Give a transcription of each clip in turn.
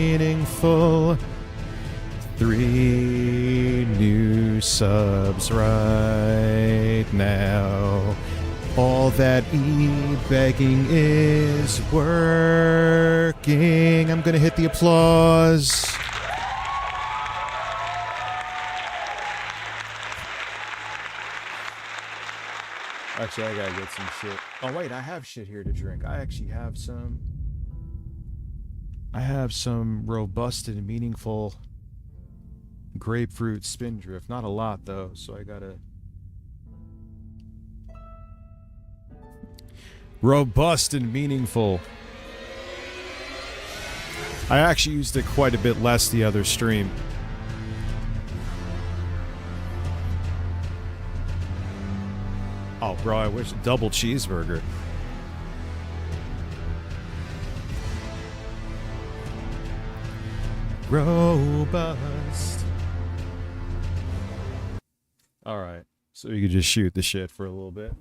meaningful. 3 new subs right now. All that begging is working. I'm gonna hit the applause. Actually, I gotta get some shit. Oh wait, I have shit here to drink. I actually have some. I have some robust and meaningful grapefruit spindrift. Not a lot though, so I gotta. Robust and meaningful. I actually used it quite a bit less the other stream. Oh, bro, I wish double cheeseburger. Robust. All right, so you could just shoot the shit for a little bit.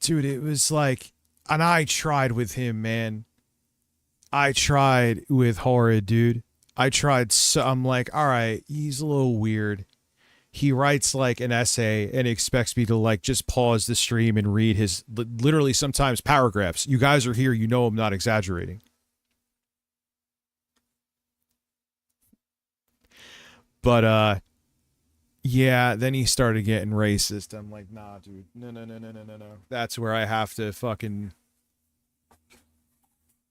Dude, it was like, and I tried with him, man. I tried with Horrid, dude. I tried, so I'm like, all right, he's a little weird. He writes like an essay and expects me to like just pause the stream and read his literally sometimes paragraphs. You guys are here, you know I'm not exaggerating. But yeah, then he started getting racist. I'm like, nah, dude. No. That's where I have to fucking,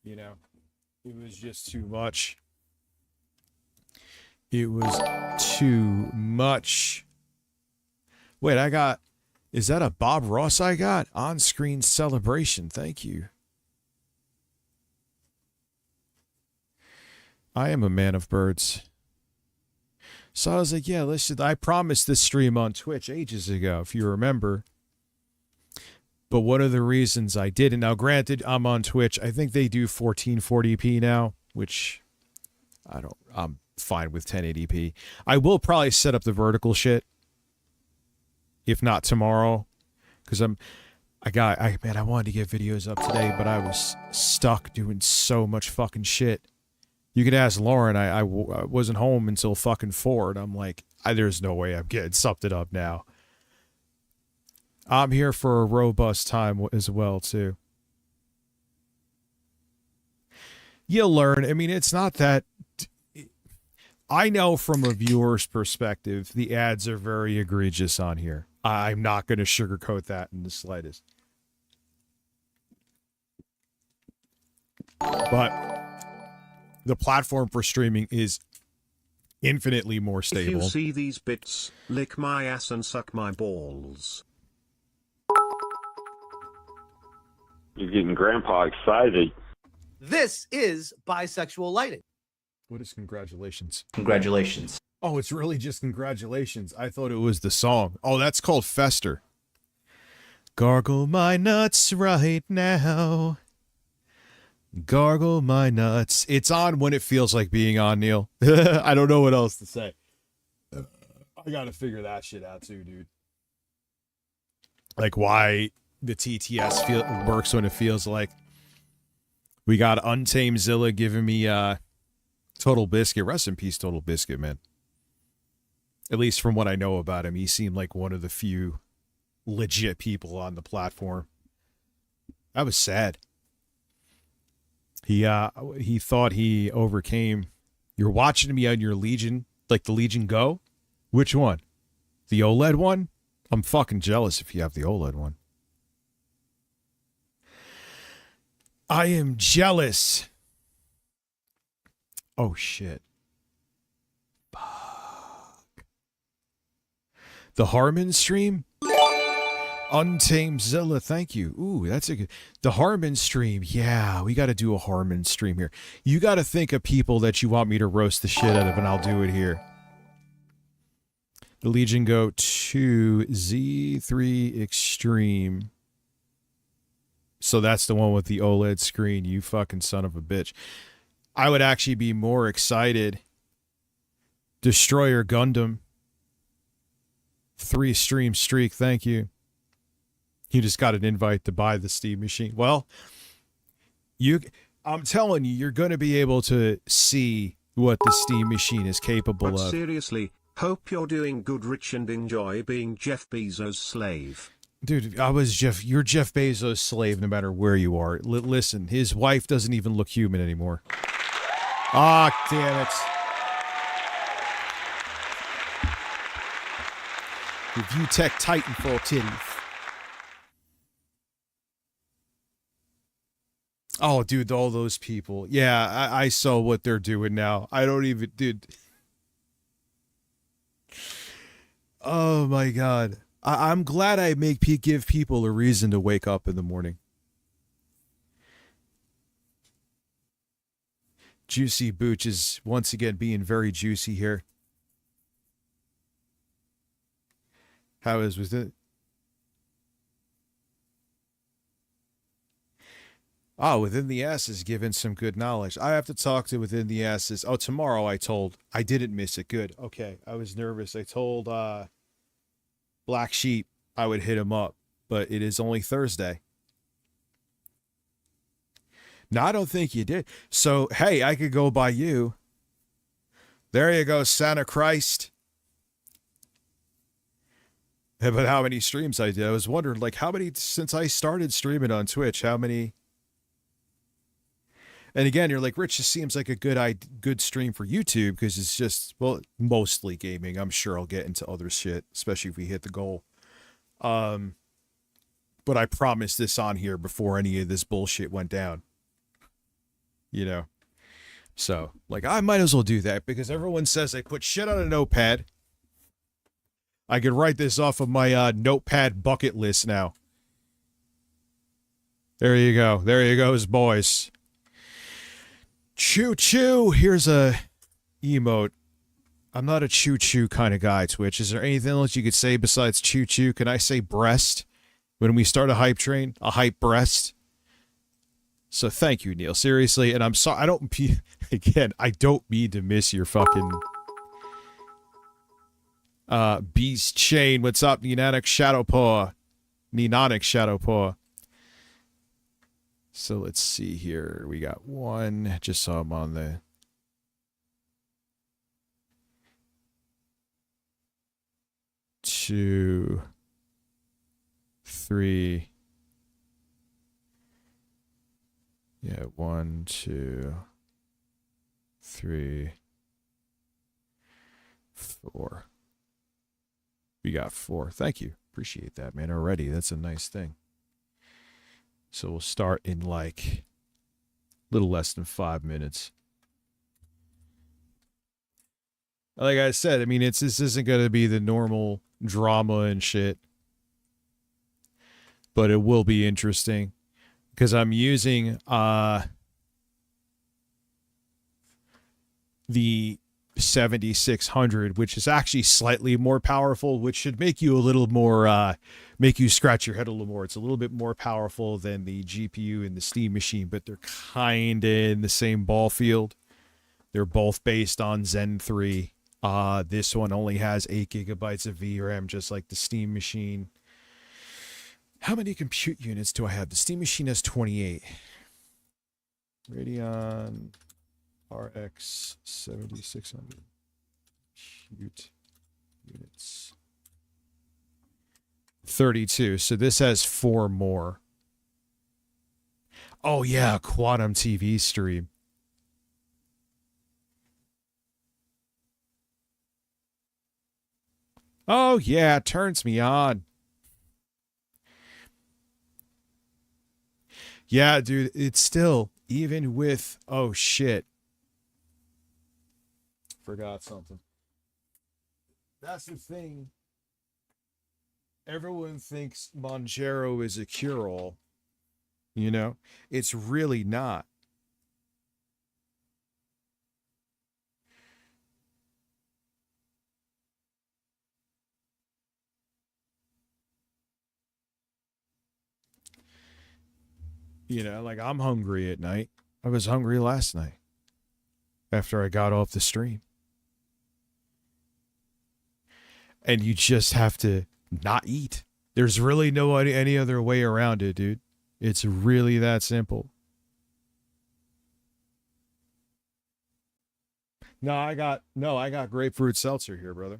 you know, it was just too much. It was too much. Wait, is that a Bob Ross I got? On-screen celebration, thank you. I am a man of birds. So I was like, yeah, listen, I promised this stream on Twitch ages ago, if you remember. But one of the reasons I didn't, now granted, I'm on Twitch. I think they do 1440p now, which I'm fine with 1080p. I will probably set up the vertical shit. If not tomorrow. Because man, I wanted to get videos up today, but I was stuck doing so much fucking shit. You could ask Lauren, I wasn't home until fucking 4, and I'm like, there's no way I'm getting something up now. I'm here for a robust time as well, too. You'll learn. I mean, it's not that... I know from a viewer's perspective, the ads are very egregious on here. I'm not going to sugarcoat that in the slightest. But... the platform for streaming is infinitely more stable. If you see these bits, lick my ass and suck my balls. You're getting Grandpa excited. This is bisexual lighting. What is congratulations? Congratulations. Oh, it's really just congratulations. I thought it was the song. Oh, that's called Fester. Gargle my nuts right now. Gargle my nuts. It's on when it feels like being on, Neil. I don't know what else to say. I gotta figure that shit out too, dude. Like why the TTS works when it feels like. We got Untamed Zilla giving me Total Biscuit. Rest in peace, Total Biscuit, man. At least from what I know about him, he seemed like one of the few legit people on the platform. That was sad. He thought he overcame. You're watching me on your Legion, like the Legion Go? Which one? The OLED one? I'm fucking jealous if you have the OLED one. I am jealous. Oh, shit. Fuck. The Harmon stream? Untamed Zilla, thank you. Ooh, that's a good... The Harmon stream. Yeah, we got to do a Harmon stream here. You got to think of people that you want me to roast the shit out of, and I'll do it here. The Legion Go 2 Z3 Extreme. So that's the one with the OLED screen, you fucking son of a bitch. I would actually be more excited. Destroyer Gundam. 3 stream streak, thank you. You just got an invite to buy the Steam machine. Well, I'm telling you, you're going to be able to see what the Steam Machine is capable But of. seriously, hope you're doing good, rich, and enjoy being Jeff Bezos' slave. Dude, you're Jeff Bezos' slave no matter where you are. Listen, his wife doesn't even look human anymore. Ah, damn it. Review Tech Titanfall titties. Oh, dude, all those people. Yeah, I saw what they're doing now. I don't even, dude. Oh my God. I'm glad I give people a reason to wake up in the morning. Juicy Booch is once again being very juicy here. How is with it? Oh, Within the Ass is given some good knowledge. I have to talk to Within the Asses. Oh, tomorrow I didn't miss it. Good. Okay. I was nervous. I told Black Sheep I would hit him up, but it is only Thursday. No, I don't think you did. So, hey, I could go by you. There you go, Santa Christ. But how many streams I did? I was wondering, like, how many, since I started streaming on Twitch, how many? And again, you're like, Rich, this seems like a good stream for YouTube because it's just, well, mostly gaming. I'm sure I'll get into other shit, especially if we hit the goal. But I promised this on here before any of this bullshit went down. You know? So, like, I might as well do that because everyone says I put shit on a notepad. I could write this off of my notepad bucket list now. There you go. There you goes, boys. Choo choo. Here's a emote. I'm not a choo choo kind of guy, Twitch. Is there anything else you could say besides choo choo? Can I say breast when we start a hype train? A hype breast? So thank you, Neil. Seriously. And I'm sorry. I don't mean to miss your fucking Beast Chain. What's up, Nenonic Shadowpaw? Nenonic Shadowpaw. So let's see here. We got one. Just saw him on the... Two. Three. Yeah, 1, 2, 3, 4. We got 4. Thank you. Appreciate that, man. Already. That's a nice thing. So we'll start in like a little less than 5 minutes. Like I said, I mean, this isn't going to be the normal drama and shit. But it will be interesting. Because I'm using the 7600, which is actually slightly more powerful, which should make you a little more, make you scratch your head a little more. It's a little bit more powerful than the GPU and the Steam Machine, but they're kind of in the same ball field. They're both based on Zen 3. This one only has 8 gigabytes of VRAM, just like the Steam Machine. How many compute units do I have? The Steam Machine has 28. Radeon RX 7600. Compute units. 32. So this has 4 more. Oh yeah, Quantum TV stream. Oh yeah, it turns me on. Yeah, dude, it's still, even with, oh shit. Forgot something. That's the thing. Everyone thinks Monjaro is a cure-all. You know? It's really not. You know, like I'm hungry at night. I was hungry last night after I got off the stream. And you just have to not eat. There's really no any other way around it, dude. It's really that simple. I got grapefruit seltzer here, brother.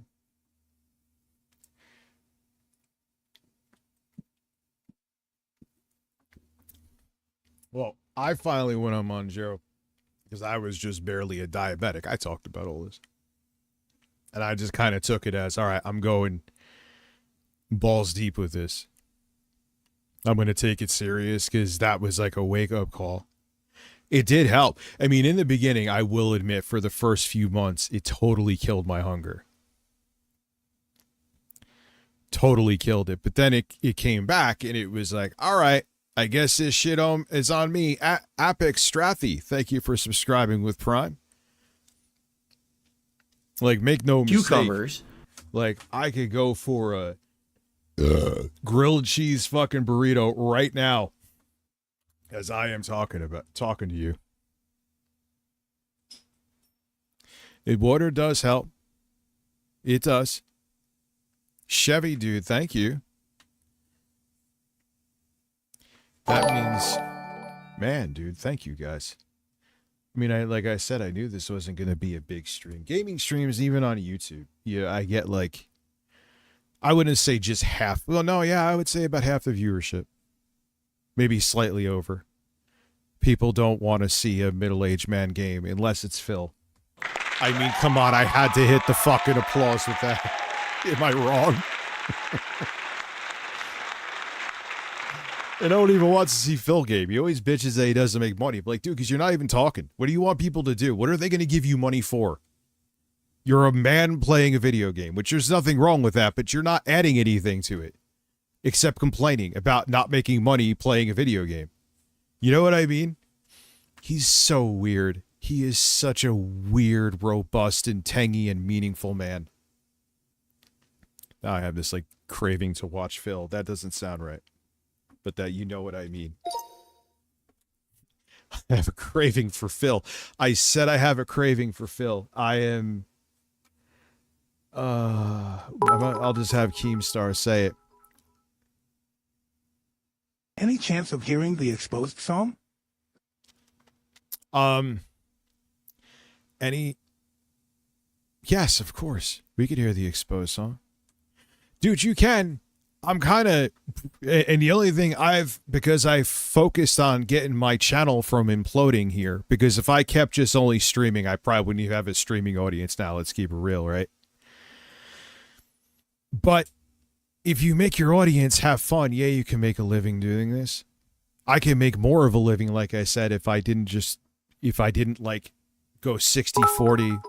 Well, I finally went on Monjaro because I was just barely a diabetic. I talked about all this. And I just kind of took it as, all right, I'm going balls deep with this. I'm going to take it serious because that was like a wake-up call. It did help. I mean, in the beginning, I will admit, for the first few months, it totally killed my hunger. Totally killed it. But then it came back, and it was like, all right, I guess this shit is on me. Apex Strathy, thank you for subscribing with Prime. Like, make no mistake. Cucumbers. Like, I could go for a grilled cheese fucking burrito right now as I am talking to you. Water does help. It does. Chevy dude, thank you. That means, man, dude, thank you guys. I mean, like I said, I knew this wasn't going to be a big stream. Gaming streams, even on YouTube, yeah, I get like, I wouldn't say just half. Well, no, yeah, I would say about half the viewership. Maybe slightly over. People don't want to see a middle-aged man game unless it's Phil. I mean, come on, I had to hit the fucking applause with that. Am I wrong? And no one even wants to see Phil game. He always bitches that he doesn't make money. But like, dude, because you're not even talking. What do you want people to do? What are they going to give you money for? You're a man playing a video game, which there's nothing wrong with that, but you're not adding anything to it except complaining about not making money playing a video game. You know what I mean? He's so weird. He is such a weird, robust, and tangy and meaningful man. Now I have this like craving to watch Phil. That doesn't sound right. But that, you know what I mean. I have a craving for Phil. I said I have a craving for Phil. I am... I'll just have Keemstar say it. Any chance of hearing the Exposed song? Yes, of course. We could hear the Exposed song. Dude, you can. I'm kind of, and the only thing because I focused on getting my channel from imploding here, because if I kept just only streaming, I probably wouldn't even have a streaming audience now. Let's keep it real, right? But if you make your audience have fun, yeah, you can make a living doing this. I can make more of a living, like I said, if I didn't like go 60-40.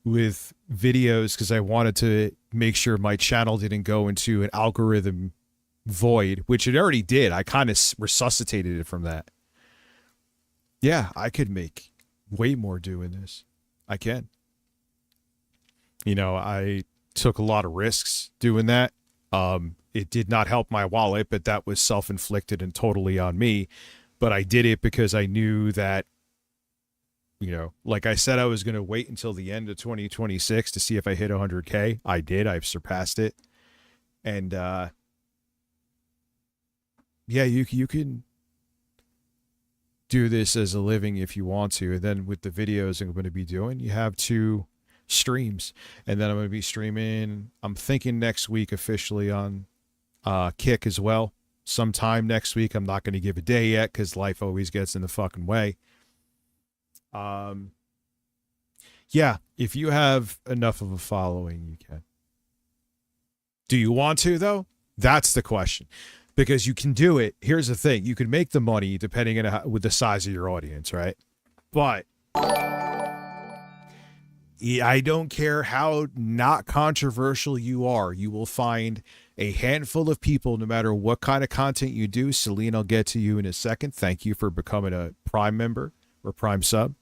With videos, because I wanted to make sure my channel didn't go into an algorithm void, which it already did. I kind of resuscitated it from that. Yeah, I could make way more doing this. I can. You know, I took a lot of risks doing that. It did not help my wallet, but that was self-inflicted and totally on me. But I did it because I knew that, you know, like I said, I was going to wait until the end of 2026 to see if I hit 100K. I did. I've surpassed it. And, yeah, you can do this as a living if you want to. And then with the videos I'm going to be doing, you have 2 streams. And then I'm going to be streaming, I'm thinking next week officially on Kick as well. Sometime next week. I'm not going to give a day yet because life always gets in the fucking way. Yeah, if you have enough of a following, you can. Do you want to, though? That's the question. Because you can do it. Here's the thing. You can make the money depending on with the size of your audience, right? But I don't care how not controversial you are. You will find a handful of people, no matter what kind of content you do. Celine, I'll get to you in a second. Thank you for becoming a Prime member or Prime sub.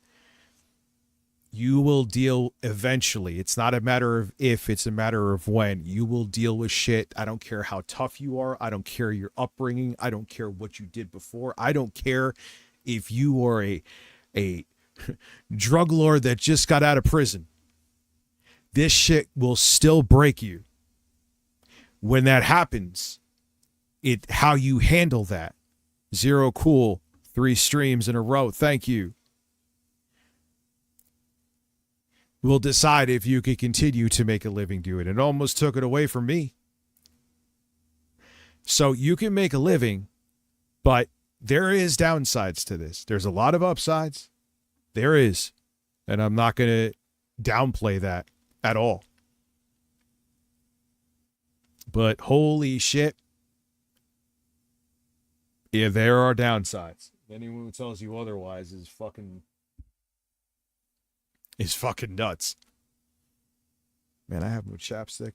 You will deal eventually. It's not a matter of if, it's a matter of when. You will deal with shit. I don't care how tough you are. I don't care your upbringing. I don't care what you did before. I don't care if you are a drug lord that just got out of prison. This shit will still break you. When that happens, how you handle that. Zero Cool, 3 streams in a row. Thank you. We'll decide if you can continue to make a living doing it. It almost took it away from me. So you can make a living, but there is downsides to this. There's a lot of upsides. There is. And I'm not going to downplay that at all. But holy shit. Yeah, there are downsides. Anyone who tells you otherwise is fucking nuts. Man, I have no chapstick.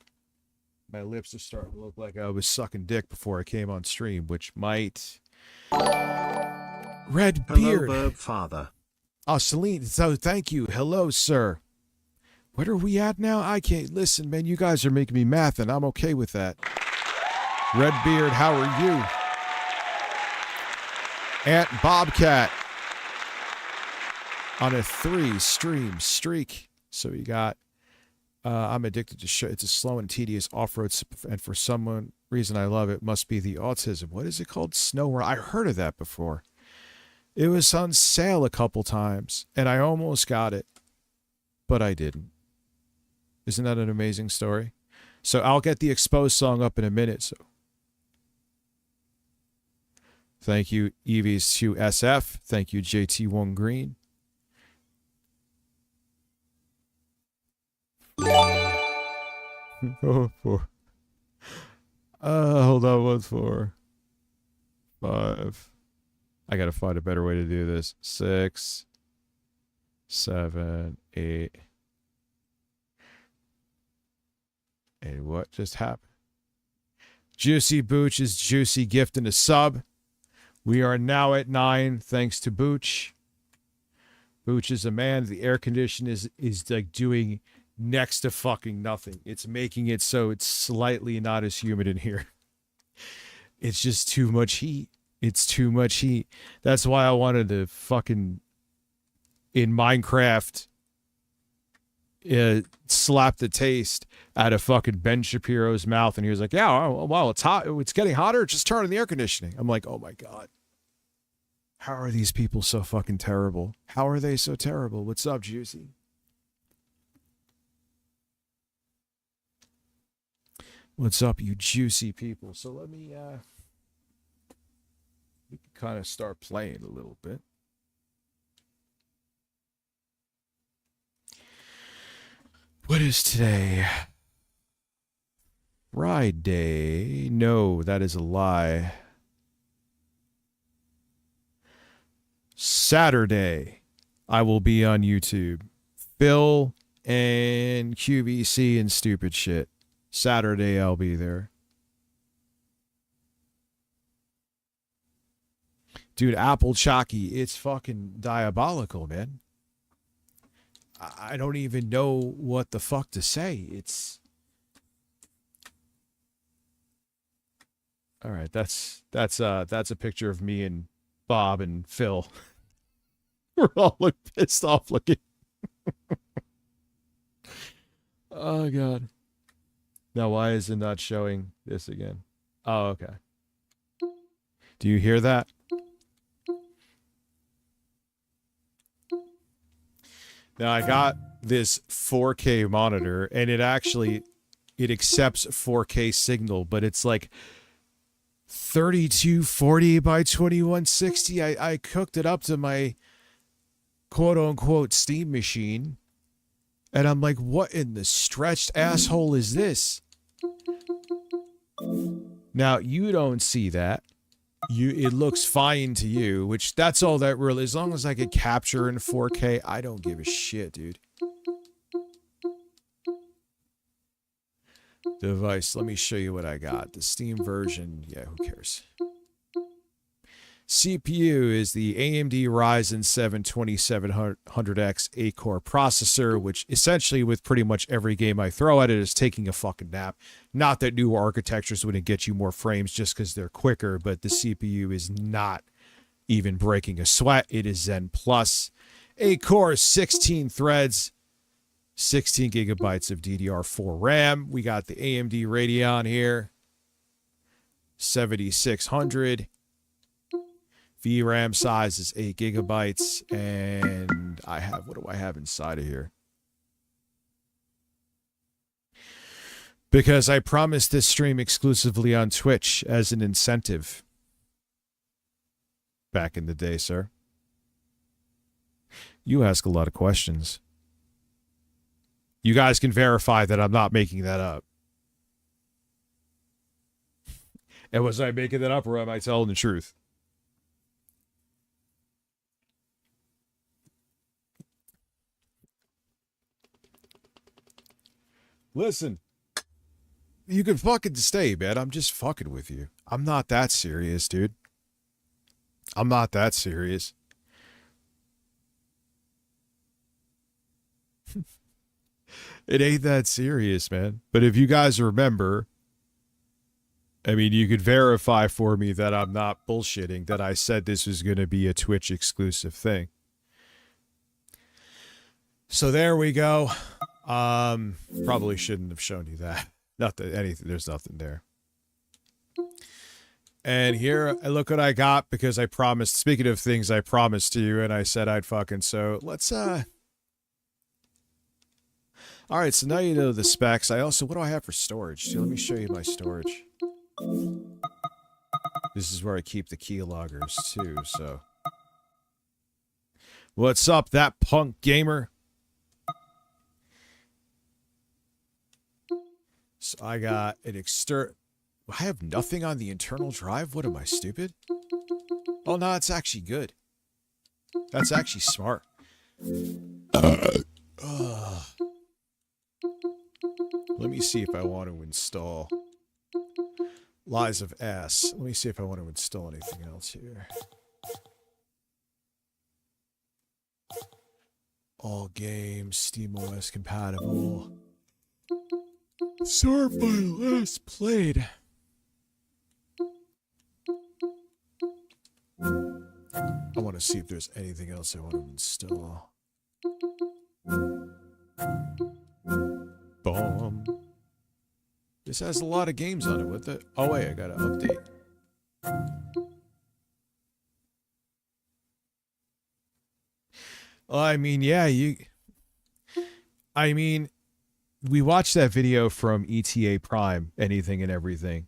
My lips are starting to look like I was sucking dick before I came on stream, which might... Red Beard. Hello, Burb Father. Oh, Celine, so thank you. Hello, sir. What are we at now? I can't listen, man. You guys are making me math, and I'm okay with that. Red Beard, how are you? Aunt Bobcat on a 3-stream streak. So you got I'm addicted to show. It's a slow and tedious off-road, and for some reason I love it. Must be the autism. What is it called? Snow. I heard of that before. It was on sale a couple times, and I almost got it, but I didn't. Isn't that an amazing story? So I'll get the Exposed song up in a minute. So thank you, Evies2SF. Thank you, JT1 Green. Oh, 4. Hold on. 1, 4, 5. I gotta find a better way to do this. 6, 7, 8. And what just happened? Juicy Booch is Juicy gifting a sub. We are now at 9, thanks to Booch. Booch is a man. The air condition is like doing next to fucking nothing. It's making it so it's slightly not as humid in here. It's just too much heat. It's too much heat. That's why I wanted to fucking, in Minecraft, slap the taste out of fucking Ben Shapiro's mouth. And he was like, yeah, wow, it's hot. It's getting hotter. Just turn on the air conditioning. I'm like, oh my God. How are these people so fucking terrible? How are they so terrible? What's up, Juicy? What's up, you juicy people? So let me, we can kind of start playing a little bit. What is today? Friday. No, that is a lie. Saturday, I will be on YouTube. Phil and QVC and stupid shit. Saturday, I'll be there. Dude, Apple Chalky, it's fucking diabolical, man. I don't even know what the fuck to say. It's... All right, that's a picture of me and Bob and Phil. We're all look pissed off looking. Oh God. Now why is it not showing this again? Oh, okay. Do you hear that? Now I got this 4K monitor and it accepts 4K signal, but it's like 3240 by 2160. I cooked it up to my quote unquote Steam machine. And I'm like, what in the stretched asshole is this? Now, you don't see that. It looks fine to you, which that's all that really, as long as I could capture in 4K, I don't give a shit, dude. Device, let me show you what I got. The Steam version, yeah, who cares? CPU is the AMD Ryzen 7 2700X 8-core processor, which essentially with pretty much every game I throw at it is taking a fucking nap. Not that newer architectures wouldn't get you more frames just because they're quicker, but the CPU is not even breaking a sweat. It is Zen Plus. 8-core, 16 threads, 16 gigabytes of DDR4 RAM. We got the AMD Radeon here, 7600. VRAM size is 8 gigabytes, and I have, what do I have inside of here? Because I promised this stream exclusively on Twitch as an incentive. Back in the day, sir. You ask a lot of questions. You guys can verify that I'm not making that up. And was I making that up, or am I telling the truth? Listen, you can fucking stay, man. I'm just fucking with you. I'm not that serious, dude. I'm not that serious. It ain't that serious, man. But if you guys remember, I mean, you could verify for me that I'm not bullshitting, that I said this was going to be a Twitch exclusive thing. So there we go. Probably shouldn't have shown you that. Not that anything, there's nothing there. And here, look what I got, because I promised, speaking of things I promised to you, and I said I'd fucking, so let's, all right, so now you know the specs. I also, what do I have for storage? See, let me show you my storage. This is where I keep the keyloggers too, so. What's up, that punk gamer? So I got an I have nothing on the internal drive? What am I, stupid? Oh, no, it's actually good. That's actually smart. Let me see if I want to install Lies of S. Let me see if I want to install anything else here. All games, SteamOS compatible. Start my last played. I want to see if there's anything else I want to install. Boom. This has a lot of games on it with it. Oh wait, I gotta update. I mean, yeah, we watched that video from ETA Prime, Anything and Everything.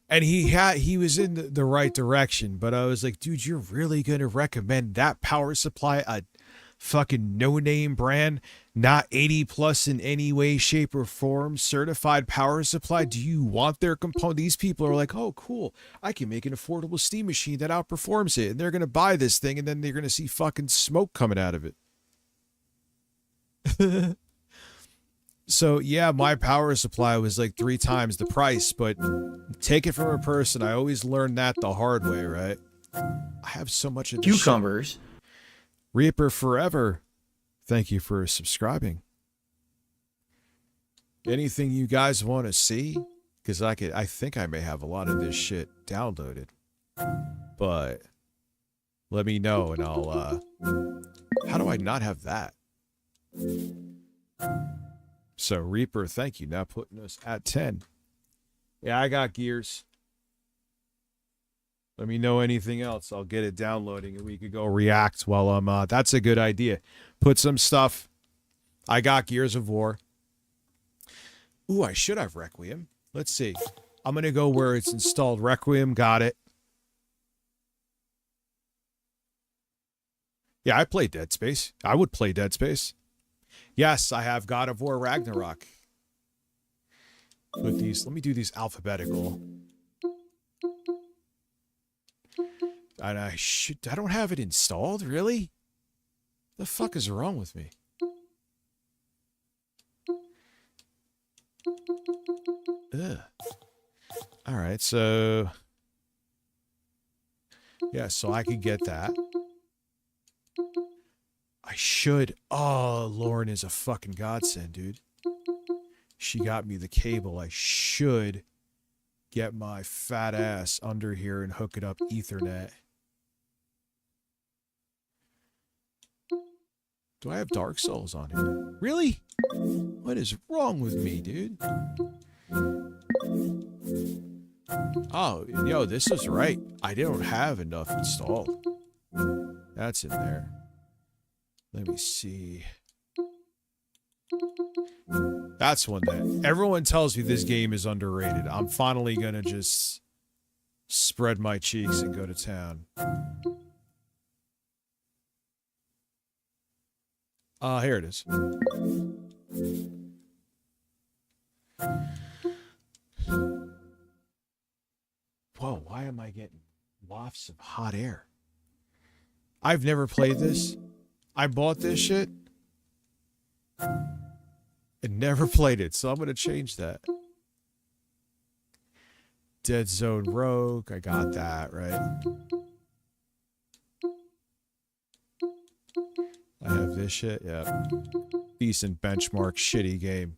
And he was in the right direction, but I was like, dude, you're really going to recommend that power supply, a fucking no-name brand, not 80 plus in any way, shape, or form, certified power supply? Do you want their component? These people are like, oh, cool, I can make an affordable steam machine that outperforms it, and they're going to buy this thing, and then they're going to see fucking smoke coming out of it. So, yeah, my power supply was like 3 times the price, but take it from a person. I always learned that the hard way, right? I have so much of this cucumbers. Shit. Reaper Forever, thank you for subscribing. Anything you guys want to see? Because I think I may have a lot of this shit downloaded. But let me know and I'll, how do I not have that? So, Reaper, thank you. Now putting us at 10. Yeah, I got gears. Let me know anything else. I'll get it downloading and we could go react while I'm, that's a good idea. Put some stuff. I got Gears of War. Ooh, I should have Requiem. Let's see. I'm going to go where it's installed. Requiem, got it. Yeah, I played Dead Space. I would play Dead Space. Yes, I have God of War Ragnarok. Put these, let me do these alphabetical. And I don't have it installed, really? The fuck is wrong with me? Ugh. All right, so yeah, so I could get that. I should. Oh, Lauren is a fucking godsend, dude. She got me the cable. I should get my fat ass under here and hook it up Ethernet. Do I have Dark Souls on here? Really? What is wrong with me, dude? Oh, yo, this is right. I don't have enough installed. That's in there. Let me see. That's one that everyone tells me this game is underrated. I'm finally gonna just spread my cheeks and go to town. Here it is. Whoa, why am I getting wafts of hot air? I've never played this. I bought this shit and never played it, so I'm going to change that. Dead Zone Rogue, I got that, right? I have this shit, yeah. Decent benchmark, shitty game.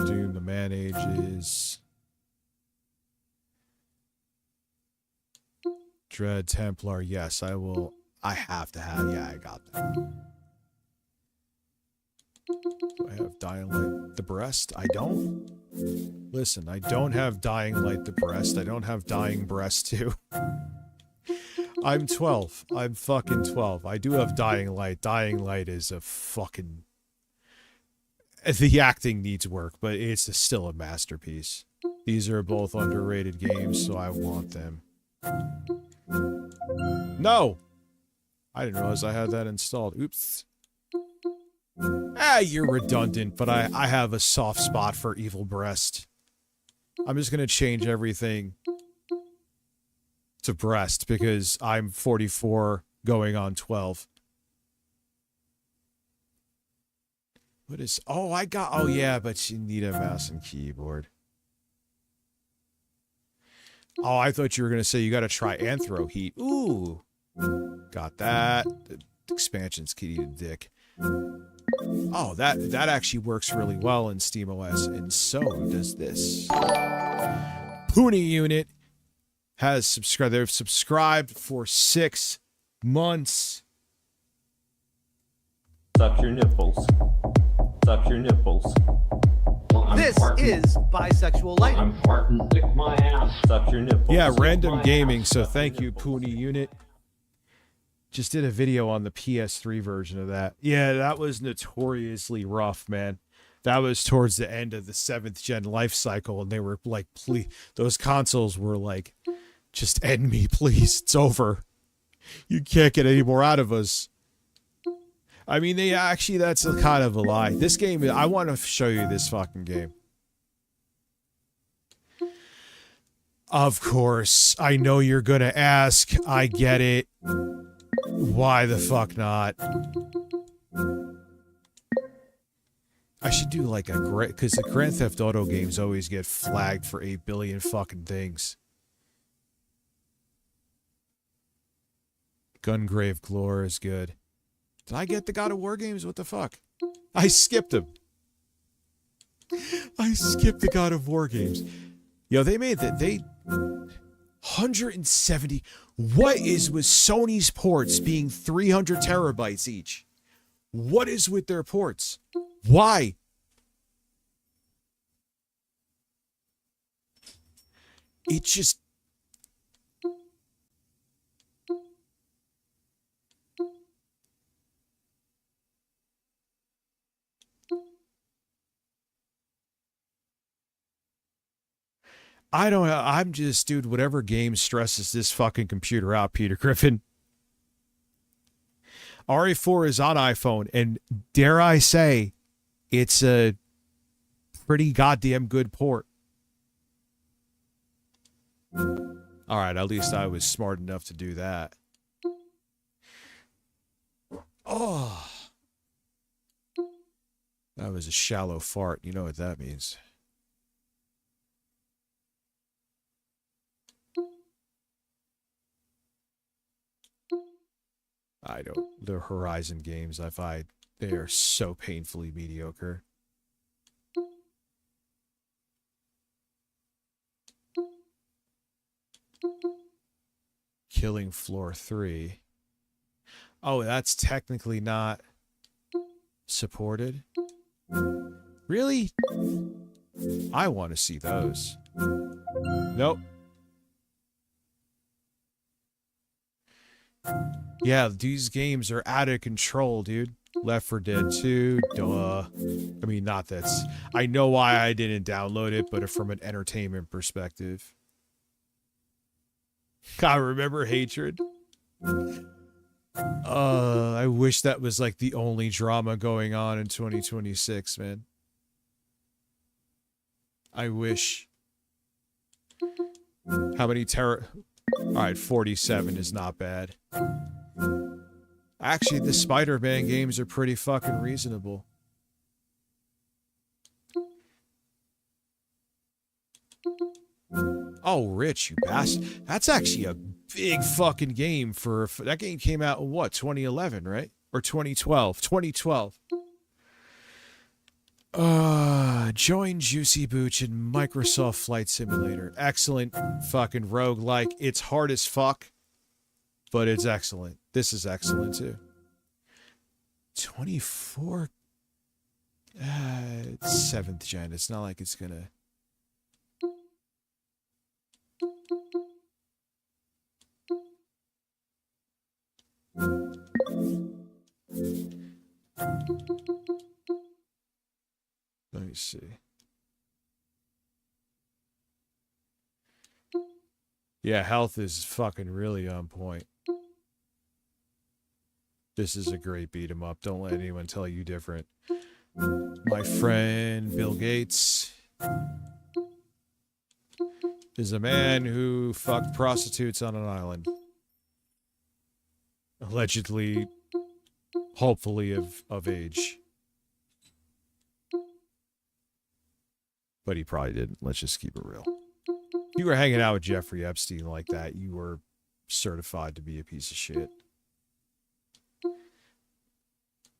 Doom, the Man Ages. Dread Templar, yes, I will. I have to have, yeah, I got that. Do I have Dying Light the Breast? I don't. Listen, I don't have Dying Light the Breast. I don't have Dying Breast too. I'm 12. I'm fucking 12. I do have Dying Light. Dying Light is a fucking... The acting needs work, but it's still a masterpiece. These are both underrated games, so I want them. No! I didn't realize I had that installed. Oops. Ah, you're redundant, but I have a soft spot for Evil Breast. I'm just gonna change everything to Breast because I'm 44 going on 12. What is... Oh, I got... Oh, yeah, but you need a mouse and keyboard. Oh, I thought you were going to say you got to try Anthro Heat. Ooh. Got that. The expansion's kitty to dick. Oh, that actually works really well in SteamOS, and so does this. Poonie Unit has subscribed. They've subscribed for 6 months. Suck your nipples. Suck your nipples. Well, this is Bisexual Lighting. I'm farting. Lick my ass. Suck your nipples. Yeah, Random Gaming, so thank you, Poonie Unit. Just did a video on the PS3 version of that. Yeah, that was notoriously rough, man. That was towards the end of the 7th gen life cycle, and they were like, please, those consoles were like, just end me, please. It's over. You can't get any more out of us. I mean, they actually, that's a kind of a lie. This game, I want to show you this fucking game. Of course, I know you're going to ask. I get it. Why the fuck not? I should do like a great, because the Grand Theft Auto games always get flagged for 8 billion fucking things. Gungrave Glore is good. Did I get the God of War games? What the fuck? I skipped them. I skipped the God of War games. Yo, they made that. They 170. What is with Sony's ports being 300 terabytes each? What is with their ports? Why? It just... I'm just, dude, whatever game stresses this fucking computer out, Peter Griffin. RE4 is on iPhone, and dare I say, it's a pretty goddamn good port. Alright, at least I was smart enough to do that. Oh. That was a shallow fart. You know what that means. I don't. The Horizon games, they are so painfully mediocre. Killing Floor 3. Oh, that's technically not supported? Really? I want to see those. Nope. Yeah, these games are out of control, dude. Left 4 Dead 2, duh. I mean, not that's... I know why I didn't download it, but from an entertainment perspective. I remember Hatred. I wish that was like the only drama going on in 2026, man. I wish. How many Alright, 47 is not bad. Actually, the Spider-Man games are pretty fucking reasonable. Oh, Rich, you bastard. That's actually a big fucking game for... That game came out in what, 2011, right? Or 2012? 2012. Join Juicy Booch in Microsoft Flight Simulator. Excellent fucking roguelike. It's hard as fuck, but it's excellent. This is excellent too. 24? It's 7th gen. It's not like it's gonna... Let me see. Yeah, health is fucking really on point. This is a great beat 'em up. Don't let anyone tell you different. My friend Bill Gates is a man who fucked prostitutes on an island. Allegedly, hopefully of age. But he probably didn't. Let's just keep it real. If you were hanging out with Jeffrey Epstein like that, you were certified to be a piece of shit.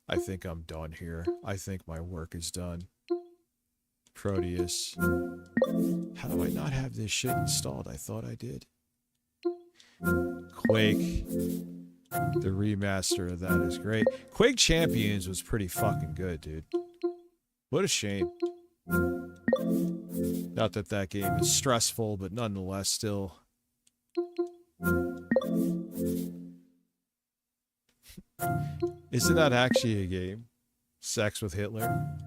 I think I'm done here. I think my work is done. Proteus. How do I not have this shit installed? I thought I did. Quake. The remaster of that is great. Quake Champions was pretty fucking good, dude. What a shame. Not that that game is stressful, but nonetheless still. Isn't that actually a game? Sex with Hitler?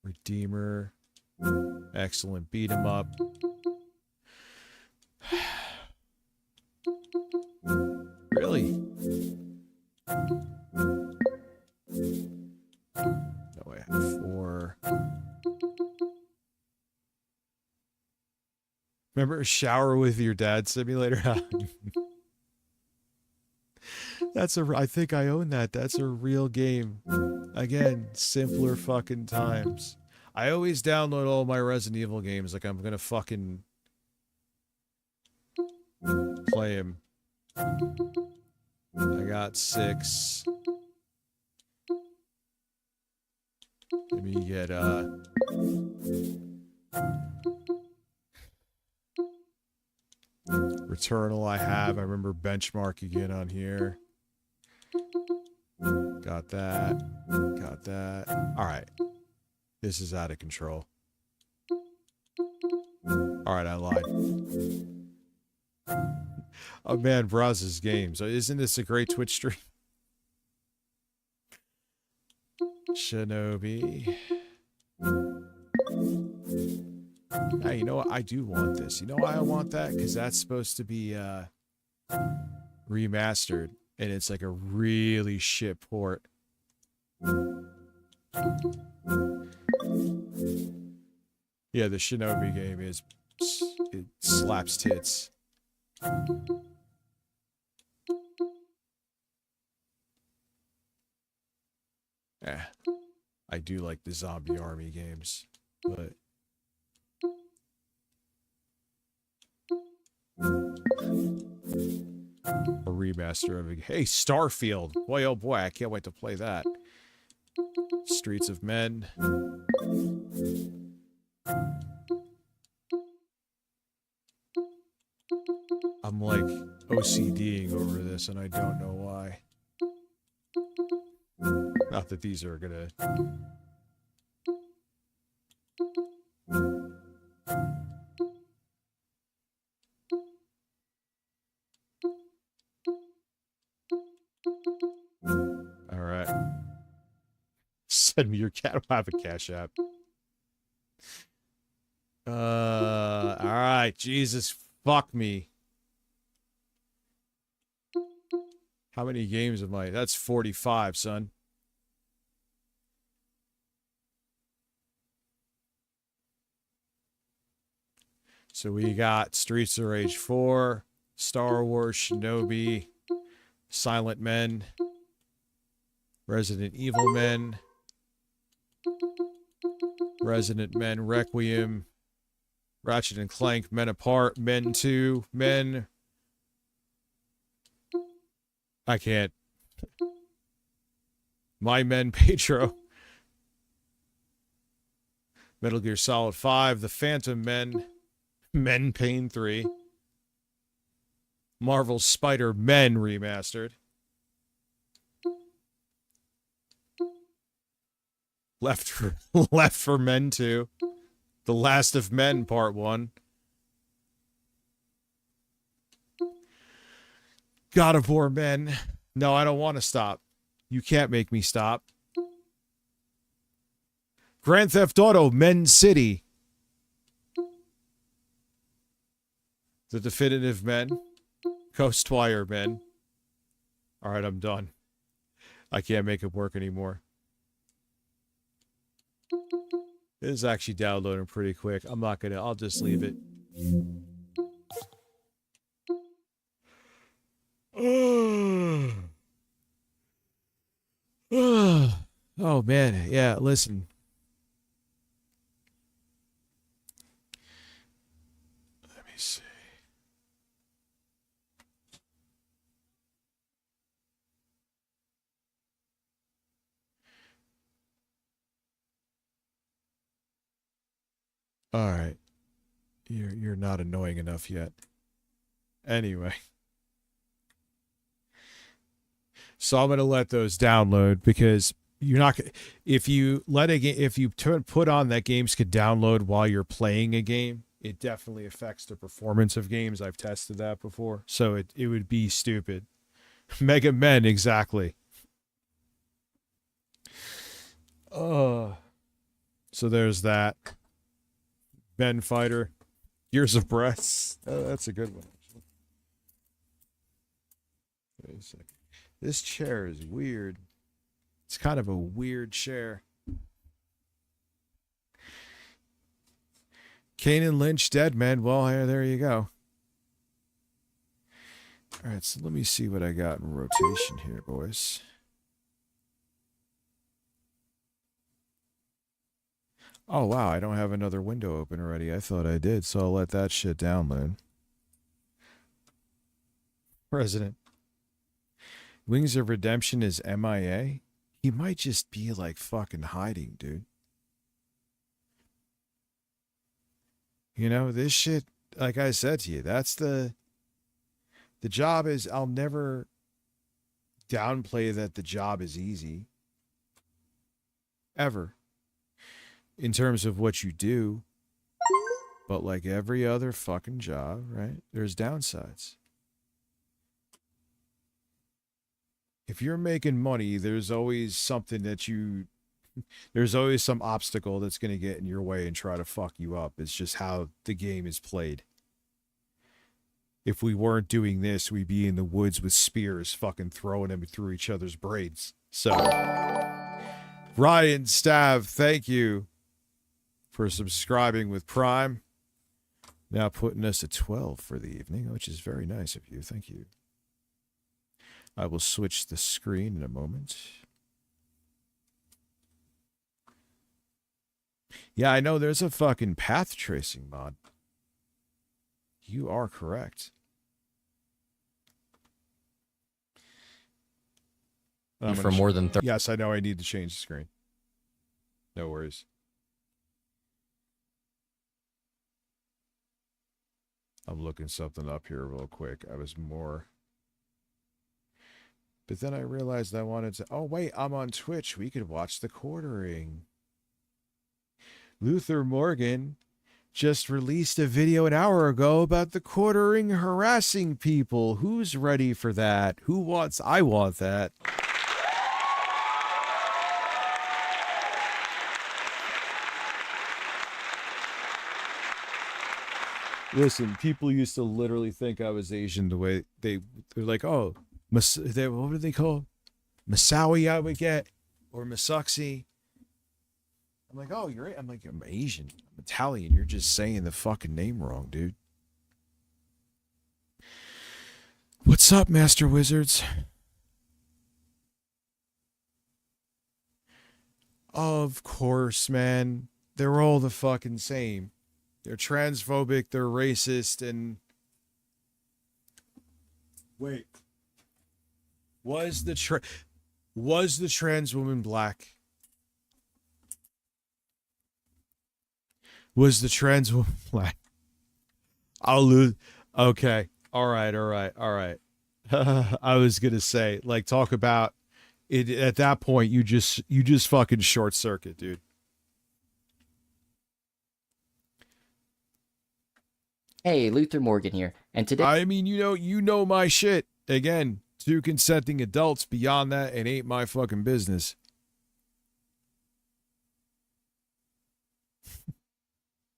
Redeemer. Excellent beat 'em up. Really? No way. 4. Remember Shower with Your Dad Simulator? I think I own that. That's a real game. Again, simpler fucking times. I always download all my Resident Evil games like I'm gonna fucking play them. I got 6. Let me get Returnal I have. I remember Benchmark again on here. Got that. Got that. Alright. This is out of control. Alright, I lied. Oh man, Braz's games. Isn't this a great Twitch stream? Shinobi. Now, you know what? I do want this. You know why I want that? Because that's supposed to be remastered. And it's like a really shit port. Yeah, the Shinobi game is... It slaps tits. I do like the Zombie Army games, but... A remaster of it. Hey, Starfield! Boy, oh boy, I can't wait to play that. Streets of Men. I'm like OCDing over this, and I don't know why. Not that these are gonna. All right. Send me your cat. I'll have a cash app. All right. Jesus, fuck me. How many games am I? That's 45, son. So we got Streets of Rage 4, Star Wars, Shinobi, Silent Men, Resident Evil Men, Resident Men Requiem, Ratchet and Clank, Men Apart, Men 2, Men. I can't. My Men Pedro. Metal Gear Solid 5, The Phantom Men, Men Pain 3, Marvel Spider-Men Remastered, Left for Men 2, The Last of Men Part 1, God of War Men. No, I don't want to stop. You can't make me stop. Grand Theft Auto Men City. The Definitive Men. Ghostwire Men. All right, I'm done. I can't make it work anymore. It is actually downloading pretty quick. I'm not gonna. I'll just leave it. Oh man, yeah. Listen. Let me see. All right. You're not annoying enough yet. Anyway. So I'm going to let those download because you're not if you let a game if you put on that games could download while you're playing a game, it definitely affects the performance of games. I've tested that before. So it would be stupid. Mega Men, exactly. So there's that. Men Fighter. Gears of Breath. Oh, that's a good one. Wait a second. This chair is weird. It's kind of a weird chair. Kane and Lynch dead, man. Well, there you go. All right, so let me see what I got in rotation here, boys. Oh, wow, I don't have another window open already. I thought I did, so I'll let that shit download. Resident. Wings of Redemption is MIA? He might just be, like, fucking hiding, dude. You know, this shit, like I said to you, that's the job is, I'll never downplay that the job is easy. Ever. In terms of what you do. But like every other fucking job, right? There's downsides. If you're making money, there's always something that there's always some obstacle that's going to get in your way and try to fuck you up. It's just how the game is played. If we weren't doing this, we'd be in the woods with spears fucking throwing them through each other's braids. So, Ryan Stav, thank you for subscribing with Prime. Now putting us at 12 for the evening, which is very nice of you. Thank you. I will switch the screen in a moment. Yeah, I know there's a fucking path tracing mod. You are correct. For more than 30. Yes, I know I need to change the screen. No worries. I'm looking something up here real quick. I was more... But then I realized I wanted to, oh, wait, I'm on Twitch. We could watch the quartering. Luther Morgan just released a video an hour ago about the quartering harassing people. Who's ready for that? Who wants? I want that. Listen, people used to literally think I was Asian the way they're like, oh, what do they call Masawi I would get, or Masuxi. I'm like, oh, I'm like, I'm Asian. I'm Italian. You're just saying the fucking name wrong, dude. What's up, Master Wizards? Of course, man. They're all the fucking same. They're transphobic, they're racist, and... Wait. Was the trans woman black? Was the trans woman black? I'll lose. Okay. All right. I was going to say, like, talk about it. At that point, you just fucking short circuit, dude. Hey, Luther Morgan here, and today... I mean, you know my shit. Again, 2 consenting adults. Beyond that, it ain't my fucking business.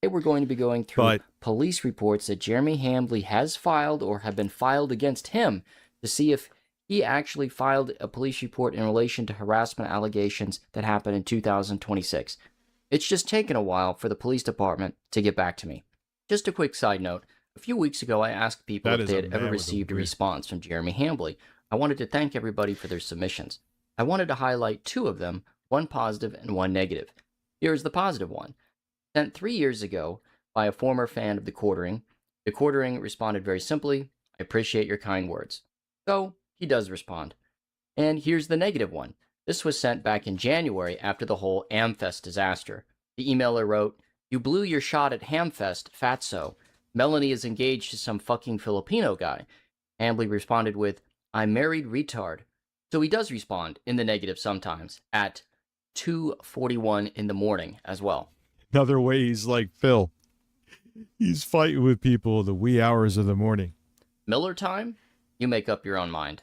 We're going to be going through police reports that Jeremy Hambley has filed or have been filed against him to see if he actually filed a police report in relation to harassment allegations that happened in 2026. It's just taken a while for the police department to get back to me. Just a quick side note. A few weeks ago, I asked people if they had ever received a response from Jeremy Hambley. I wanted to thank everybody for their submissions. I wanted to highlight 2 of them, one positive and one negative. Here's the positive one. Sent 3 years ago by a former fan of the quartering. The quartering responded very simply, I appreciate your kind words. So, he does respond. And here's the negative one. This was sent back in January after the whole Amfest disaster. The emailer wrote, you blew your shot at Hamfest, fatso. Melanie is engaged to some fucking Filipino guy. Hambley responded with, I'm married retard. So he does respond in the negative sometimes at 2:41 in the morning as well. Another way he's like Phil. He's fighting with people the wee hours of the morning. Miller time? You make up your own mind.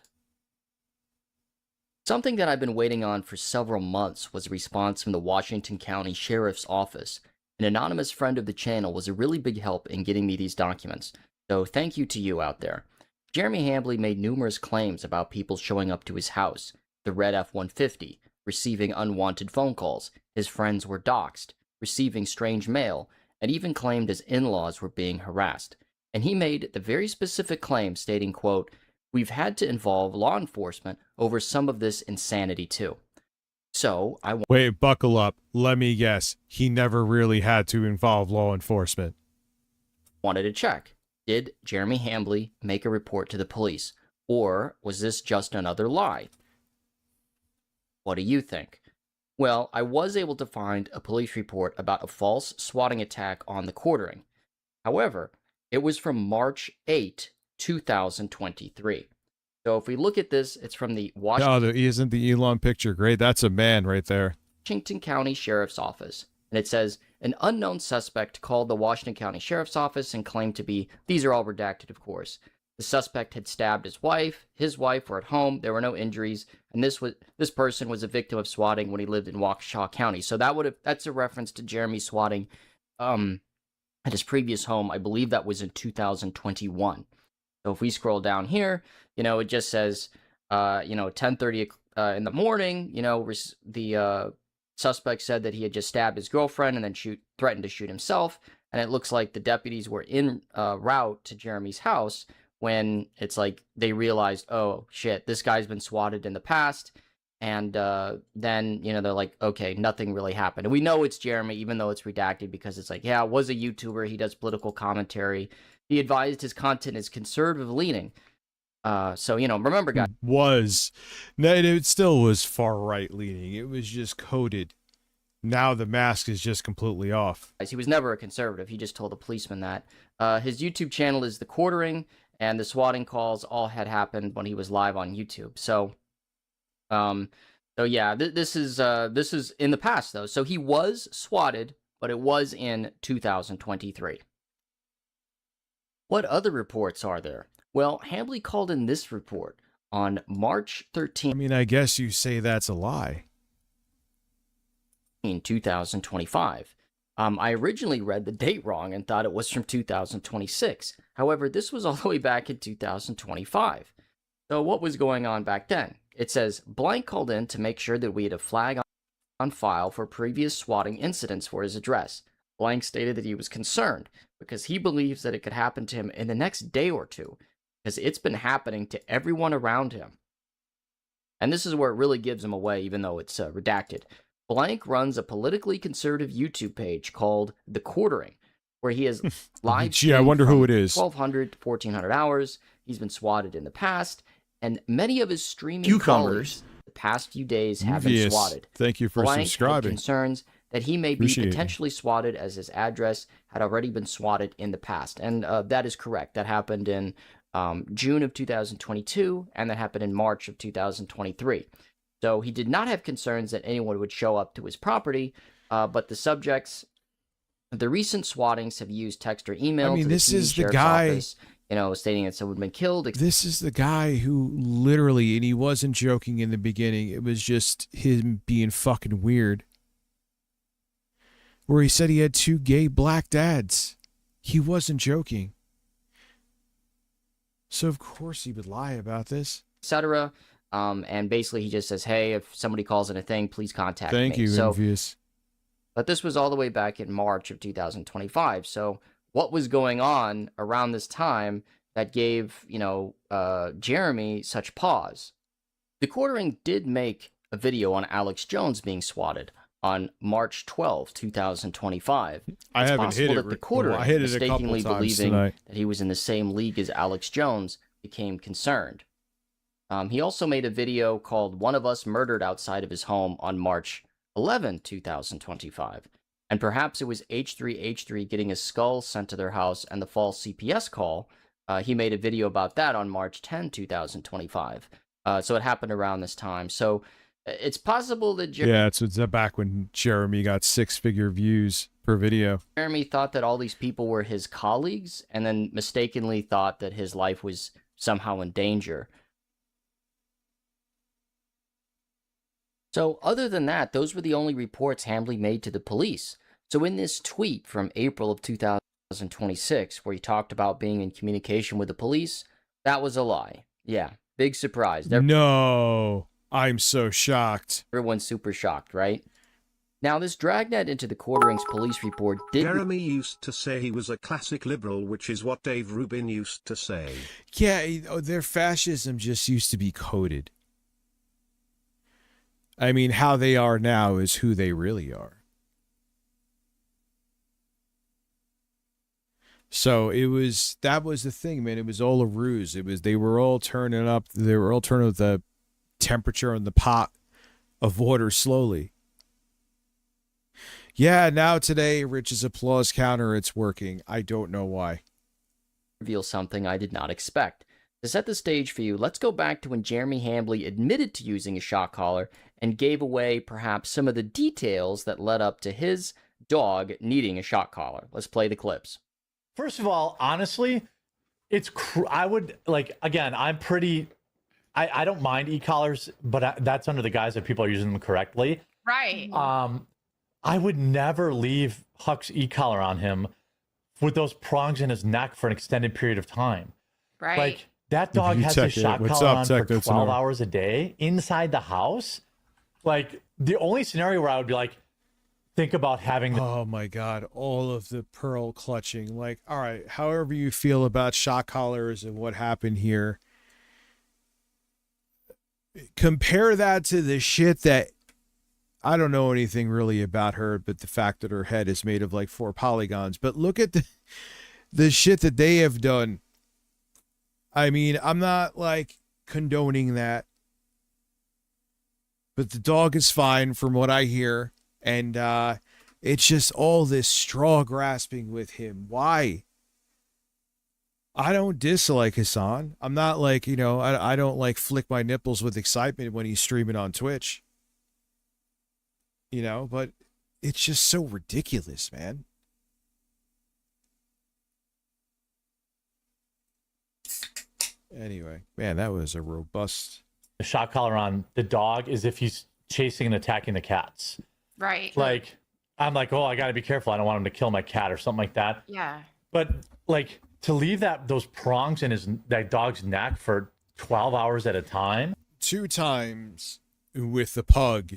Something that I've been waiting on for several months was a response from the Washington County Sheriff's Office. An anonymous friend of the channel was a really big help in getting me these documents, so thank you to you out there. Jeremy Hambley made numerous claims about people showing up to his house, the red F-150, receiving unwanted phone calls, his friends were doxxed, receiving strange mail, and even claimed his in-laws were being harassed. And he made the very specific claim stating, quote, we've had to involve law enforcement over some of this insanity too. So, Wait, buckle up. Let me guess. He never really had to involve law enforcement. Wanted to check. Did Jeremy Hambley make a report to the police? Or was this just another lie? What do you think? Well, I was able to find a police report about a false swatting attack on the quartering. However, it was from March 8, 2023. So if we look at this, it's from the isn't the Elon picture great? That's a man right there. Washington County Sheriff's Office. And it says, an unknown suspect called the Washington County Sheriff's Office and claimed to be, these are all redacted, of course. The suspect had stabbed his wife were at home, there were no injuries, and this person was a victim of swatting when he lived in Waukesha County. So that's a reference to Jeremy swatting at his previous home. I believe that was in 2021. So if we scroll down here, it just says, 10:30 in the morning, the suspect said that he had just stabbed his girlfriend and then threatened to shoot himself. And it looks like the deputies were en route to Jeremy's house when it's like they realized, oh, shit, this guy's been swatted in the past. And then, they're like, okay, nothing really happened. And we know it's Jeremy, even though it's redacted, because it's like, yeah, it was a YouTuber. He does political commentary. He advised his content is conservative-leaning. So, remember, guys. It still was far-right-leaning. It was just coded. Now the mask is just completely off. He was never a conservative. He just told a policeman that. His YouTube channel is The Quartering, and the swatting calls all had happened when he was live on YouTube. So, So yeah, this is in the past though. So he was swatted, but it was in 2023. What other reports are there? Well, Hambly called in this report on March 13th. I mean, I guess you say that's a lie. In 2025. I originally read the date wrong and thought it was from 2026. However, this was all the way back in 2025. So what was going on back then? It says, blank called in to make sure that we had a flag on file for previous swatting incidents for his address. Blank stated that he was concerned because he believes that it could happen to him in the next day or two, because it's been happening to everyone around him. And this is where it really gives him away, even though it's redacted. Blank runs a politically conservative YouTube page called The Quartering, where he has live Gee, I wonder who it is. 1,200 to 1,400 hours. He's been swatted in the past, and many of his streaming colleagues the past few days have been swatted. Thank you for Blank subscribing. had concerns that he may be Appreciate potentially swatted, as his address had already been swatted in the past. And that is correct. That happened in June of 2022, and that happened in March of 2023. So he did not have concerns that anyone would show up to his property, but the subjects, the recent swattings have used text or email. I mean, to this the is the sheriff's guy, office, stating that someone had been killed. This is the guy who literally, and he wasn't joking in the beginning, it was just him being fucking weird, where he said he had 2 gay black dads. He wasn't joking. So of course he would lie about this. Etc. And basically he just says, hey, if somebody calls in a thing, please contact me. Thank you, Envious. But this was all the way back in March of 2025. So what was going on around this time that gave, Jeremy such pause? The Quartering did make a video on Alex Jones being swatted on March 12, 2025. I it's haven't possible hit it. that the Quartering, I hit it mistakenly a couple times believing tonight that he was in the same league as Alex Jones, became concerned. He also made a video called One of Us Murdered Outside of His Home on March 11, 2025. And perhaps it was H3H3 getting a skull sent to their house and the false CPS call. He made a video about that on March 10, 2025. So it happened around this time. So it's possible that it's back when Jeremy got 6-figure views per video. Jeremy thought that all these people were his colleagues and then mistakenly thought that his life was somehow in danger. So other than that, those were the only reports Hambly made to the police. So in this tweet from April of 2026, where he talked about being in communication with the police, that was a lie. Yeah, big surprise. No, I'm so shocked. Everyone's super shocked, right? Now, this dragnet into the Quartering's police report did... Jeremy used to say he was a classic liberal, which is what Dave Rubin used to say. Yeah, their fascism just used to be coded. I mean, how they are now is who they really are. So that was the thing, man. It was all a ruse. They were all turning up the temperature in the pot of water slowly. Yeah, now today, Rich's applause counter, it's working. I don't know why. Reveal something I did not expect. To set the stage for you, let's go back to when Jeremy Hambly admitted to using a shock collar and gave away perhaps some of the details that led up to his dog needing a shock collar. Let's play the clips. First of all, honestly, I would, again, I'm pretty, I don't mind e-collars, but that's under the guise that people are using them correctly. Right. I would never leave Huck's e-collar on him with those prongs in his neck for an extended period of time. Right. That dog has his shock collar on for 12 hours a day inside the house. The only scenario where I would be think about having... Oh my God, all of the pearl clutching. All right, however you feel about shock collars and what happened here, compare that to the shit that... I don't know anything really about her, but the fact that her head is made of 4 polygons. But look at the shit that they have done. I mean, I'm not condoning that, but the dog is fine from what I hear. And it's just all this straw grasping with him. Why? I don't dislike Hassan. I'm not like, I don't like flick my nipples with excitement when he's streaming on Twitch. But it's just so ridiculous, man. Anyway, man, that was a robust. The shot collar on the dog is if he's chasing and attacking the cats. Right. Like, I'm like, oh, I got to be careful. I don't want him to kill my cat or something like that. Yeah. But like to leave those prongs in that dog's neck for 12 hours at a time. 2 times with the pug,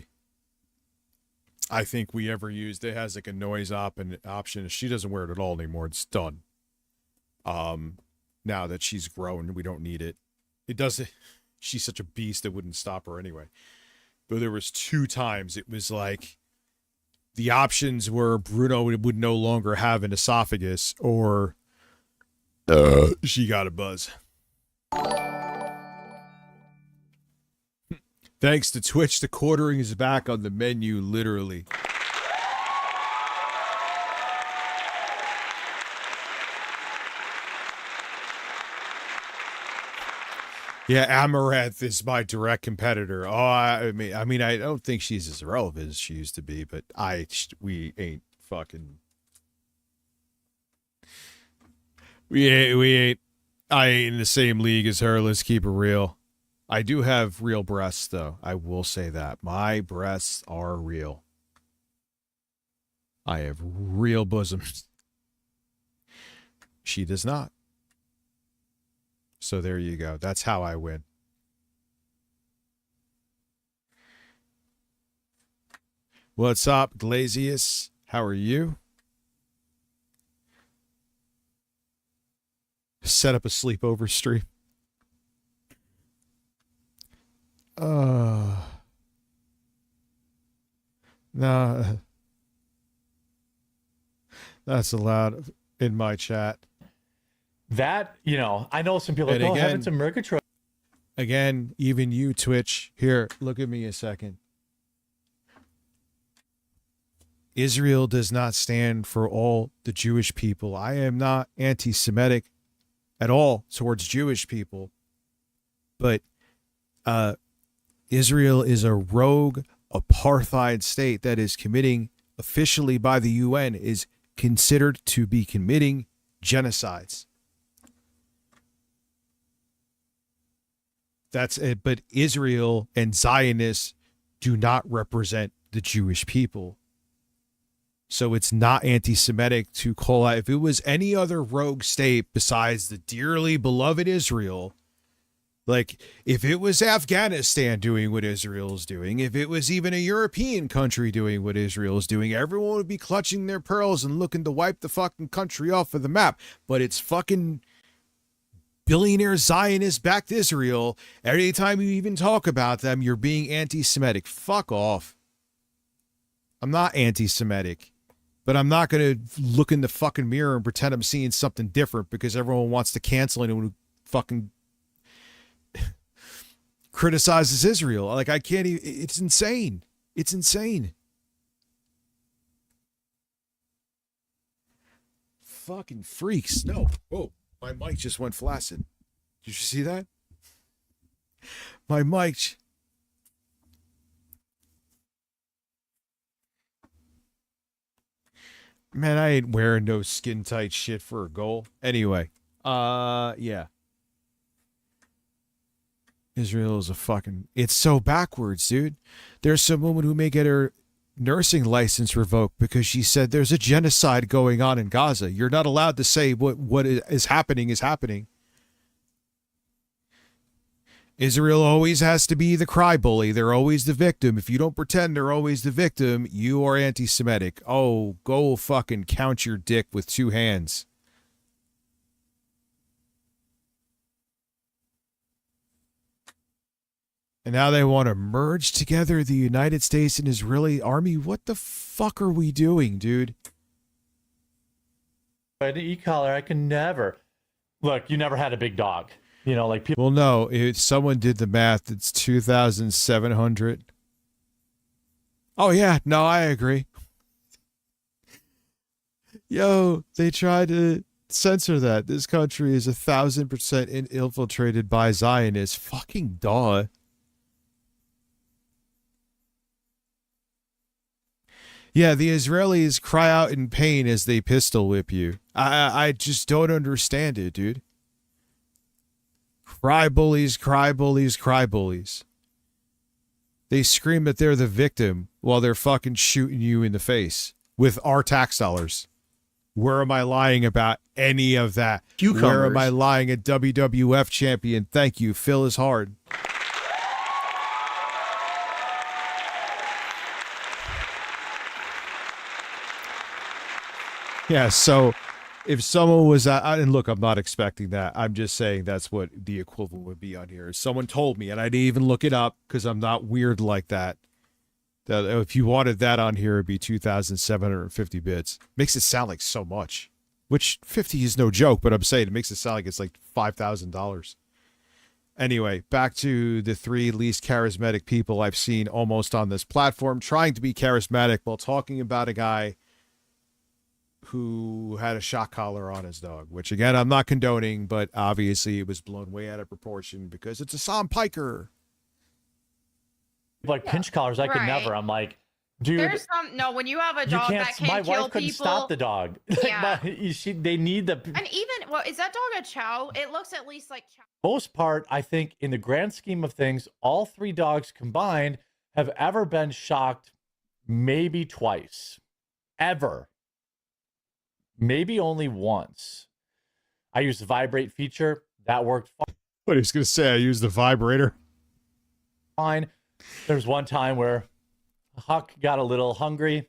I think we ever used. It has like a noise option. She doesn't wear it at all anymore. It's done. Now that she's grown, we don't need it. It doesn't. She's such a beast, it wouldn't stop her anyway. But there was 2 times it was like the options were Bruno would no longer have an esophagus or she got a buzz. Thanks to Twitch, the quartering is back on the menu, literally. Yeah, Amaranth is my direct competitor. Oh, I mean, I don't think she's as relevant as she used to be, but we ain't fucking. We ain't. I ain't in the same league as her. Let's keep it real. I do have real breasts, though. I will say that my breasts are real. I have real bosoms. She does not. So there you go. That's how I win. What's up, Glazius? How are you? Set up a sleepover stream. Nah. That's allowed in my chat. That, I know some people are like, having some Murgatroyd. Again, even you, Twitch. Here, look at me a second. Israel does not stand for all the Jewish people. I am not anti-Semitic at all towards Jewish people. But Israel is a rogue apartheid state that is committing, officially by the UN, is considered to be committing genocides. That's it. But Israel and Zionists do not represent the Jewish people. So it's not anti-Semitic to call out. If it was any other rogue state besides the dearly beloved Israel, like if it was Afghanistan doing what Israel is doing, if it was even a European country doing what Israel is doing, everyone would be clutching their pearls and looking to wipe the fucking country off of the map. But it's fucking billionaire Zionist backed Israel. Every time you even talk about them, you're being anti-Semitic. Fuck off. I'm not anti-Semitic, but I'm not going to look in the fucking mirror and pretend I'm seeing something different because everyone wants to cancel anyone who fucking criticizes Israel. Like, I can't even, it's insane. It's insane. Fucking freaks. No. Whoa. My mic just went flaccid. Did you see that? My mic. Man, I ain't wearing no skin tight shit for a goal. Anyway, yeah. Israel is a fucking, it's so backwards, dude. There's some woman who may get her nursing license revoked because she said there's a genocide going on in Gaza. You're not allowed to say what is happening is happening. Israel always has to be the cry bully. They're always the victim. If you don't pretend they're always the victim, you are anti-Semitic. Oh, go fucking count your dick with 2 hands. And now they want to merge together the United States and Israeli army. What the fuck are we doing, dude? By the e-collar, I can never. Look, you never had a big dog. Like people. Well, no, if someone did the math, it's 2,700. Oh, yeah. No, I agree. Yo, they tried to Censor that. This country is 1,000% infiltrated by Zionists. Fucking duh. Yeah, the Israelis cry out in pain as they pistol whip you. I just don't understand it, dude. Cry bullies, cry bullies, cry bullies. They scream that they're the victim while they're fucking shooting you in the face with our tax dollars. Where am I lying about any of that? Cucumbers. Where am I lying? A WWF champion. Thank you. Phil is hard. Yeah, so if someone was, and look, I'm not expecting that. I'm just saying that's what the equivalent would be on here. Someone told me, and I didn't even look it up because I'm not weird like that. That if you wanted that on here, it'd be 2,750 bits. Makes it sound like so much, which 50 is no joke, but I'm saying it makes it sound like it's like $5,000. Anyway, back to the 3 least charismatic people I've seen almost on this platform trying to be charismatic while talking about a guy who had a shock collar on his dog, which again, I'm not condoning, but obviously it was blown way out of proportion because it's a Sam Piker. Like pinch collars, I could never. I'm like, dude. There's when you have a dog that can't my kill wife couldn't people, stop the dog. Yeah. They need the. And even, is that dog a chow? It looks at least like chow. Most part, I think, in the grand scheme of things, all 3 dogs combined have ever been shocked maybe twice. Ever. Maybe only once. I used the vibrate feature. That worked fine. What, he was going to say, I used the vibrator. Fine. There's one time where Huck got a little hungry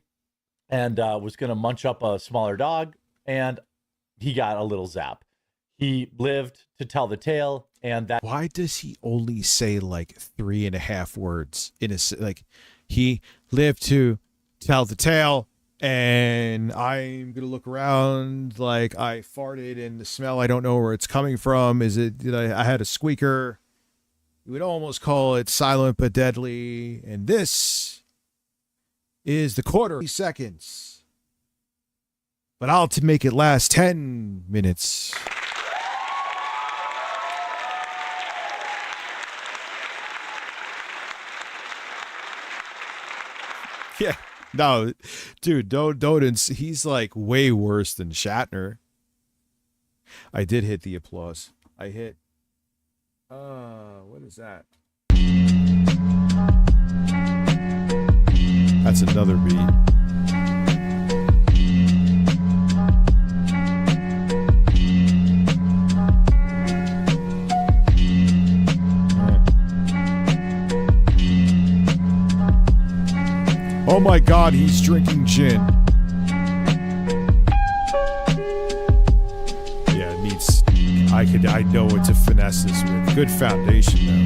and was going to munch up a smaller dog, and he got a little zap. He lived to tell the tale, and that. Why does he only say like 3.5 words in a like? He lived to tell the tale, and I'm gonna look around like I farted, and the smell I don't know where it's coming from. Is it? I had a squeaker. You would almost call it silent but deadly, and this is the quarter seconds. But I'll to make it last 10 minutes. Yeah, no, dude, don't. He's like way worse than Shatner. I did hit the applause. I hit. What is that? That's another beat. Oh my God, he's drinking gin. Yeah, it needs. I know what to finesse this with. Good foundation, though.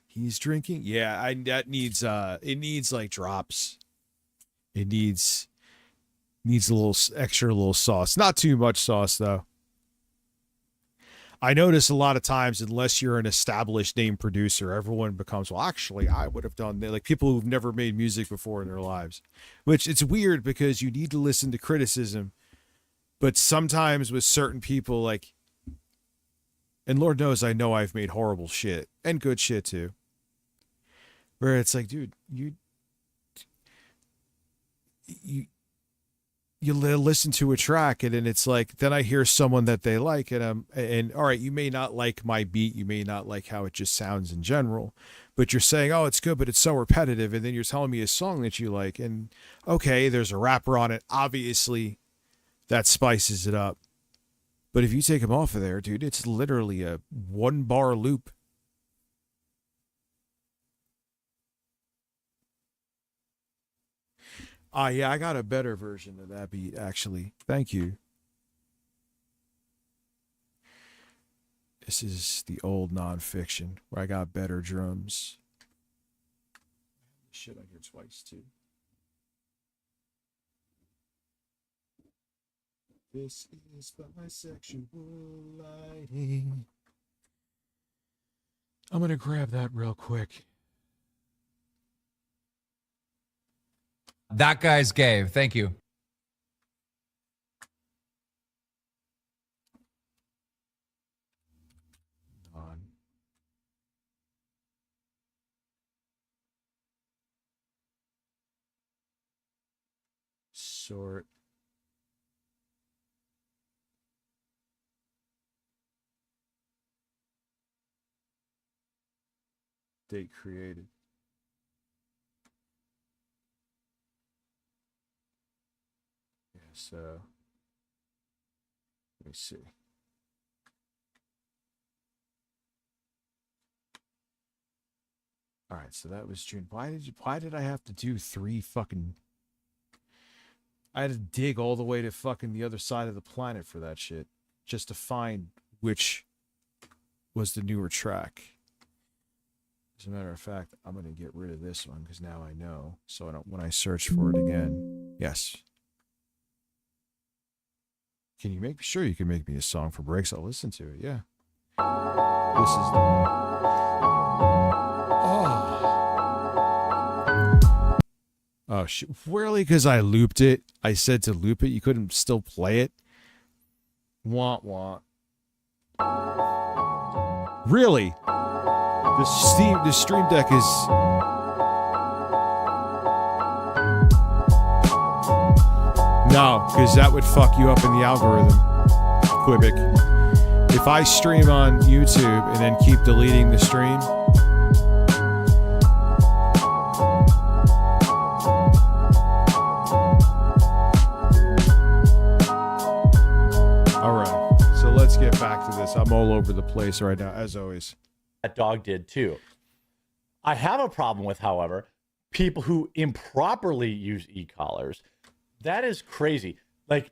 He's drinking. Yeah, that needs. It needs like drops. It needs a little extra, little sauce. Not too much sauce, though. I notice a lot of times, unless you're an established name producer, everyone becomes, well, actually, I would have done that. Like people who've never made music before in their lives, which it's weird because you need to listen to criticism. But sometimes with certain people, like, and Lord knows I know I've made horrible shit and good shit too, where it's like, dude, you listen to a track and then it's like, then I hear someone that they like and all right, you may not like my beat, you may not like how it just sounds in general, but you're saying, oh, it's good, but it's so repetitive. And then you're telling me a song that you like, and okay, there's a rapper on it. Obviously that spices it up. But if you take them off of there, dude, it's literally a 1-bar loop. Yeah, I got a better version of that beat, actually. Thank you. This is the old nonfiction where I got better drums. Shit, I hear twice, too. This is bisexual lighting. I'm going to grab that real quick. That guy's gay. Thank you. Sort. Date created. Yeah, so let me see. All right, so that was June. Why did I have to do 3 fucking... I had to dig all the way to fucking the other side of the planet for that shit, just to find which was the newer track. As a matter of fact, I'm going to get rid of this one because now I know. So I don't, when I search for it again. Yes. Can you make sure you can make me a song for breaks? I'll listen to it. Yeah. This is the one. Oh shit. Really? Because I looped it. I said to loop it. You couldn't still play it? Want. Really? The Stream Deck is... No, because that would fuck you up in the algorithm, Quebec. If I stream on YouTube and then keep deleting the stream... Alright, so let's get back to this. I'm all over the place right now, as always. That dog did too. I have a problem with, however, people who improperly use e-collars. That is crazy. Like,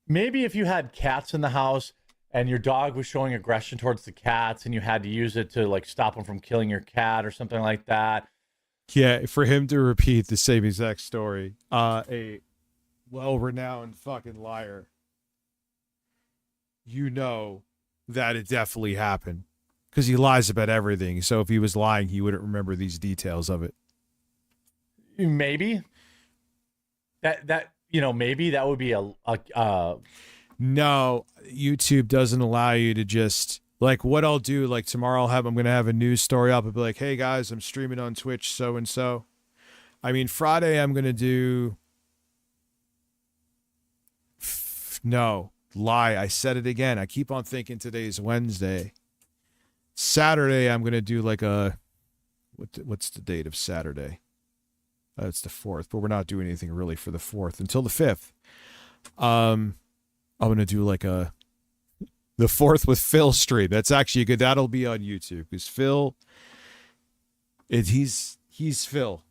maybe if you had cats in the house and your dog was showing aggression towards the cats and you had to use it to, like, stop them from killing your cat or something like that. Yeah, for him to repeat the same exact story, a well-renowned fucking liar, you know that it definitely happened. Because he lies about everything. So if he was lying, he wouldn't remember these details of it. Maybe. Maybe that would be a No, YouTube doesn't allow you to just... Like, what I'll do, like, tomorrow I'm going to have a news story up and be like, hey, guys, I'm streaming on Twitch, so-and-so. I mean, Friday I'm going to do... No, lie. I said it again. I keep on thinking today's Wednesday. Saturday, I'm going to do like a... What's the date of Saturday? It's the 4th, but we're not doing anything really for the 4th until the 5th. I'm going to do like the 4th with Phil stream. That's actually good. That'll be on YouTube because Phil, he's Phil.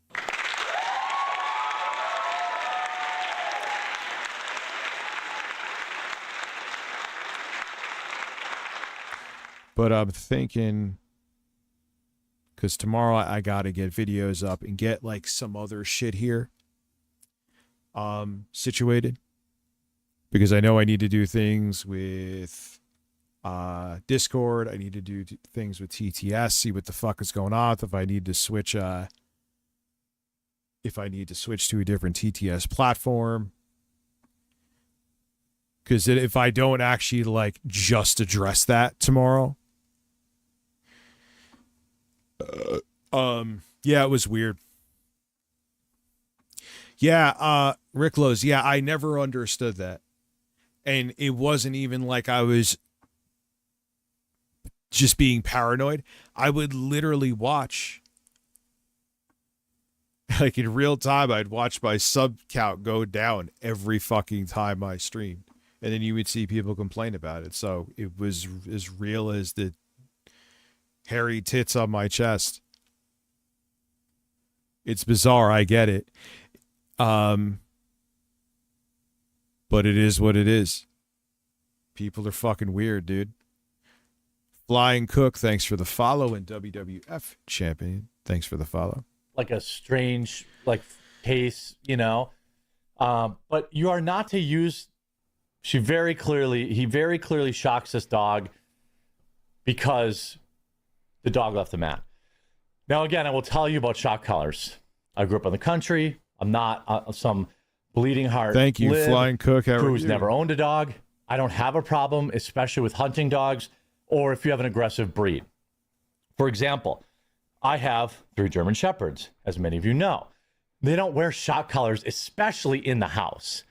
But I'm thinking, because tomorrow I got to get videos up and get like some other shit here situated. Because I know I need to do things with Discord. I need to do things with TTS, see what the fuck is going on. If I need to switch to a different TTS platform. Because if I don't actually like just address that tomorrow, yeah, it was weird. Yeah, Rick Lowe's, yeah, I never understood that. And it wasn't even like I was just being paranoid. I would literally watch, like in real time, I'd watch my sub count go down every fucking time I streamed. And then you would see people complain about it. So it was as real as the hairy tits on my chest. It's bizarre, I get it. But it is what it is. People are fucking weird, dude. Flying Cook, thanks for the follow. And WWF Champion, thanks for the follow. Like a strange, like, case, you know. But you are not to use... He very clearly shocks this dog because the dog left the mat. Now, again, I will tell you about shock collars. I grew up in the country. I'm not some bleeding heart. Thank you, lib Flying Cook. How are who's you? never owned a dog. I don't have a problem, especially with hunting dogs or if you have an aggressive breed. For example, I have 3 German Shepherds, as many of you know. They don't wear shock collars, especially in the house.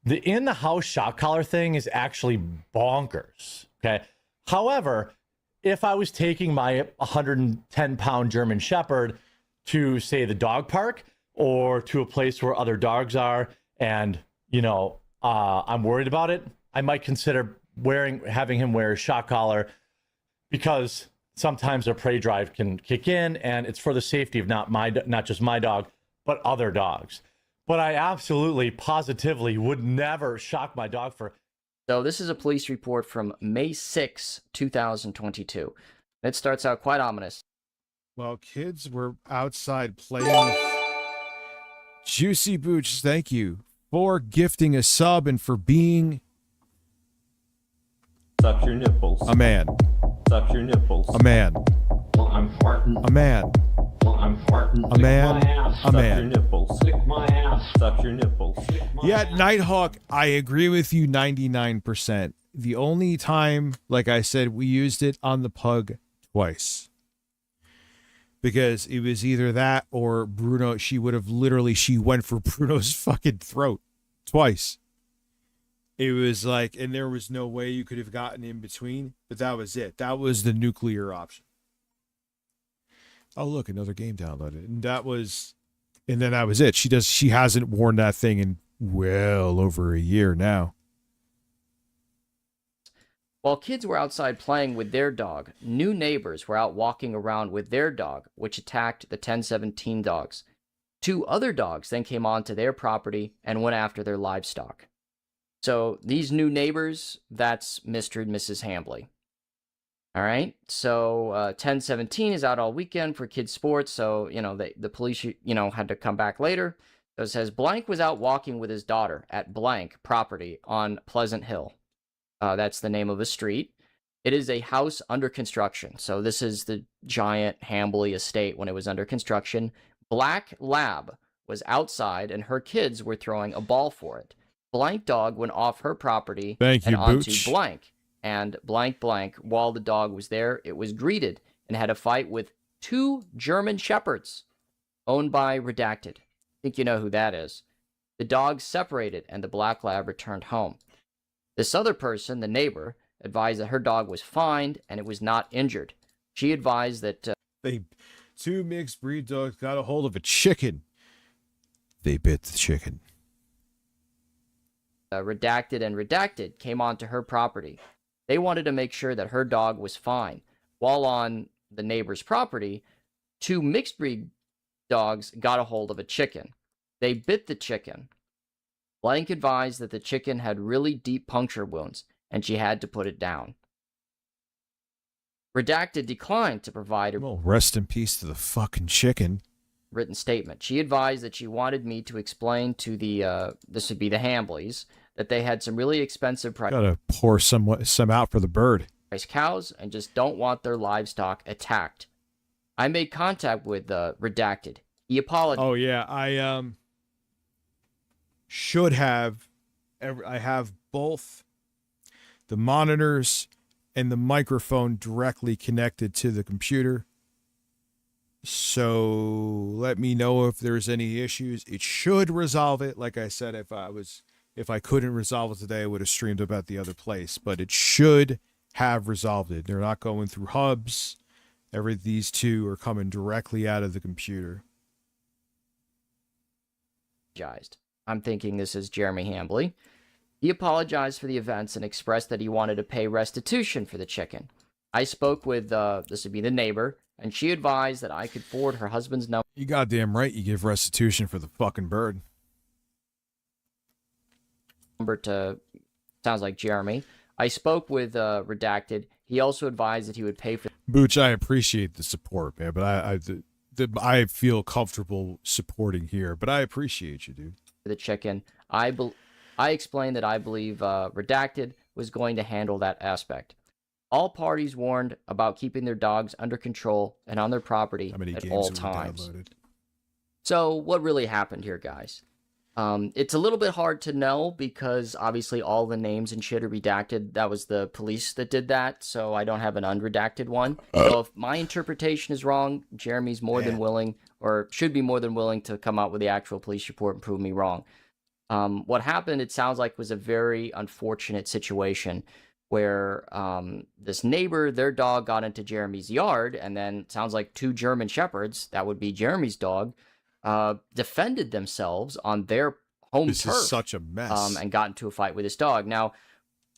The in-the-house shock collar thing is actually bonkers, okay? However, if I was taking my 110-pound German Shepherd to, say, the dog park or to a place where other dogs are and, I'm worried about it, I might consider having him wear a shock collar because sometimes a prey drive can kick in and it's for the safety of not just my dog, but other dogs. But I absolutely, positively would never shock my dog for. So this is a police report from May 6, 2022. It starts out quite ominous. While kids were outside playing. Juicy Booch, thank you for gifting a sub and for being Suck your nipples. a man. Suck your nipples. A man. Well, I'm farting. A man. Well, I'm farting. A man. A Suck your man. nipples. Lick my ass. Suck your nipples. Yeah, Nighthawk, I agree with you 99%. The only time, like I said, we used it on the pug twice. Because it was either that or Bruno, she went for Bruno's fucking throat twice. It was like, and there was no way you could have gotten in between, but that was it. That was the nuclear option. Oh, look, another game downloaded. And then that was it. She hasn't worn that thing in well over a year now. While kids were outside playing with their dog, new neighbors were out walking around with their dog, which attacked the 1017 dogs. 2 other dogs then came onto their property and went after their livestock. So these new neighbors, that's Mr. and Mrs. Hambly. All right, so 1017 is out all weekend for kids' sports, so, the police, had to come back later. So it says, Blank was out walking with his daughter at Blank property on Pleasant Hill. That's the name of a street. It is a house under construction. So this is the giant Hambly estate when it was under construction. Black Lab was outside and her kids were throwing a ball for it. Blank dog went off her property and onto Blank. And blank, while the dog was there, it was greeted and had a fight with 2 German Shepherds owned by Redacted. I think you know who that is. The dogs separated and the Black Lab returned home. This other person, the neighbor, advised that her dog was fine and it was not injured. She advised that 2 mixed breed dogs got a hold of a chicken. They bit the chicken. Redacted came onto her property. They wanted to make sure that her dog was fine. While on the neighbor's property, 2 mixed breed dogs got a hold of a chicken. They bit the chicken. Blank advised that the chicken had really deep puncture wounds, and she had to put it down. Redacted declined to provide a rest in peace to the fucking chicken written statement. She advised that she wanted me to explain to the, this would be the Hambleys, that they had some really expensive gotta pour some out for the bird. Cows and just don't want their livestock attacked. I made contact with Redacted. He apologized. Oh yeah, I should have. I have both the monitors and the microphone directly connected to the computer. So let me know if there's any issues. It should resolve it. Like I said, if I couldn't resolve it today, I would have streamed about the other place. But it should have resolved it. They're not going through hubs. These 2 are coming directly out of the computer. I'm thinking this is Jeremy Hambly. He apologized for the events and expressed that he wanted to pay restitution for the chicken. I spoke with, this would be the neighbor, and she advised that I could forward her husband's number. You goddamn right you give restitution for the fucking bird. To, sounds like Jeremy. I spoke with Redacted. He also advised that he would pay for... Booch, I appreciate the support, man, but I feel comfortable supporting here, but I appreciate you, dude. The chicken. I explained that I believe Redacted was going to handle that aspect. All parties warned about keeping their dogs under control and on their property at all times. So what really happened here, guys? It's a little bit hard to know because obviously all the names and shit are redacted. That was the police that did that, so I don't have an unredacted one. So if my interpretation is wrong, Jeremy's more than willing, or should be more than willing, to come out with the actual police report and prove me wrong. What happened, it sounds like, was a very unfortunate situation where this neighbor, their dog got into Jeremy's yard, and then it sounds like 2 German Shepherds, that would be Jeremy's dog, defended themselves on their home turf. This is such a mess. And got into a fight with his dog. Now,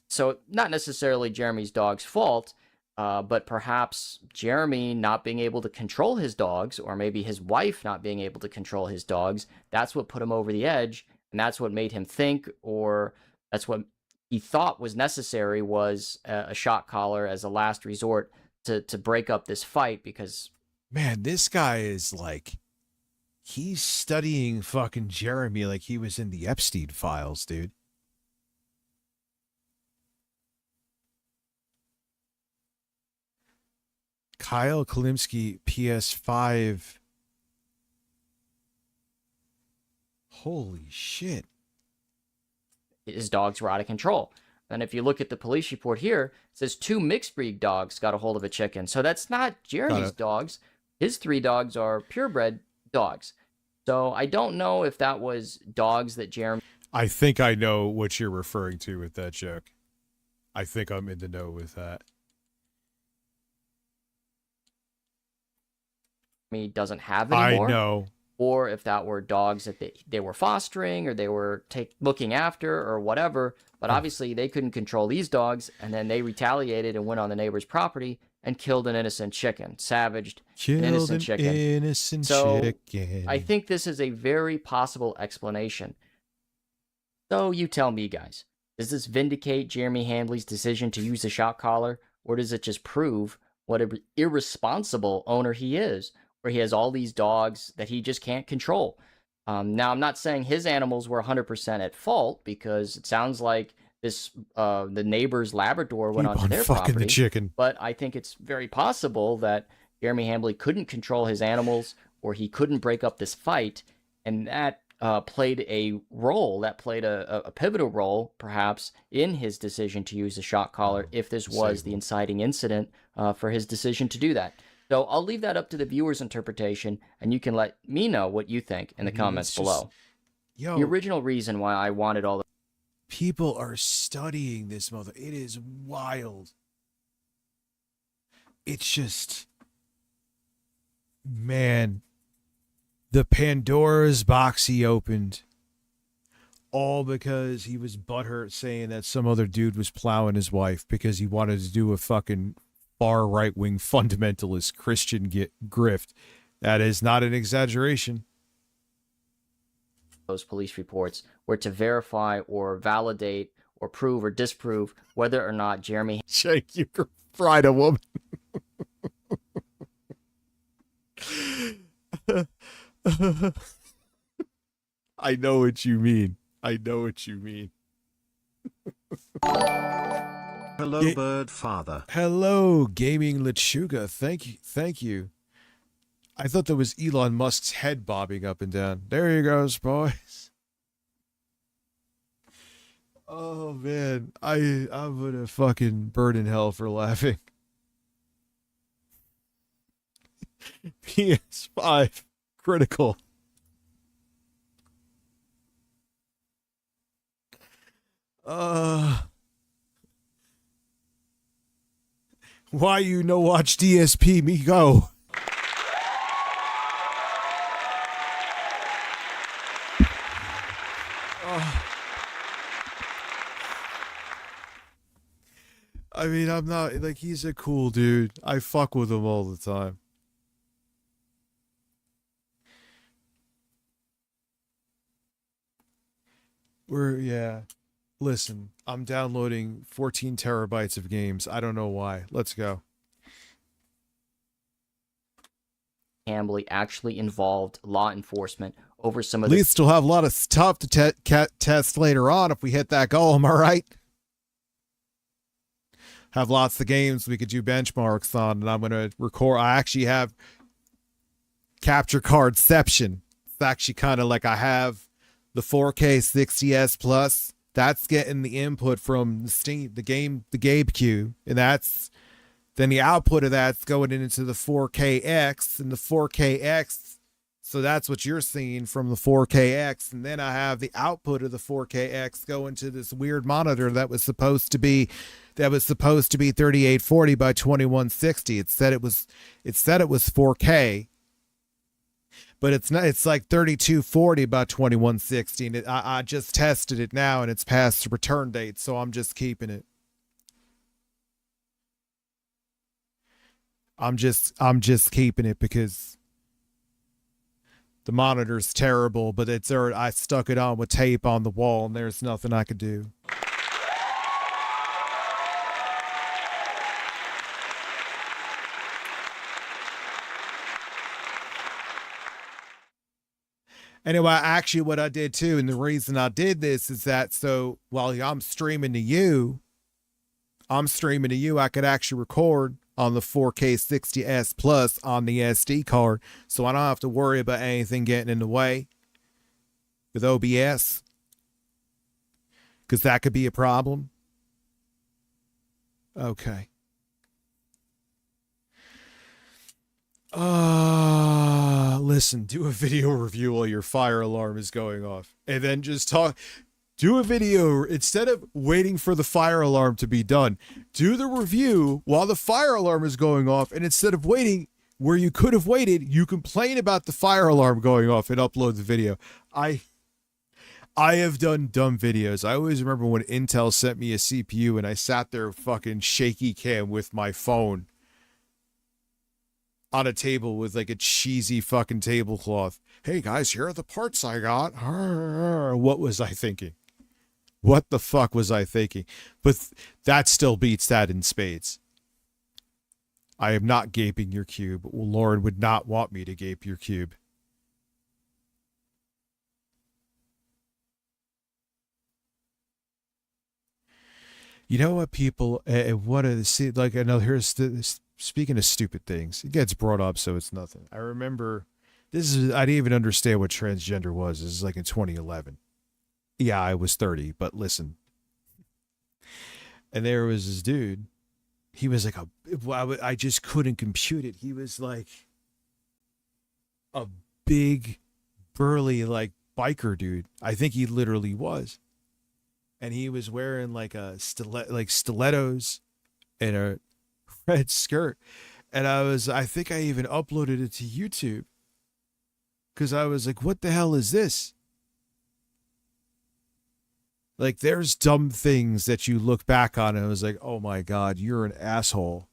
so not necessarily Jeremy's dog's fault, but perhaps Jeremy not being able to control his dogs, or maybe his wife not being able to control his dogs, that's what put him over the edge, and that's what made him think, or that's what he thought was necessary, was a shot collar as a last resort to break up this fight. Because, man, this guy is like, he's studying fucking Jeremy like he was in the Epstein files, dude. Kyle Kalimsky, PS5. Holy shit. His dogs were out of control. And if you look at the police report here, it says 2 mixed breed dogs got a hold of a chicken. So that's not Jeremy's dogs. His 3 dogs are purebred dogs. So I don't know if that was dogs that Jeremy... I think I know what you're referring to with that joke. I think I'm in the know with that. doesn't have anymore. I know. Or if that were dogs that they were fostering, or they were looking after, or whatever. But obviously they couldn't control these dogs, and then they retaliated and went on the neighbor's property and killed an innocent chicken, savaged an innocent chicken. So I think this is a very possible explanation. So you tell me, guys, does this vindicate Jeremy Hambley's decision to use a shot collar, or does it just prove what an irresponsible owner he is, where he has all these dogs that he just can't control? Now, I'm not saying his animals were 100% at fault, because it sounds like this the neighbor's Labrador went onto their property. The chicken. But I think it's very possible that Jeremy Hambley couldn't control his animals, or he couldn't break up this fight, and that played a role, that played a pivotal role, perhaps, in his decision to use the shot collar, if this was the inciting incident for his decision to do that. So I'll leave that up to the viewer's interpretation, and you can let me know what you think in the comments below. Yo, the original reason why I wanted all the people are studying this mother. It is wild. It's just, man, the Pandora's box he opened, all because he was butthurt saying that some other dude was plowing his wife because he wanted to do a fucking far right-wing fundamentalist Christian grift. That is not an exaggeration. Those police reports were to verify or validate or prove or disprove whether or not Jeremy... Jake, you fried a woman. I know what you mean. I know what you mean. Hello, Bird Father. Hello, Gaming Lechuga. Thank you. Thank you. I thought that was Elon Musk's head bobbing up and down. There he goes, boys. Oh, man. I'm gonna fucking burn in hell for laughing. PS5 critical. Why you no watch DSP me go? I mean, I'm not, like, he's a cool dude. I fuck with him all the time. Yeah. Listen, I'm downloading 14 terabytes of games. I don't know why. Let's go. Hambley actually involved law enforcement over some of the... At least we'll have a lot of stuff to test later on if we hit that goal, am I right? Have lots of games we could do benchmarks on, and I'm going to record. I actually have Capture Cardception. actually kind of like I have the 4K 60s Plus. That's getting the input from the Steam, the GameCube, and that's then the output of that's going into the 4KX and the 4KX. So that's what you're seeing from the 4KX, and then I have the output of the 4KX going to this weird monitor that was supposed to be 3840 by 2160. It said it was 4K, but it's not. It's like 3240 by 2160. And I just tested it now, and it's past the return date, so I'm just keeping it. I'm just keeping it because the monitor's terrible, but I stuck it on with tape on the wall, and there's nothing I could do. Anyway, actually what I did too, and the reason I did this is that so while I'm streaming to you, I could actually record on the 4K 60s Plus on the SD card, so I don't have to worry about anything getting in the way with OBS, because that could be a problem. Okay. Listen, do a video review while your fire alarm is going off, and then just talk. Do a video instead of waiting for the fire alarm to be done. Do the review while the fire alarm is going off, and instead of waiting where you could have waited, you complain about the fire alarm going off and upload the video. I have done dumb videos. I always remember when Intel sent me a CPU and I sat there fucking shaky cam with my phone on a table with like a cheesy fucking tablecloth. Hey guys, here are the parts I got. What was I thinking? What the fuck was I thinking? But that still beats that in spades. I am not gaping your cube. Lauren would not want me to gape your cube. You know what, people? What are see? Like, I know here's the speaking of stupid things. It gets brought up, so it's nothing. I remember I didn't even understand what transgender was. This is like in 2011. Yeah, I was 30, but listen. And there was this dude. He was like I just couldn't compute it. He was like a big, burly, like biker dude. I think he literally was. And he was wearing like stilettos and a red skirt. And I think I even uploaded it to YouTube. Because I was like, what the hell is this? Like, there's dumb things that you look back on and I was like, oh my God, you're an asshole.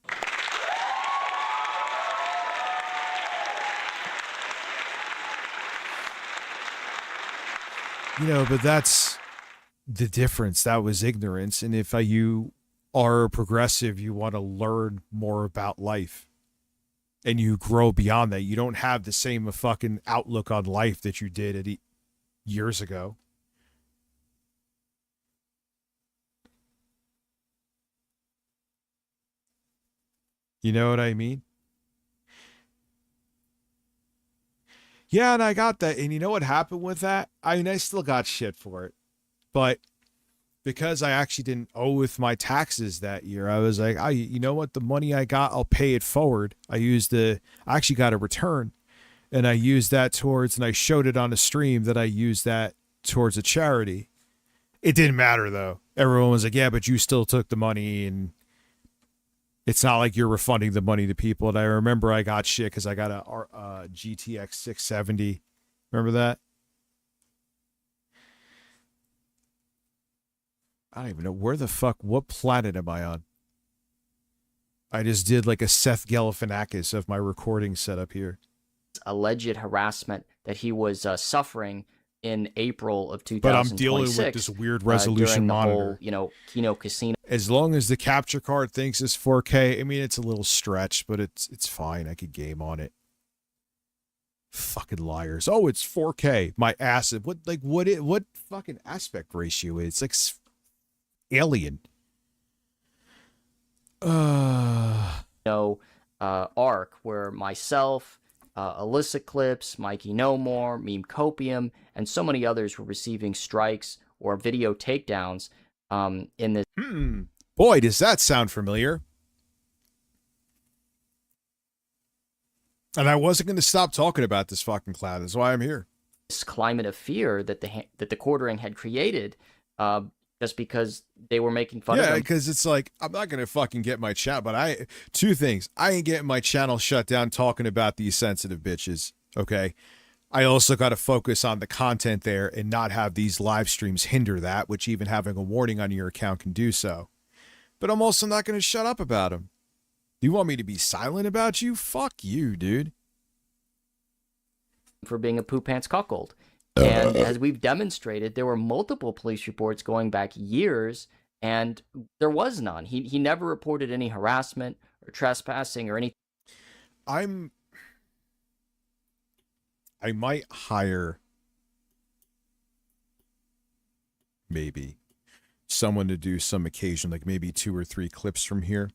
You know, but that's the difference. That was ignorance. And if you are progressive, you want to learn more about life. And you grow beyond that. You don't have the same fucking outlook on life that you did years ago. You know what I mean? Yeah, and I got that. And you know what happened with that? I mean, I still got shit for it. But because I actually didn't owe with my taxes that year, I was like, you know what? The money I got, I'll pay it forward. I actually got a return. And I used that towards, and I showed it on a stream that I used that towards a charity. It didn't matter, though. Everyone was like, yeah, but you still took the money, and it's not like you're refunding the money to people. And I remember I got shit because I got a GTX 670. Remember that? I don't even know what planet am I on? I just did like a Seth Galifianakis of my recording setup here. Alleged harassment that he was suffering in April of 2026. But I'm dealing with this weird resolution monitor. Whole, Kino Casino. As long as the capture card thinks it's 4K, I mean, it's a little stretch, but it's fine. I could game on it. Fucking liars. Oh, it's 4K. My ass. What fucking aspect ratio is? It's like alien. Arc where myself, Illicit Clips, Mikey No More, Meme Copium, and so many others were receiving strikes or video takedowns in this. Boy, does that sound familiar. And I wasn't going to stop talking about this fucking cloud. That's why I'm here. This climate of fear that the quartering had created, just because they were making fun of them. Yeah, because it's like, I'm not going to fucking get my chat, but two things. I ain't getting my channel shut down talking about these sensitive bitches, okay? I also got to focus on the content there and not have these live streams hinder that, which even having a warning on your account can do so. But I'm also not going to shut up about them. You want me to be silent about you? Fuck you, dude. For being a poo pants cuckold. And as we've demonstrated, there were multiple police reports going back years, and there was none. He never reported any harassment or trespassing or anything. I might hire maybe someone to do some occasion, like maybe 2 or 3 clips from here.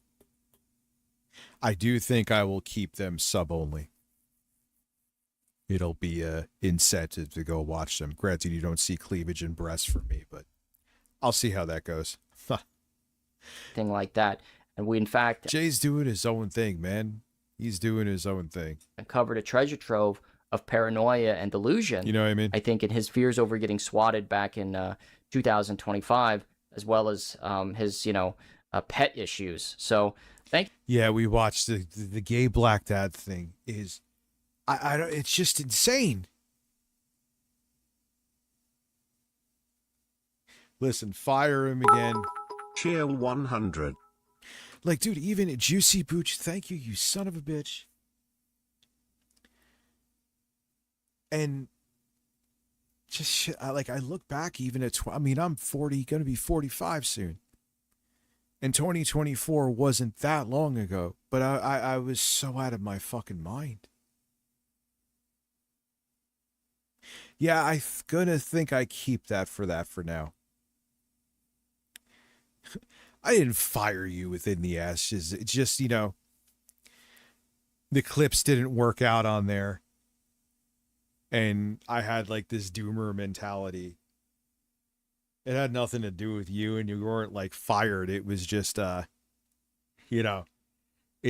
I do think I will keep them sub only. It'll be a incentive to go watch them. Granted, you don't see cleavage and breasts from me, but I'll see how that goes. Thing like that. And we, in fact... Jay's doing his own thing, man. He's doing his own thing. Uncovered a treasure trove of paranoia and delusion. You know what I mean? I think in his fears over getting swatted back in 2025, as well as his, pet issues. So, Yeah, we watched the gay black dad thing. I don't. It's just insane. Listen, fire him again. Cheer 100. Like, dude, even Juicy Booch, thank you, you son of a bitch. And just shit, I look back even at, I'm 40, going to be 45 soon. And 2024 wasn't that long ago, but I was so out of my fucking mind. Yeah, I'm gonna think I keep that for now. I didn't fire you within the ashes. It's just, the clips didn't work out on there. And I had like this doomer mentality. It had nothing to do with you, and you weren't like fired. It was just, in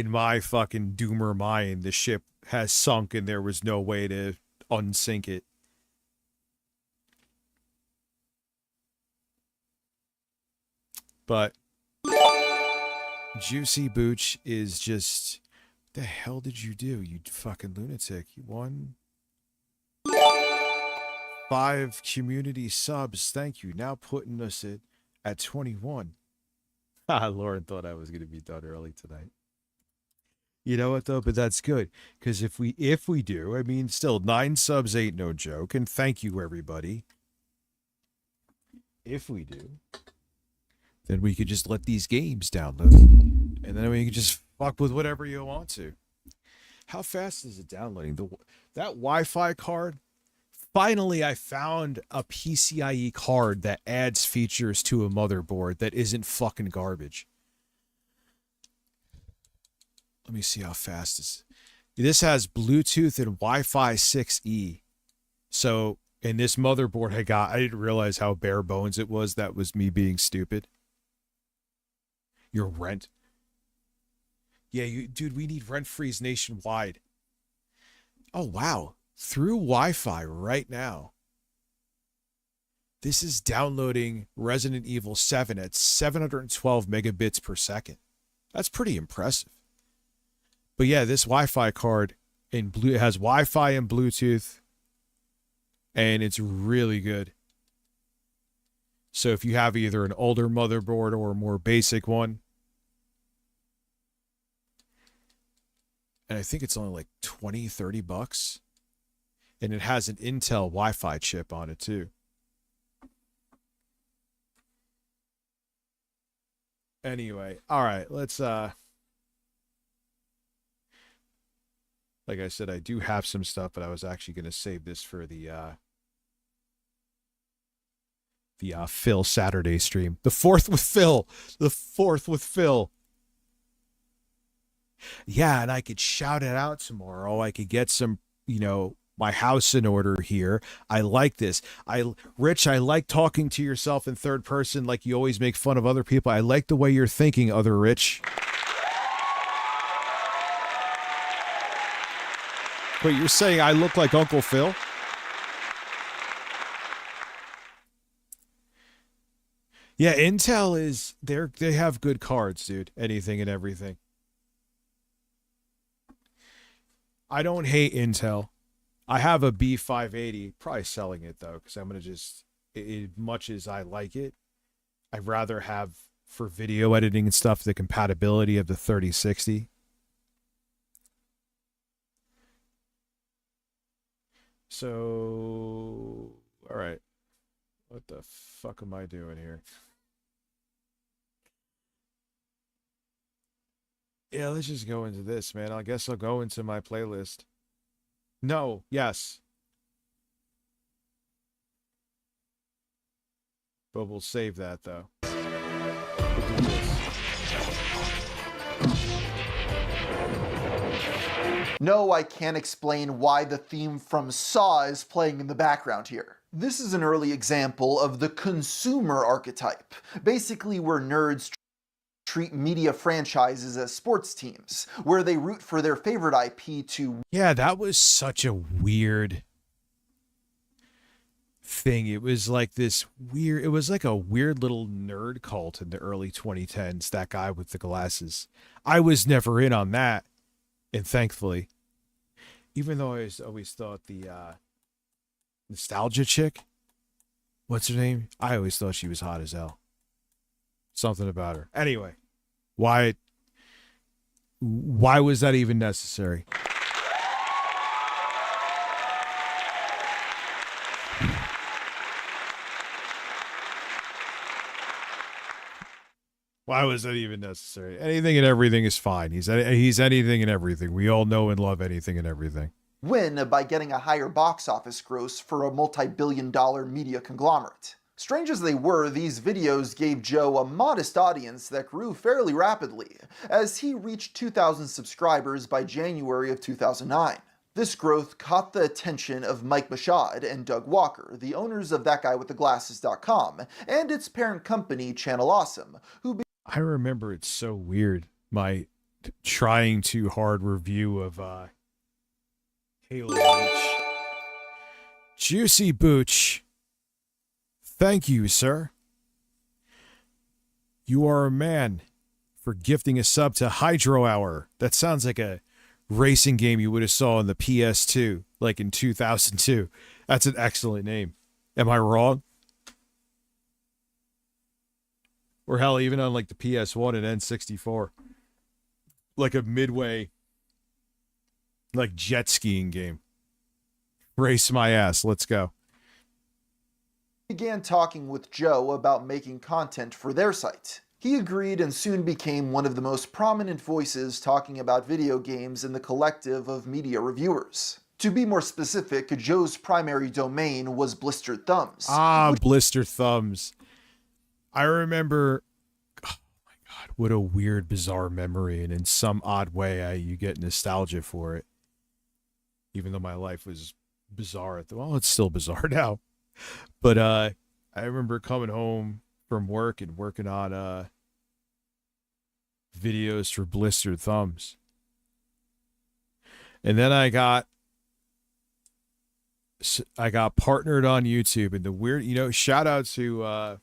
my fucking doomer mind, the ship has sunk and there was no way to unsink it. But Juicy Booch is just, the hell did you do, you fucking lunatic? You won 5 community subs. Thank you. Now putting us at 21. Lauren thought I was going to be done early tonight. You know what though? But that's good, because if we do, still 9 subs ain't no joke. And thank you everybody. If we do, then we could just let these games download, and then we can just fuck with whatever you want to. How fast is it downloading? That Wi-Fi card? Finally, I found a PCIe card that adds features to a motherboard that isn't fucking garbage. Let me see how fast this has Bluetooth and Wi-Fi 6E. So, and this motherboard I didn't realize how bare bones it was. That was me being stupid. Your rent. Yeah, dude, we need rent freeze nationwide. Oh, wow. Through Wi-Fi right now. This is downloading Resident Evil 7 at 712 megabits per second. That's pretty impressive. But yeah, this Wi-Fi card it has Wi-Fi and Bluetooth, and it's really good. So if you have either an older motherboard or a more basic one, and I think it's only like $20-$30, and it has an Intel Wi-Fi chip on it too. Anyway, all right, let's like I said, I do have some stuff, but I was actually going to save this for the Phil Saturday stream. The 4th with Phil. Yeah, and I could shout it out tomorrow. I could get some, my house in order here. I like this. Rich, I like talking to yourself in third person like you always make fun of other people. I like the way you're thinking, other Rich. Wait, you're saying I look like Uncle Phil? Yeah, Intel is they have good cards, dude. Anything and everything. I don't hate Intel. I have a B580, probably selling it though, because I'm gonna just, as much as I like it, I'd rather have for video editing and stuff the compatibility of the 3060. So, all right, what the fuck am I doing here? Yeah, let's just go into this, man. I guess I'll go into my playlist. No, yes. But we'll save that, though. We'll do this. No, I can't explain why the theme from Saw is playing in the background here. This is an early example of the consumer archetype, basically where nerds treat media franchises as sports teams, where they root for their favorite IP to... Yeah, that was such a weird thing. It was like this weird, it was like a weird little nerd cult in the early 2010s, that guy with the glasses. I was never in on that, and thankfully. Even though I always thought the nostalgia chick, what's her name? I always thought she was hot as hell. Something about her. Anyway, why was that even necessary? Why was that even necessary? Anything and everything is fine. He's anything and everything. We all know and love anything and everything. Win by getting a higher box office gross for a multi-billion-dollar media conglomerate. Strange as they were, these videos gave Joe a modest audience that grew fairly rapidly, as he reached 2,000 subscribers by January of 2009. This growth caught the attention of Mike Mashad and Doug Walker, the owners of ThatGuyWithTheGlasses.com, and its parent company, Channel Awesome, who... I remember it's so weird, my trying too hard review of Halo Reach. Juicy Booch. Thank you, sir. You are a man for gifting a sub to Hydro Hour. That sounds like a racing game you would have saw on the PS2, like in 2002. That's an excellent name. Am I wrong? Or hell, even on like the PS1 and N64. Like a midway, like jet skiing game. Race my ass. Let's go. Began talking with Joe about making content for their site. He agreed and soon became one of the most prominent voices talking about video games in the collective of media reviewers. To be more specific, Joe's primary domain was Blistered Thumbs. Blistered Thumbs. I remember, oh my God, what a weird, bizarre memory. And in some odd way, you get nostalgia for it. Even though my life was bizarre well, it's still bizarre now. But I remember coming home from work and working on videos for Blistered Thumbs. And then I got partnered on YouTube, and the weird, shout out to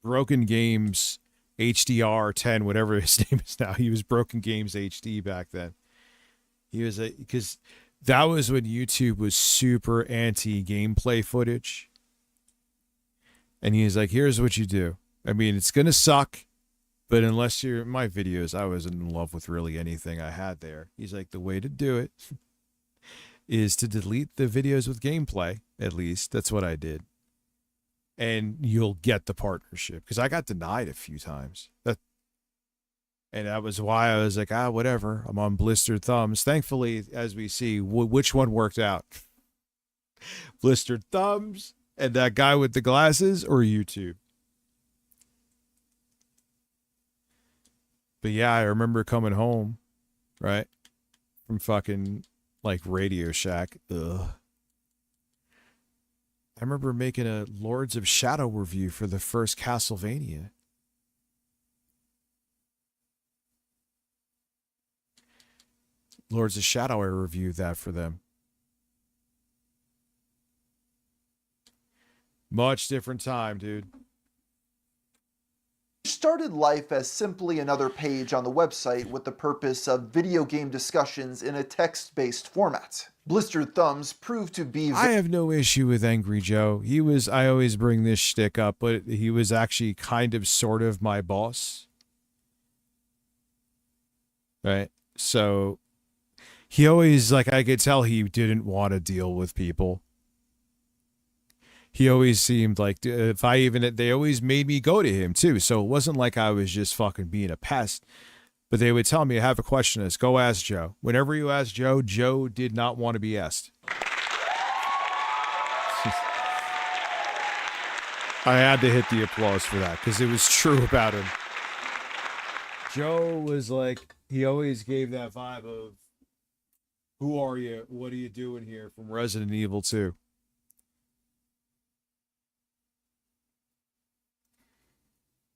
Broken Games HDR 10, whatever his name is now. He was Broken Games HD back then. He was because that was when YouTube was super anti gameplay footage. And he's like, here's what you do. I mean, it's going to suck, but unless you're in my videos, I wasn't in love with really anything I had there. He's like, the way to do it is to delete the videos with gameplay, at least. That's what I did. And you'll get the partnership. Because I got denied a few times. And that was why I was like, whatever. I'm on Blistered Thumbs. Thankfully, as we see, which one worked out? Blistered Thumbs and that guy with the glasses, or YouTube? But yeah, I remember coming home right? From fucking, like, Radio Shack. Ugh. I remember making a Lords of Shadow review for the first Castlevania. Lords of Shadow, I reviewed that for them. Much different time, dude. Started life as simply another page on the website with the purpose of video game discussions in a text-based format. Blistered Thumbs proved to be... I have no issue with Angry Joe. I always bring this shtick up, but he was actually kind of sort of my boss. Right? So he always, like, I could tell he didn't want to deal with people. He always seemed like, they always made me go to him too. So it wasn't like I was just fucking being a pest, but they would tell me, I have a question, go ask Joe. Whenever you ask Joe, Joe did not want to be asked. I had to hit the applause for that because it was true about him. Joe was like, he always gave that vibe of, who are you? What are you doing here, from Resident Evil 2?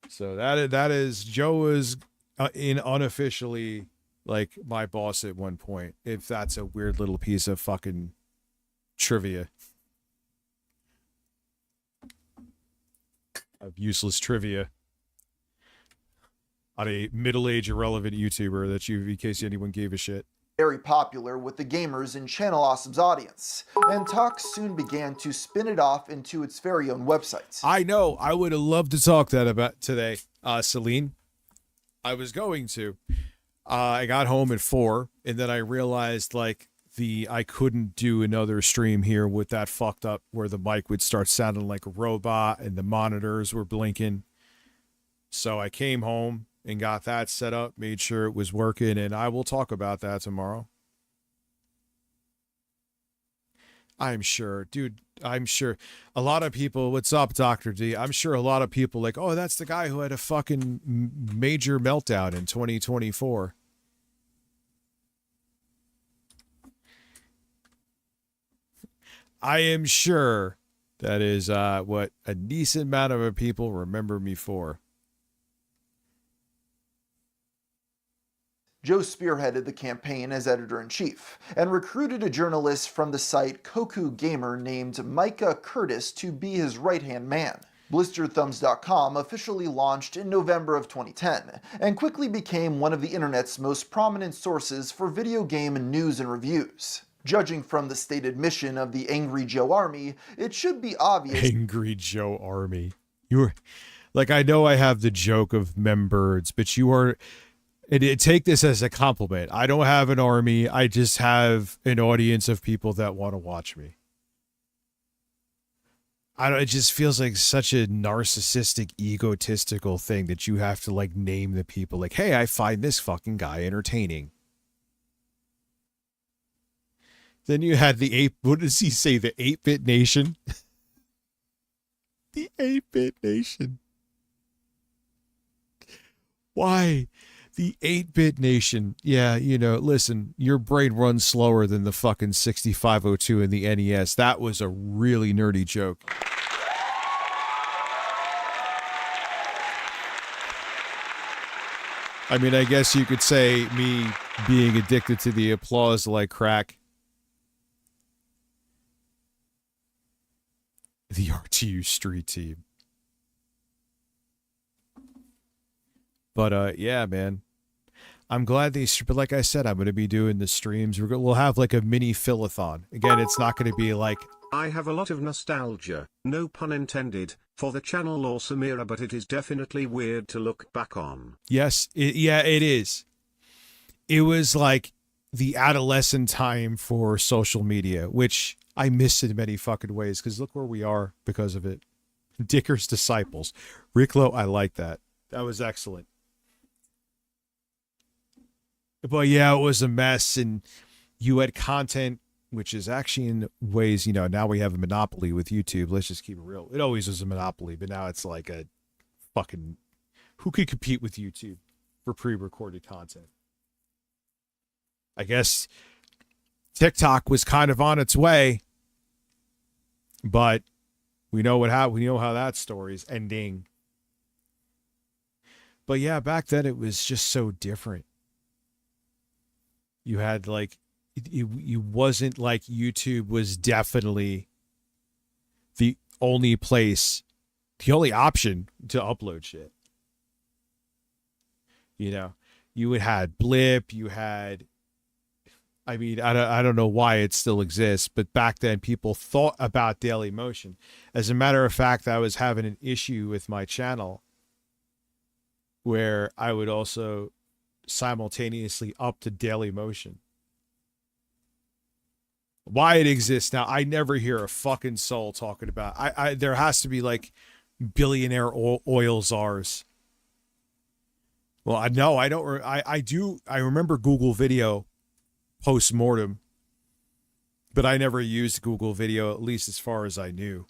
So that is Joe was unofficially like my boss at one point. If that's a weird little piece of fucking trivia, of useless trivia on a middle-aged irrelevant YouTuber that in case anyone gave a shit. Very popular with the gamers in Channel Awesome's audience, and talks soon began to spin it off into its very own website. I know, I would have loved to talk that about today, Celine. I was going to. I got home at 4, and then I realized, like, I couldn't do another stream here with that fucked up where the mic would start sounding like a robot and the monitors were blinking. So I came home and got that set up, made sure it was working, and I will talk about that tomorrow. I'm sure, dude, I'm sure a lot of people, what's up, Dr. D? I'm sure a lot of people like, oh, that's the guy who had a fucking major meltdown in 2024. I am sure that is what a decent amount of people remember me for. Joe spearheaded the campaign as editor-in-chief and recruited a journalist from the site Koku Gamer named Micah Curtis to be his right-hand man. BlisteredThumbs.com officially launched in November of 2010 and quickly became one of the internet's most prominent sources for video game news and reviews. Judging from the stated mission of the Angry Joe Army, it should be obvious... Angry Joe Army. You're... Like, I know I have the joke of membirds, but you are... take this as a compliment. I don't have an army. I just have an audience of people that want to watch me. It just feels like such a narcissistic, egotistical thing that you have to, like, name the people. Like, hey, I find this fucking guy entertaining. Then you had the what does he say? The 8-Bit Nation? The 8-Bit Nation. Why? The 8-Bit Nation. Yeah, you know, listen, your brain runs slower than the fucking 6502 in the NES. That was a really nerdy joke. I mean, I guess you could say me being addicted to the applause like crack. The RTU Street Team. But, yeah, man. I'm glad but like I said, I'm going to be doing the streams. We'll have like a mini fill-a-thon. Again, it's not going to be like... I have a lot of nostalgia, no pun intended, for the channel Awesome era, but it is definitely weird to look back on. Yes, yeah, it is. It was like the adolescent time for social media, which I miss in many fucking ways, because look where we are because of it. Dicker's Disciples. Ricklo, I like that. That was excellent. But yeah, it was a mess, and you had content, which is actually in ways, you know, now we have a monopoly with YouTube. Let's just keep it real. It always was a monopoly, but now it's like a fucking, who could compete with YouTube for pre-recorded content? I guess TikTok was kind of on its way, but we know how that story's ending. But yeah, back then it was just so different. You had like, you wasn't like YouTube was definitely the only place, the only option to upload shit. You know, you had Blip, you had, I mean, I don't know why it still exists, but back then people thought about Daily Motion. As a matter of fact, I was having an issue with my channel where I would also simultaneously up to Daily Motion. Why it exists now, I never hear a fucking soul talking about. There has to be like billionaire oil czars. Well, I know I don't. I remember Google Video post-mortem, but I never used Google Video, at least as far as I knew.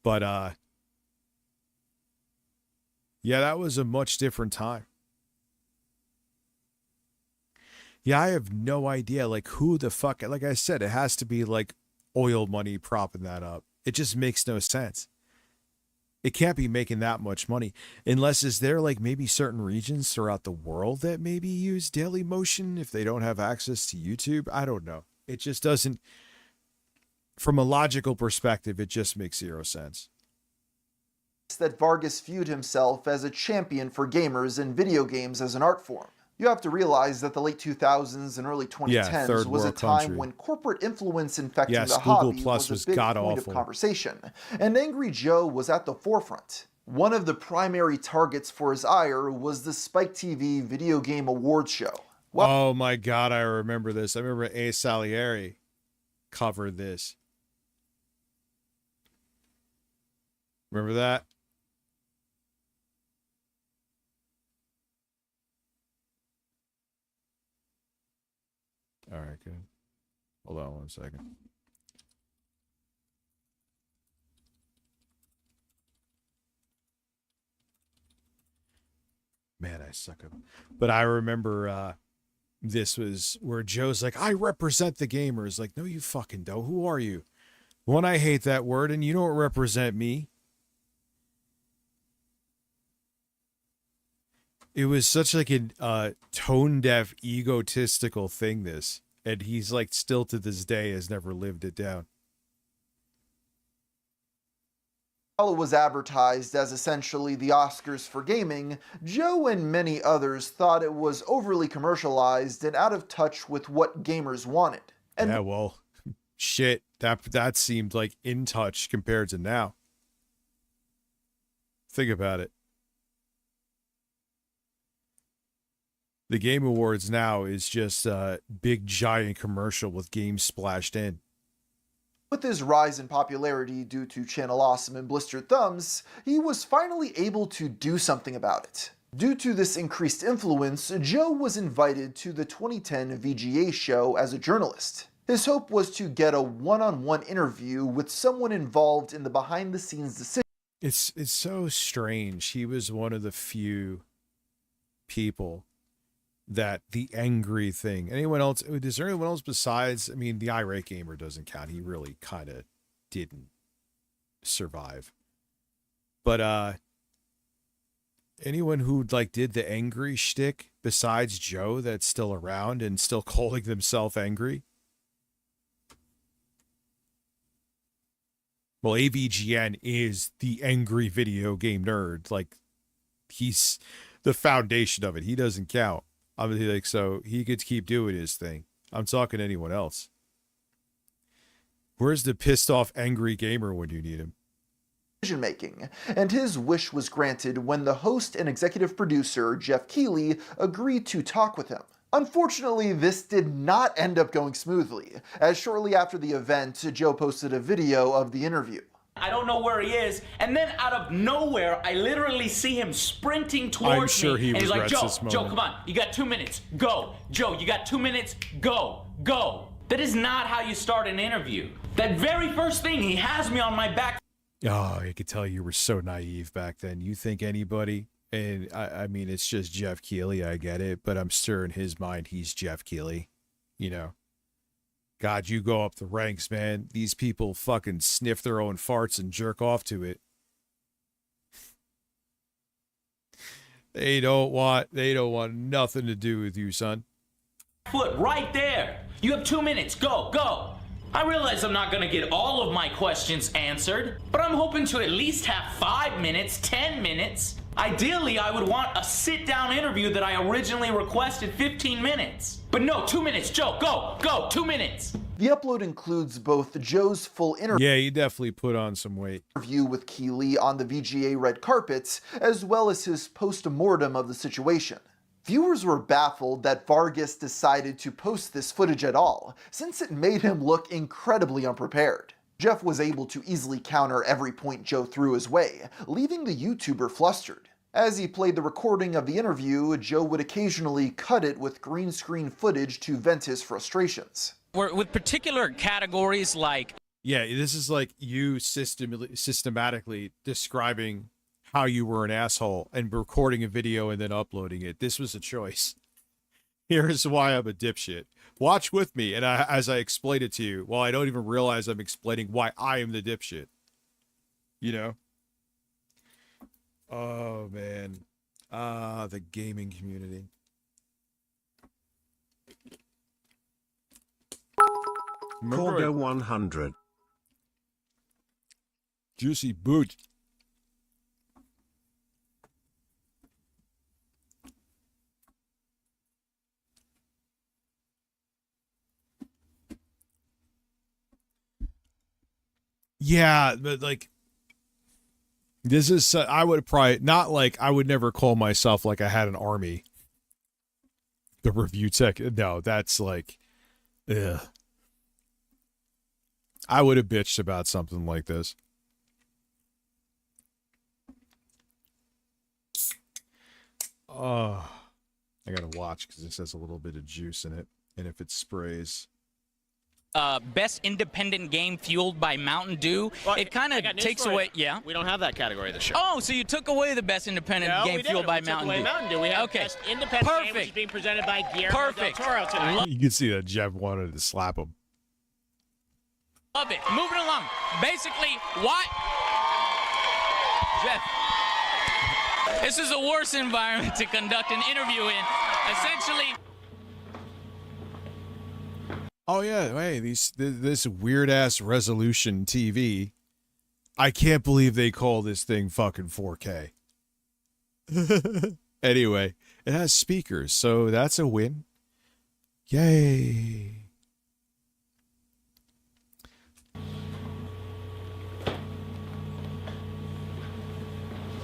But yeah, that was a much different time. Yeah, I have no idea, like, who the fuck, like I said, it has to be like oil money propping that up. It just makes no sense. It can't be making that much money unless, is there like maybe certain regions throughout the world that maybe use Daily Motion if they don't have access to YouTube? I don't know. It just doesn't, from a logical perspective, it just makes zero sense. That Vargas viewed himself as a champion for gamers and video games as an art form. You have to realize that the late 2000s and early 2010s was a time when corporate influence infecting the hobby was a big point of conversation, and Angry Joe was at the forefront. One of the primary targets for his ire was the Spike TV Video Game Awards show. Oh my God, I remember this. I remember A. Salieri covered this. Remember that? All right, good. Hold on one second. Man, I suck at. But I remember this was where Joe's like, I represent the gamers. Like, no, you fucking don't. Who are you? One, I hate that word, and you don't represent me. It was such like a tone-deaf, egotistical thing, this. And he's like, still to this day, has never lived it down. While it was advertised as essentially the Oscars for gaming, Joe and many others thought it was overly commercialized and out of touch with what gamers wanted. And yeah, well, shit, that seemed like in touch compared to now. Think about it. The Game Awards now is just a big giant commercial with games splashed in. With his rise in popularity due to Channel Awesome and Blistered Thumbs, he was finally able to do something about it. Due to this increased influence, Joe was invited to the 2010 VGA show as a journalist. His hope was to get a one-on-one interview with someone involved in the behind-the-scenes decision. It's so strange. He was one of the few people that the angry thing. Anyone else? Is there anyone else besides? I mean, the irate gamer doesn't count. He really kind of didn't survive. But anyone who like did the angry shtick besides Joe that's still around and still calling themselves angry? Well, AVGN is the angry video game nerd. Like, he's the foundation of it. He doesn't count. I mean, like, so he could keep doing his thing. I'm talking to anyone else. Where's the pissed off angry gamer when you need him? Decision making, and his wish was granted when the host and executive producer Jeff Keighley agreed to talk with him. Unfortunately, this did not end up going smoothly, as shortly after the event, Joe posted a video of the interview. I don't know where he is, and then out of nowhere, I literally see him sprinting towards me. And he's like, Joe, this Joe, come on, you got 2 minutes, go. Joe, you got 2 minutes, go, go. That is not how you start an interview. That very first thing, he has me on my back. Oh, I could tell you were so naive back then. You think anybody And I mean, it's just Jeff Keighley. I get it, but I'm sure in his mind, he's Jeff Keighley. You know, God, you go up the ranks, man. These people fucking sniff their own farts and jerk off to it. They don't want nothing to do with you, son. Foot right there. You have 2 minutes. Go, go. I realize I'm not going to get all of my questions answered, but I'm hoping to at least have 5 minutes, 10 minutes. Ideally, I would want a sit-down interview that I originally requested 15 minutes. But no, 2 minutes. Joe, go, go, 2 minutes. The upload includes both Joe's full interview. Yeah, he definitely put on some weight. With Keighley on the VGA red carpet, as well as his post-mortem of the situation. Viewers were baffled that Vargas decided to post this footage at all, since it made him look incredibly unprepared. Jeff was able to easily counter every point Joe threw his way, leaving the YouTuber flustered. As he played the recording of the interview, Joe would occasionally cut it with green screen footage to vent his frustrations. With particular categories like... Yeah, this is like you systematically describing how you were an asshole and recording a video and then uploading it. This was a choice. Here's why I'm a dipshit. Watch with me, and as I explain it to you, well, I don't even realize I'm explaining why I am the dipshit. You know? Oh, man. The gaming community. Corgo 100. Juicy boot. Yeah, but like, this is, I would probably, not like, I would never call myself like I had an army. The review tech, no, that's like, ugh. I would have bitched about something like this. Oh, I gotta watch because this has a little bit of juice in it. And if it sprays. Best independent game fueled by Mountain Dew. Well, it kind of takes away. Yeah, we don't have that category this year. Oh, so you took away the best independent game fueled by Mountain Dew. Mountain Dew. We have best independent game, which is being presented by Guillermo del Toro tonight. You can see that Jeff wanted to slap him. Love it. Moving along. Basically, what? Jeff, this is a worse environment to conduct an interview in. Essentially. Oh yeah, hey, this weird ass resolution TV. I can't believe they call this thing fucking 4K. Anyway, it has speakers, so that's a win. Yay.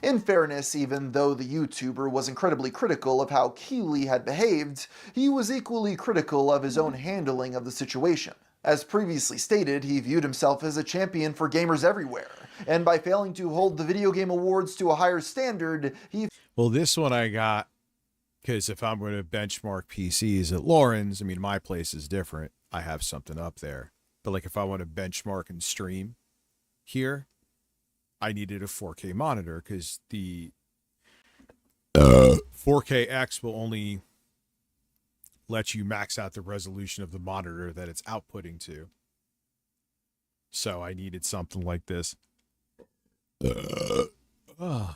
In fairness, even though the YouTuber was incredibly critical of how Keighley had behaved, he was equally critical of his own handling of the situation. As previously stated, he viewed himself as a champion for gamers everywhere, and by failing to hold the video game awards to a higher standard, he... Well, this one I got, because if I'm going to benchmark PCs at Lauren's, I mean, my place is different. I have something up there. But like if I want to benchmark and stream here, I needed a 4K monitor because the 4KX will only let you max out the resolution of the monitor that it's outputting to. So I needed something like this. Oh,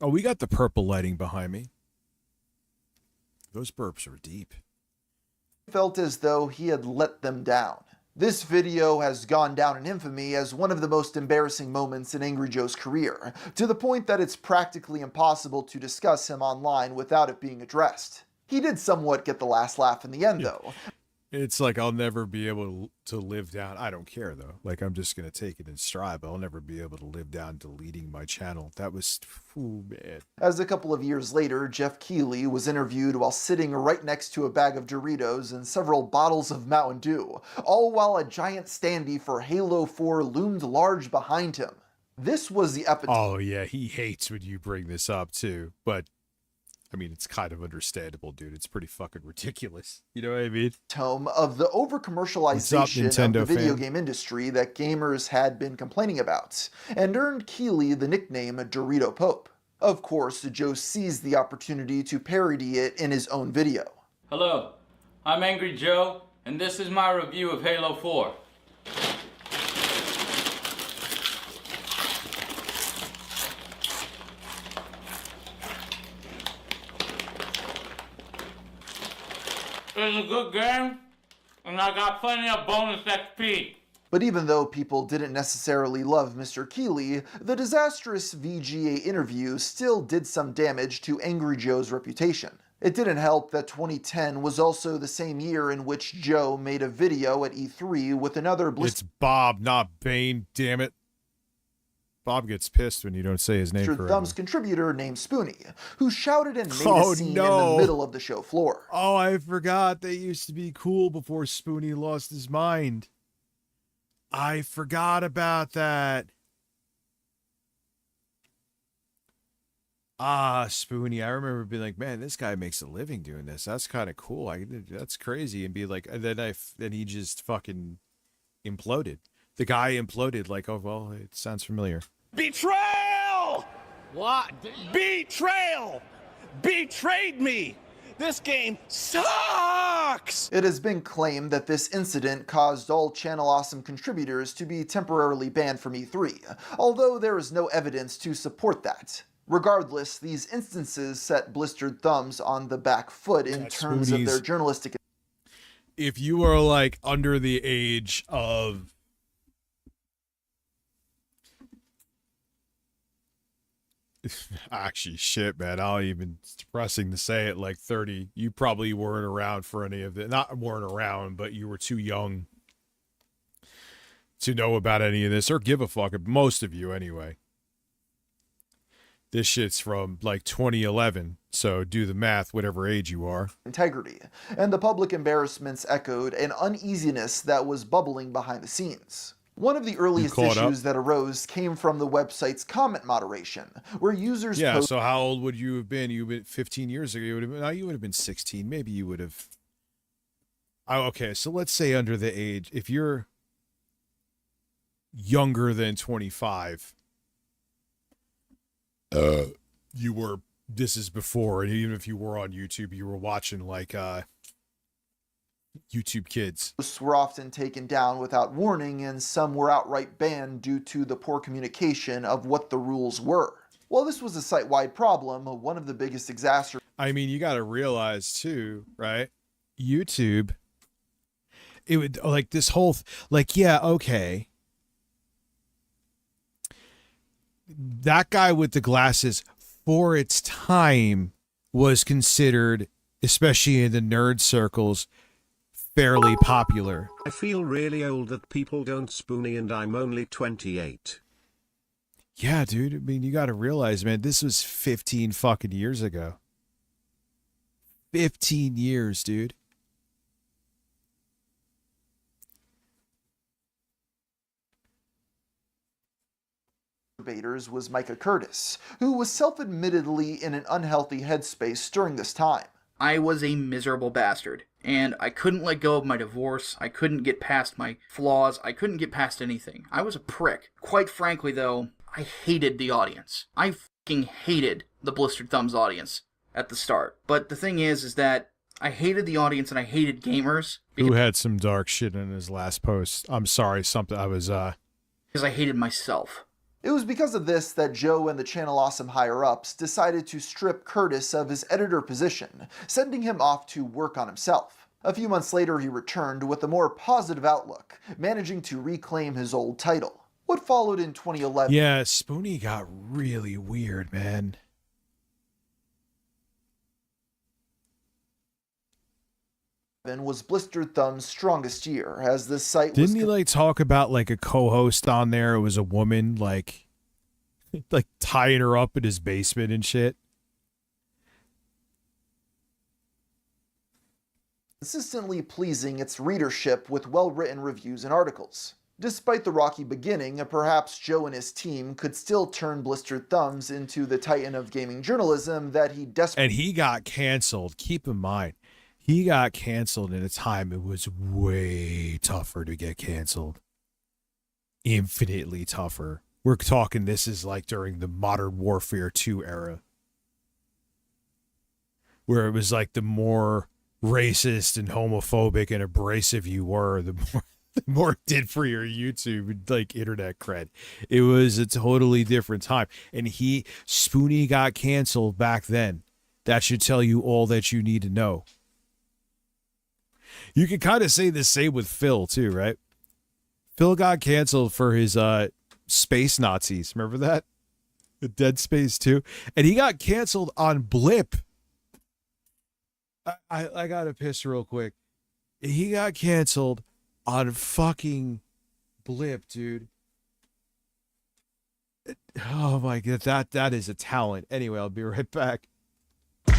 we got the purple lighting behind me. Those burps are deep. Felt as though he had let them down. This video has gone down in infamy as one of the most embarrassing moments in Angry Joe's career, to the point that it's practically impossible to discuss him online without it being addressed. He did somewhat get the last laugh in the end, though. It's like I'll never be able to live down. I don't care, though. Like, I'm just going to take it in stride, but I'll never be able to live down deleting my channel. That was, ooh, man. As a couple of years later, Jeff Keighley was interviewed while sitting right next to a bag of Doritos and several bottles of Mountain Dew, all while a giant standee for Halo 4 loomed large behind him. This was the epitome. Oh, yeah, he hates when you bring this up, too, but... I mean, it's kind of understandable, dude. It's pretty fucking ridiculous. You know what I mean? Of the over-commercialization of the video game industry that gamers had been complaining about, and earned Keighley the nickname Dorito Pope. Of course, Joe seized the opportunity to parody it in his own video. Hello, I'm Angry Joe, and this is my review of Halo 4. It's a good game, and I got plenty of bonus XP. But even though people didn't necessarily love Mr. Keeley, the disastrous VGA interview still did some damage to Angry Joe's reputation. It didn't help that 2010 was also the same year in which Joe made a video at E3 with another It's Bob, not Bane, damn it. Bob gets pissed when you don't say his name correctly. Thumbs contributor named Spoonie, who shouted and made a scene in the middle of the show floor. Oh, I forgot they used to be cool before Spoonie lost his mind. I forgot about that. Ah, Spoonie. I remember being like, man, this guy makes a living doing this. That's kind of cool. That's crazy. And be like, and then he just fucking imploded. The guy imploded like, oh, well, it sounds familiar. Betrayal! What? Betrayal! Betrayed me! This game sucks! It has been claimed that this incident caused all Channel Awesome contributors to be temporarily banned from E3, although there is no evidence to support that. Regardless, these instances set Blistered Thumbs on the back foot in terms of their journalistic. If you are like under the age of actually, shit, man. It's depressing to say it, like 30. You probably weren't around for any of it. Not weren't around, but you were too young to know about any of this or give a fuck. Most of you, anyway. This shit's from like 2011, so do the math, whatever age you are. Integrity, and the public embarrassments echoed an uneasiness that was bubbling behind the scenes. One of the earliest issues that arose came from the website's comment moderation, where users so how old would you have been? You would have been 15 years ago. You would have been 16. Maybe you would have. Oh, okay, so let's say under the age, if you're younger than 25, you were. This is before, and even if you were on YouTube, you were watching like YouTube Kids. Posts were often taken down without warning, and some were outright banned due to the poor communication of what the rules were. While this was a site-wide problem, one of the biggest exacerbations. I mean, you got to realize too, right? YouTube, it would like this whole okay. That guy with the glasses, for its time, was considered, especially in the nerd circles, fairly popular. I feel really old that people don't Spoonie and I'm only 28. Yeah, dude. I mean, you got to realize, man, this was 15 fucking years ago. 15 years, dude. Was Micah Curtis, who was self-admittedly in an unhealthy headspace during this time. I was a miserable bastard, and I couldn't let go of my divorce, I couldn't get past my flaws, I couldn't get past anything. I was a prick. Quite frankly, though, I hated the audience. I fucking hated the Blistered Thumbs audience at the start. But the thing is that I hated the audience and I hated gamers. Who had some dark shit in his last post. I'm sorry, because I hated myself. It was because of this that Joe and the Channel Awesome higher-ups decided to strip Curtis of his editor position, sending him off to work on himself. A few months later, he returned with a more positive outlook, managing to reclaim his old title. What followed in 2011... Yeah, Spoonie got really weird, man. Was Blistered Thumb's strongest year, as this site Didn't he like talk about like a co-host on there? It was a woman, like tying her up in his basement and shit. Consistently pleasing its readership with well-written reviews and articles. Despite the rocky beginning, perhaps Joe and his team could still turn Blistered Thumbs into the titan of gaming journalism that he desperately... And he got canceled. Keep in mind, he got canceled at a time it was way tougher to get canceled. Infinitely tougher. We're talking this is like during the Modern Warfare 2 era, where it was like the more racist and homophobic and abrasive you were, the more it did for your YouTube, like, internet cred. It was a totally different time. And Spoonie got canceled back then. That should tell you all that you need to know. You can kind of say the same with Phil too, right? Phil got canceled for his space Nazis. Remember that? The Dead Space 2? And he got canceled on Blip. I gotta piss real quick. He got canceled on fucking Blip, dude. Oh my god, that is a talent. Anyway, I'll be right back. Why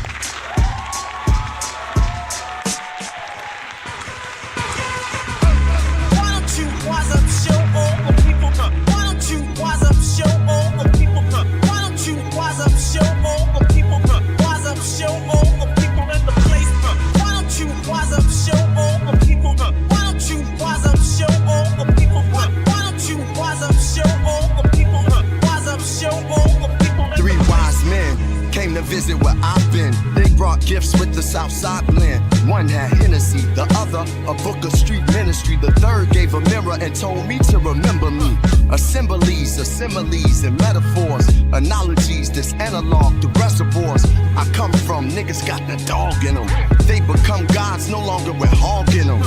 don't you wise up, show all the people? Why don't you wise up, show all the people? Why don't you wise up, show all the people? Wise up, show all the people in the place. Why don't you wise up, show all the people? Why don't you wise up, show all the people? Why don't you wise up, show all the people? Wise up, show all the people. Three wise men came to visit where I've been. They brought gifts with the Southside blend. One had Hennessy, the other a book of street ministry. The third gave a mirror and told me to remember me. Assemblies, similes, and metaphors. Analogies, this analog, the reservoirs I come from. Niggas got the dog in them. They become gods, no longer with hog in them.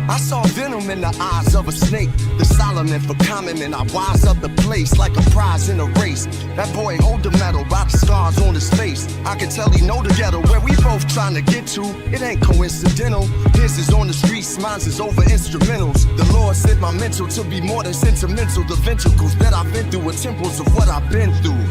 I saw venom in the eyes of a snake. The Solomon for common men, I wise up the place like a prize in a race. That boy hold the medal by the scars on his face. I can tell he know the ghetto where we both trying to get to. It ain't coincidental. His is on the streets, mine's is over instrumentals. The Lord said my mental to be more than sentimental. The ventricles that I've been through are temples of what I've been through.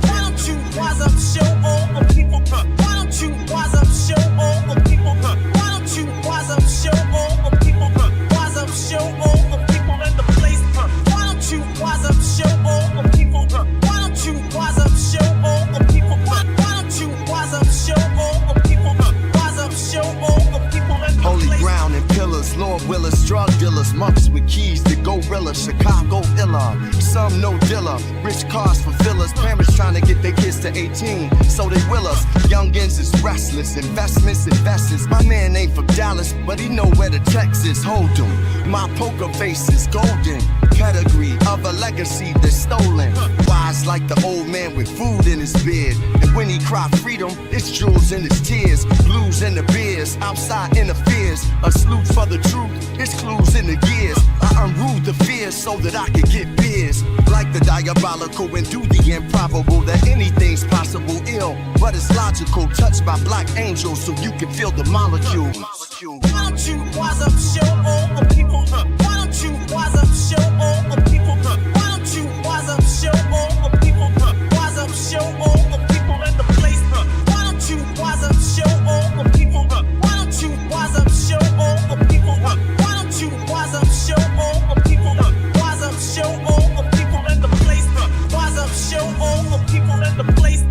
Why don't you wise up, show all the people? Why don't you wise up, show all the people? Why don't you wise up, show all the people? Wise up, show all the people in the place. Why don't you wise up, show all the people? Why don't you wise up, show all the people? Why don't you wise up, show all the people? Wise up, show all the people in the Holy place. ground and pillars, Lord Willis, drug dealers, monks with keys to gorilla, Chicago illa. Some no dealer, rich cars for fillers, parents trying to get their kids to 18, so they will us. Youngins is restless, investments, investors. My man ain't from Dallas, but he know where the Texas hold him. My poker face is golden, pedigree of a legacy that's stolen. Wise like the old man with food in his beard, and when he cry freedom, it's jewels in his tears, blues in the beers, outside interferes. A salute for the truth, it's clues in the gears. I unruled the fears so that I could get beers. Like the diabolical and do the improbable, that anything's possible ill, but it's logical. Touched by black angels so you can feel the molecules. Why don't you wise up, show all the people? Why don't you wise up, show all the people? Why don't you wise up, show all the people? Wise up, show all the people in the place. Why don't you wise up, show all the people? Why don't you wise up, show all the people? Why don't you wise up, show all the people? Wise up, show all the people in the place. Wise up, show all the people in the place.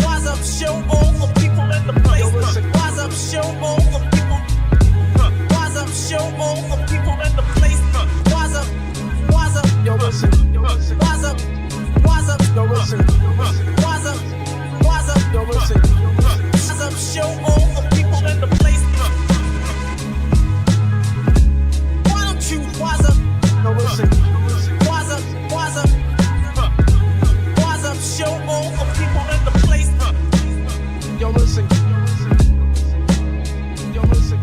Wise up, show all the people in the place. Wise up, show all the people. Wise up, show all the people in the place. Wise up, wise up, yo listen, wise up, wise up, yo listen, wise up, wise up, yo listen, wise up, show all the people in the place. Why don't you wise up, yo listen, wise up, wise up, wise up, show all the people in the place. Yo listen, yo listen, yo listen.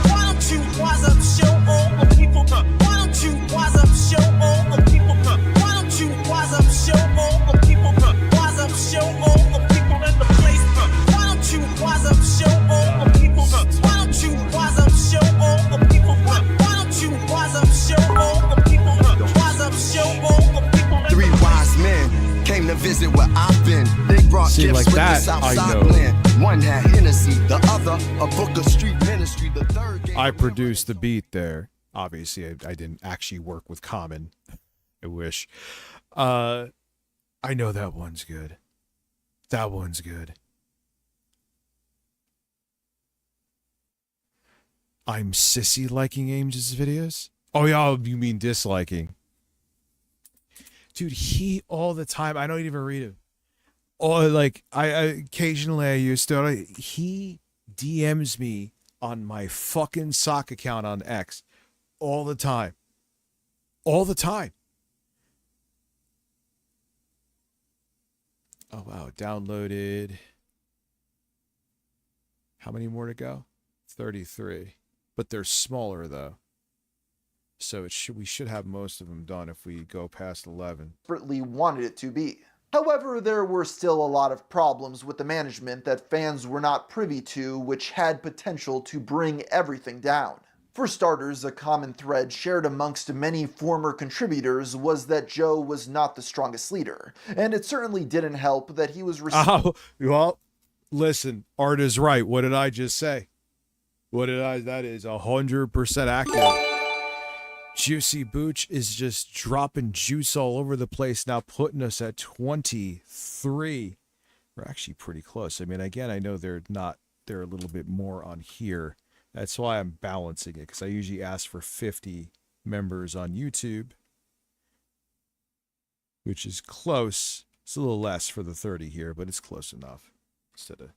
Why don't you wise up, show all the people? Why don't you wise up, show all the people? Why don't you wise up, show all the people? Wise up, show all the people in the place. Why don't you wise up, show all the people? Why don't you wise up, show all the people? Why don't you wise up, show all the people? Wise up, show all the people. Three wise men came to visit where I've been. They brought See, gifts like with that, the Southside I know. blend. One had Hennessy, the other a book of street ministry. The third gave I produced the beat there. Obviously, I didn't actually work with Common. I wish. I know that one's good. That one's good. I'm sissy liking Ames' videos? Oh, yeah, you mean disliking. Dude, he all the time, I don't even read him. Oh, like, I occasionally I used to, he DMs me on my fucking sock account on X all the time. All the time. Oh, wow, downloaded. How many more to go? 33. But they're smaller, though. So we should have most of them done if we go past 11. Desperately wanted it to be. However, there were still a lot of problems with the management that fans were not privy to, which had potential to bring everything down. For starters, a common thread shared amongst many former contributors was that Joe was not the strongest leader, and it certainly didn't help that he was Oh, well, listen, Art is right. What did I just say? That is 100% accurate. Juicy Booch is just dropping juice all over the place now, putting us at 23. We're actually pretty close. I mean, again, I know they're a little bit more on here. That's why I'm balancing it, because I usually ask for 50 members on YouTube, which is close. It's a little less for the 30 here, but it's close enough. Instead of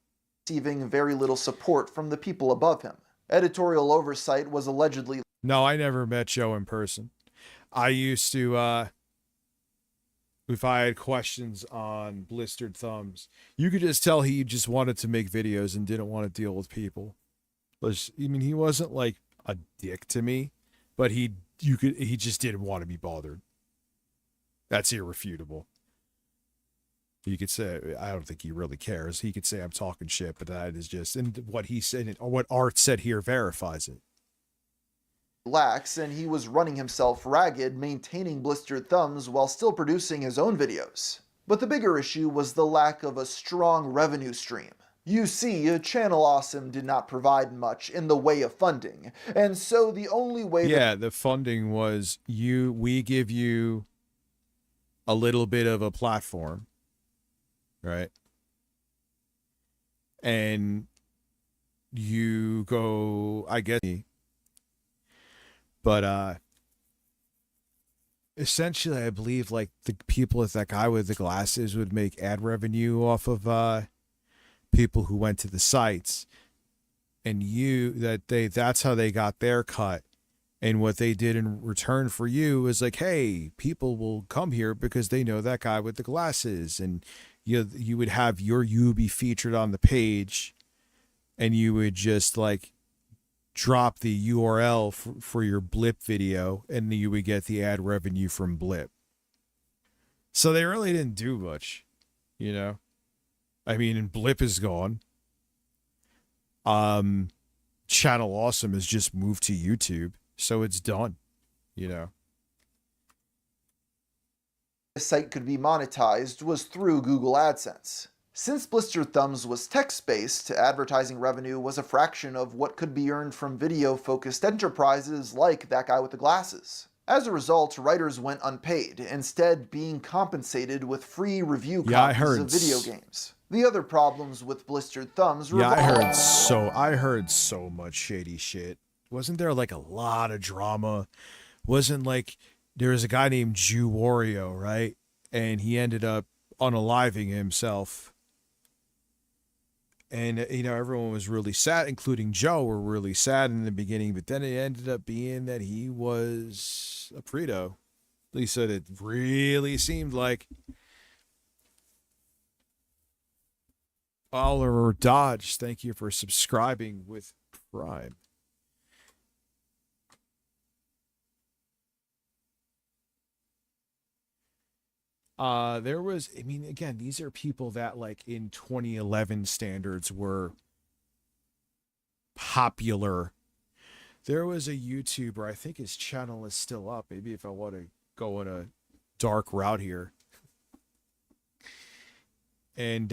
receiving very little support from the people above him. Editorial oversight was allegedly... No, I never met Joe in person. I used to, if I had questions on Blistered Thumbs, you could just tell he just wanted to make videos and didn't want to deal with people. I mean, he wasn't like a dick to me, but he just didn't want to be bothered. That's irrefutable. You could say, I don't think he really cares. He could say I'm talking shit, but that is just, and what he said, or what Art said here verifies it. Lax, and he was running himself ragged, maintaining Blistered Thumbs while still producing his own videos. But the bigger issue was the lack of a strong revenue stream. You see, Channel Awesome did not provide much in the way of funding, and so the only way the funding was we give you a little bit of a platform, right? And you go, I guess, but essentially I believe like the people with that guy with the glasses would make ad revenue off of people who went to the sites, and that's how they got their cut. And what they did in return for you is like, hey, people will come here because they know that guy with the glasses, and you would have you be featured on the page, and you would just like drop the URL for your Blip video, and you would get the ad revenue from Blip. So they really didn't do much, I mean, and Blip is gone. Channel Awesome has just moved to YouTube, so it's done, The site could be monetized was through Google AdSense. Since Blistered Thumbs was text-based, advertising revenue was a fraction of what could be earned from video-focused enterprises like that guy with the glasses. As a result, writers went unpaid, instead being compensated with free review copies of video games. The other problems with Blistered Thumbs I heard so much shady shit. Wasn't there like a lot of drama? Wasn't like there was a guy named Jew Wario, right? And he ended up unaliving himself. And, everyone was really sad, including Joe, were really sad in the beginning. But then it ended up being that he was a preto. At least it really seemed like. Oliver Dodge, thank you for subscribing with Prime. There was, I mean, again, these are people that like in 2011 standards were popular. There was a YouTuber, I think his channel is still up. Maybe if I want to go on a dark route here. And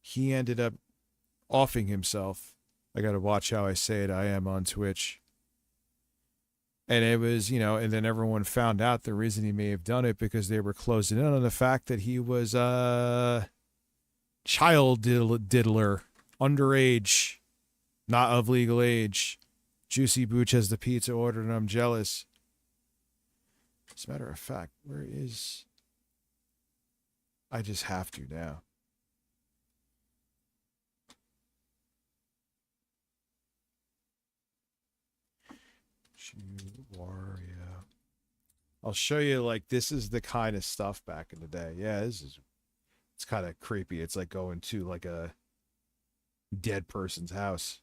he ended up offing himself. I got to watch how I say it. I am on Twitch. And it was, you know, and then everyone found out the reason he may have done it because they were closing in on the fact that he was a child diddler, underage, not of legal age. Juicy Booch has the pizza ordered and I'm jealous. As a matter of fact, where is... I just have to now. Wario. I'll show you, like, this is the kind of stuff back in the day. Yeah, it's kind of creepy. It's like going to like a dead person's house.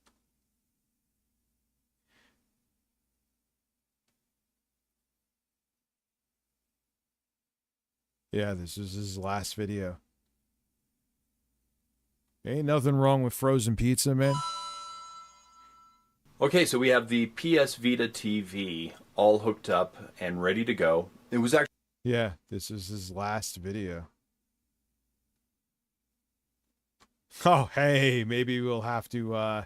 Yeah, this is his last video. Ain't nothing wrong with frozen pizza, man. Okay, so we have the PS Vita TV all hooked up and ready to go. It was actually... Yeah, this is his last video. Oh, hey, maybe we'll have to,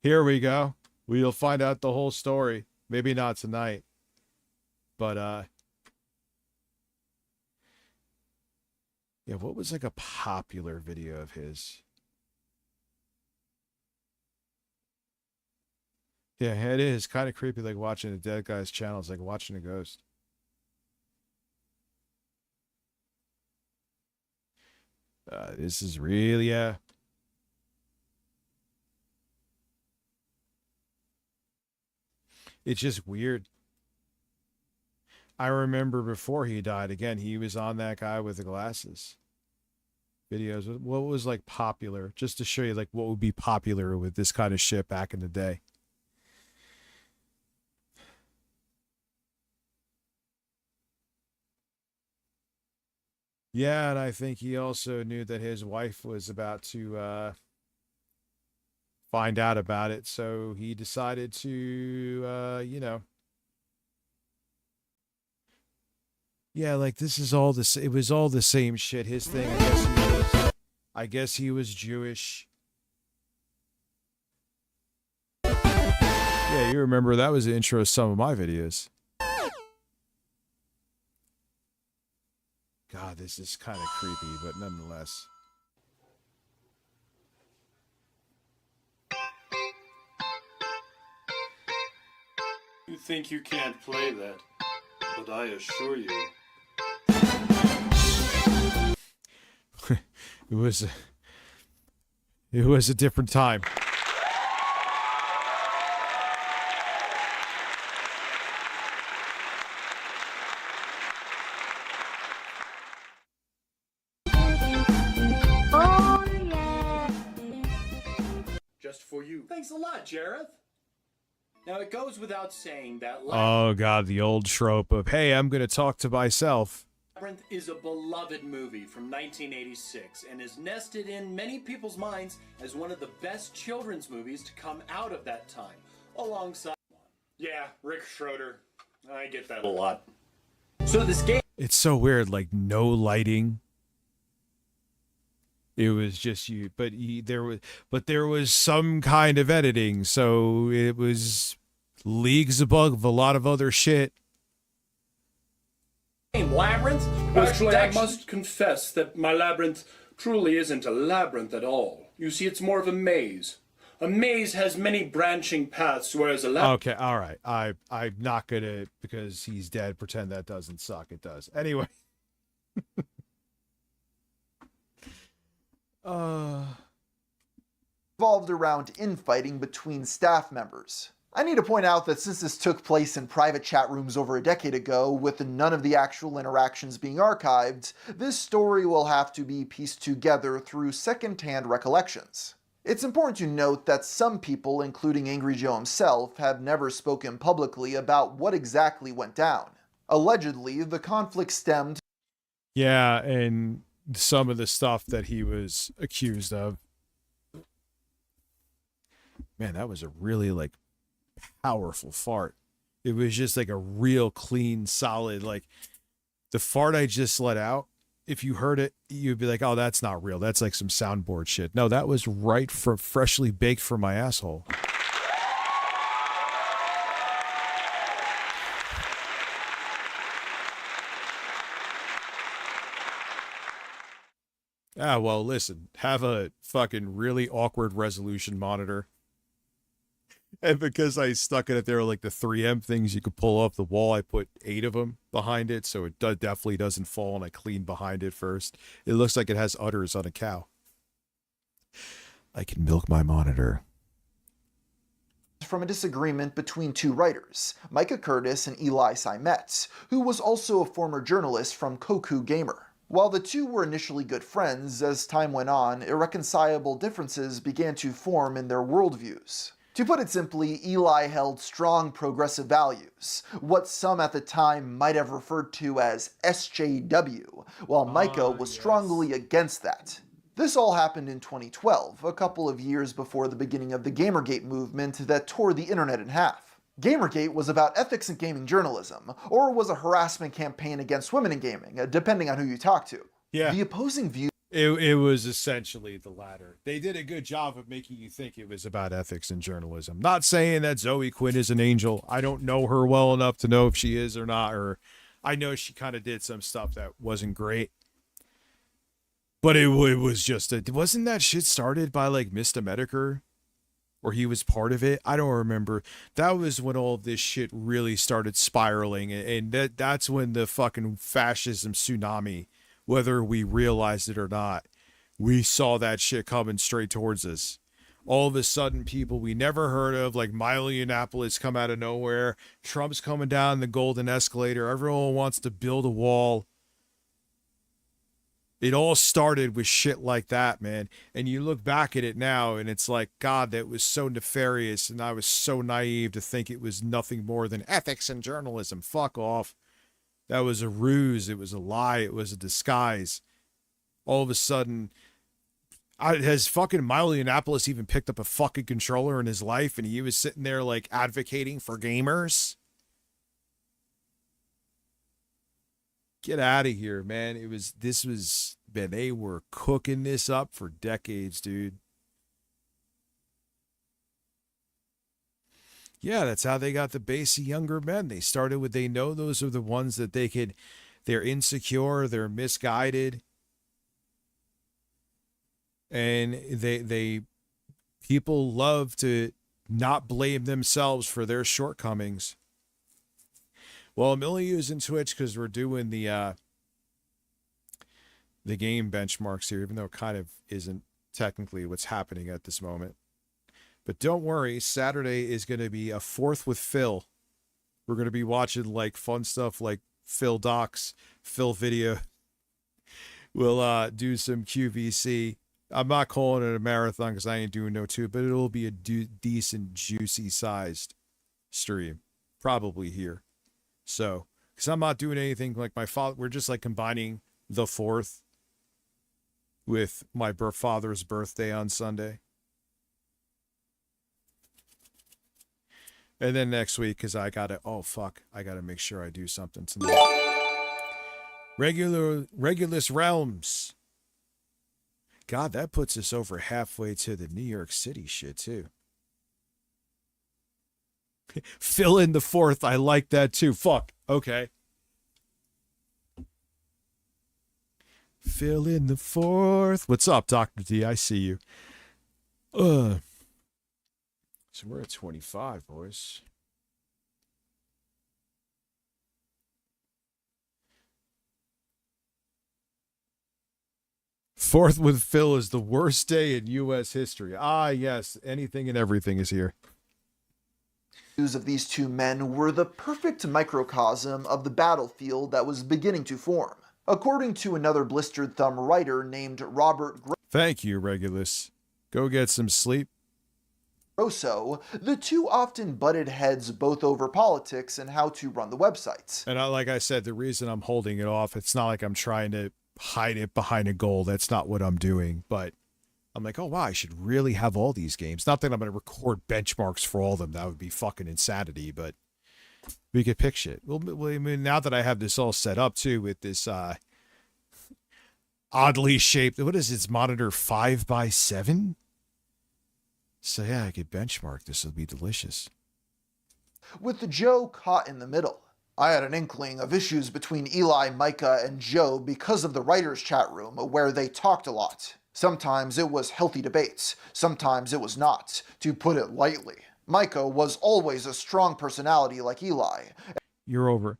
here we go. We'll find out the whole story. Maybe not tonight. But, yeah, what was, like, a popular video of his? Yeah, it is kind of creepy, like watching a dead guy's channel. It's like watching a ghost. This is really, yeah. It's just weird. I remember before he died, again, he was on that guy with the glasses. Videos. What was, like, popular? Just to show you, like, what would be popular with this kind of shit back in the day. Yeah, and I think he also knew that his wife was about to find out about it, so he decided to, you know. Yeah, like this is all this. It was all the same shit. His thing, I guess he was Jewish. Yeah, you remember that was the intro to some of my videos. God, this is kind of creepy, but nonetheless. You think you can't play that, but I assure you. It was a different time. Just for you. Thanks a lot, Jareth. Now it goes without saying that Oh God, the old trope of, hey, I'm gonna talk to myself. Labyrinth is a beloved movie from 1986 and is nested in many people's minds as one of the best children's movies to come out of that time, alongside... Yeah, Rick Schroeder. I get that a lot. So this game... It's so weird, like no lighting. It was just you, but there was some kind of editing, so it was leagues above a lot of other shit. Labyrinth? Actually, I must confess that my labyrinth truly isn't a labyrinth at all. You see, it's more of a maze. A maze has many branching paths, whereas a labyrinth... Okay, all right. I'm not gonna, because he's dead, pretend that doesn't suck. It does. Anyway. Revolved around infighting between staff members. I need to point out that since this took place in private chat rooms over a decade ago, with none of the actual interactions being archived, this story will have to be pieced together through second-hand recollections. It's important to note that some people, including Angry Joe himself, have never spoken publicly about what exactly went down. Allegedly, the conflict stemmed... Yeah, and some of the stuff that he was accused of. Man, that was a really, like, powerful fart. It was just like a real clean, solid, like, the fart I just let out, if you heard it, you'd be like, oh, that's not real. That's like some soundboard shit. No, that was right from freshly baked from my asshole. Ah, well, listen, have a fucking really awkward resolution monitor. And because I stuck it there like the 3M things you could pull off the wall, I put 8 of them behind it, so it definitely doesn't fall, and I clean behind it first. It looks like it has udders on a cow. I can milk my monitor. From a disagreement between two writers, Micah Curtis and Eli Simet, who was also a former journalist from Koku Gamer. While the two were initially good friends, as time went on, irreconcilable differences began to form in their worldviews. To put it simply, Eli held strong progressive values, what some at the time might have referred to as SJW, while Micah was strongly against that. This all happened in 2012, a couple of years before the beginning of the Gamergate movement that tore the internet in half. Gamergate was about ethics in gaming journalism, or was a harassment campaign against women in gaming, depending on who you talk to. Yeah. The opposing view. It was essentially the latter. They did a good job of making you think it was about ethics in journalism. Not saying that Zoe Quinn is an angel. I don't know her well enough to know if she is or not, or I know she kind of did some stuff that wasn't great. But it was just wasn't that shit started by like Mr. Medicare? Or he was part of it? I don't remember. That was when all of this shit really started spiraling, and that's when the fucking fascism tsunami, whether we realized it or not, we saw that shit coming straight towards us. All of a sudden, people we never heard of, like Milo Yiannopoulos, come out of nowhere. Trump's coming down the golden escalator. Everyone wants to build a wall. It all started with shit like that, man. And you look back at it now, and it's like, God, that was so nefarious, and I was so naive to think it was nothing more than ethics in journalism. Fuck off. That was a ruse. It was a lie. It was a disguise. All of a sudden, has fucking Milo Yiannopoulos even picked up a fucking controller in his life, and he was sitting there, like, advocating for gamers? Get out of here, man. Man, they were cooking this up for decades, dude. Yeah, that's how they got the base of younger men. They started with, they know those are the ones that they're insecure, they're misguided. And people love to not blame themselves for their shortcomings. Well, I'm only using Twitch because we're doing the game benchmarks here, even though it kind of isn't technically what's happening at this moment. But don't worry, Saturday is going to be a fourth with Phil. We're going to be watching like fun stuff like Phil Docs, Phil Video. We'll do some QVC. I'm not calling it a marathon because I ain't doing no two, but it'll be a decent, juicy sized stream. Probably here. So, because I'm not doing anything like my father, we're just like combining the 4th with my father's birthday on Sunday. And then next week, because I gotta make sure I do something tonight. Regulus Realms. God, that puts us over halfway to the New York City shit, too. Fill in the 4th. I like that too. Fuck. Okay. Fill in the 4th. What's up, Dr. D? I see you. So we're at 25, boys. Fourth with Phil is the worst day in U.S. history. Ah, yes. Anything and everything is here. Of these two men were the perfect microcosm of the battlefield that was beginning to form. According to another blistered thumb writer named Robert Thank you, Regulus. Go get some sleep. Grosso, the two often butted heads both over politics and how to run the websites. And like I said, the reason I'm holding it off, it's not like I'm trying to hide it behind a goal. That's not what I'm doing, but I'm like, oh, wow, I should really have all these games. Not that I'm going to record benchmarks for all of them. That would be fucking insanity, but we could pick shit. Well, I mean, now that I have this all set up, too, with this oddly shaped, what is its monitor, 5x7? So, yeah, I could benchmark. This will be delicious. With Joe caught in the middle. I had an inkling of issues between Eli, Micah, and Joe because of the writers' chat room, where they talked a lot. Sometimes it was healthy debates, sometimes it was not, to put it lightly. Micah was always a strong personality like Eli. You're over.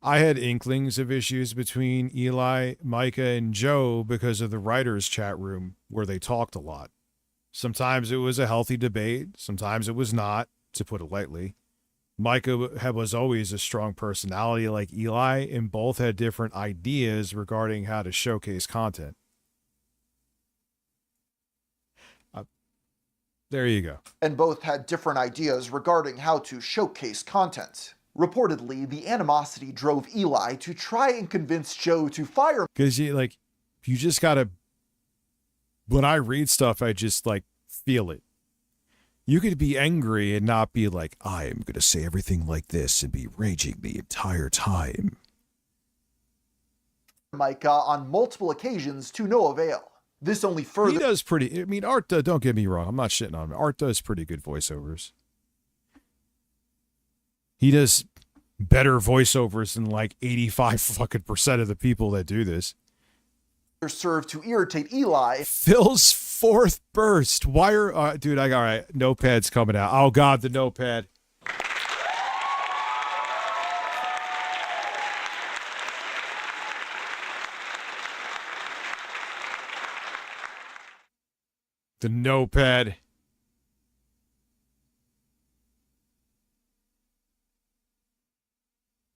I had inklings of issues between Eli, Micah, and Joe because of the writers' chat room where they talked a lot. Sometimes it was a healthy debate, sometimes it was not, to put it lightly. Micah was always a strong personality like Eli, and both had different ideas regarding how to showcase content. There you go. And both had different ideas regarding how to showcase content. Reportedly, the animosity drove Eli to try and convince Joe to fire. Because you just gotta. When I read stuff, I just feel it. You could be angry and not be like, I am gonna say everything like this and be raging the entire time. Micah on multiple occasions to no avail. This only further. He does pretty. I mean, Art. Don't get me wrong. I'm not shitting on him. Art does pretty good voiceovers. He does better voiceovers than 85% of the people that do this. Served to irritate Eli. Phil's fourth burst. Why are dude? All right. Notepad's coming out. Oh God, the notepad. The notepad.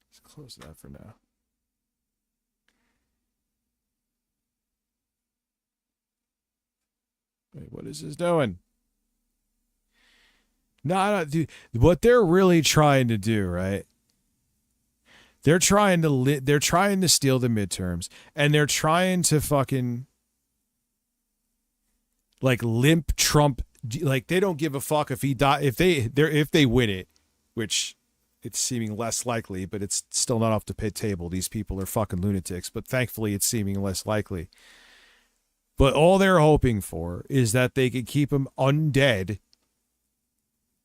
Let's close that for now. Wait, what is this doing? No, dude. What they're really trying to do, right? They're trying to steal the midterms, and they're trying to fucking limp Trump. They don't give a fuck if he if they win it, which it's seeming less likely, but it's still not off the pit table. These people are fucking lunatics, but thankfully it's seeming less likely. But all they're hoping for is that they could keep him undead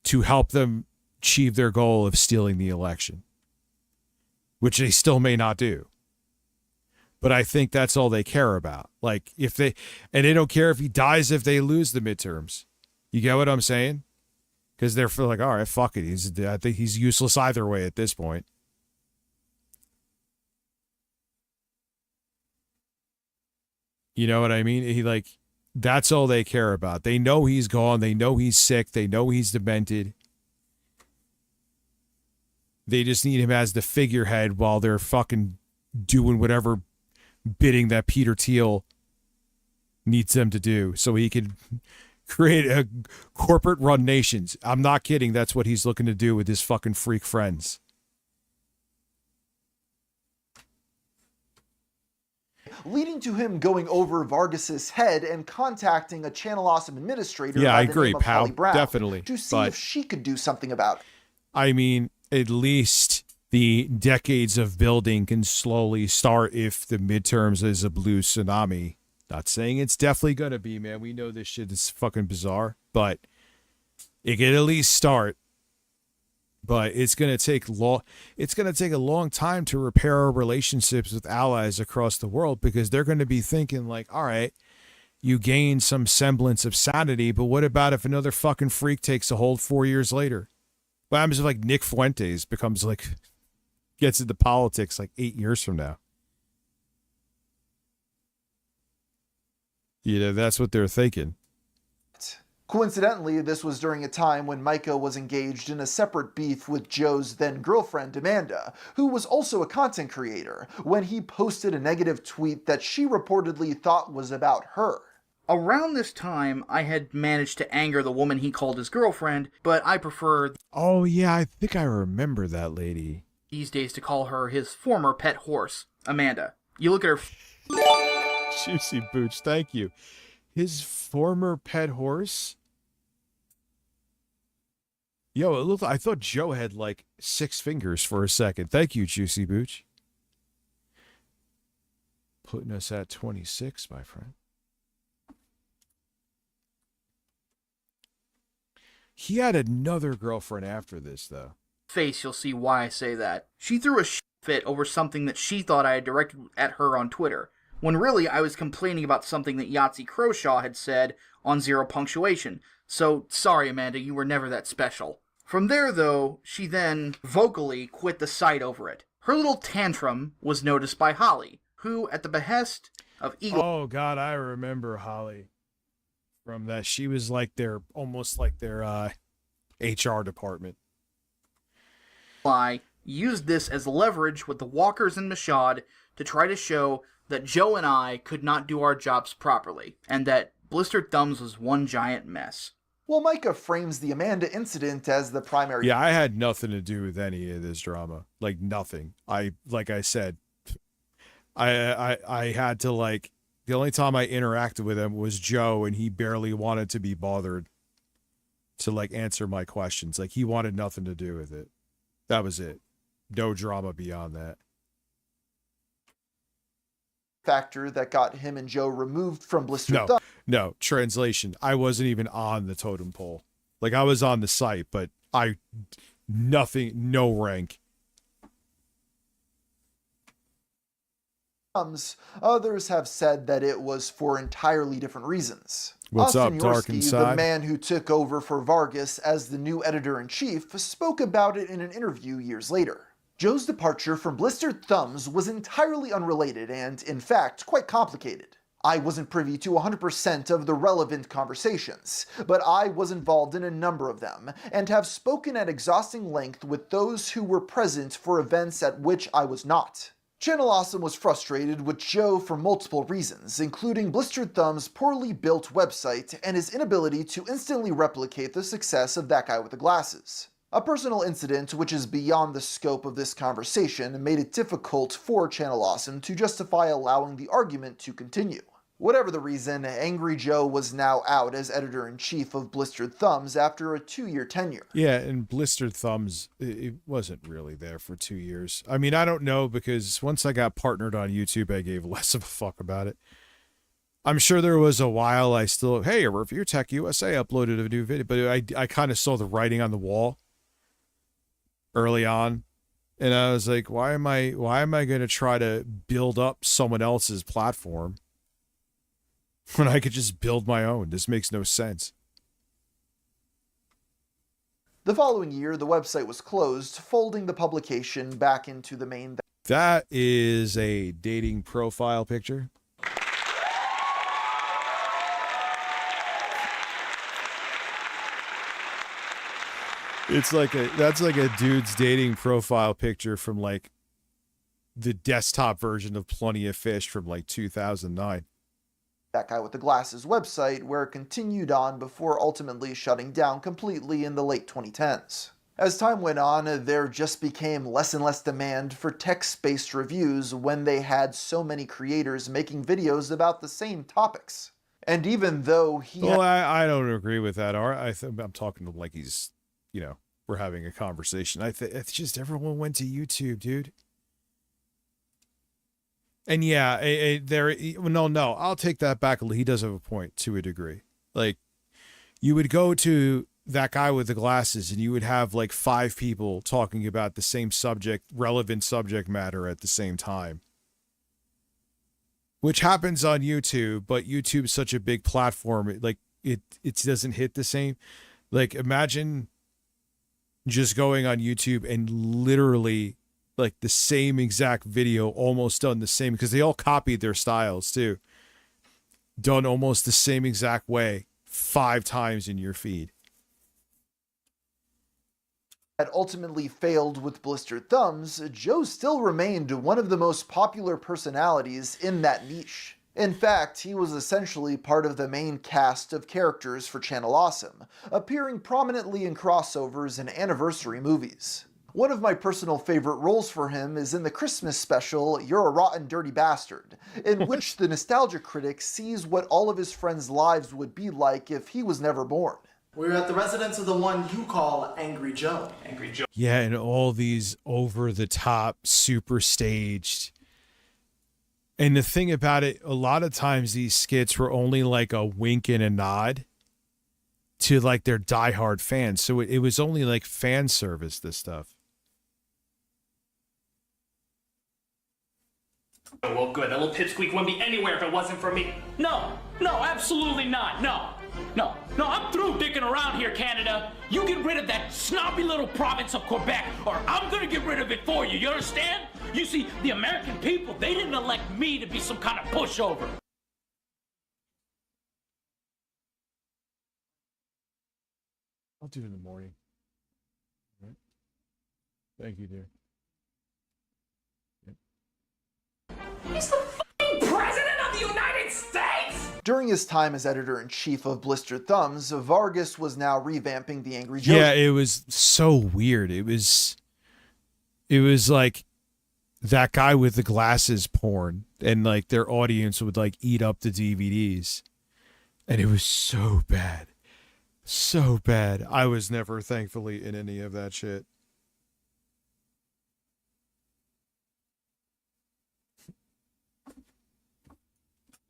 to help them achieve their goal of stealing the election, which they still may not do. But I think that's all they care about. And they don't care if he dies if they lose the midterms. You get what I'm saying? Because they're all right, fuck it. I think he's useless either way at this point. You know what I mean? That's all they care about. They know he's gone. They know he's sick. They know he's demented. They just need him as the figurehead while they're fucking doing whatever bidding that Peter Thiel needs them to do so he can create a corporate run nations. I'm not kidding. That's what he's looking to do with his fucking freak friends. Leading to him going over Vargas's head and contacting a Channel Awesome administrator. Yeah, by I the agree, name of pal. Holly Brown, Definitely. to see if she could do something about it. I mean, at least the decades of building can slowly start if the midterms is a blue tsunami. Not saying it's definitely going to be, man. We know this shit is fucking bizarre, but it can at least start. But it's going to take a long time to repair our relationships with allies across the world, because they're going to be thinking all right, you gain some semblance of sanity, but what about if another fucking freak takes a hold 4 years later? What happens if Nick Fuentes becomes gets into politics 8 years from now? That's what they're thinking. Coincidentally, this was during a time when Micah was engaged in a separate beef with Joe's then-girlfriend Amanda, who was also a content creator, when he posted a negative tweet that she reportedly thought was about her. Around this time, I had managed to anger the woman he called his girlfriend, but I prefer... Oh yeah, I think I remember that lady. ...these days to call her his former pet horse, Amanda. You look at her... Juicy Booch, thank you. His former pet horse? Yo, it looked. I thought Joe had 6 fingers for a second. Thank you, Juicy Booch. Putting us at 26, my friend. He had another girlfriend after this, though. face, you'll see why I say that. She threw a fit over something that she thought I had directed at her on Twitter, when really I was complaining about something that Yahtzee Croshaw had said on Zero Punctuation. So, sorry Amanda, you were never that special. From there, though, she then vocally quit the site over it. Her little tantrum was noticed by Holly, who, at the behest of Eagle... Oh, God, I remember Holly from that. She was like almost like their HR department. Used this as leverage with the Walkers and Mashad to try to show that Joe and I could not do our jobs properly, and that Blistered Thumbs was one giant mess. Well, Micah frames the Amanda incident as the primary... Yeah, I had nothing to do with any of this drama. Like, nothing. Like I said, I had to, like, the only time I interacted with him was Joe, and he barely wanted to be bothered to, like, answer my questions. Like, he wanted nothing to do with it. That was it. No drama beyond that. Factor that got him and Joe removed from Blistered Thumbs. No, translation. I wasn't even on the totem pole. Like, I was on the site, but no rank. Others have said that it was for entirely different reasons. What's Austin up, Dark Yorsky, Inside? the man who took over for Vargas as the new editor-in-chief, spoke about it in an interview years later. Joe's departure from Blistered Thumbs was entirely unrelated and, in fact, quite complicated. I wasn't privy to 100% of the relevant conversations, but I was involved in a number of them, and have spoken at exhausting length with those who were present for events at which I was not. Channel Awesome was frustrated with Joe for multiple reasons, including Blistered Thumb's poorly built website and his inability to instantly replicate the success of That Guy with the Glasses. A personal incident which is beyond the scope of this conversation made it difficult for Channel Awesome to justify allowing the argument to continue. Whatever the reason, Angry Joe was now out as editor-in-chief of Blistered Thumbs after a 2-year tenure. Yeah, and Blistered Thumbs, it wasn't really there for 2 years. I mean, I don't know, because once I got partnered on YouTube, I gave less of a fuck about it. I'm sure there was a while I still, hey, Review Tech USA uploaded a new video, but I kind of saw the writing on the wall early on, and I was like, why am I going to try to build up someone else's platform when I could just build my own? This makes no sense. The following year, the website was closed, folding the publication back into the main... That is a dating profile picture. That's like a dude's dating profile picture from like the desktop version of Plenty of Fish from like 2009. That Guy with the Glasses website, where it continued on before ultimately shutting down completely in the late 2010s. As time went on, there just became less and less demand for text-based reviews when they had so many creators making videos about the same topics. And even though Well, I don't agree with that. I'm talking to like he's, you know, we're having a conversation. It's just everyone went to YouTube, dude. And yeah, no, I'll take that back. He does have a point to a degree. Like, you would go to That Guy with the Glasses and you would have like 5 people talking about the same subject, relevant subject matter at the same time. Which happens on YouTube, but YouTube's such a big platform, it doesn't hit the same. Like, imagine just going on YouTube and literally like the same exact video, almost done the same, because they all copied their styles too. Done almost the same exact way 5 times in your feed. That ultimately failed with Blistered Thumbs, Joe still remained one of the most popular personalities in that niche. In fact, he was essentially part of the main cast of characters for Channel Awesome, appearing prominently in crossovers and anniversary movies. One of my personal favorite roles for him is in the Christmas special, You're a Rotten Dirty Bastard, in which the nostalgia critic sees what all of his friends' lives would be like if he was never born. We're at the residence of the one you call Angry Joe. Angry Joe. Yeah, and all these over-the-top, super staged. And the thing about it, a lot of times these skits were only like a wink and a nod to like their diehard fans. So it was only like fan service, this stuff. Oh, well, good. That little pipsqueak wouldn't be anywhere if it wasn't for me. No, absolutely not. No, I'm through dicking around here, Canada. You get rid of that snobby little province of Quebec, or I'm gonna get rid of it for you. You understand? You see, the American people, they didn't elect me to be some kind of pushover. I'll do it in the morning. All right. Thank you, dear. He's the fucking president of the United States! During his time as editor-in-chief of Blistered Thumbs, Vargas was now revamping the Angry Joe. Yeah, it was so weird. It was like that guy with the glasses porn, and like their audience would like eat up the DVDs. And it was so bad. So bad. I was never, thankfully, in any of that shit.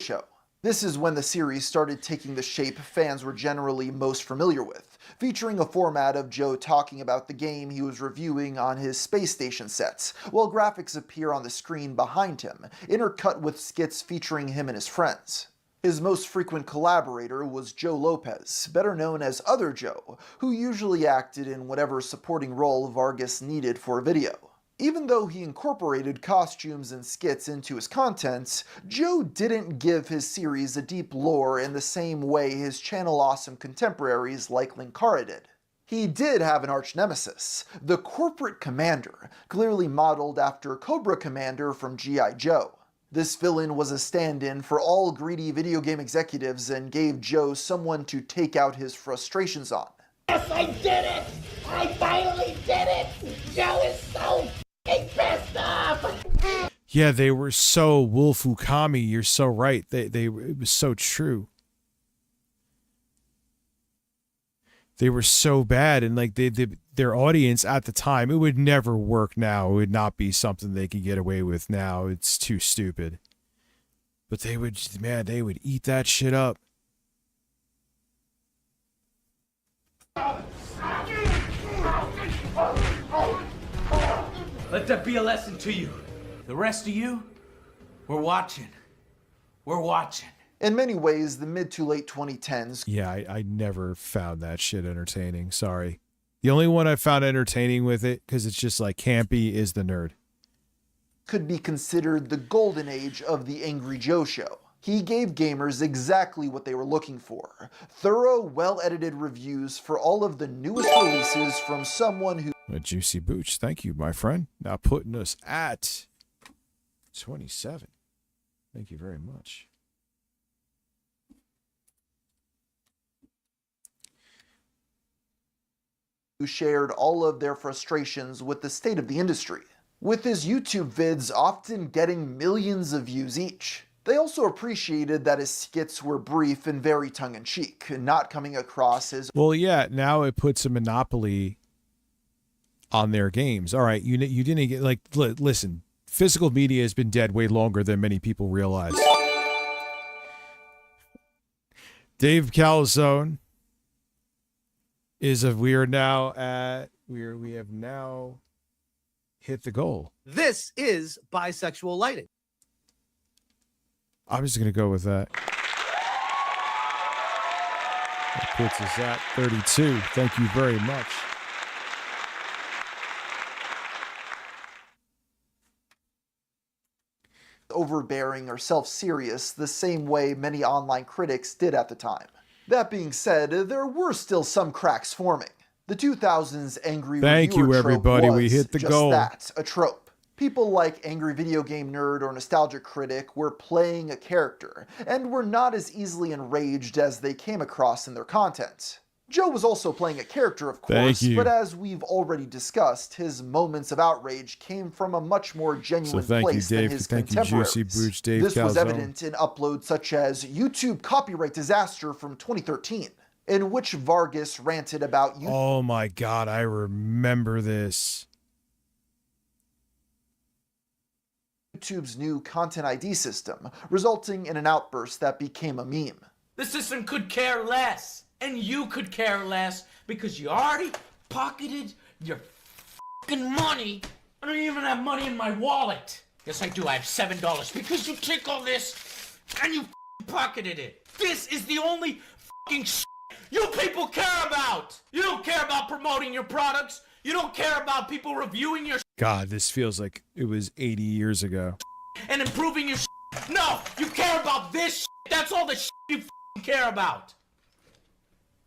Show. This is when the series started taking the shape fans were generally most familiar with, featuring a format of Joe talking about the game he was reviewing on his space station sets, while graphics appear on the screen behind him, intercut with skits featuring him and his friends. His most frequent collaborator was Joe Lopez, better known as Other Joe, who usually acted in whatever supporting role Vargas needed for a video. Even though he incorporated costumes and skits into his content, Joe didn't give his series a deep lore in the same way his channel awesome contemporaries like Linkara did. He did have an arch-nemesis, the Corporate Commander, clearly modeled after Cobra Commander from G.I. Joe. This villain was a stand-in for all greedy video game executives and gave Joe someone to take out his frustrations on. Yes, I did it! I finally did it! Joe is so pissed off! Yeah, they were so Wolfu Kami. You're so right. It was so true. They were so bad, and like their audience at the time, it would never work now. It would not be something they could get away with now. It's too stupid. But they would, man, they would eat that shit up. Let that be a lesson to you. The rest of you, we're watching. We're watching. In many ways, the mid to late 2010s... Yeah, I never found that shit entertaining. Sorry. The only one I found entertaining with it, because it's just like campy, is The Nerd. ...could be considered the golden age of the Angry Joe Show. He gave gamers exactly what they were looking for. Thorough, well-edited reviews for all of the newest releases from someone who... A juicy booch. Thank you, my friend. Now putting us at 27. Thank you very much. who shared all of their frustrations with the state of the industry, with his YouTube vids often getting millions of views each. They also appreciated that his skits were brief and very tongue-in-cheek, not coming across as... Well, yeah, now it puts a monopoly on their games. All right, you didn't get... Like, listen, physical media has been dead way longer than many people realize. Dave Calzone is we have now hit the goal. This is bisexual lighting. I'm just going to go with that. That puts us at 32. Thank you very much. Overbearing or self-serious the same way many online critics did at the time. That being said, there were still some cracks forming. The 2000s angry Thank you, everybody. We hit the goal. Just that, a trope. People like Angry Video Game Nerd or Nostalgia Critic were playing a character, and were not as easily enraged as they came across in their content. Joe was also playing a character, of course, but as we've already discussed, his moments of outrage came from a much more genuine place than his contemporaries. This was evident in uploads such as YouTube Copyright Disaster from 2013, in which Vargas ranted about... Oh my god, I remember this. YouTube's new Content ID system, resulting in an outburst that became a meme. The system could care less. And you could care less because you already pocketed your fucking money. I don't even have money in my wallet. Yes, I do. I have $7 because you took all this and you pocketed it. This is the only shit you people care about. You don't care about promoting your products. You don't care about people reviewing your God, this feels like it was 80 years ago. And improving your No, you care about this shit. That's all the you care about.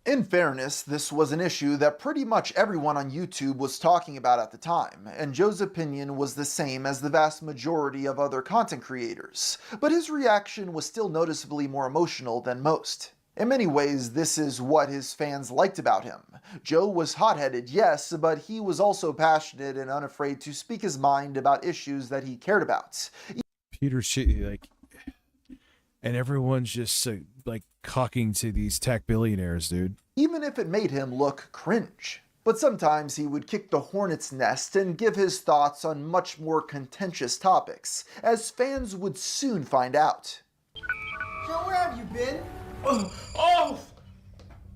In fairness, this was an issue that pretty much everyone on YouTube was talking about at the time, and Joe's opinion was the same as the vast majority of other content creators, but his reaction was still noticeably more emotional than most. In many ways, this is what his fans liked about him. Joe was hot-headed, yes, but he was also passionate and unafraid to speak his mind about issues that he cared about. Peter shit, like, and everyone's just like cocking to these tech billionaires, dude. Even if it made him look cringe. But sometimes he would kick the hornet's nest and give his thoughts on much more contentious topics, as fans would soon find out. Joe, where have you been?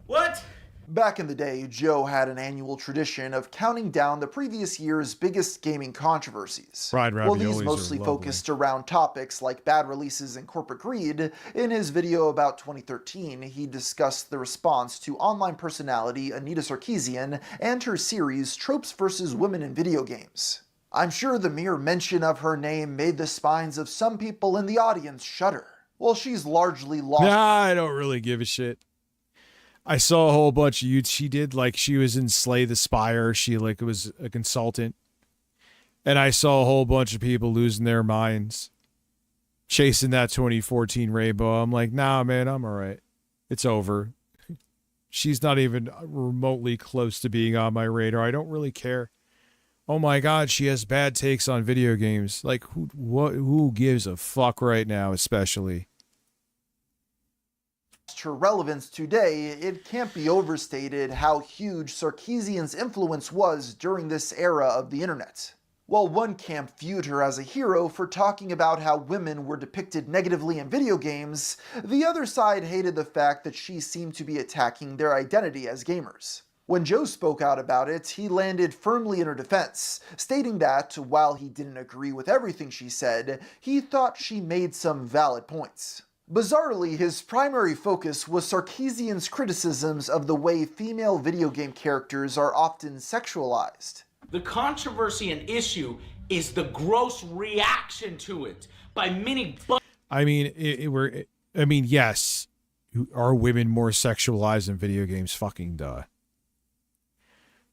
What? Back in the day, Joe had an annual tradition of counting down the previous year's biggest gaming controversies. Fried While raviolis these mostly are lovely. focused around topics like bad releases and corporate greed, in his video about 2013, he discussed the response to online personality Anita Sarkeesian and her series Tropes vs. Women in Video Games. I'm sure the mere mention of her name made the spines of some people in the audience shudder. Well, she's largely lost. Nah, I don't really give a shit. I saw a whole bunch of youth. She did, like, she was in Slay the Spire. She, like, was a consultant. And I saw a whole bunch of people losing their minds chasing that 2014 rainbow. I'm like, nah, man, I'm all right. It's over. She's not even remotely close to being on my radar. I don't really care. Oh my God, she has bad takes on video games. Like, who gives a fuck right now, especially? Her relevance today, it can't be overstated how huge Sarkeesian's influence was during this era of the internet. While one camp viewed her as a hero for talking about how women were depicted negatively in video games, the other side hated the fact that she seemed to be attacking their identity as gamers. When Joe spoke out about it, he landed firmly in her defense, stating that, while he didn't agree with everything she said, he thought she made some valid points. Bizarrely, his primary focus was Sarkeesian's criticisms of the way female video game characters are often sexualized. The controversy and issue is the gross reaction to it by many. I mean, yes. Are women more sexualized in video games? Fucking duh.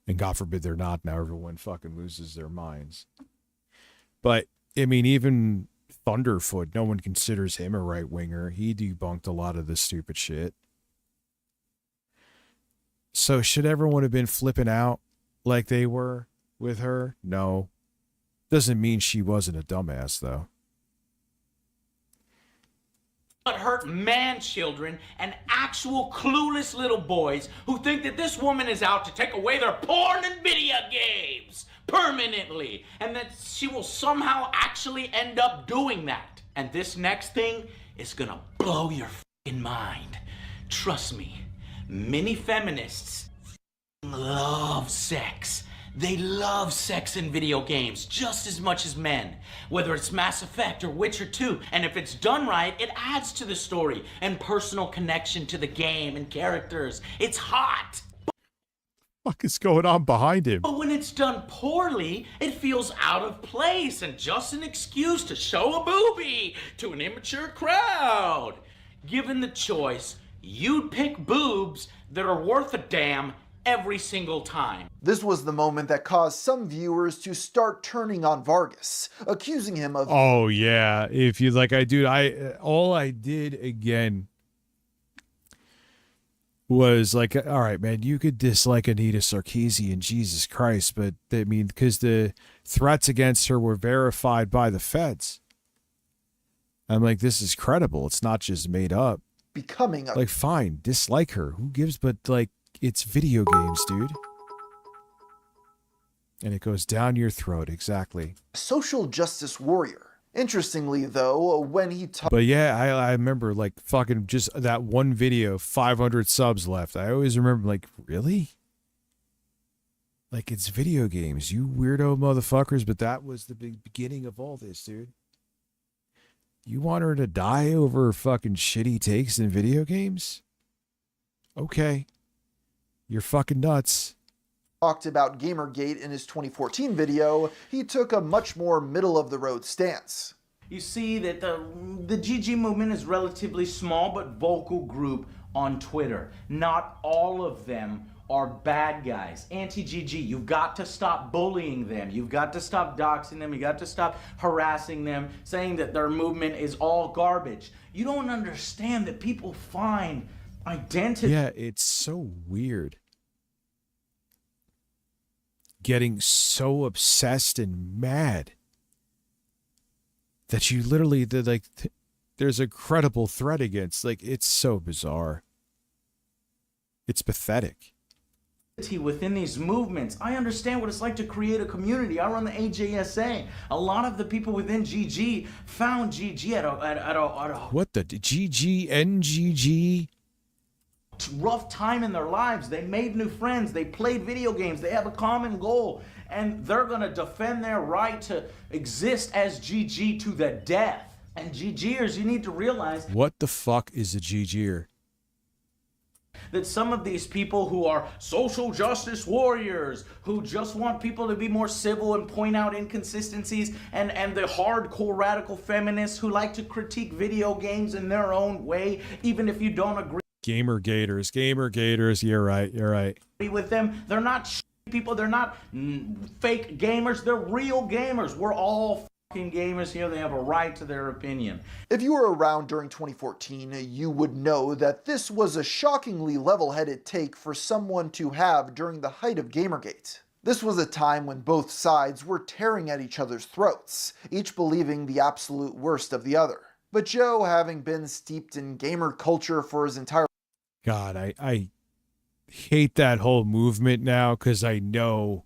And God forbid they're not. Now everyone fucking loses their minds. But, I mean, even Thunderfoot, no one considers him a right-winger. He debunked a lot of this stupid shit. So should everyone have been flipping out like they were with her? No. Doesn't mean she wasn't a dumbass, though. But hurt man-children and actual clueless little boys who think that this woman is out to take away their porn and video games permanently, and that she will somehow actually end up doing that. And this next thing is gonna blow your f***ing mind. Trust me, many feminists love sex. They love sex in video games just as much as men, whether it's Mass Effect or Witcher 2. And if it's done right, it adds to the story and personal connection to the game and characters. It's hot. What the fuck is going on behind him? But when it's done poorly, it feels out of place and just an excuse to show a boobie to an immature crowd. Given the choice, you'd pick boobs that are worth a damn every single time. This was the moment that caused some viewers to start turning on Vargas, accusing him of— Oh yeah, if you like, all I did again was like, all right, man, you could dislike Anita Sarkeesian, Jesus Christ, but I mean, because the threats against her were verified by the feds. I'm like, this is credible. It's not just made up. Becoming a— like, fine, dislike her. Who gives? But like, it's video games, dude. And it goes down your throat, exactly. social justice warrior. Interestingly, though, when he But yeah, I remember, like, fucking just that one video, 500 subs left. I always remember, like, really? Like, it's video games, you weirdo motherfuckers, but that was the beginning of all this, dude. You want her to die over fucking shitty takes in video games? Okay. You're fucking nuts. Talked about Gamergate in his 2014 video, he took a much more middle-of-the-road stance. You see that the GG movement is relatively small but vocal group on Twitter. Not all of them are bad guys. Anti-GG, you've got to stop bullying them. You've got to stop doxing them. You got to stop harassing them, saying that their movement is all garbage. You don't understand that people find identity. Yeah, it's so weird. Getting so obsessed and mad that you literally there's a credible threat against. Like, it's so bizarre. It's pathetic. Within these movements, I understand what it's like to create a community. I run the AJSA. A lot of the people within GG found GG at a what the GGNGG rough time in their lives. They made new friends. They played video games. They have a common goal, and they're gonna defend their right to exist as GG to the death. And GGers, you need to realize what the fuck is a GGer? That some of these people who are social justice warriors, who just want people to be more civil and point out inconsistencies, and the hardcore radical feminists who like to critique video games in their own way, even if you don't agree. Gamergators, you're right. With them, they're not people, they're not fake gamers, they're real gamers. We're all gamers here. They have a right to their opinion. If you were around during 2014, you would know that this was a shockingly level-headed take for someone to have during the height of Gamergate. This was a time when both sides were tearing at each other's throats, each believing the absolute worst of the other. But Joe, having been steeped in gamer culture for his entire God, I hate that whole movement now because I know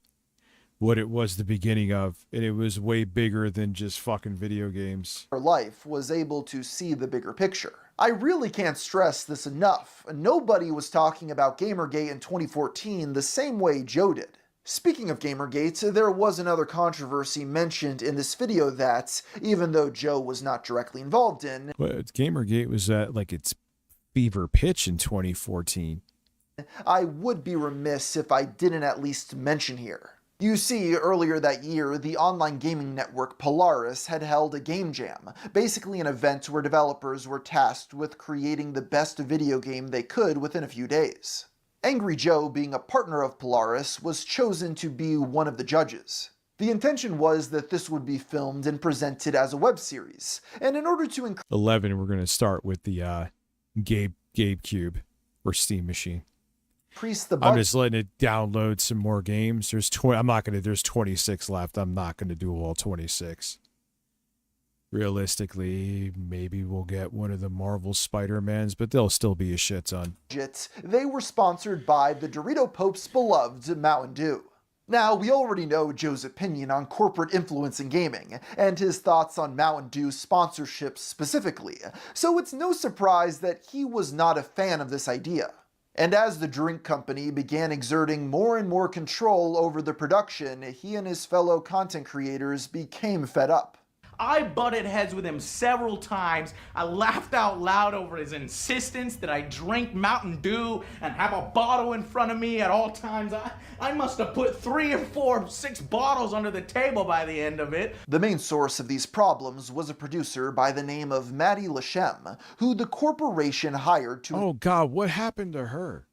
what it was the beginning of, and it was way bigger than just fucking video games. Life was able to see the bigger picture. I really can't stress this enough. Nobody was talking about Gamergate in 2014 the same way Joe did. Speaking of Gamergate, there was another controversy mentioned in this video that, even though Joe was not directly involved in, but Gamergate was at like its fever pitch in 2014. I would be remiss if I didn't at least mention here. You see, earlier that year, the online gaming network Polaris had held a game jam, basically an event where developers were tasked with creating the best video game they could within a few days. Angry Joe, being a partner of Polaris, was chosen to be one of the judges. The intention was that this would be filmed and presented as a web series, and in order to 11, we're going to start with the Gabe Cube, or Steam Machine. I'm just letting it download some more games. There's 26 left. I'm not going to do all 26. Realistically, maybe we'll get one of the Marvel Spider-Mans, but there'll still be a shit ton. They were sponsored by the Dorito Pope's beloved Mountain Dew. Now, we already know Joe's opinion on corporate influence in gaming, and his thoughts on Mountain Dew's sponsorship specifically, so it's no surprise that he was not a fan of this idea. And as the drink company began exerting more and more control over the production, he and his fellow content creators became fed up. I butted heads with him several times. I laughed out loud over his insistence that I drink Mountain Dew and have a bottle in front of me at all times. I must have put 3 or 4, 6 bottles under the table by the end of it. The main source of these problems was a producer by the name of Maddie Lashem, who the corporation hired to— Oh God, what happened to her?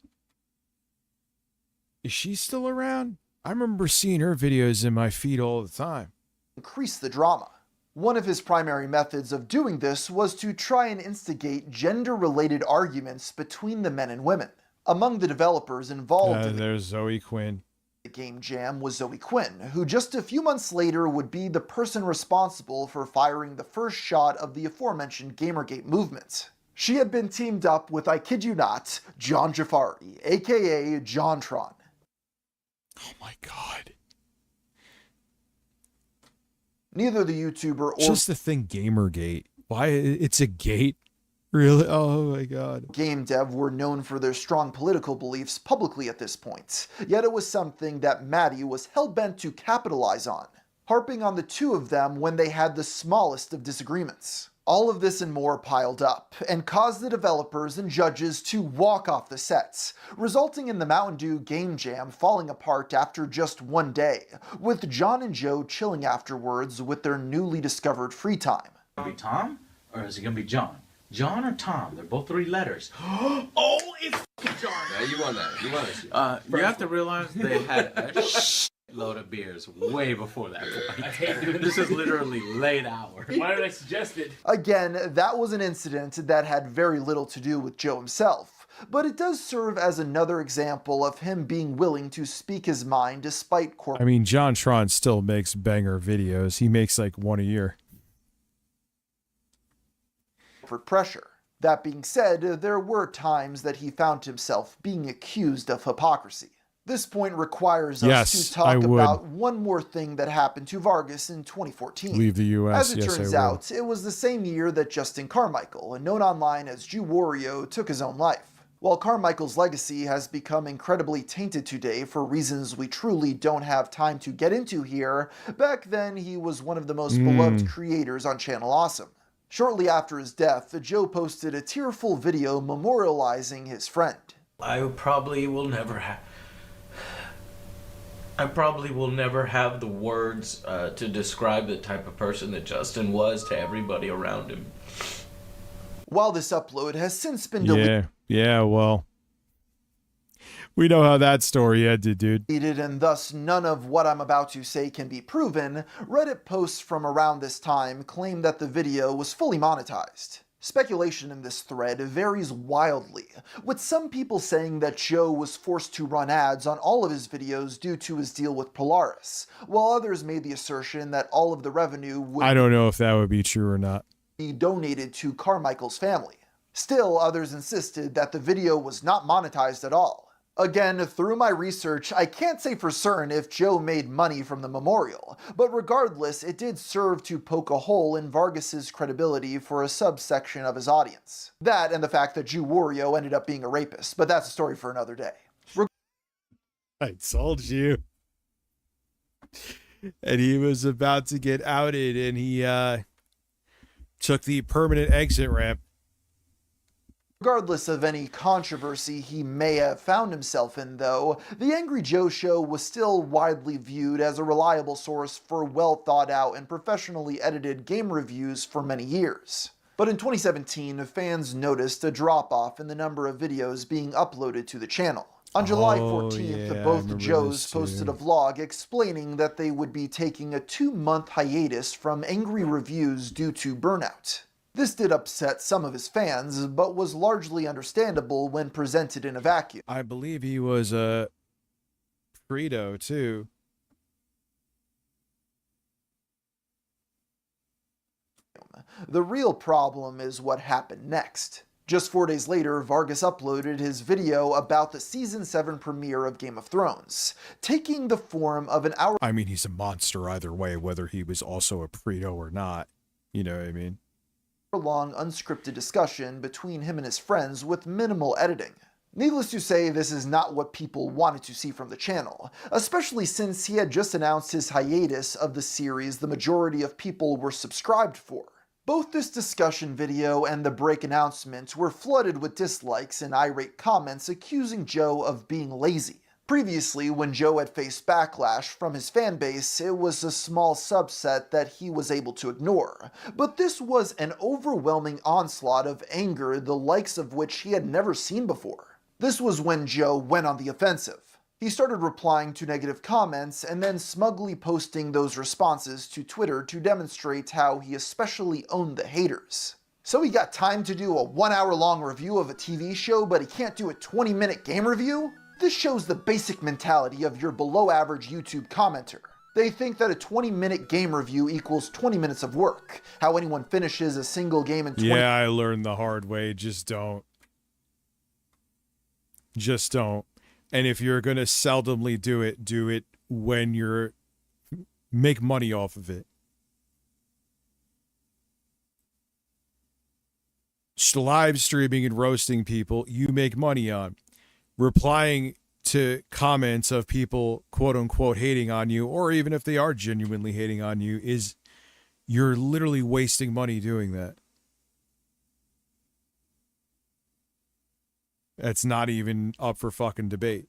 Is she still around? I remember seeing her videos in my feed all the time. Increase the drama. One of his primary methods of doing this was to try and instigate gender-related arguments between the men and women. Among the developers involved in there's Zoe Quinn. The game jam was Zoe Quinn, who just a few months later would be the person responsible for firing the first shot of the aforementioned Gamergate movement. She had been teamed up with, I kid you not, John Jafari, aka JonTron. Oh my God. Neither the YouTuber or— Just the thing Gamergate. Why? It's a gate? Really? Oh my God. Game dev were known for their strong political beliefs publicly at this point, yet it was something that Maddie was hell-bent to capitalize on, harping on the two of them when they had the smallest of disagreements. All of this and more piled up, and caused the developers and judges to walk off the sets, resulting in the Mountain Dew Game Jam falling apart after just one day, with John and Joe chilling afterwards with their newly discovered free time. Be Tom, or is it gonna be John? John or Tom? They're both 3 letters. Oh, it's John. Yeah, you won that. You won it. You have to realize they had a load of beers way before that point. I hate doing this. Is literally late hour. Why did I suggest it? Again, that was an incident that had very little to do with Joe himself, but it does serve as another example of him being willing to speak his mind despite corporate. I mean, John Tron still makes banger videos. He makes like one a year. Pressure. That being said, there were times that he found himself being accused of hypocrisy. This point requires us to talk about one more thing that happened to Vargas in 2014. Leave the U.S. As it turns out, it was the same year that Justin Carmichael, known online as Jew Wario, took his own life. While Carmichael's legacy has become incredibly tainted today for reasons we truly don't have time to get into here, back then he was one of the most beloved creators on Channel Awesome. Shortly after his death, Joe posted a tearful video memorializing his friend. I probably will never have the words to describe the type of person that Justin was to everybody around him. While this upload has since been deleted, yeah, well, we know how that story ended, dude. And thus none of what I'm about to say can be proven, Reddit posts from around this time claim that the video was fully monetized. Speculation in this thread varies wildly, with some people saying that Joe was forced to run ads on all of his videos due to his deal with Polaris, while others made the assertion that all of the revenue would I don't know if that would be true or not. Be donated to Carmichael's family. Still, others insisted that the video was not monetized at all. Again, through my research, I can't say for certain if Joe made money from the memorial, but regardless, it did serve to poke a hole in Vargas's credibility for a subsection of his audience. That and the fact that Jew Wario ended up being a rapist, but that's a story for another day. I told you. And he was about to get outed, and he took the permanent exit ramp. Regardless of any controversy he may have found himself in, though, The Angry Joe Show was still widely viewed as a reliable source for well-thought-out and professionally edited game reviews for many years. But in 2017, fans noticed a drop-off in the number of videos being uploaded to the channel. On July 14th, both Joes posted a vlog explaining that they would be taking a 2-month hiatus from angry reviews due to burnout. This did upset some of his fans, but was largely understandable when presented in a vacuum. I believe he was a Frito, too. The real problem is what happened next. Just 4 days later, Vargas uploaded his video about the Season 7 premiere of Game of Thrones, taking the form of an hour- I mean, he's a monster either way, whether he was also a Frito or not. You know what I mean? long unscripted discussion between him and his friends with minimal editing. Needless to say, this is not what people wanted to see from the channel, especially since he had just announced his hiatus of the series the majority of people were subscribed for. Both this discussion video and the break announcement were flooded with dislikes and irate comments accusing Joe of being lazy. Previously, when Joe had faced backlash from his fanbase, it was a small subset that he was able to ignore, but this was an overwhelming onslaught of anger the likes of which he had never seen before. This was when Joe went on the offensive. He started replying to negative comments and then smugly posting those responses to Twitter to demonstrate how he especially owned the haters. So he got time to do a 1 hour long review of a TV show, but he can't do a 20-minute game review? This shows the basic mentality of your below average YouTube commenter. They think that a 20-minute game review equals 20 minutes of work. How anyone finishes a single game in 20 Yeah, I learned the hard way. Just don't. Just don't. And if you're going to seldomly do it when you're make money off of it. Live streaming and roasting people you make money on. Replying to comments of people quote unquote hating on you, or even if they are genuinely hating on you, is you're literally wasting money doing that. That's not even up for fucking debate.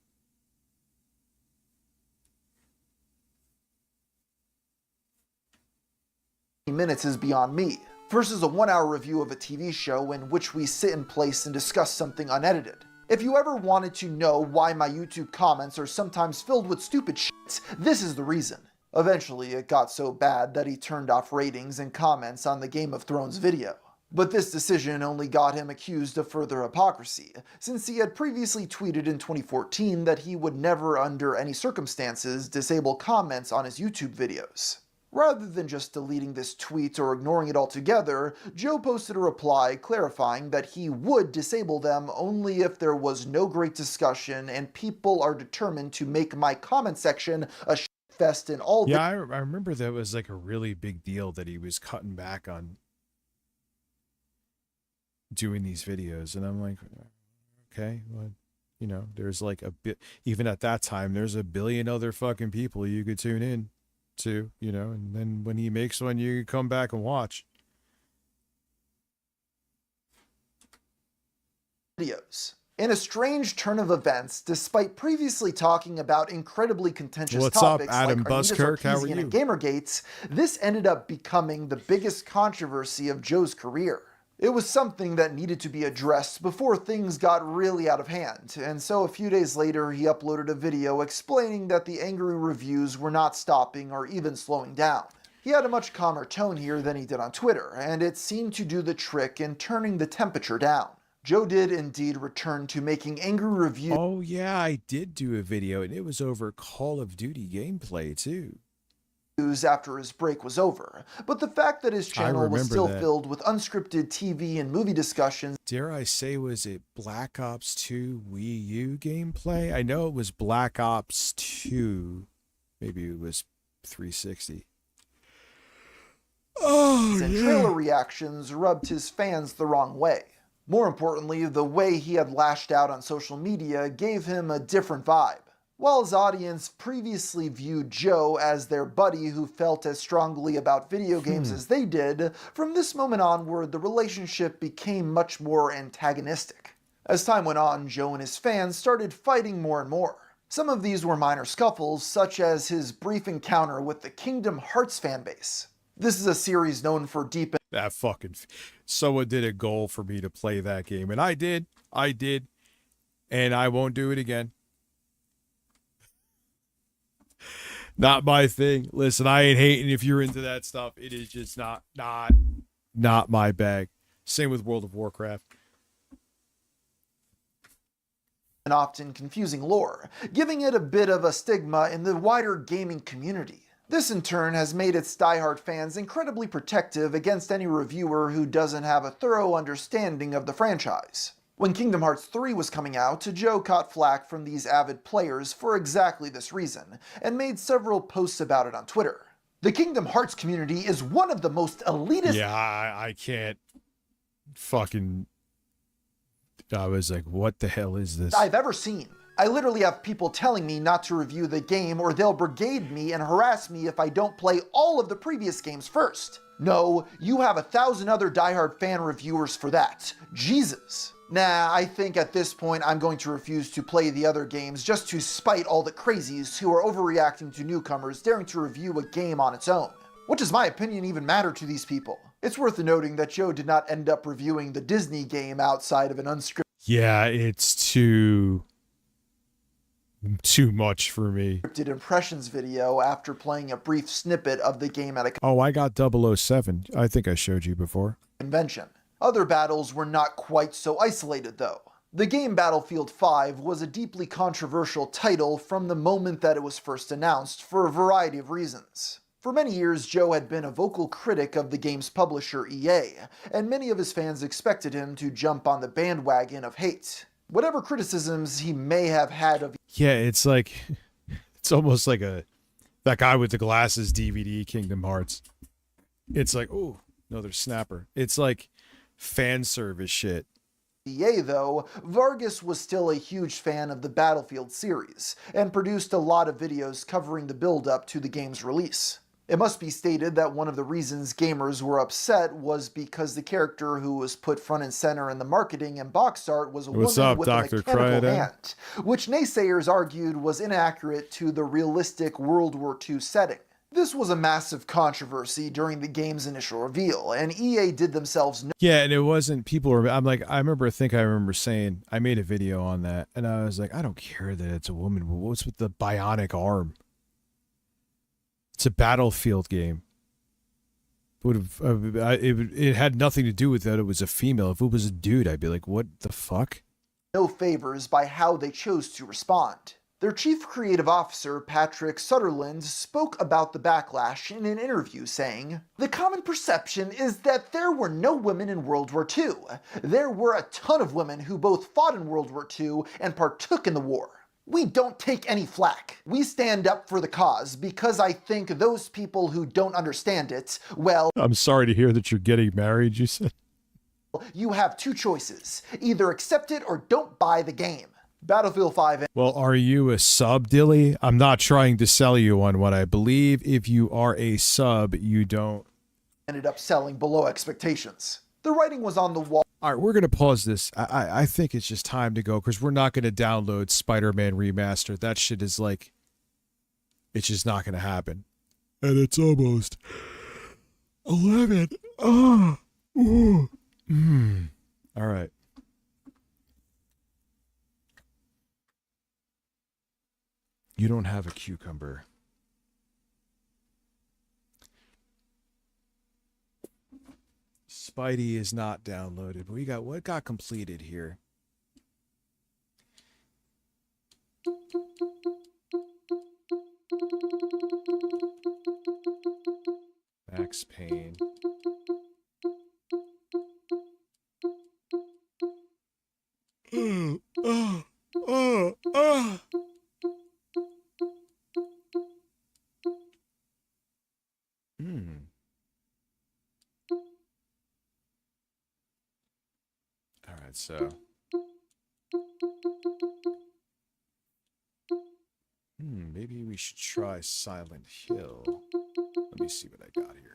Minutes is beyond me, versus a 1-hour review of a TV show in which we sit in place and discuss something unedited. If you ever wanted to know why my YouTube comments are sometimes filled with stupid shit, this is the reason. Eventually, it got so bad that he turned off ratings and comments on the Game of Thrones video. But this decision only got him accused of further hypocrisy, since he had previously tweeted in 2014 that he would never under any circumstances disable comments on his YouTube videos. Rather than just deleting this tweet or ignoring it altogether, Joe posted a reply clarifying that he would disable them only if there was no great discussion and people are determined to make my comment section a fest in all. Yeah, I remember that was like a really big deal that he was cutting back on doing these videos, and I'm like, okay, well, you know, there's like a bit, even at that time, there's a billion other fucking people you could tune in to, you know, and then when he makes one, you come back and watch videos. In a strange turn of events, despite previously talking about incredibly contentious topics up, Adam like Buskirk? How are you? and Gamergates, this ended up becoming the biggest controversy of Joe's career. It was something that needed to be addressed before things got really out of hand, and so a few days later he uploaded a video explaining that the angry reviews were not stopping or even slowing down. He had a much calmer tone here than he did on Twitter, and it seemed to do the trick in turning the temperature down. Joe did indeed return to making angry reviews. Oh yeah, I did do a video, and it was over Call of Duty gameplay too. After his break was over, but the fact that his channel was still filled with unscripted TV and movie discussions. Dare I say, was it Black Ops 2 Wii U gameplay? I know it was Black Ops 2. Maybe it was 360. Oh, and trailer reactions rubbed his fans the wrong way. More importantly, the way he had lashed out on social media gave him a different vibe. While his audience previously viewed Joe as their buddy who felt as strongly about video games as they did, from this moment onward the relationship became much more antagonistic. As time went on, Joe and his fans started fighting more and more. Some of these were minor scuffles, such as his brief encounter with the Kingdom Hearts fanbase. This is a series known for deep... That fucking... Someone did a goal for me to play that game, and I did, and I won't do it again. Not my thing. Listen, I ain't hating if you're into that stuff. It is just not my bag. Same with World of Warcraft. And often confusing lore, giving it a bit of a stigma in the wider gaming community. This in turn has made its diehard fans incredibly protective against any reviewer who doesn't have a thorough understanding of the franchise. When Kingdom Hearts 3 was coming out, Joe caught flack from these avid players for exactly this reason, and made several posts about it on Twitter. The Kingdom Hearts community is one of the most elitist... Yeah, I can't fucking... I was like, what the hell is this? I've ever seen. I literally have people telling me not to review the game, or they'll brigade me and harass me if I don't play all of the previous games first. No, you have 1,000 other diehard fan reviewers for that. Jesus. Nah, I think at this point I'm going to refuse to play the other games just to spite all the crazies who are overreacting to newcomers daring to review a game on its own. What does my opinion even matter to these people? It's worth noting that Joe did not end up reviewing the Disney game outside of an unscripted... Yeah, it's too much for me. ...impressions video after playing a brief snippet of the game at a... Oh, I got 007. I think I showed you before. ...convention. Other battles were not quite so isolated, though. The game Battlefield 5 was a deeply controversial title from the moment that it was first announced for a variety of reasons. For many years, Joe had been a vocal critic of the game's publisher EA, and many of his fans expected him to jump on the bandwagon of hate. Whatever criticisms he may have had of... Yeah, it's like... It's almost like that guy with the glasses DVD, Kingdom Hearts. It's like, oh, another snapper. It's like... fan service shit. EA though, Vargas was still a huge fan of the Battlefield series, and produced a lot of videos covering the build-up to the game's release. It must be stated that one of the reasons gamers were upset was because the character who was put front and center in the marketing and box art was a woman with a mechanical hand, which naysayers argued was inaccurate to the realistic World War II setting. This was a massive controversy during the game's initial reveal, and EA did themselves no— Yeah, and it wasn't, people were, I'm like, I remember saying, I made a video on that, and I was like, I don't care that it's a woman, but what's with the bionic arm? It's a Battlefield game. It had nothing to do with that it was a female. If it was a dude, I'd be like, what the fuck? No favors by how they chose to respond. Their chief creative officer, Patrick Sutherland, spoke about the backlash in an interview saying, "The common perception is that there were no women in World War II. There were a ton of women who both fought in World War II and partook in the war. We don't take any flack. We stand up for the cause because I think those people who don't understand it, well..." I'm sorry to hear that you're getting married, you said. "You have two choices. Either accept it or don't buy the game." Battlefield 5... Well, are you a sub, Dilly? I'm not trying to sell you on what I believe. If you are a sub, you don't... ended up selling below expectations. The writing was on the wall. All right, we're going to pause this. I think it's just time to go because we're not going to download Spider-Man Remastered. That shit is like... it's just not going to happen. And it's almost 11. Oh. Ooh. All right. You don't have a cucumber. Spidey is not downloaded. We got what got completed here. Max Payne. All right, so maybe we should try Silent Hill. Let me see what I got here.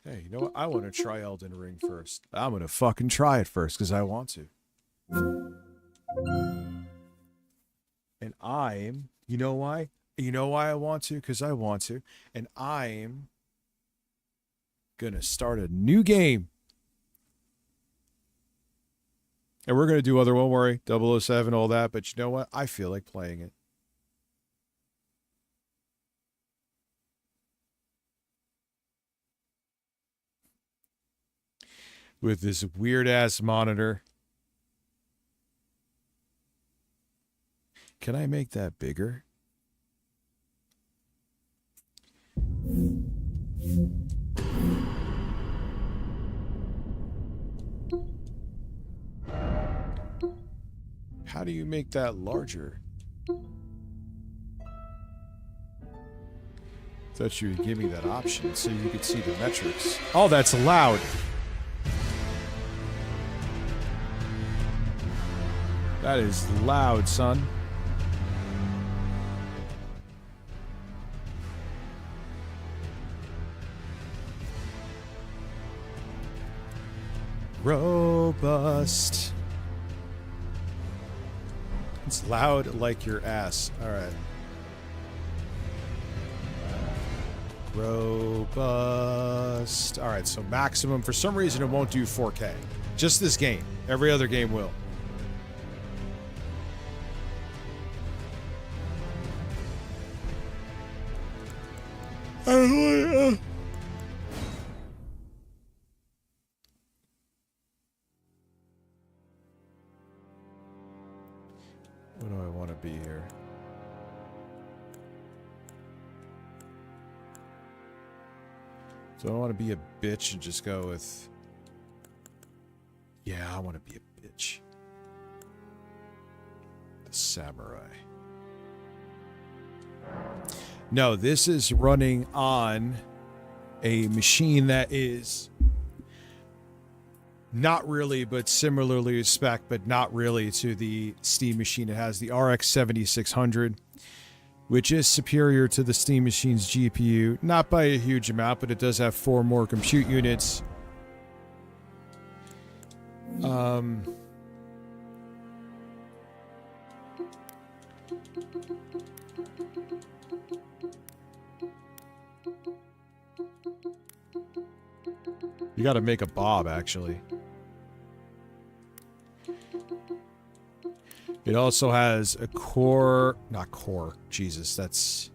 Hey, you know what? I want to try Elden Ring first. I'm going to fucking try it first because I want to. And I'm, you know why? You know why I want to? Because I want to. And I'm going to start a new game. And we're going to do other, won't worry, 007, all that. But you know what? I feel like playing it. With this weird-ass monitor. Can I make that bigger? How do you make that larger? Thought you would give me that option so you could see the metrics. Oh, that's loud. That is loud, son. Robust. It's loud like your ass. All right. Robust. All right, so maximum. For some reason, it won't do 4K. Just this game. Every other game will. What do I want to be here? So I want to be a bitch and just go with... Yeah, I want to be a bitch. The samurai. No, this is running on a machine that is not really, but similarly spec, but not really to the Steam Machine. It has the RX 7600, which is superior to the Steam Machine's GPU, not by a huge amount, but it does have 4 more compute units. You got to make a Bob, actually. It also has a core, not core, Jesus, that's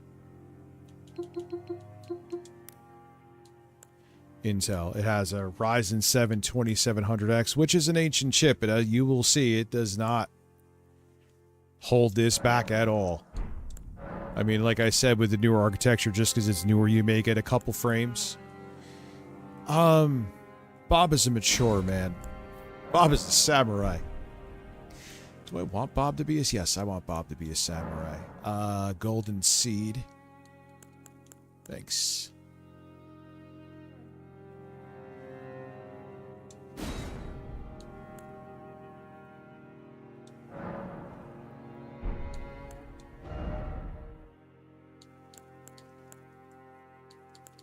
Intel. It has a Ryzen 7 2700X, which is an ancient chip, but you will see it does not hold this back at all. I mean, like I said, with the newer architecture, just because it's newer, you may get a couple frames. Bob is a mature man. Bob is a samurai. Do I want Bob to be a... Yes, I want Bob to be a samurai. Golden Seed. Thanks.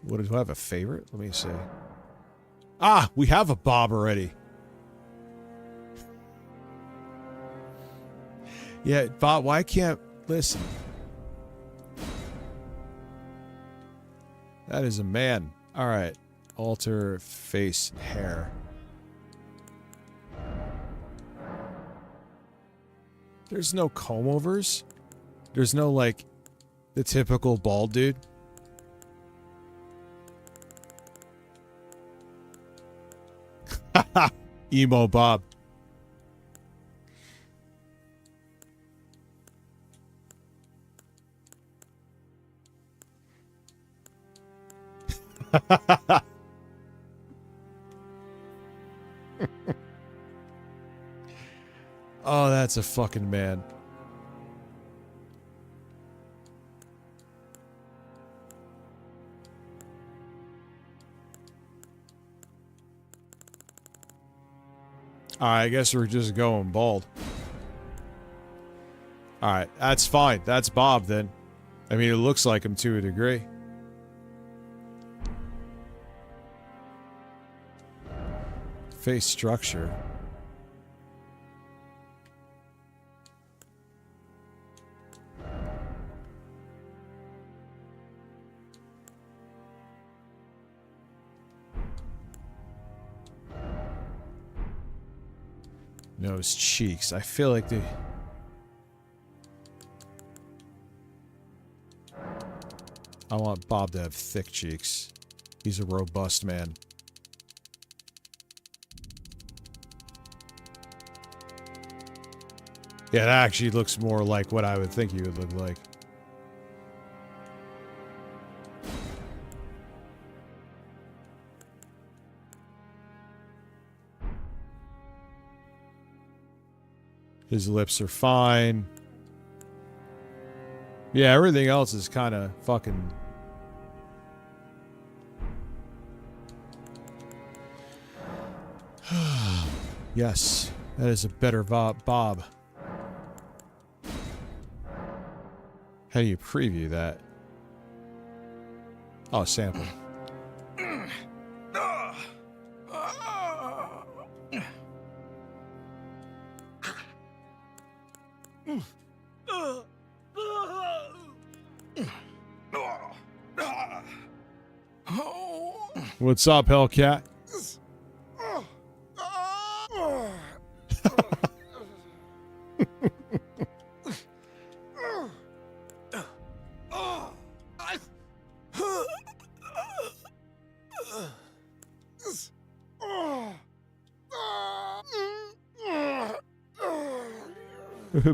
What, do I have a favorite? Let me see. Ah, we have a Bob already. Yeah, Bob, why can't... Listen. That is a man. Alright. Alter face hair. There's no comb-overs? There's no, like, the typical bald dude? Emo Bob. Oh, that's a fucking man. Alright, I guess we're just going bald. Alright, that's fine. That's Bob then. I mean, it looks like him to a degree. Face structure. Nose, cheeks. I feel like the... I want Bob to have thick cheeks. He's a robust man. Yeah, that actually looks more like what I would think he would look like. His lips are fine. Yeah, everything else is kind of fucking... Yes, that is a better Bob. How do you preview that? Oh, sample. What's up, Hellcat?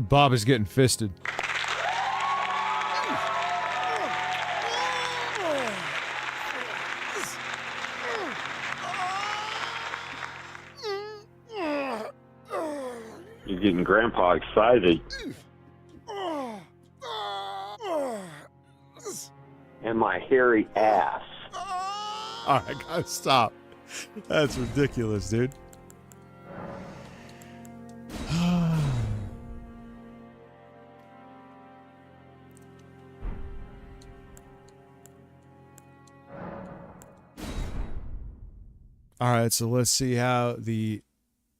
Bob is getting fisted. You're getting Grandpa excited. And my hairy ass. Alright, I gotta stop. That's ridiculous, dude. All right, so let's see how the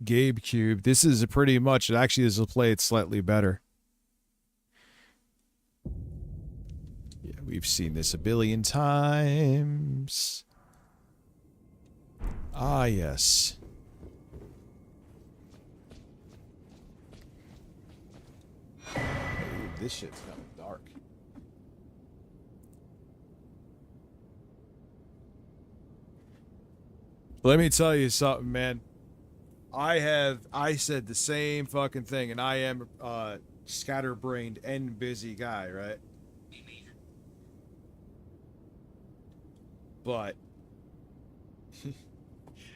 Gabe Cube. This is pretty much, actually, this will play it slightly better. Yeah, we've seen this a billion times. Ah, yes. Ooh, this shit's kind of dark. Let me tell you something, man. I said the same fucking thing, and I am a scatterbrained and busy guy, right? But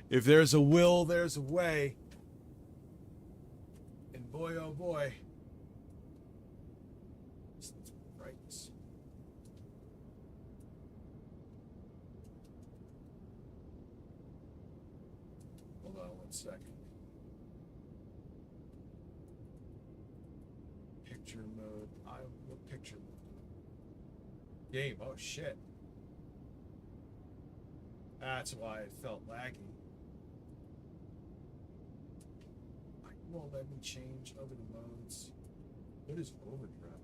if there's a will, there's a way. And boy, oh boy. Right. Hold on 1 second. Picture mode. What picture mode? Game. Oh shit. That's why it felt laggy. It won't let me change over the modes. What is overdrive?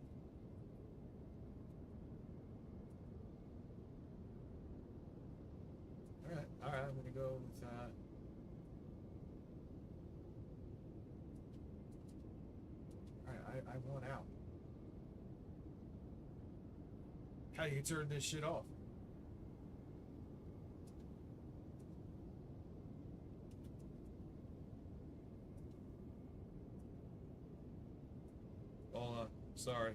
Alright, I'm gonna go with that. Alright, I want out. How do you turn this shit off? Hold on, sorry.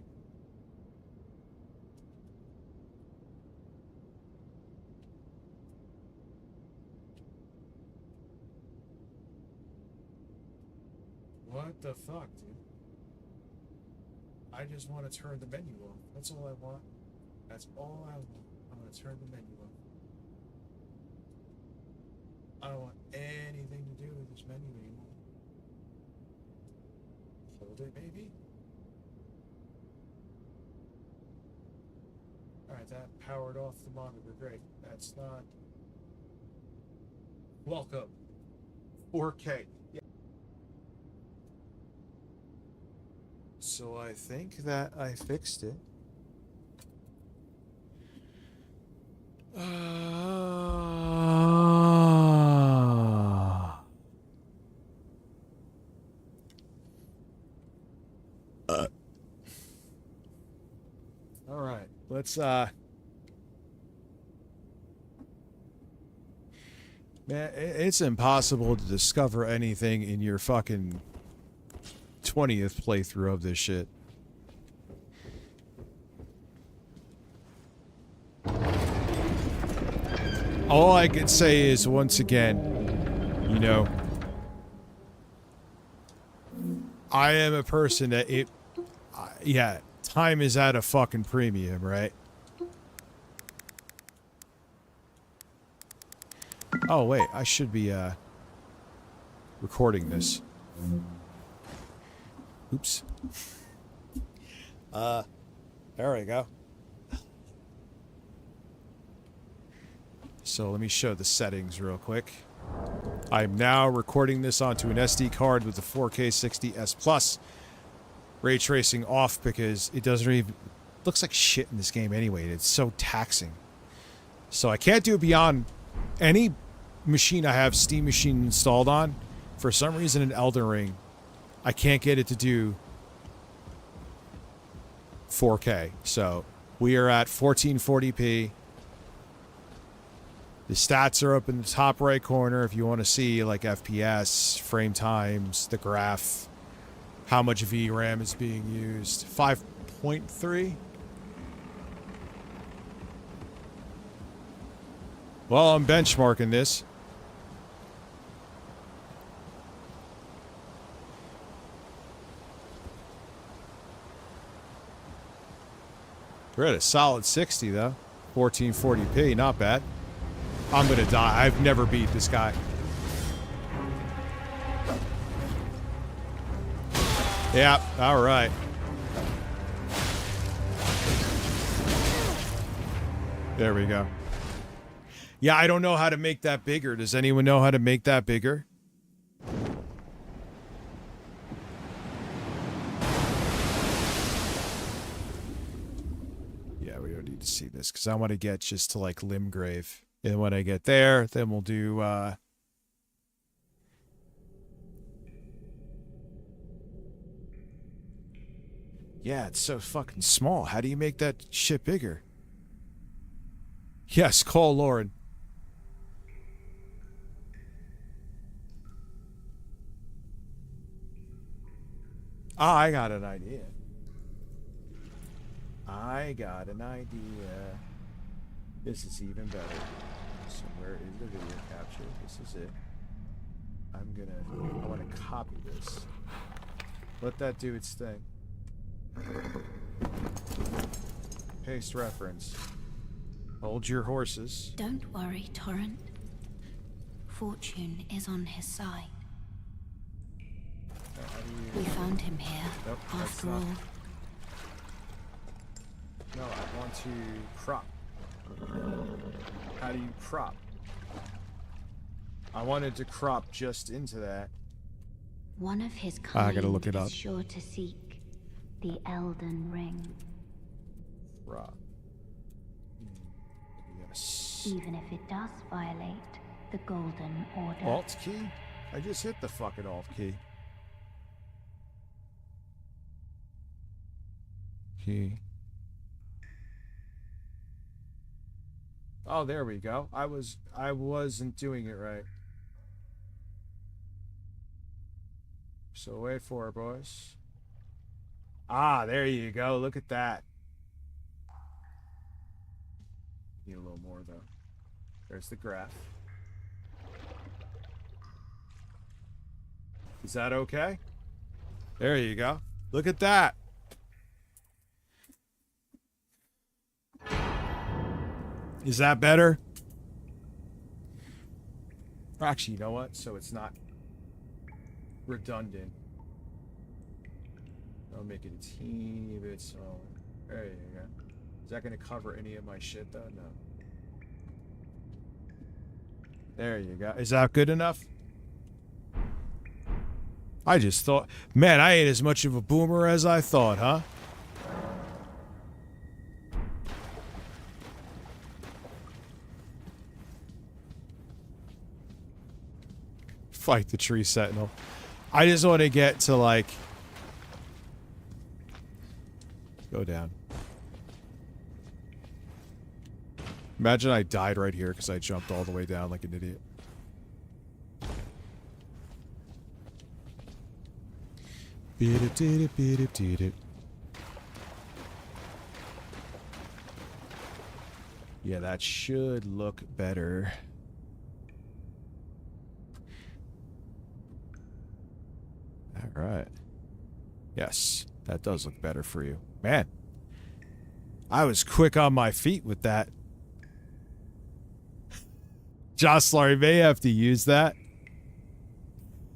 What the fuck, dude? I just want to turn the menu off. That's all I want. That's all I want. I want to turn the menu off. I don't want anything to do with this menu anymore. Hold it, maybe? Alright, that powered off the monitor. Great. That's not... Welcome. 4K. Yeah. So I think that I fixed it. All right, let's man, it's impossible to discover anything in your fucking 20th playthrough of this shit. All I can say is, once again, you know, I am a person that yeah, time is at a fucking premium, right? Oh, wait, I should be, recording this. Oops. There we go. So let me show the settings real quick. I'm now recording this onto an SD card with the 4K 60S Plus. Ray tracing off because it doesn't even... looks like shit in this game anyway. It's so taxing. So I can't do it beyond any machine I have Steam Machine installed on. For some reason in Elden Ring, I can't get it to do 4K. So we are at 1440p. The stats are up in the top right corner if you want to see like FPS, frame times, the graph, how much VRAM is being used. 5.3. Well, I'm benchmarking this. We're at a solid 60 though. 1440p, not bad. I'm gonna die. I've never beat this guy. Yeah, alright. There we go. Yeah, I don't know how to make that bigger. Does anyone know how to make that bigger? Yeah, we don't need to see this because I want to get just to like Limgrave. And when I get there, then we'll do yeah, it's so fucking small. How do you make that shit bigger? Yes, call Lauren. Ah, I got an idea. I got an idea. This is even better. So where is the video capture? This is it. I want to copy this. Let that do its thing. Paste reference. Hold your horses. Don't worry, Torrent. Fortune is on his side. We found him here, nope, after all. No, I want to crop. How do you crop? I wanted to crop just into that. One of his kind I gotta look it up. is sure to seek the Elden Ring. Crop. Yes. Even if it does violate the Golden Order. Alt key? I just hit the fucking Alt key. Key. Oh, there we go. I wasn't doing it right. So wait for it, boys. Ah, there you go. Look at that. Need a little more though. There's the graph. Is that okay? There you go. Look at that. Is that better? Actually, you know what? So it's not redundant. I'll make it a teeny bit smaller. There you go. Is that going to cover any of my shit, though? No. There you go. Is that good enough? I just thought... Man, I ain't as much of a boomer as I thought, huh? Fight the tree sentinel. I just want to get to, like... Go down. Imagine I died right here because I jumped all the way down like an idiot. Yeah, that should look better. All right. Yes, that does look better for you. Man, I was quick on my feet with that. Jostler may have to use that.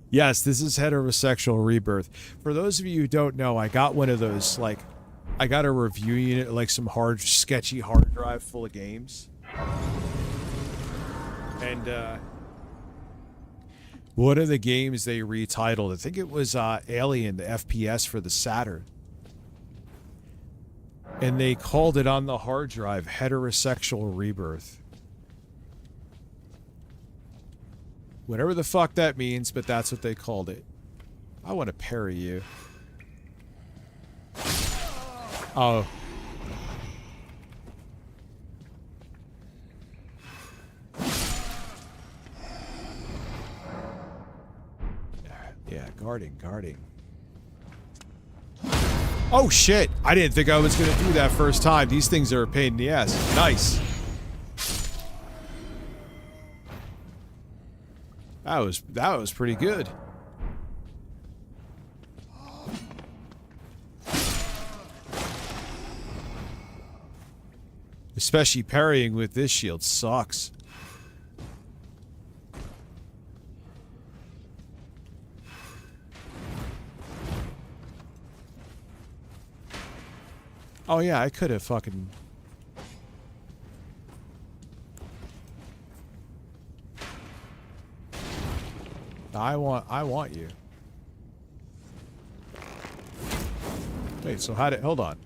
Yes, this is heterosexual rebirth. For those of you who don't know, I got one of those, like, I got a review unit, like some sketchy hard drive full of games. And, one of the games they retitled, I think it was Alien, the FPS for the Saturn. And they called it on the hard drive Heterosexual Rebirth. Whatever the fuck that means, but that's what they called it. I want to parry you. Oh. Yeah, guarding. Oh shit! I didn't think I was gonna do that first time. These things are a pain in the ass. Nice. That was pretty good. Especially parrying with this shield sucks. Oh yeah, I could have fucking... I want you. Wait, so hold on.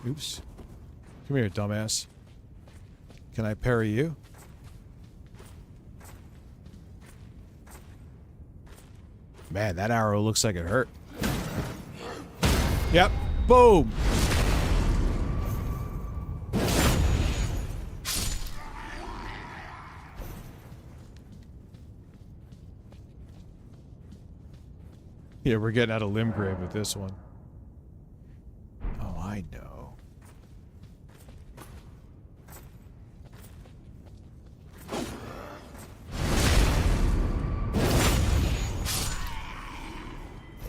Oops. Come here, dumbass. Can I parry you? Man, that arrow looks like it hurt. Yep. Boom. Yeah, we're getting out of Limgrave with this one. Oh, I know.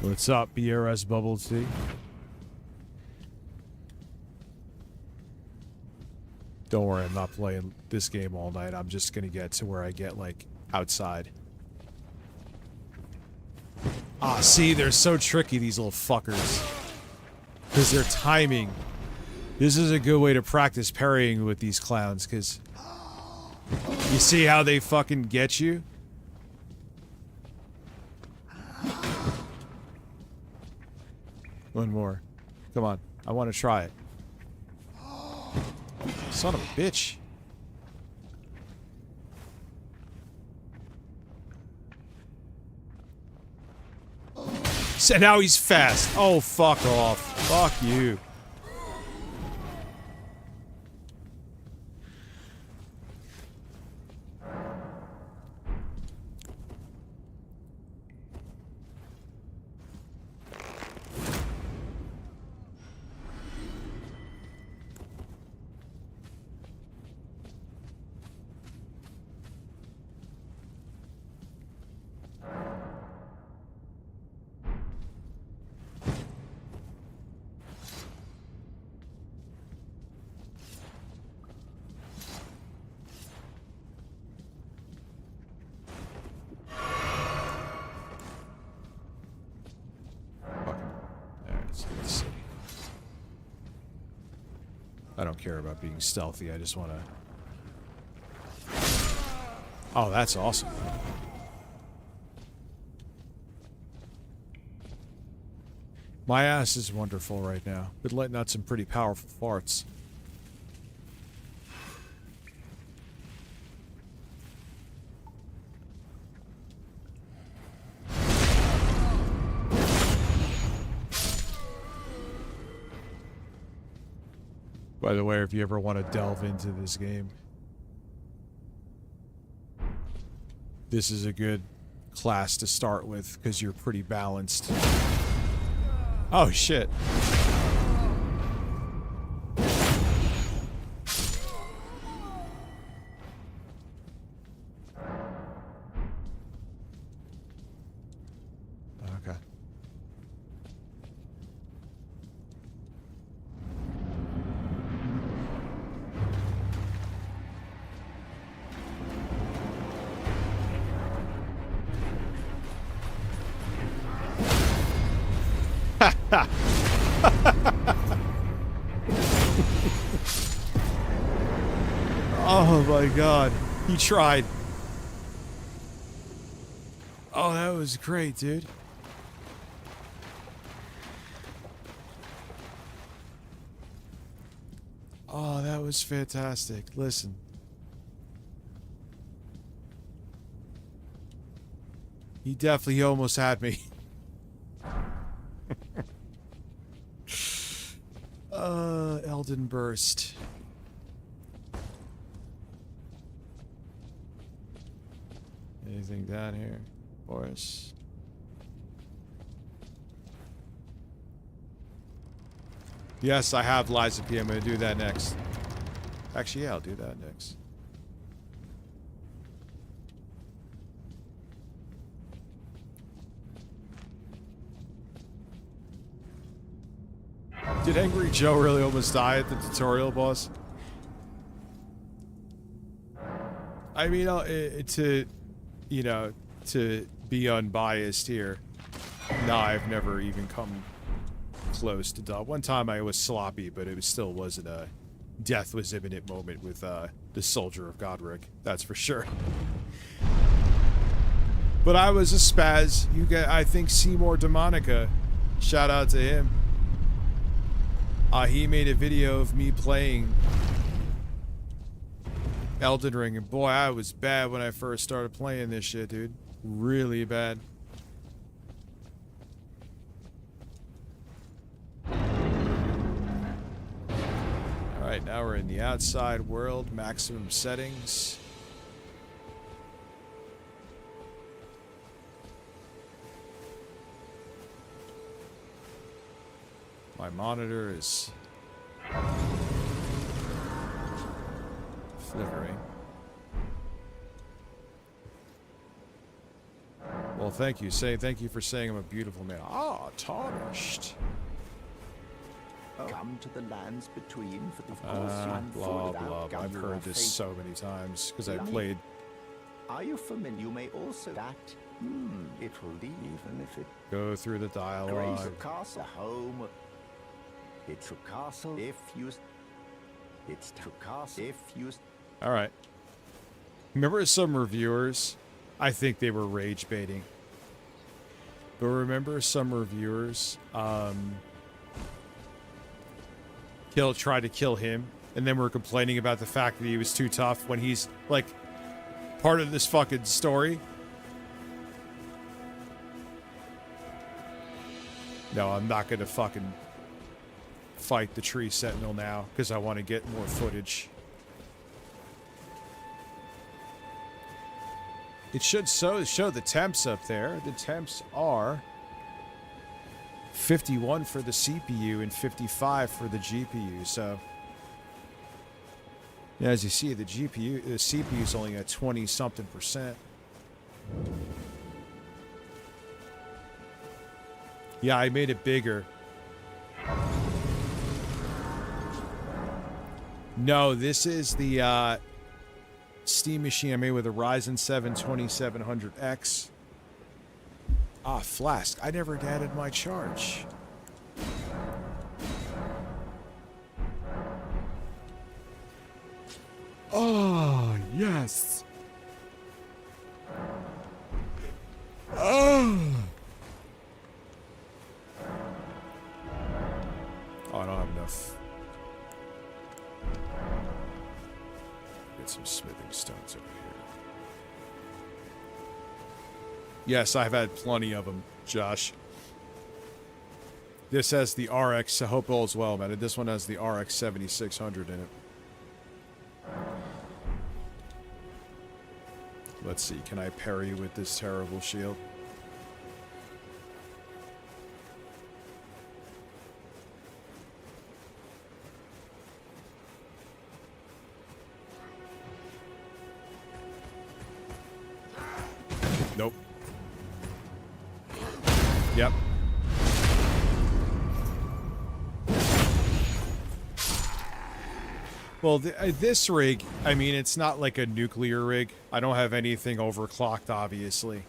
What's up, BRS Bubble Tea? Don't worry, I'm not playing this game all night. I'm just gonna get to where I get, like, outside. Ah, see, they're so tricky, these little fuckers. Because their timing. This is a good way to practice parrying with these clowns, because... You see how they fucking get you? One more. Come on. I want to try it. Son of a bitch. So now he's fast. Oh, fuck off. Fuck you. I don't care about being stealthy, I just want to... Oh, that's awesome. My ass is wonderful right now. Been letting out some pretty powerful farts. By the way, if you ever want to delve into this game, this is a good class to start with because you're pretty balanced. Oh, shit. Okay. Oh my god. He tried. Oh, that was great, dude. Oh, that was fantastic. Listen. He definitely almost had me. Elden Burst. Anything down here for us? Yes, I have Liza P. I'm going to do that next. Actually, yeah, I'll do that next. Did Angry Joe really almost die at the tutorial boss? I mean, to be unbiased here. No, I've never even come close to death. One time I was sloppy, but it still wasn't a death was imminent moment with the Soldier of Godric. That's for sure. But I was a spaz. You get, I think Seymour Demonica. Shout out to him. He made a video of me playing Elden Ring, and boy, I was bad when I first started playing this shit, dude. Really bad. Alright, now we're in the outside world, maximum settings. My monitor is flickering. Well, thank you. Thank you for saying I'm a beautiful man. Ah, tarnished. Come to the lands between for the Blah, blah, blah. I've heard this so many times because I played. Are you familiar? You may also that. It will leave even if it. Go through the dialogue. Grace of Castle home. It's a castle if you. It's to castle if you. All right. Remember some reviewers? I think they were rage baiting. But remember some reviewers tried to kill him, and then were complaining about the fact that he was too tough when he's like part of this fucking story. No, I'm not gonna fucking fight the tree sentinel now because I want to get more footage. It should show the temps up there. The temps are 51 for the CPU and 55 for the GPU. So, yeah, as you see, the CPU is only at 20-something%. Yeah, I made it bigger. No, this is the Steam machine I made with a Ryzen 7 2700X. Ah, Flask. I never added my charge. Oh, yes. Oh. I don't have enough. Get some smithing stones over here. Yes, I've had plenty of them, Josh. This has the RX. I hope all's well, man. This one has the RX 7600 in it. Let's see. Can I parry with this terrible shield? Nope. Yep. Well, this rig, I mean, it's not like a nuclear rig. I don't have anything overclocked, obviously.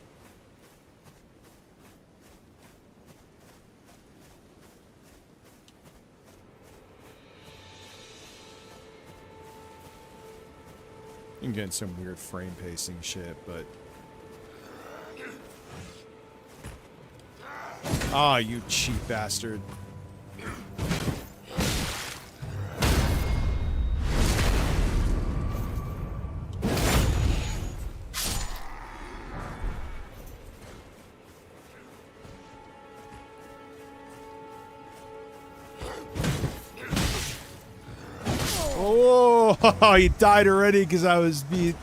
I'm getting some weird frame pacing shit, but... Ah, you cheap bastard. Oh, he died already because I was beat.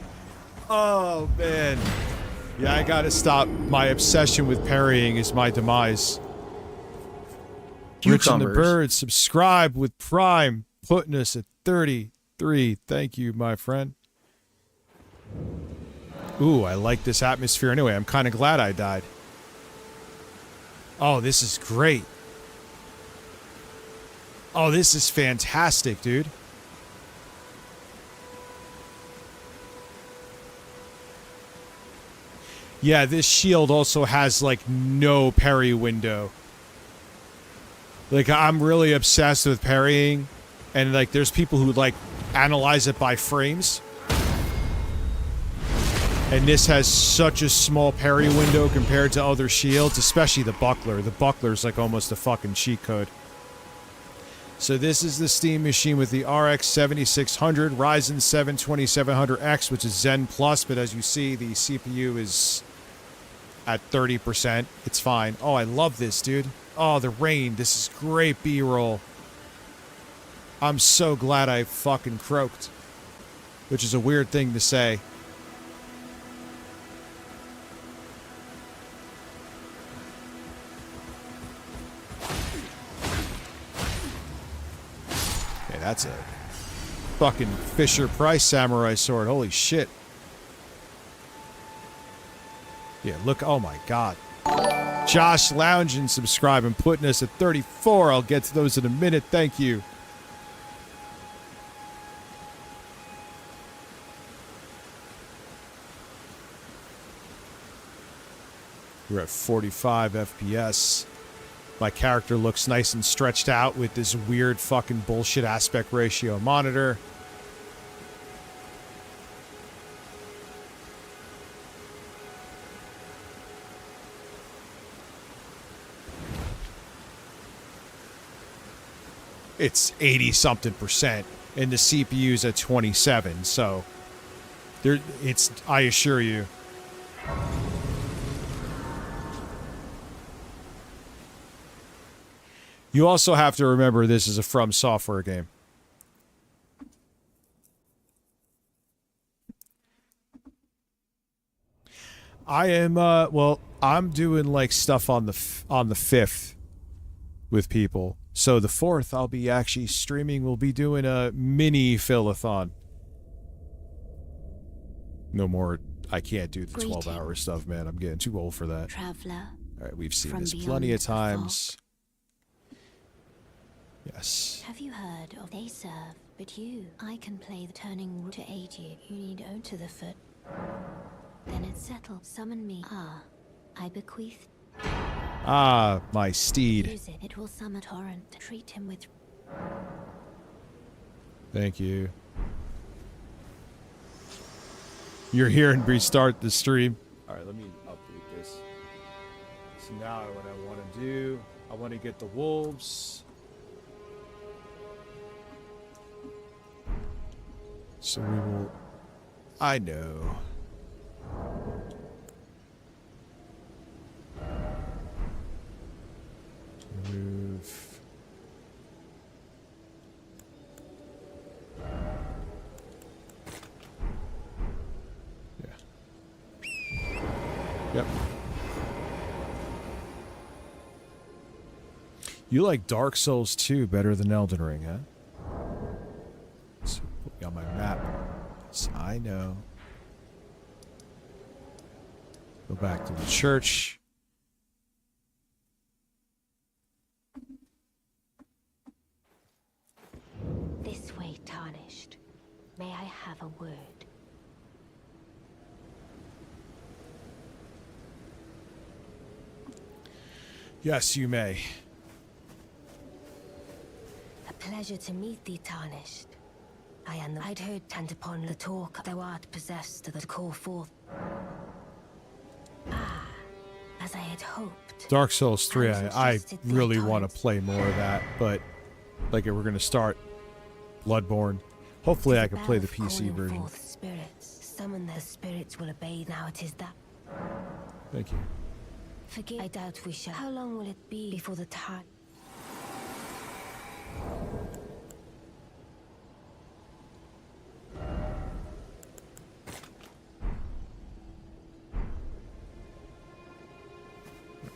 Oh, man. Yeah, I gotta stop. My obsession with parrying is my demise. Rich and the Bird, subscribe with Prime, putting us at 33. Thank you, my friend. Ooh, I like this atmosphere anyway. I'm kind of glad I died. Oh, this is great. Oh, this is fantastic, dude. Yeah, this shield also has, like, no parry window. Like, I'm really obsessed with parrying, and like there's people who like analyze it by frames. And this has such a small parry window compared to other shields, especially the buckler. The buckler's like almost a fucking cheat code. So this is the Steam machine with the RX 7600, Ryzen 7 2700X, which is Zen Plus, but as you see, the CPU is at 30%. It's fine. Oh, I love this, dude. Oh, the rain. This is great B-roll. I'm so glad I fucking croaked. Which is a weird thing to say. Okay, that's a fucking Fisher-Price samurai sword. Holy shit. Yeah, look. Oh my god. Josh Lounge and subscribe and putting us at 34. I'll get to those in a minute. Thank you. We're at 45 FPS. My character looks nice and stretched out with this weird fucking bullshit aspect ratio monitor. It's 80-something%, and the CPU's at 27, so there, it's, I assure you. You also have to remember this is a From Software game. I am, well, I'm doing like stuff on the 5th with people. So the 4th, I'll be actually streaming. We'll be doing a mini fill-a-thon. No more, I can't do the 12-hour stuff, man. I'm getting too old for that. Traveler. All right, we've seen this plenty of times. Yes. Have you heard of they serve, but you? I can play the turning route to aid you. You need own to the foot. Then it's settled. Summon me. Ah, I bequeath. Ah, my steed. Use it. It will summon torrent. Treat him with. Thank you. You're here and restart the stream. All right, let me update this. So now what I want to do, I want to get the wolves. So we will. I know. Move. Yeah. Yep. You like Dark Souls 2 better than Elden Ring, huh? So put me on my map. Yes, I know. Go back to the church. This way, tarnished. May I have a word? Yes, you may. A pleasure to meet thee, tarnished. I'd heard and upon the talk thou art possessed to the call forth. Ah, as I had hoped. Dark Souls 3, I really want to play more of that, but like we're going to start Bloodborne. Hopefully I can play the PC version. Spirits. Summon the spirits will obey. Now it is that. Thank you. Forgive. I doubt we shall. How long will it be before the time?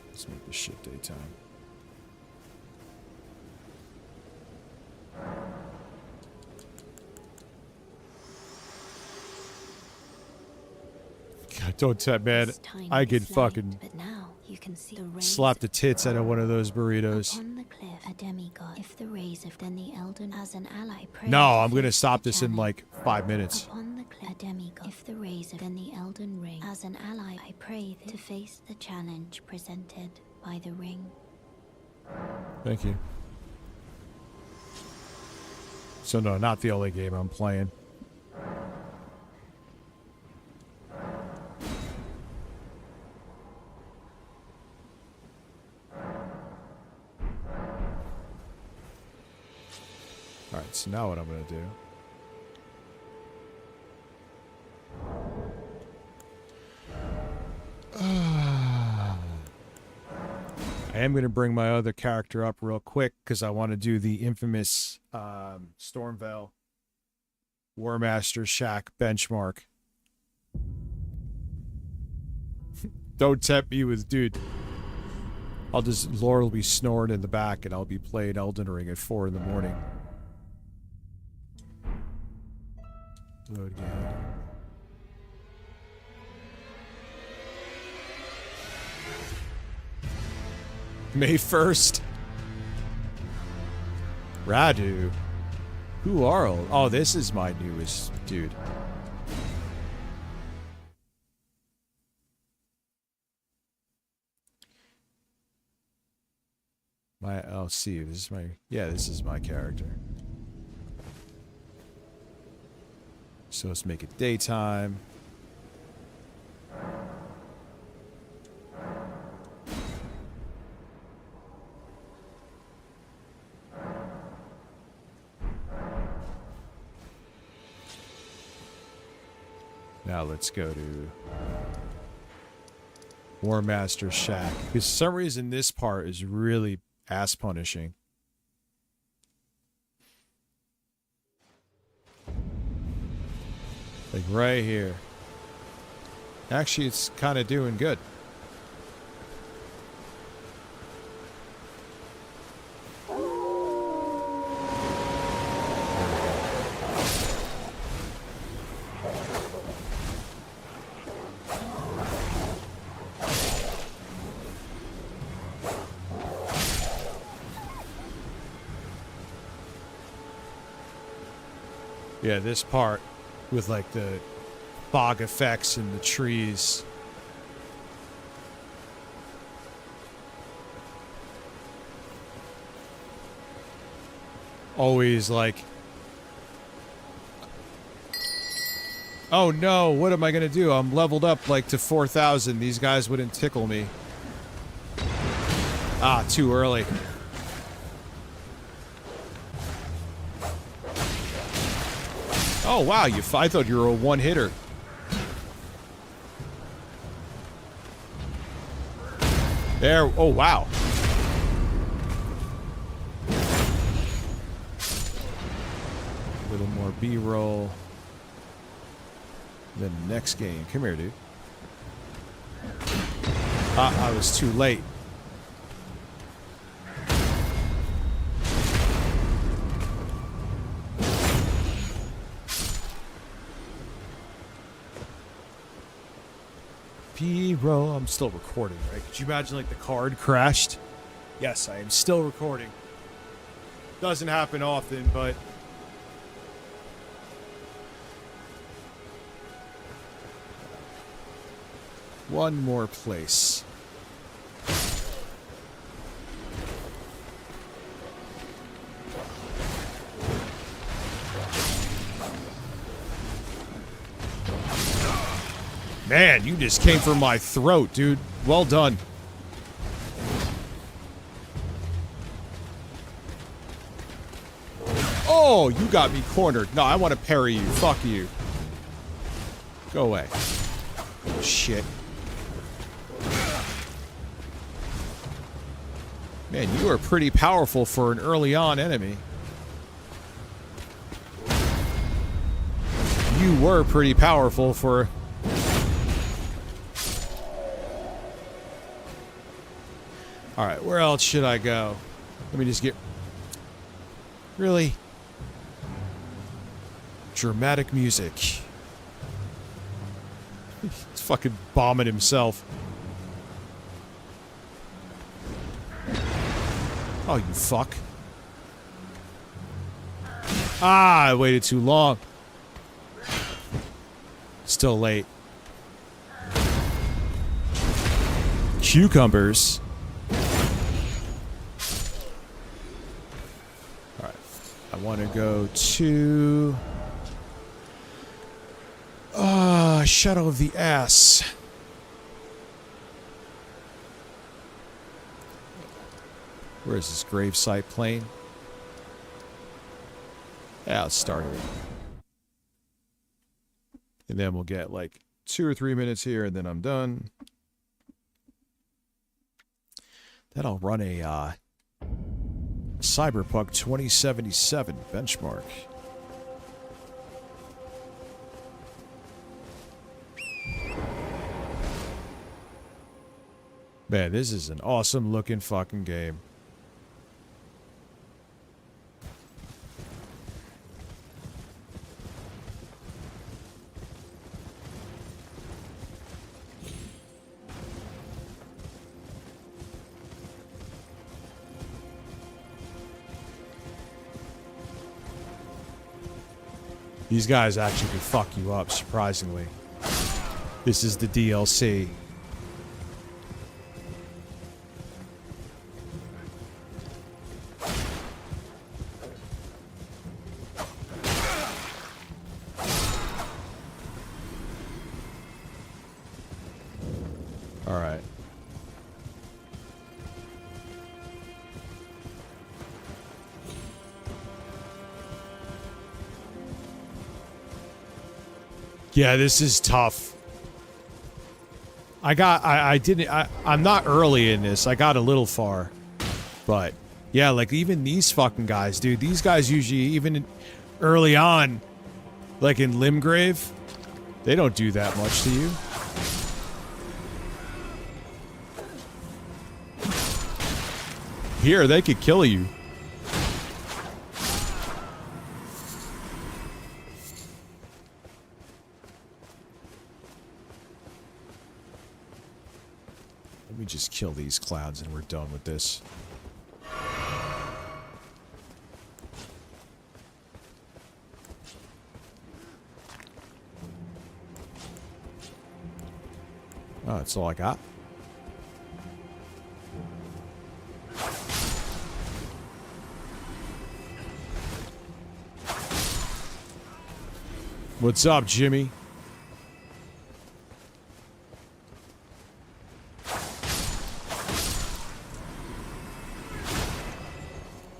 Let's make this shit daytime. God, don't tap, man. I could fucking slap the tits out of one of those burritos. Upon the cliff, a demigod. If the rays of then the Elden as an ally pray. No, I'm gonna stop this in like 5 minutes. Upon the cliff, a demigod. If the rays of then the Elden ring as an ally, I pray to face the challenge presented by the ring. Thank you. So no, not the only game I'm playing. Alright, so now what I'm going to do. I am going to bring my other character up real quick because I want to do the infamous Stormveil War Master Shack benchmark. Don't tempt me with, dude. Laura will be snoring in the back and I'll be playing Elden Ring at 4 in the morning. Load game. May 1st. Radu. Who are all? Oh, this is my newest dude. I'll see. This is my, yeah, this is my character. So let's make it daytime. Now let's go to War Master Shack. Because for some reason this part is really ass punishing. Like right here. Actually, it's kind of doing good. Yeah, this part with like the fog effects and the trees. Always like, oh no, what am I gonna do? I'm leveled up like to 4,000. These guys wouldn't tickle me. Ah, too early. Oh wow, I thought you were a one-hitter. There, oh wow. A little more B-roll. Then next game. Come here, dude. I was too late. B-roll. I'm still recording, right? Could you imagine like the card crashed? Yes, I am still recording. Doesn't happen often, but one more place. Man, you just came for my throat, dude. Well done. Oh, you got me cornered. No, I want to parry you. Fuck you. Go away. Shit. Man, you are pretty powerful for an early on enemy. You were pretty powerful for... Alright, where else should I go? Let me just get... Really? Dramatic music. He's fucking bombing himself. Oh, you fuck. Ah, I waited too long. Still late. Cucumbers. Alright. I'm want to go to Shadow of the Ass. Where is this gravesite plane? Yeah, let's start it. And then we'll get like 2 or 3 minutes here, and then I'm done. Then I'll run a Cyberpunk 2077 benchmark. Man, this is an awesome looking fucking game. These guys actually can fuck you up, surprisingly. This is the DLC. Alright. Yeah, this is tough. I'm not early in this. I got a little far. But, yeah, like, even these fucking guys, dude. These guys usually, even early on, like in Limgrave, they don't do that much to you. Here, they could kill you. Let me just kill these clouds and we're done with this. Oh, that's all I got. What's up, Jimmy?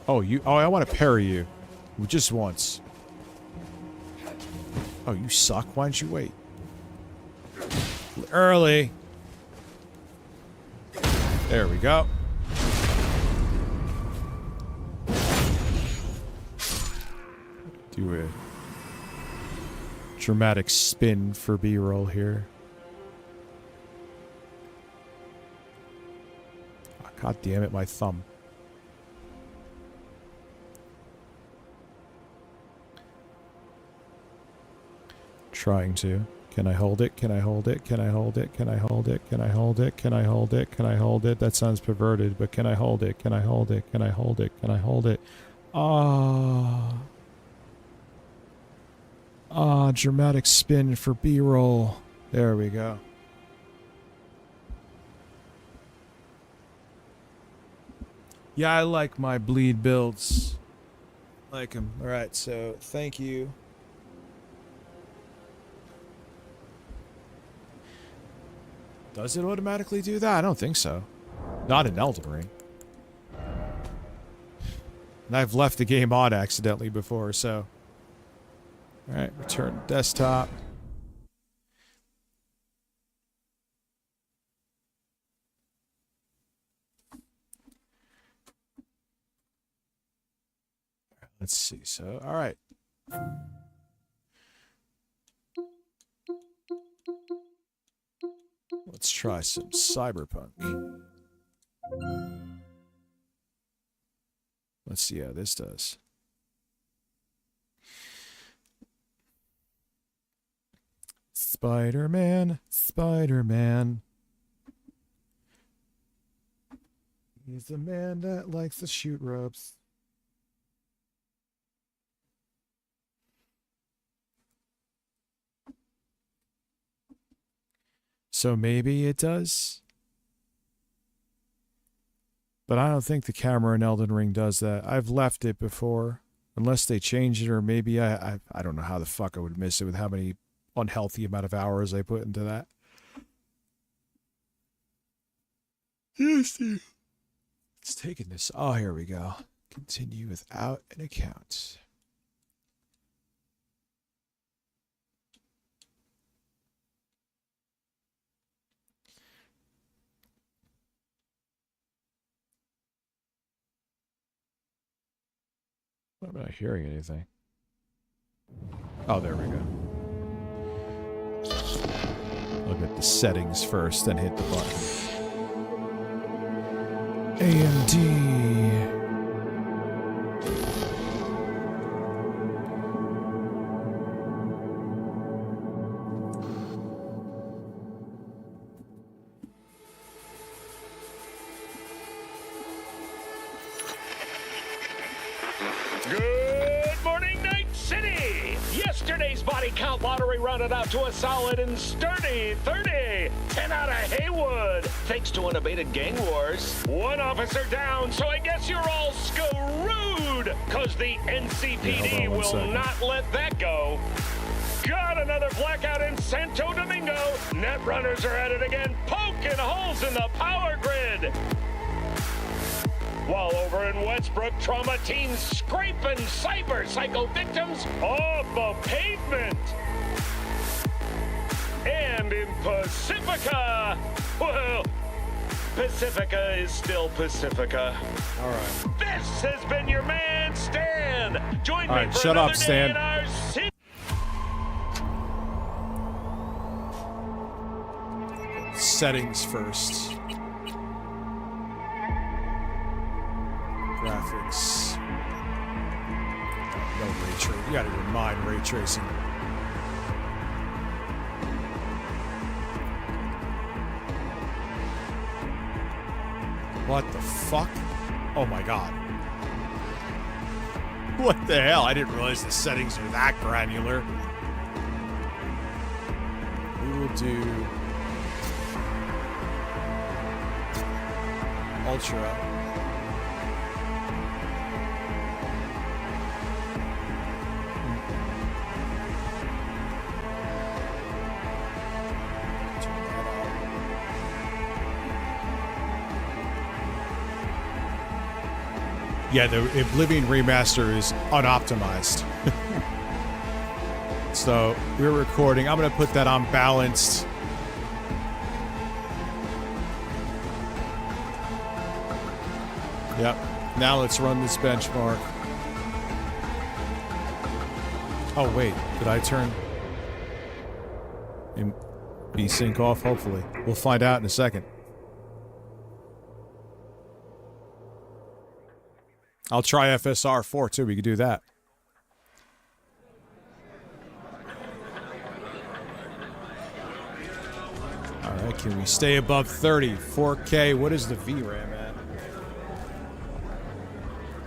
Oh, I want to parry you. Just once. Oh, you suck. Why didn't you wait? Early. There we go. Do a dramatic spin for B-roll here. Oh, God damn it, my thumb. Trying to. Can I hold it? Can I hold it? Can I hold it? Can I hold it? Can I hold it? Can I hold it? Can I hold it? That sounds perverted, but can I hold it? Can I hold it? Can I hold it? Can I hold it? Ah. Ah, dramatic spin for B-roll. There we go. Yeah, I like my bleed builds. Like them. Alright, so thank you. Does it automatically do that? I don't think so. Not in Elden Ring. And I've left the game on accidentally before, so... Alright, return desktop. Let's see, so, alright. Let's try some Cyberpunk. Let's see how this does. Spider-Man, Spider-Man. He's a man that likes to shoot ropes. So maybe it does. But I don't think the camera in Elden Ring does that. I've left it before. Unless they change it, or maybe I don't know how the fuck I would miss it with how many unhealthy amount of hours I put into that. Yes, it's taking this. Oh, here we go. Continue without an account. I'm not hearing anything. Oh, there we go. Look at the settings first, then hit the button. AMD. Good morning, Night City! Yesterday's body count lottery rounded out to a solid and sturdy 30. 10 out of Haywood, thanks to unabated gang wars. One officer down, so I guess you're all screwed, because the NCPD will not let that go. Got another blackout in Santo Domingo. Net runners are at it again, poking holes in the power grid. While over in Westbrook, trauma teens scraping cyber psycho victims off the pavement. And in Pacifica, well, Pacifica is still Pacifica. All right. This has been your man, Stan. Join All me right, for shut another up, day Stan. in our city. Settings first. Graphics. No ray tracing. You gotta remind ray tracing. What the fuck? Oh my god. What the hell? I didn't realize the settings are that granular. We will do Ultra. Yeah, the Oblivion remaster is unoptimized. So we're recording. I'm going to put that on balanced. Yep. Now let's run this benchmark. Oh, wait. Did I turn V-Sync off? Hopefully. We'll find out in a second. I'll try FSR 4 too. We could do that. All right, can we stay above 30? 4K. What is the VRAM at?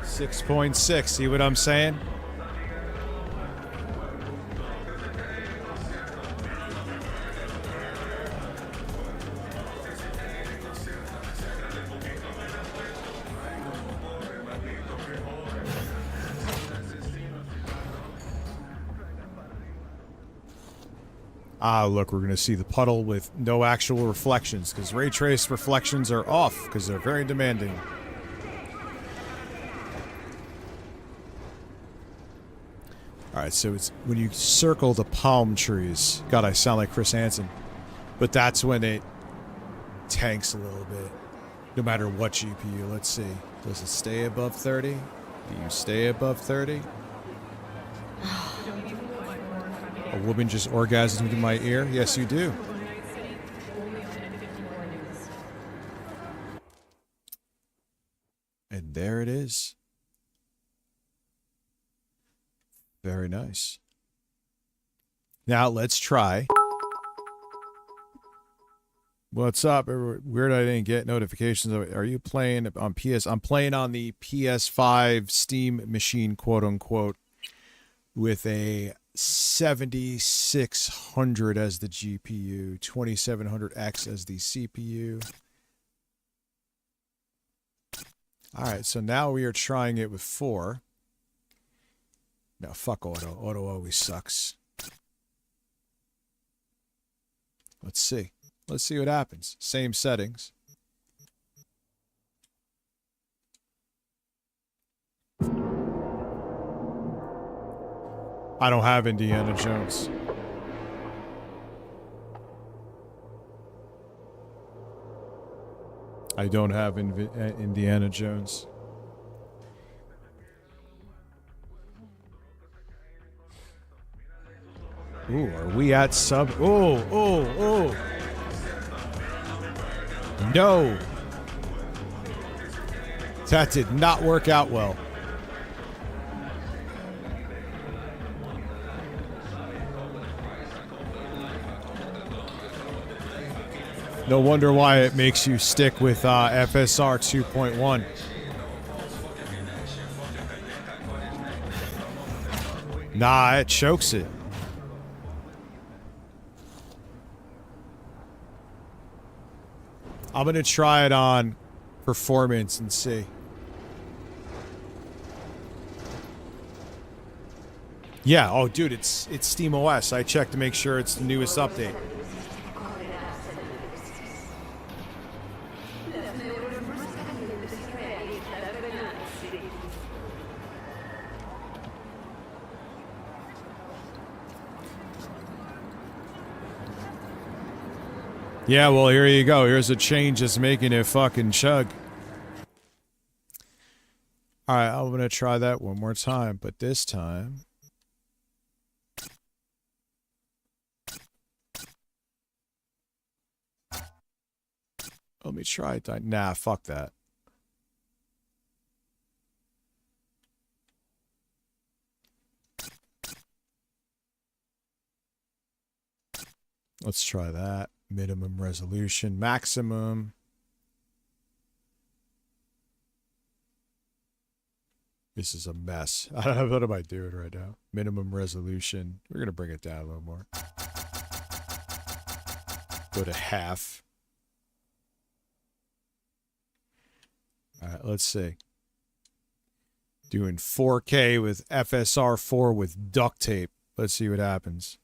6.6. See what I'm saying? Ah, look, we're going to see the puddle with no actual reflections, because ray trace reflections are off, because they're very demanding. Alright, so it's when you circle the palm trees. God, I sound like Chris Hansen. But that's when it tanks a little bit. No matter what GPU. Let's see. Does it stay above 30? Do you stay above 30? A woman just orgasmed into my ear? Yes, you do. And there it is. Very nice. Now let's try. What's up? Weird I didn't get notifications. Are you playing on PS? I'm playing on the PS5 Steam machine, quote unquote, with a 7600 as the GPU, 2700X as the CPU. All right, so now we are trying it with 4. No, fuck auto. Auto always sucks. Let's see. Let's see what happens. Same settings. I don't have Indiana Jones. I don't have Indiana Jones. Ooh, are we at sub? Oh. No. That did not work out well. No wonder why it makes you stick with FSR 2.1. Nah, it chokes it. I'm going to try it on performance and see. Yeah, oh dude, it's SteamOS. I checked to make sure it's the newest update. Yeah, well, here you go. Here's a change that's making it fucking chug. All right, I'm going to try that one more time, but this time... Let me try it. Nah, fuck that. Let's try that. Minimum resolution, maximum. This is a mess. I don't know, what am I doing right now? Minimum resolution. We're going to bring it down a little more. Go to half. All right, let's see. Doing 4K with FSR 4 with duct tape. Let's see what happens.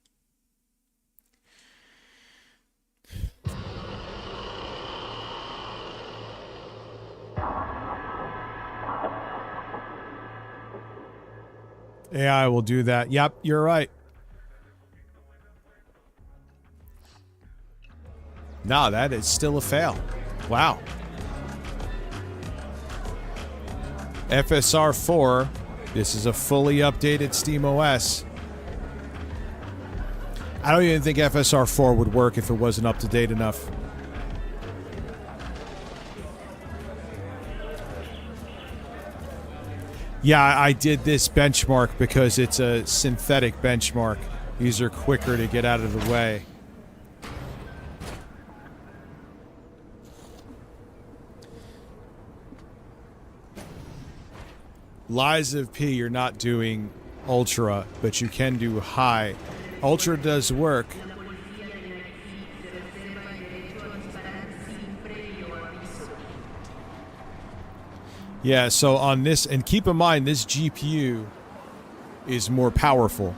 AI will do that. Yep, you're right. No, that is still a fail. Wow. FSR 4. This is a fully updated SteamOS. I don't even think FSR 4 would work if it wasn't up to date enough. Yeah, I did this benchmark because it's a synthetic benchmark. These are quicker to get out of the way. Liza P, you're not doing Ultra, but you can do high. Ultra does work. Yeah, so on this, and keep in mind, this GPU is more powerful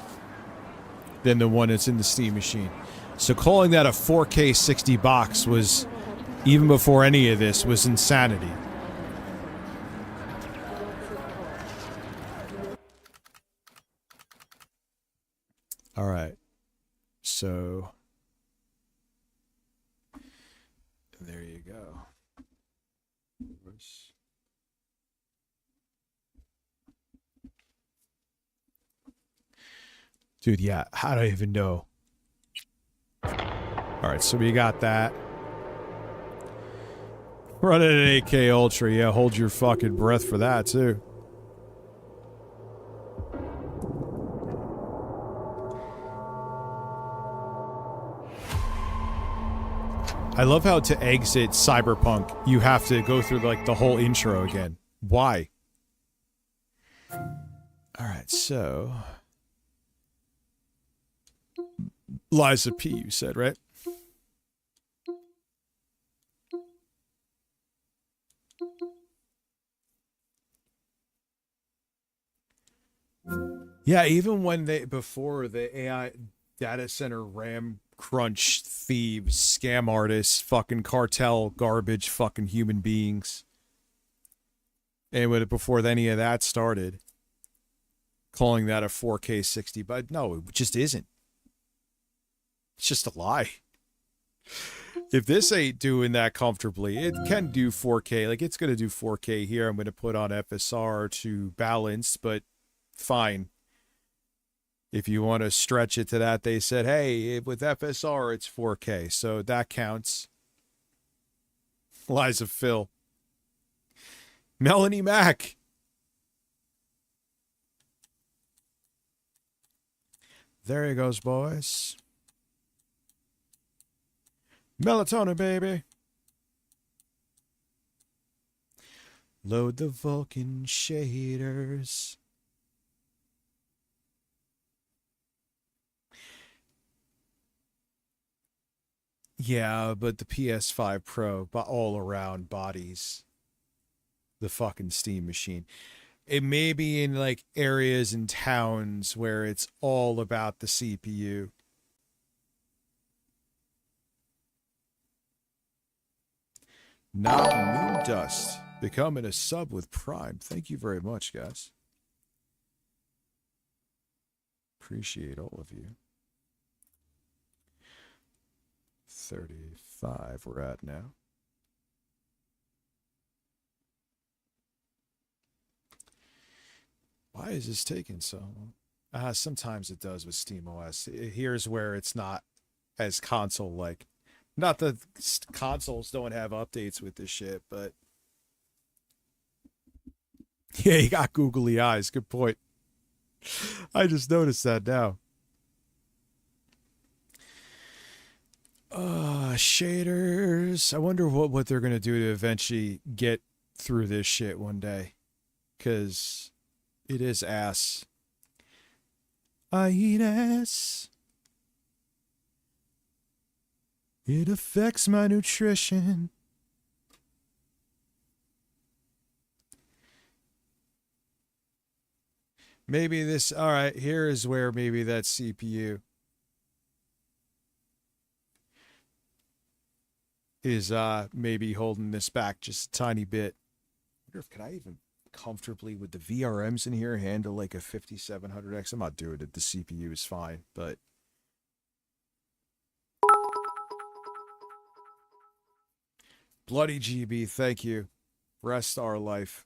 than the one that's in the Steam machine. So calling that a 4K 60 box was, even before any of this, was insanity. All right. So there you go. Dude, yeah, how do I even know? All right, so we got that. Running an 8K Ultra, yeah, hold your fucking breath for that, too. I love how to exit Cyberpunk, you have to go through, like, the whole intro again. Why? All right, so... Liza P, you said, right? Yeah, even when before the AI data center RAM crunch thieves, scam artists, fucking cartel garbage, fucking human beings. And before any of that started, calling that a 4K 60, but no, it just isn't. It's just a lie. If this ain't doing that comfortably, it can do 4K. Like, it's going to do 4K here. I'm going to put on FSR to balance, but fine. If you want to stretch it to that, they said, hey, with FSR, it's 4K. So that counts. Lies of Phil. Melanie Mack. There he goes, boys. Melatonin, baby. Load the Vulcan shaders. Yeah, but the PS5 Pro, all around bodies the fucking Steam machine. It may be in like areas and towns where it's all about the CPU. Not Moon Dust becoming a sub with Prime. Thank you very much, guys. Appreciate all of you. 35 we're at now. Why is this taking so long? Sometimes it does with SteamOS. Here's where it's not as console-like. Not that consoles don't have updates with this shit, but... Yeah, you got googly eyes. Good point. I just noticed that now. Shaders. I wonder what they're going to do to eventually get through this shit one day. Because it is ass. I eat ass. It affects my nutrition. Maybe this... Alright, here is where maybe that CPU... is maybe holding this back just a tiny bit. I wonder if could I even comfortably with the VRMs in here handle like a 5700X? I'm not doing it. The CPU is fine, but Bloody GB, thank you. Rest our life.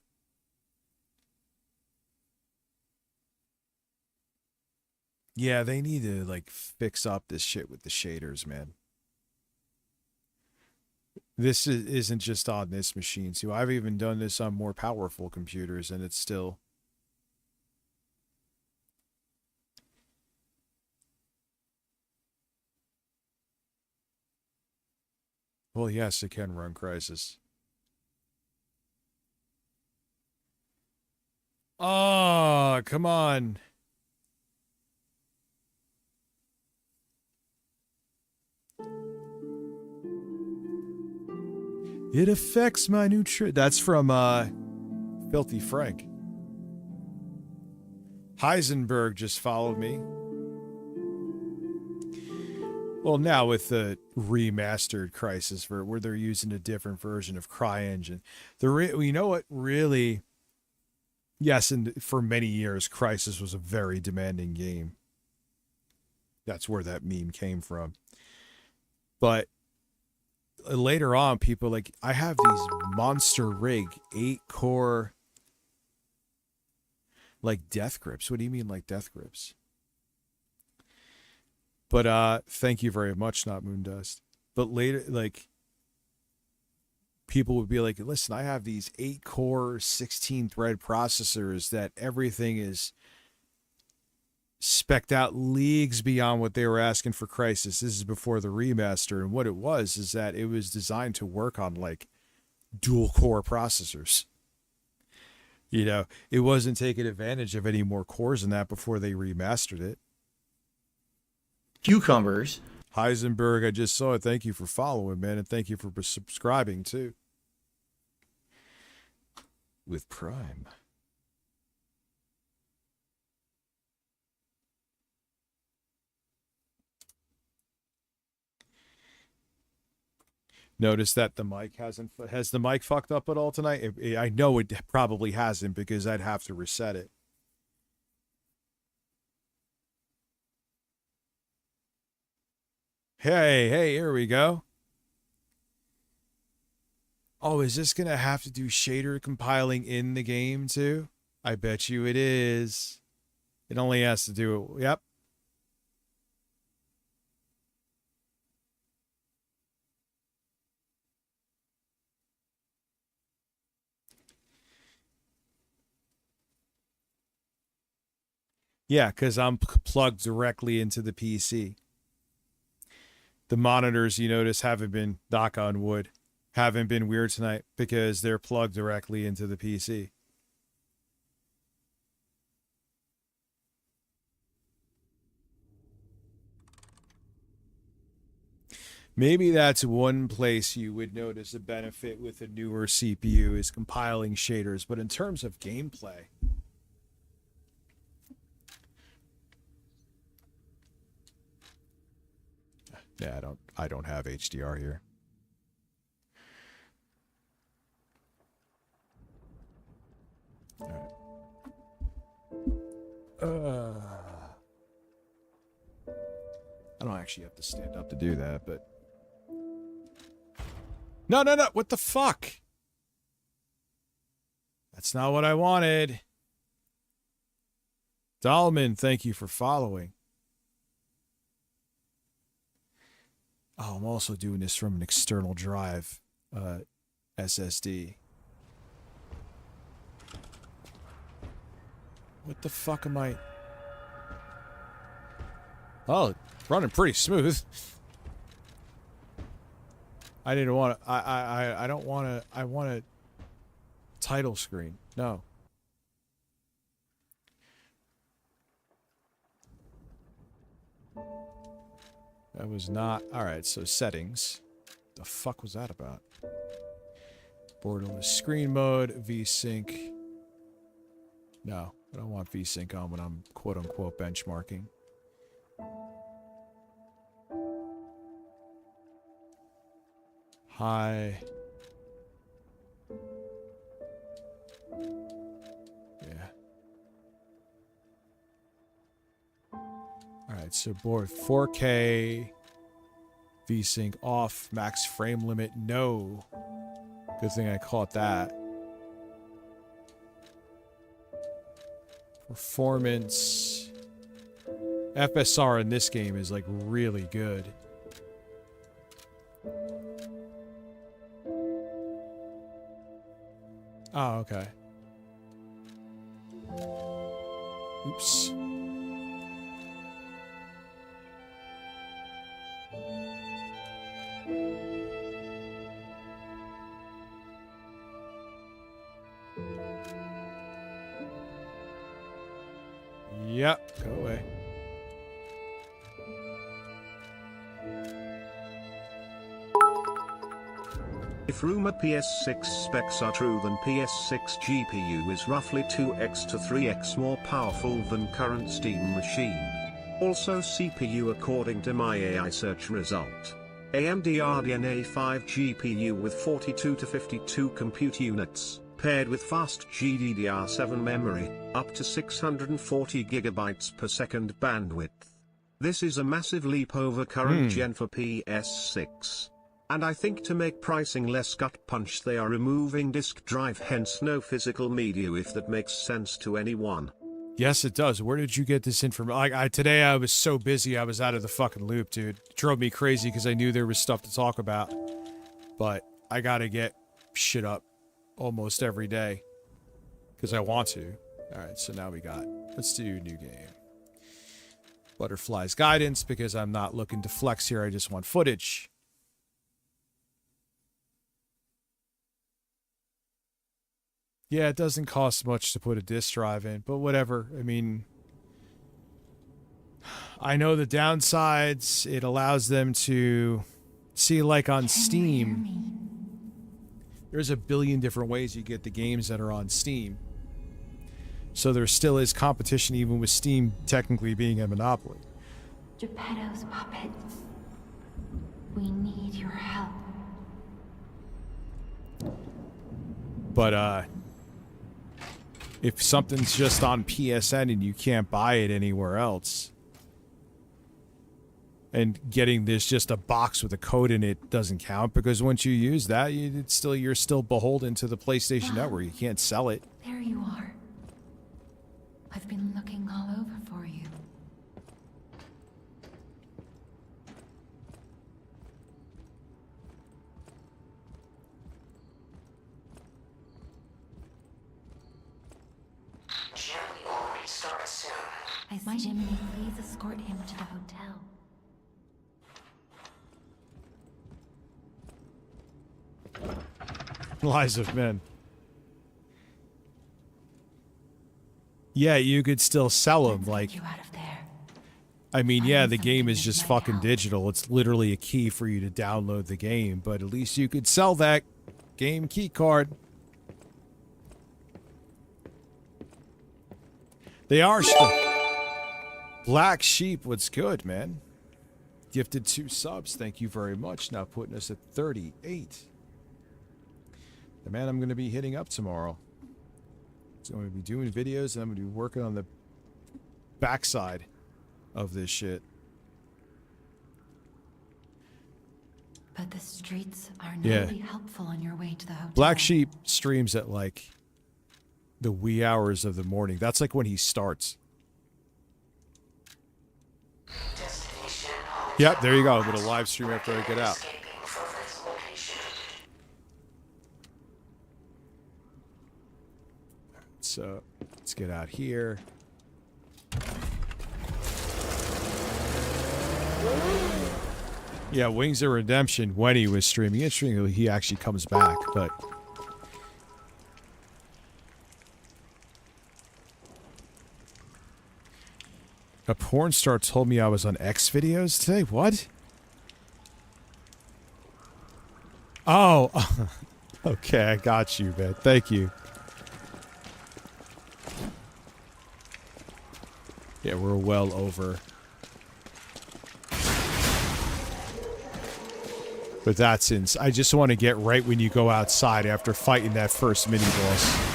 Yeah, they need to like fix up this shit with the shaders, man. This isn't just on this machine, too. I've even done this on more powerful computers, and it's still... Well, yes, it can run Crysis. Oh, come on. It affects my nutrition. That's from Filthy Frank. Heisenberg just followed me. Well, now with the remastered Crysis where they're using a different version of CryEngine. You know what really... Yes, and for many years, Crysis was a very demanding game. That's where that meme came from. But later on, people like, I have these monster rig 8-core like death grips. What do you mean like death grips? But thank you very much, not Moondust. But later, like, people would be like, listen, I have these 8-core 16-thread processors that everything is spec'd out leagues beyond what they were asking for Crysis. This is before the remaster, and what it was is that it was designed to work on like dual core processors. You know, it wasn't taking advantage of any more cores than that before they remastered it. Cucumbers. Heisenberg, I just saw it. Thank you for following, man, and thank you for subscribing too. With Prime. Notice that the mic has the mic fucked up at all tonight? I know it probably hasn't because I'd have to reset it. Hey, here we go. Oh, is this going to have to do shader compiling in the game too? I bet you it is. It only has to do it. Yep. Yeah, because I'm plugged directly into the PC. The monitors, you notice, haven't been, knock on wood, haven't been weird tonight because they're plugged directly into the PC. Maybe that's one place you would notice a benefit with a newer CPU is compiling shaders, but in terms of gameplay, yeah, I don't have HDR here. All right. I don't actually have to stand up to do that, but no, what the fuck? That's not what I wanted. Dahlman, thank you for following. Oh, I'm also doing this from an external drive, SSD. What the fuck am I? Oh, running pretty smooth. I didn't want to. I don't want to. I want a title screen. No. That was not... Alright, so settings. The fuck was that about? Borderless screen mode, VSync. No, I don't want VSync on when I'm quote-unquote benchmarking. High. Yeah. Alright, so board 4K, VSync off, max frame limit, no. Good thing I caught that. Performance. FSR in this game is like really good. Oh, okay. Oops. Yep, go away. If rumor PS6 specs are true, then PS6 GPU is roughly 2x to 3x more powerful than current Steam machine. Also CPU according to my AI search result. AMD RDNA 5 GPU with 42 to 52 compute units, paired with fast GDDR7 memory, up to 640 GB per second bandwidth. This is a massive leap over current gen for PS6. And I think to make pricing less gut punch they are removing disk drive, hence no physical media, if that makes sense to anyone. Yes, it does. Where did you get this information? Today I was so busy I was out of the fucking loop, dude. It drove me crazy because I knew there was stuff to talk about. But I gotta get shit up almost every day because I want to. Alright, so now let's do new game. Butterfly's Guidance, because I'm not looking to flex here, I just want footage. Yeah, it doesn't cost much to put a disk drive in, but whatever. I mean, I know the downsides. It allows them to see, like on Steam, there's a billion different ways you get the games that are on Steam. So there still is competition, even with Steam technically being a monopoly. Geppetto's puppet. We need your help. But if something's just on PSN and you can't buy it anywhere else, and getting this just a box with a code in it doesn't count, because once you use that, you're still beholden to the PlayStation Network. You can't sell it. There you are. I've been looking all over for you. Jim, we already start soon. My Jiminy, please escort him to the hotel. Lies of men. Yeah, you could still sell them. Like, I mean, yeah, the game is just fucking digital. It's literally a key for you to download the game, but at least you could sell that game key card. They are still. Black Sheep, what's good, man? Gifted 2 subs. Thank you very much. Now putting us at 38. The man I'm going to be hitting up tomorrow. So I'm going to be doing videos, and I'm going to be working on the backside of this shit. But the streets are not really helpful on your way to the hotel. Black Sheep streams at like the wee hours of the morning. That's like when he starts. Yep, there you go. I'm going to live stream after I get out. So let's get out here. Yeah, Wings of Redemption, when he was streaming, interestingly, he actually comes back, but a porn star told me I was on X videos today. What? Oh, okay, I got you, man. Thank you. Yeah, we're well over. But that's I just want to get right when you go outside after fighting that first mini-boss.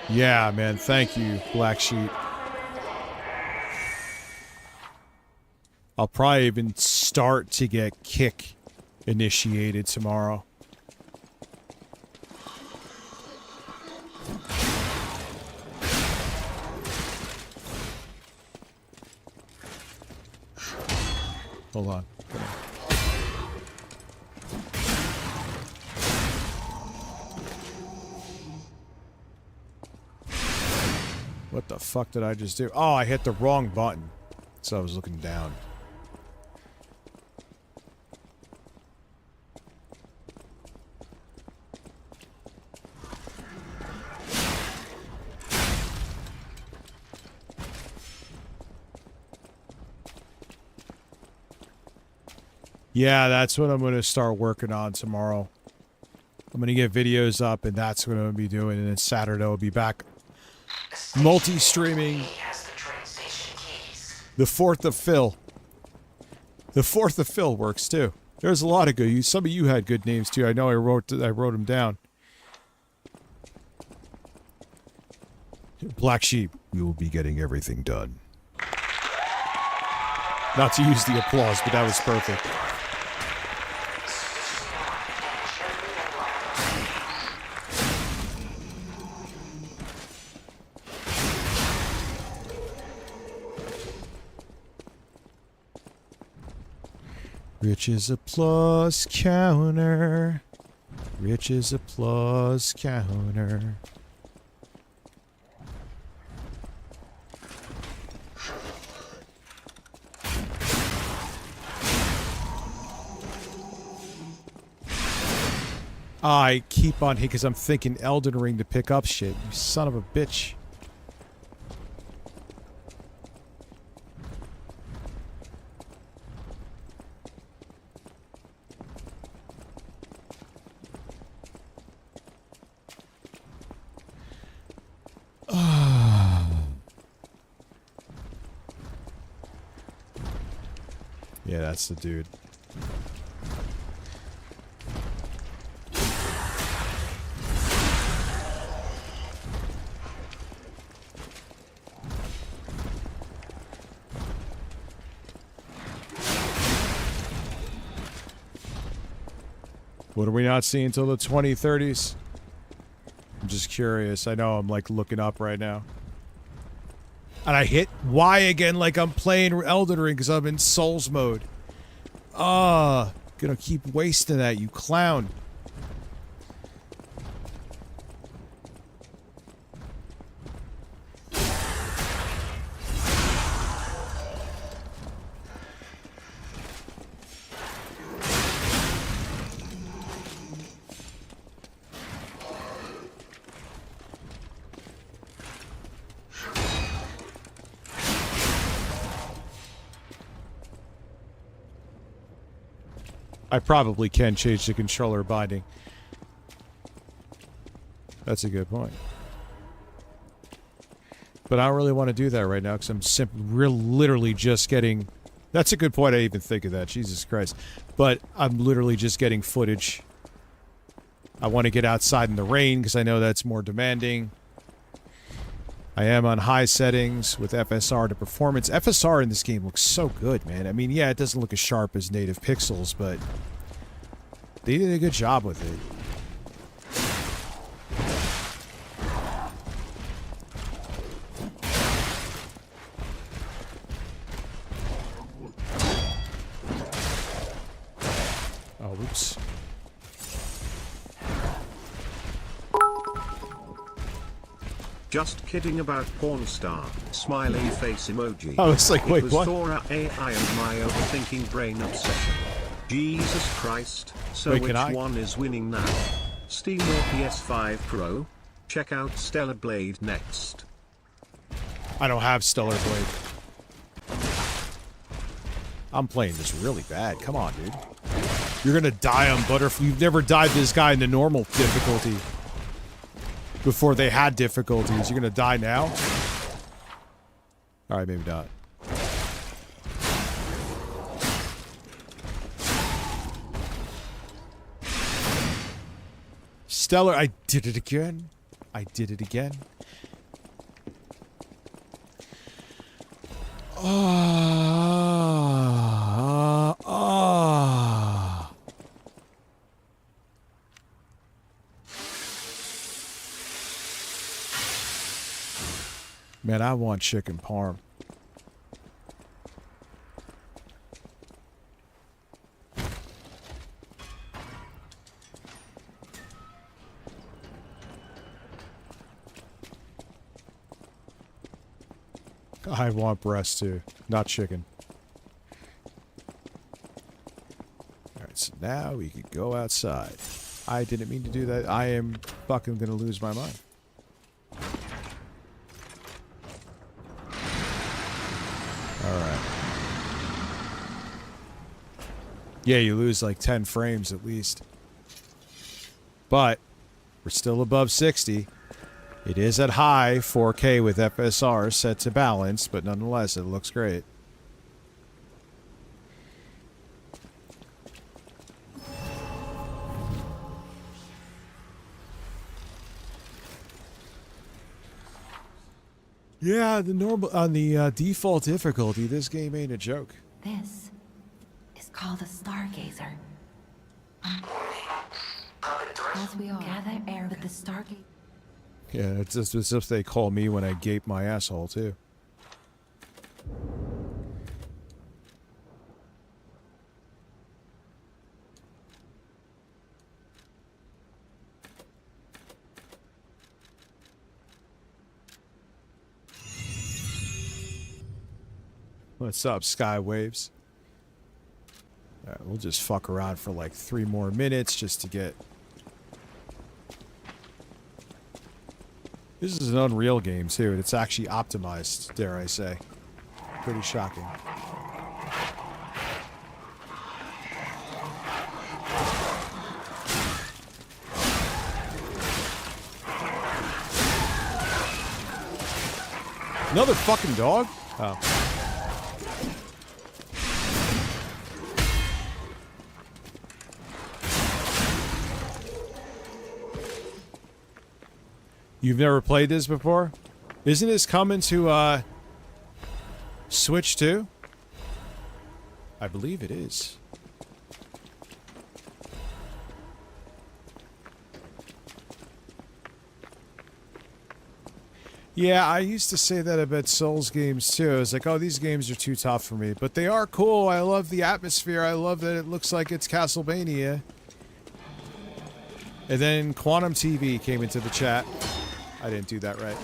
Yeah, man. Thank you, Black Sheep. I'll probably even start to get kick initiated tomorrow. Hold on. What the fuck did I just do? Oh, I hit the wrong button. So I was looking down. Yeah, that's what I'm going to start working on tomorrow. I'm going to get videos up, and that's what I'm going to be doing. And then Saturday I'll be back multi-streaming the 4th of Phil. The 4th of Phil works too. There's a lot of good. Some of you had good names too. I know I wrote them down. Black Sheep, we will be getting everything done. Not to use the applause, but that was perfect. Rich is applause counter. Rich is applause counter. I keep on here because I'm thinking Elden Ring to pick up shit. You son of a bitch. that's the dude. What are we not seeing until the 2030s? I'm just curious. I know I'm like looking up right now. And I hit Y again like I'm playing Elden Ring because I'm in Souls mode. Gonna keep wasting that, you clown. I probably can change the controller binding. That's a good point. But I don't really want to do that right now because I'm literally just getting... That's a good point. I didn't even think of that. Jesus Christ. But I'm literally just getting footage. I want to get outside in the rain because I know that's more demanding. I am on high settings with FSR to performance. FSR in this game looks so good, man. I mean, yeah, it doesn't look as sharp as native pixels, but they did a good job with it. Oh, oops. Just kidding about porn star. Smiley face emoji. I was like, wait, it was what? For our AI and my overthinking brain obsession. Jesus Christ. So Wait, which can I? one is winning now? Steam or PS5 Pro? Check out Stellar Blade next. I don't have Stellar Blade. I'm playing this really bad. Come on, dude. You're gonna die on Butterfly. You've never died this guy in the normal difficulty. Before they had difficulties. You're gonna die now? Alright, maybe not. Stellar, I did it again. I did it again. Man, I want chicken parm. I want breast too, not chicken. Alright, so now we can go outside. I didn't mean to do that. I am fucking gonna lose my mind. Alright. Yeah, you lose like 10 frames at least. But we're still above 60. It is at high 4K with FSR set to balance, but nonetheless, it looks great. Yeah, the normal on the default difficulty, this game ain't a joke. This is called a stargazer. As we all gather air with the stargazer. Yeah, it's just as if they call me when I gape my asshole, too. What's up, Skywaves? Alright, we'll just fuck around for like 3 more minutes just to get... This is an Unreal game, too, and it's actually optimized, dare I say. Pretty shocking. Another fucking dog? Oh. You've never played this before? Isn't this coming to Switch too? I believe it is. Yeah, I used to say that about Souls games too. I was like, oh, these games are too tough for me. But they are cool. I love the atmosphere. I love that it looks like it's Castlevania. And then Quantum TV came into the chat. I didn't do that right.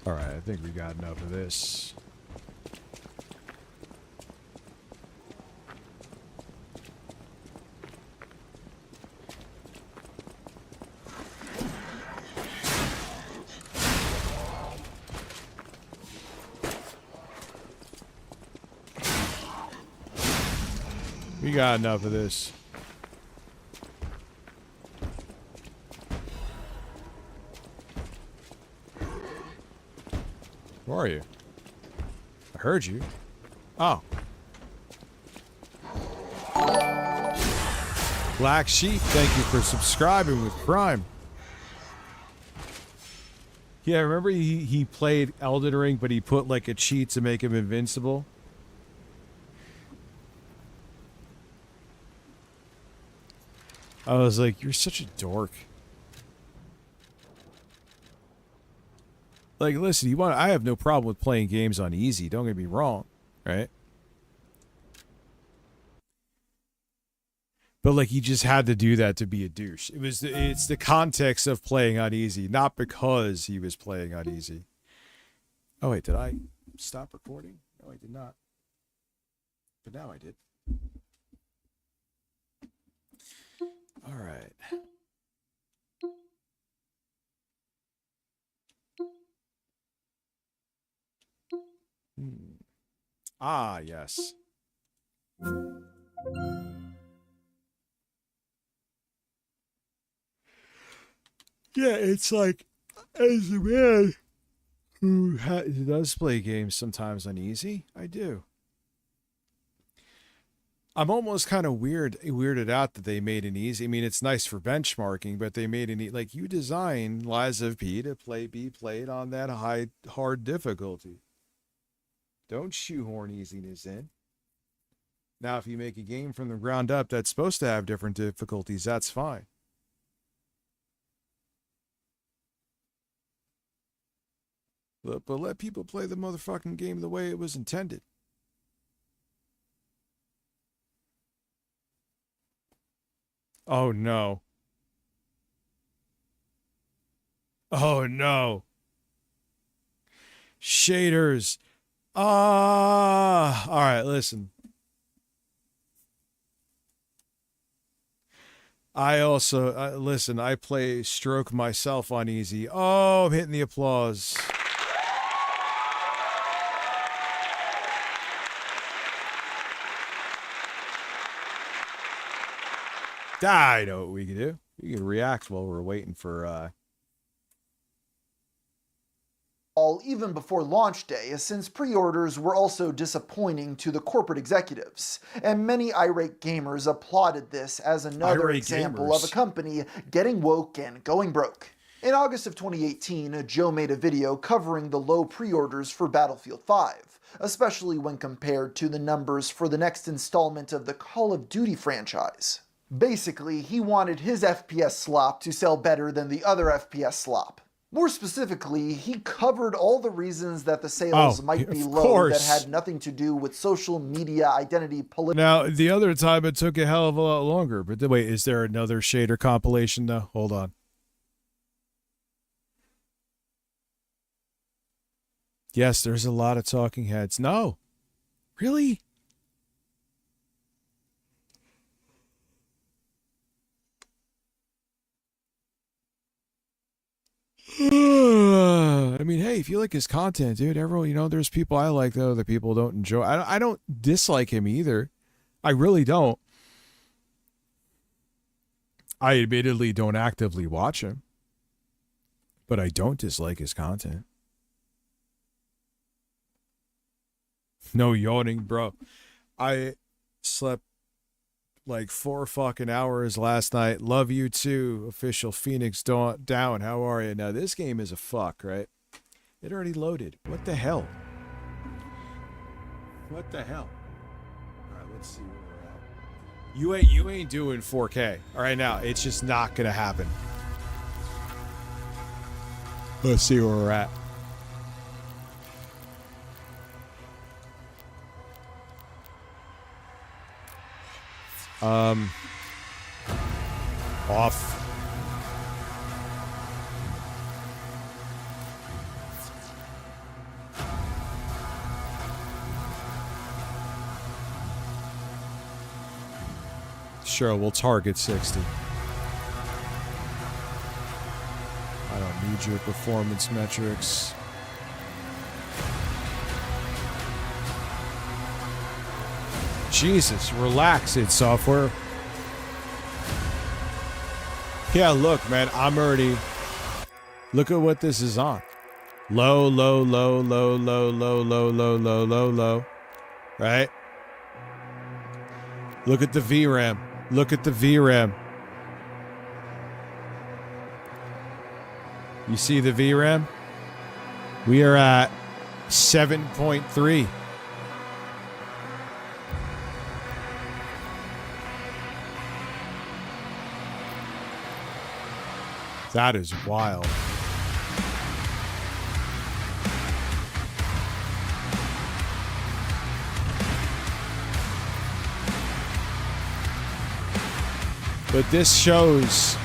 Alright, I think we got enough of this. We got enough of this. Where are you? I heard you. Oh. Black Sheep, thank you for subscribing with Prime. Yeah, remember he played Elden Ring, but he put like a cheat to make him invincible? I was like, you're such a dork. Like, listen, I have no problem with playing games on easy, don't get me wrong, right? But like, he just had to do that to be a douche. It's the context of playing on easy, not because he was playing on easy. Oh wait, did I stop recording? No, I did not. But now I did. All right. Ah, yes. Yeah, it's like, as a man who does play games sometimes on easy, I do. I'm almost kind of weirded out that they made an easy. I mean, it's nice for benchmarking, but they made an like you designed Lies of P to be played on that hard difficulty. Don't shoehorn easiness in. Now, if you make a game from the ground up that's supposed to have different difficulties, that's fine. But let people play the motherfucking game the way it was intended. Oh, no. Oh, no. Shaders. All right, listen. I also, listen, I play Stroke myself on easy. Oh, I'm hitting the applause. I know what we can do. We can react while we're waiting for, even before launch day, since pre-orders were also disappointing to the corporate executives, and many irate gamers applauded this as another example of a company getting woke and going broke. In August of 2018, Joe made a video covering the low pre-orders for Battlefield 5, especially when compared to the numbers for the next installment of the Call of Duty franchise. Basically, he wanted his FPS slop to sell better than the other FPS slop. More specifically, he covered all the reasons that the sales might be low that had nothing to do with social media identity politics. Now, the other time it took a hell of a lot longer, but wait, is there another shader compilation now? Hold on. Yes, there's a lot of talking heads. No. Really? I mean, hey, if you like his content, dude, everyone, you know, there's people I like, though, that people don't enjoy. I don't dislike him either. I really don't. I admittedly don't actively watch him, but I don't dislike his content. No yawning, bro. I slept like 4 fucking hours last night. Love you too, official Phoenix Down. How are you? Now, this game is a fuck, right? It already loaded. What the hell? What the hell? All right, let's see where we're at. You ain't doing 4K. All right, now, it's just not going to happen. Let's see where we're at. Off. Sure, we'll target 60. I don't need your performance metrics. Jesus, relax it, software. Yeah, look, man, I'm already... Look at what this is on. Low, low, low, low, low, low, low, low, low, low, low. Right? Look at the VRAM. Look at the VRAM. You see the VRAM? We are at 7.3. That is wild. But this shows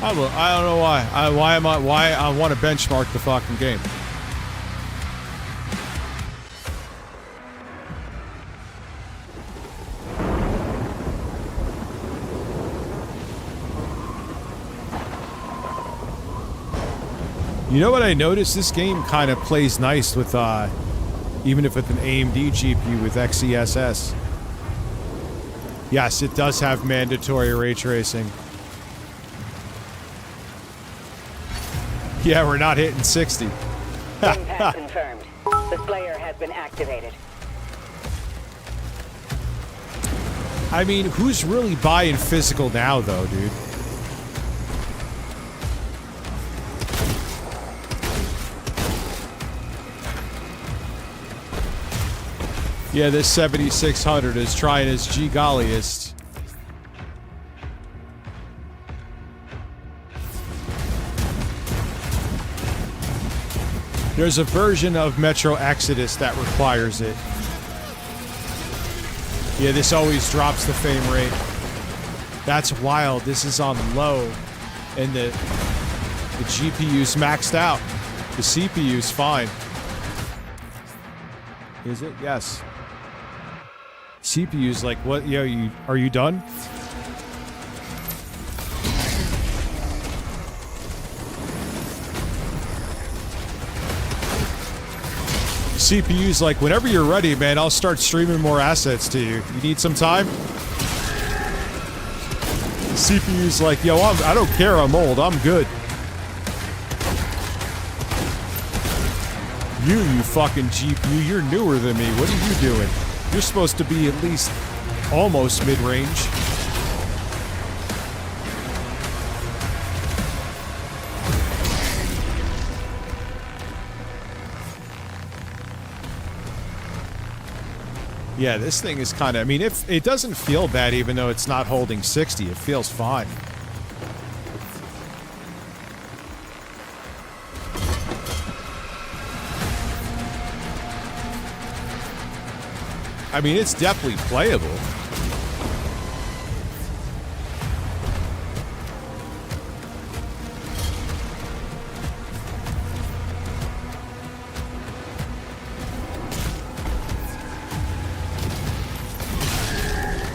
I don't know why. Why I want to benchmark the fucking game. You know what I noticed? This game kind of plays nice with, even if with an AMD GPU with XeSS. Yes, it does have mandatory ray tracing. Yeah, we're not hitting 60. Impact confirmed. The Slayer has been activated. I mean, who's really buying physical now, though, dude? Yeah, this 7600 is trying his G-golliest. There's a version of Metro Exodus that requires it. Yeah, this always drops the frame rate. That's wild. This is on low, and the GPU's maxed out. The CPU's fine. Is it? Yes. CPU's like, what? Yo, are you done? CPU's like, whenever you're ready, man, I'll start streaming more assets to you. You need some time? CPU's like, yo, I don't care, I'm old, I'm good. You fucking GPU, you're newer than me. What are you doing? You're supposed to be at least almost mid-range. Yeah, this thing is kind of... I mean, it doesn't feel bad even though it's not holding 60. It feels fine. I mean, it's definitely playable.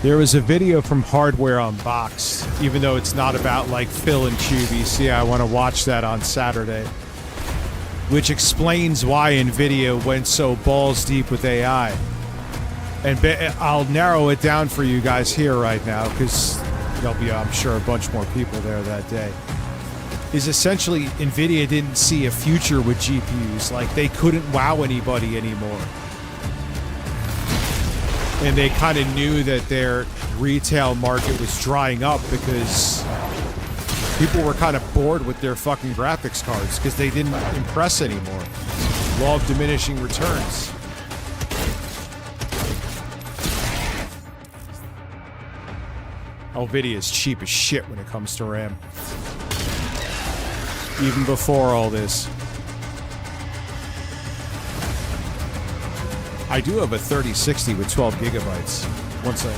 There was a video from Hardware Unboxed, even though it's not about like Phil and QVC. I want to watch that on Saturday, which explains why NVIDIA went so balls deep with AI. And I'll narrow it down for you guys here right now because there'll be, I'm sure, a bunch more people there that day. Is essentially NVIDIA didn't see a future with GPUs. Like, they couldn't wow anybody anymore. And they kind of knew that their retail market was drying up because people were kind of bored with their fucking graphics cards because they didn't impress anymore. Law of diminishing returns. NVIDIA is cheap as shit when it comes to RAM. Even before all this. I do have a 3060 with 12 gigabytes. Once I...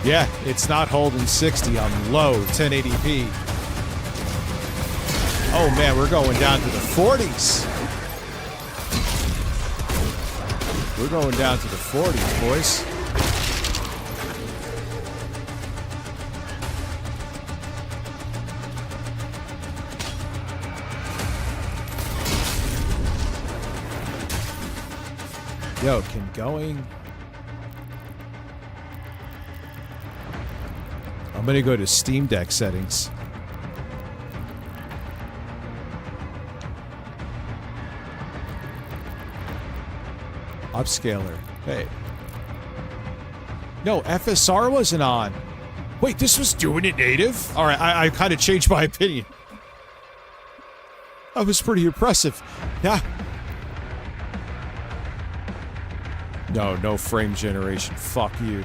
Yeah, it's not holding 60 on low 1080p. Oh man, we're going down to the 40s. We're going down to the 40s, boys. Yo, can going... I'm gonna go to Steam Deck settings. Upscaler. Hey. No, FSR wasn't on. Wait, this was doing it native? Alright, I kind of changed my opinion. That was pretty impressive. Yeah. No, no frame generation. Fuck you.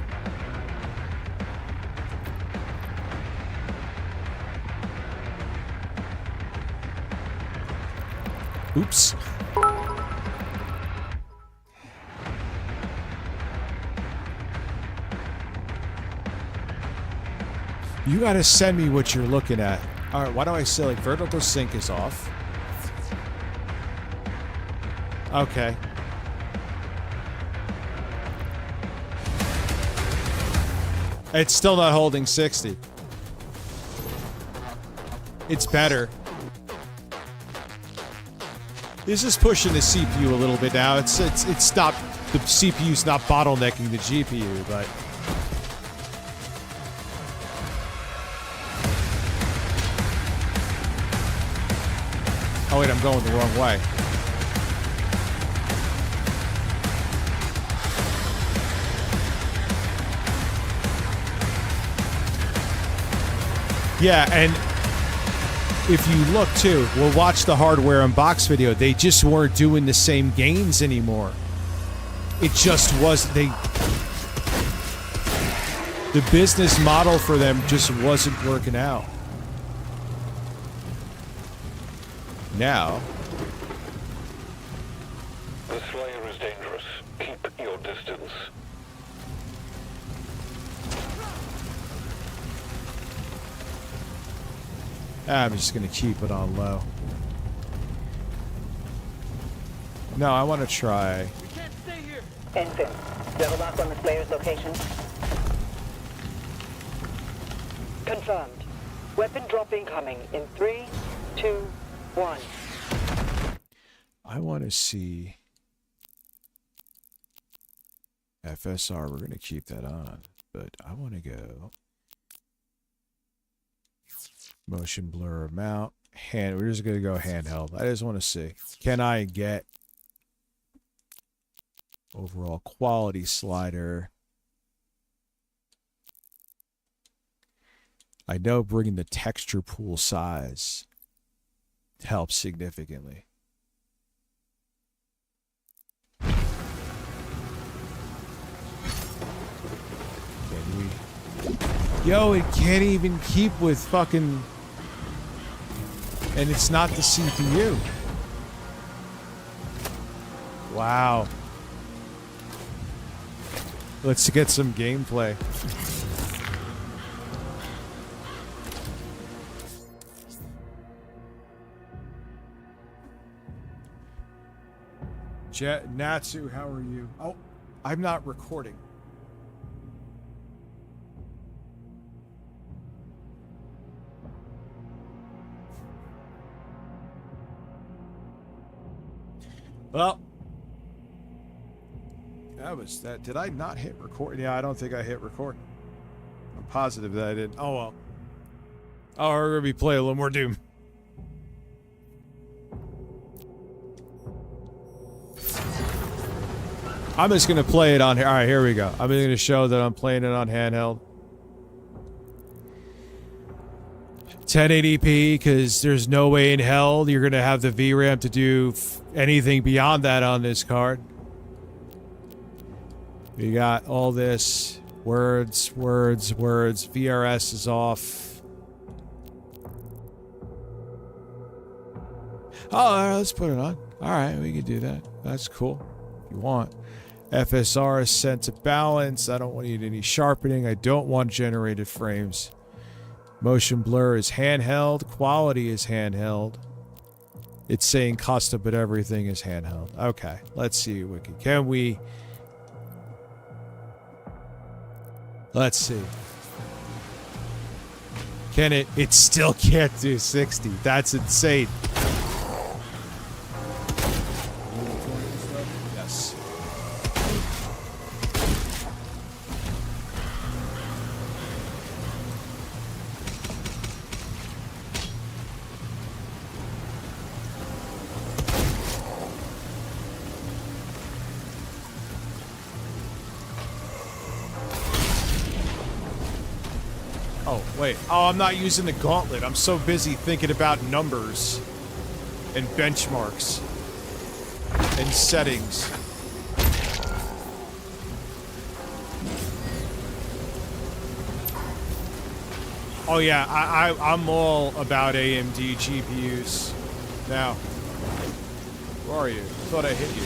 Oops. You gotta send me what you're looking at. Alright, why do I say like vertical sync is off? Okay. It's still not holding 60. It's better. This is pushing the CPU a little bit now. It's stopped. The CPU's not bottlenecking the GPU, but oh wait, I'm going the wrong way. Yeah, and if you look too, we'll watch the Hardware Unbox video. They just weren't doing the same gains anymore. It just was the business model for them just wasn't working out. Now, the Slayer is dangerous. Keep your distance. I'm just gonna keep it on low. No, I want to try. We can't stay here. Ensign, double lock on the Slayer's location. Confirmed. Weapon drop incoming in 3, 2, 1. I want to see FSR. We're gonna keep that on, but I want to go motion blur mount hand. We're just gonna go handheld. I just want to see, can I get overall quality slider? I know bringing the texture pool size helps significantly. Can we? Yo, it can't even keep with fucking. And it's not the CPU. Wow. Let's get some gameplay. Natsu, how are you? Oh, I'm not recording. Well, that was that. Did I not hit record? Yeah, I don't think I hit record. I'm positive that I didn't. Oh, well. Oh, we're going to be playing a little more Doom. I'm just going to play it on here. All right, here we go. I'm going to show that I'm playing it on handheld. 1080p, because there's no way in hell you're going to have the VRAM to do anything beyond that on this card. We got all this. Words. VRS is off. Oh, all right, let's put it on. All right, we can do that. That's cool. If you want. FSR is set to balance. I don't need any sharpening. I don't want generated frames. Motion blur is handheld. Quality is handheld. It's saying custom, but everything is handheld. Okay, let's see. Can we... Let's see. Can it... It still can't do 60. That's insane. Yes. Oh, wait. Oh, I'm not using the gauntlet. I'm so busy thinking about numbers and benchmarks and settings. Oh, yeah. I'm all about AMD GPUs now. Where are you? Thought I hit you.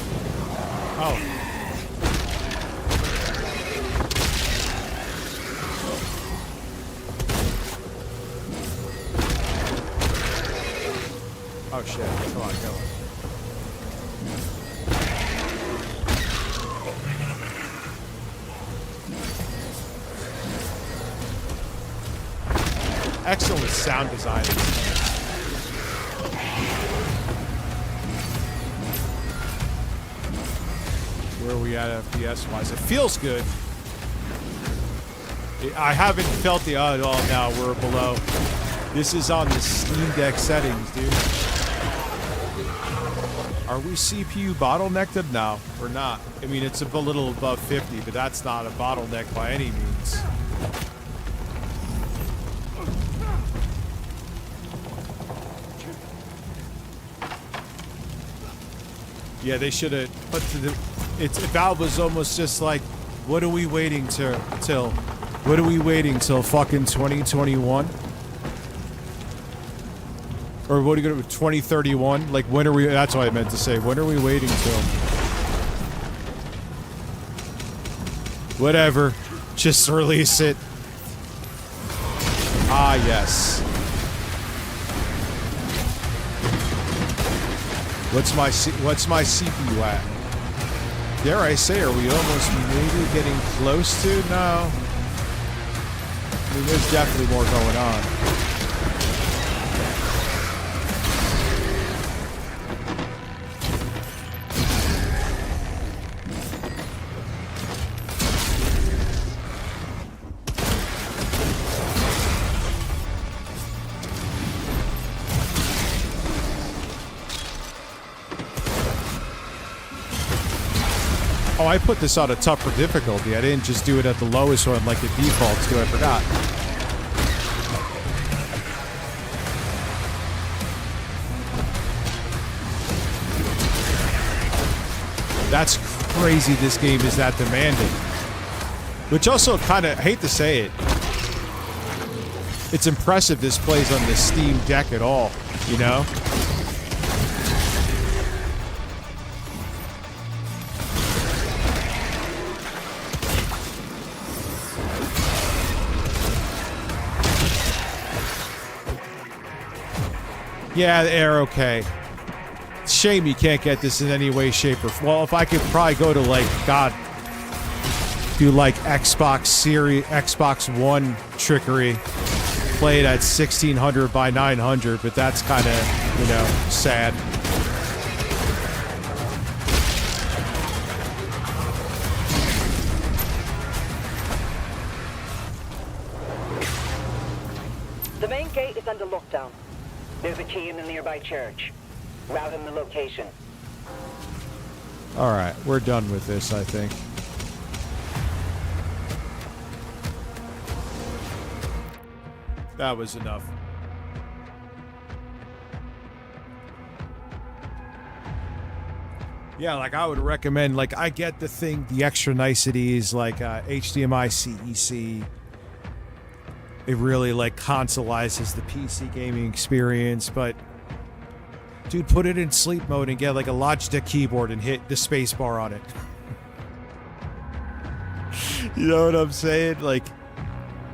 Oh. Oh shit, come on, go. Excellent sound design. Where are we at FPS wise? It feels good. I haven't felt the at all now. We're below. This is on the Steam Deck settings, dude. Are we CPU bottlenecked? No, we're not. I mean, it's a little above 50, but that's not a bottleneck by any means. Yeah, they should have put Valve was almost just like, what are we waiting till? What are we waiting till fucking 2021? Or what are you going to 2031? Like, when are we... That's what I meant to say. When are we waiting till? Whatever. Just release it. Ah, yes. What's my CPU at? Dare I say, are we almost maybe getting close to? No. I mean, there's definitely more going on. Oh, I put this on a tougher difficulty. I didn't just do it at the lowest one like it defaults to. I forgot. That's crazy this game is that demanding. Which also kind of, I hate to say it, it's impressive this plays on the Steam Deck at all, you know? Yeah, they're okay. shame you can't get this in any way, shape, or well, if I could probably go to like do like Xbox One trickery, play it at 1600 by 900, but that's kind of, you know, sad. The main gate is under lockdown. There's a key in the nearby church. Route in the location. All right, we're done with this, I think. That was enough. Yeah, like I would recommend, like I get the thing, the extra niceties like HDMI CEC. It really like consoleizes the PC gaming experience, but dude, put it in sleep mode and get like a Logitech keyboard and hit the space bar on it. You know what I'm saying? Like,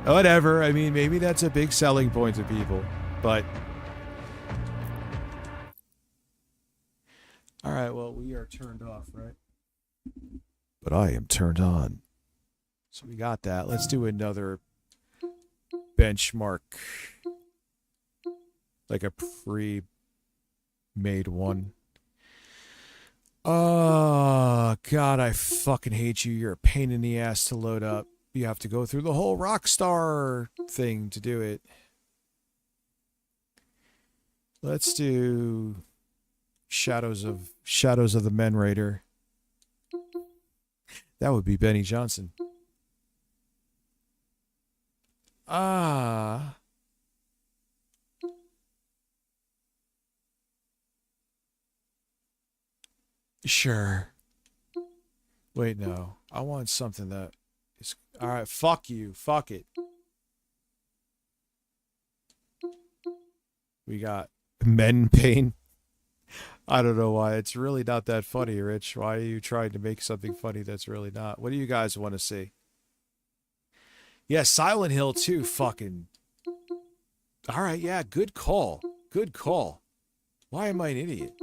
whatever. I mean, maybe that's a big selling point to people, but all right, well, we are turned off, right? But I am turned on. So we got that. Let's do another benchmark. Like a pre-made one. Oh, God, I fucking hate you. You're a pain in the ass to load up. You have to go through the whole Rockstar thing to do it. Let's do Shadows of the Men Raider. That would be Benny Johnson. Sure. Wait, no. I want something that is... All right, fuck you. Fuck it. We got Men Pain. I don't know why. It's really not that funny, Rich. Why are you trying to make something funny that's really not? What do you guys want to see? Yeah, Silent Hill 2, fucking... All right, yeah, good call. Good call. Why am I an idiot?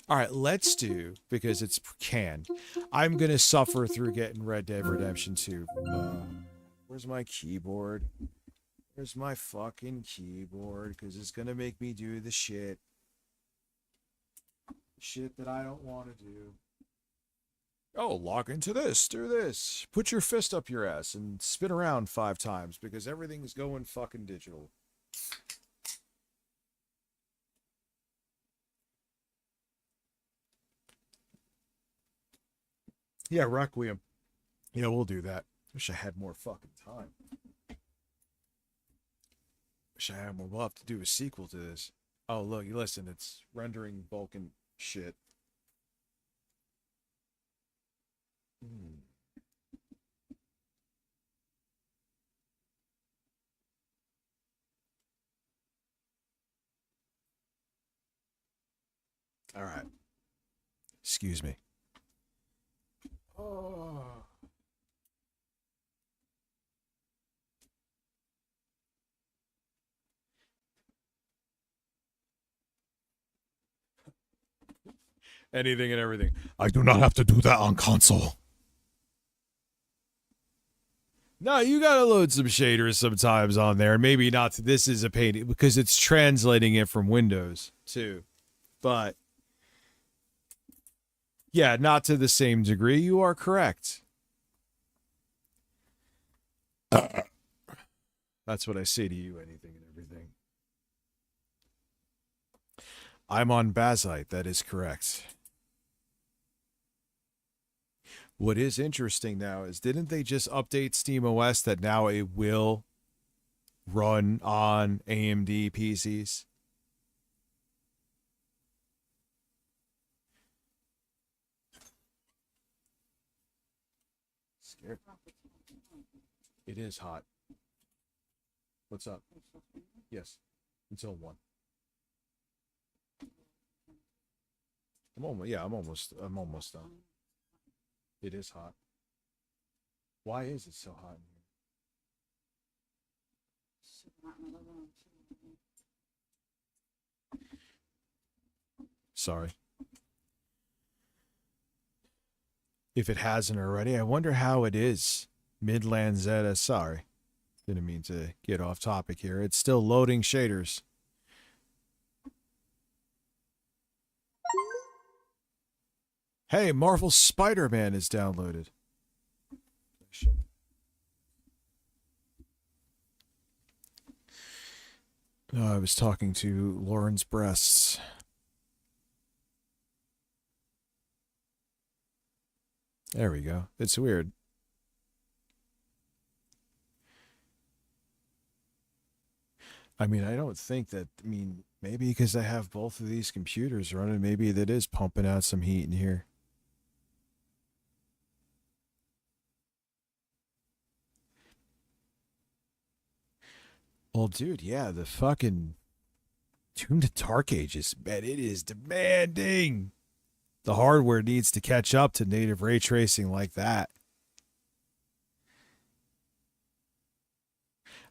All right, let's do, because it's canned, I'm going to suffer through getting Red Dead Redemption 2. Where's my keyboard? Where's my fucking keyboard? Because it's going to make me do the shit. Shit that I don't want to do. Oh, log into this. Do this. Put your fist up your ass and spin around 5 times because everything's going fucking digital. Yeah, Requiem. Yeah, we'll do that. Wish I had more fucking time. Wish I had more. We'll have to do a sequel to this. Oh, look, listen, it's rendering Vulcan shit. All right. Excuse me. Oh. Anything and everything. I do not have to do that on console. No, you gotta load some shaders sometimes on there. Maybe not. This is a pain because it's translating it from Windows too. But yeah, not to the same degree. You are correct. That's what I say to you, anything and everything. I'm on Bazite. That is correct. What is interesting now is, didn't they just update SteamOS that now it will run on AMD PCs? Scared. It is hot. What's up? Yes. Until 1. I'm almost done. It is hot. Why is it so hot in here? Sorry. If it hasn't already, I wonder how it is. Midland Zeta, sorry. Didn't mean to get off topic here. It's still loading shaders. Hey, Marvel Spider-Man is downloaded. I was talking to Lauren's breasts. There we go. It's weird. I mean, I don't think that, I mean, maybe because I have both of these computers running, maybe that is pumping out some heat in here. Well, dude, yeah, the fucking Tomb to Dark Ages, man, it is demanding. The hardware needs to catch up to native ray tracing like that.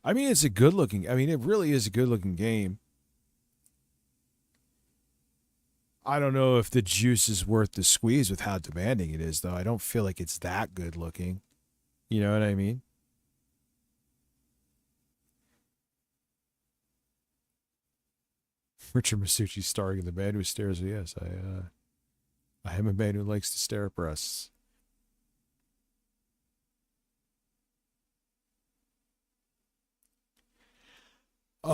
I mean, it's a good looking, I mean, it really is a good looking game. I don't know if the juice is worth the squeeze with how demanding it is, though. I don't feel like it's that good looking. You know what I mean? Richard Masucci starring in The Man Who Stares. Yes, I am a man who likes to stare at breasts. Yes,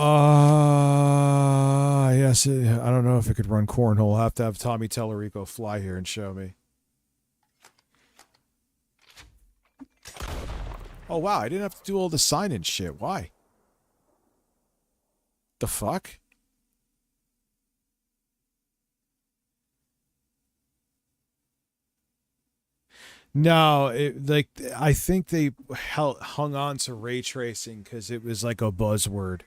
I don't know if it could run cornhole. I'll have to have Tommy Tellerico fly here and show me. Oh, wow, I didn't have to do all the sign-in shit. Why? The fuck? No, I think they hung on to ray tracing because it was like a buzzword.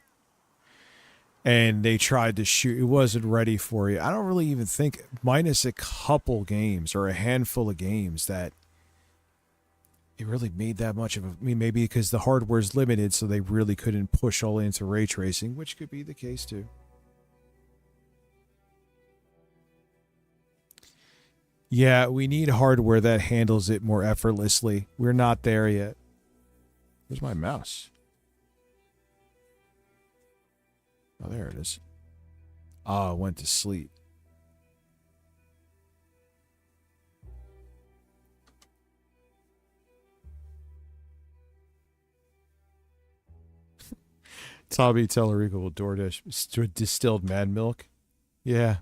And they tried to shoot. It wasn't ready for you. I don't really even think, minus a couple games or a handful of games, that it really made that much of a... I mean, maybe because the hardware's limited, so they really couldn't push all into ray tracing, which could be the case too. Yeah, we need hardware that handles it more effortlessly. We're not there yet. Where's my mouse? Oh, there it is. Oh, it went to sleep. Tommy Tellerico will DoorDash distilled man milk. Yeah.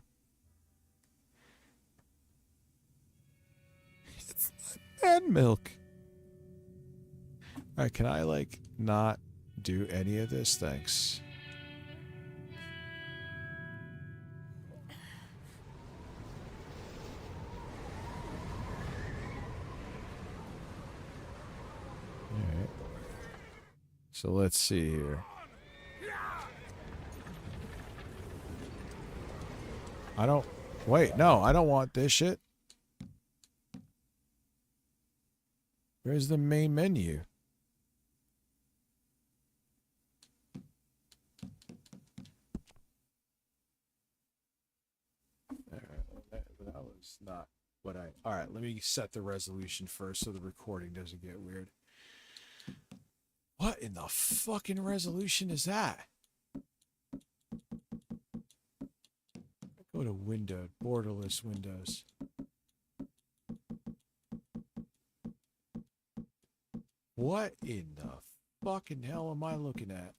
It's man milk. All right, can I, like, not do any of this? Thanks. Alright. So let's see here. I don't... Wait, no, I don't want this shit. Where's the main menu? That was not what I... Alright, let me set the resolution first so the recording doesn't get weird. What in the fucking resolution is that? Go to window, borderless windows. What in the fucking hell am I looking at?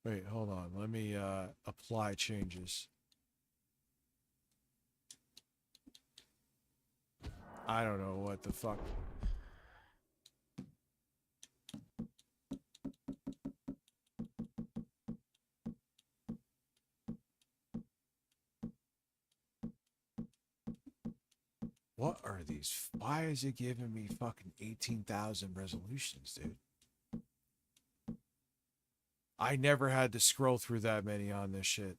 Wait, hold on. Let me apply changes. I don't know what the fuck. What are these? Why is it giving me fucking 18,000 resolutions, dude? I never had to scroll through that many on this shit.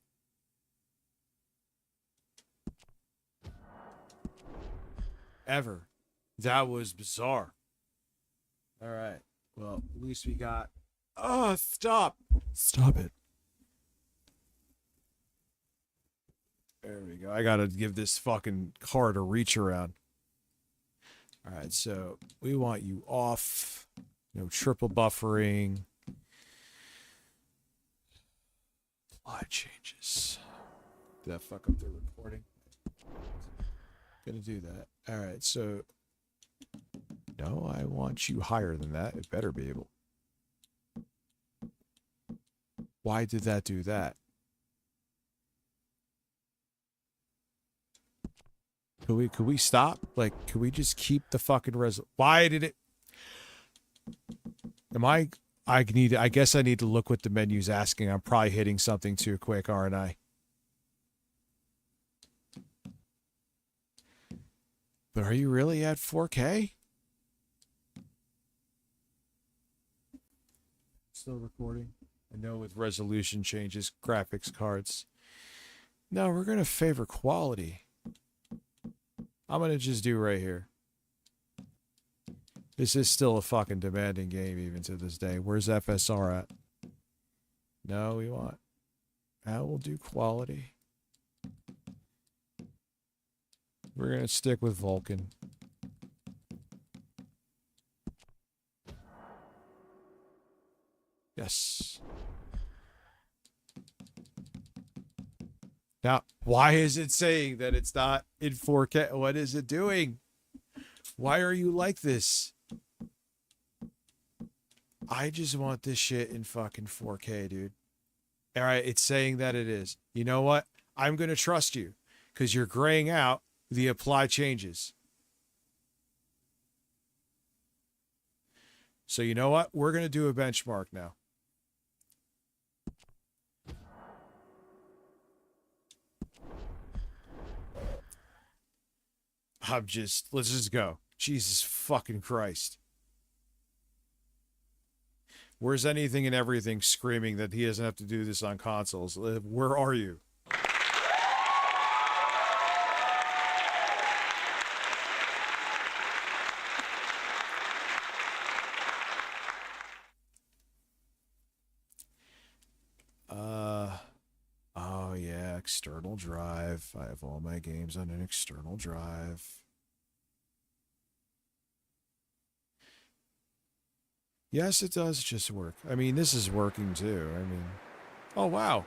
Ever. That was bizarre. All right. Well, at least we got Oh, stop. Stop it. There we go. I gotta give this fucking card a reach around. Alright, so we want you off. No triple buffering. Apply changes. Did that fuck up the recording? Gonna do that. Alright, so no, I want you higher than that. It better be able. Why did that do that? Could we stop? Like, could we just keep the fucking Why did it? I guess I need to look what the menu's asking. I'm probably hitting something too quick, aren't I? But are you really at 4K? Still recording? I know with resolution changes, graphics cards. No, we're going to favor quality. I'm going to just do right here. This is still a fucking demanding game even to this day. Where's FSR at? No, we want... Now we'll do quality. We're going to stick with Vulcan. Yes. Now, why is it saying that it's not in 4K? What is it doing? Why are you like this? I just want this shit in fucking 4K, dude. All right, it's saying that it is. You know what? I'm going to trust you because you're graying out the apply changes. So you know what? We're going to do a benchmark now. Let's just go. Jesus fucking Christ. Where's anything and everything screaming that he doesn't have to do this on consoles? Where are you? Oh yeah, external drive. I have all my games on an external drive. Yes, it does just work. I mean, this is working too. I mean, oh wow.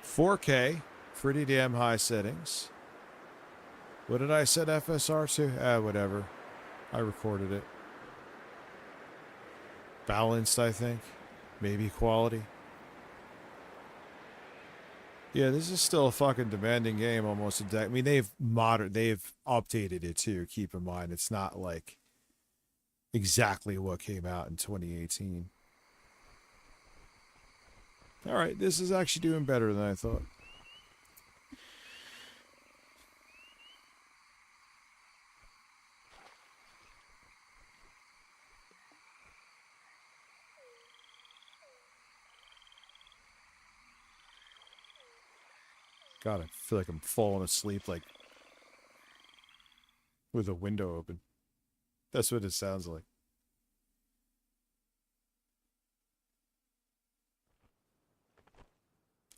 4K, pretty damn high settings. What did I set FSR to? Whatever. I recorded it. Balanced, I think. Maybe quality. Yeah, this is still a fucking demanding game almost a decade. I mean, they've updated it too. Keep in mind, it's not like exactly what came out in 2018. All right, this is actually doing better than I thought. God, I feel like I'm falling asleep, like, with a window open. That's what it sounds like.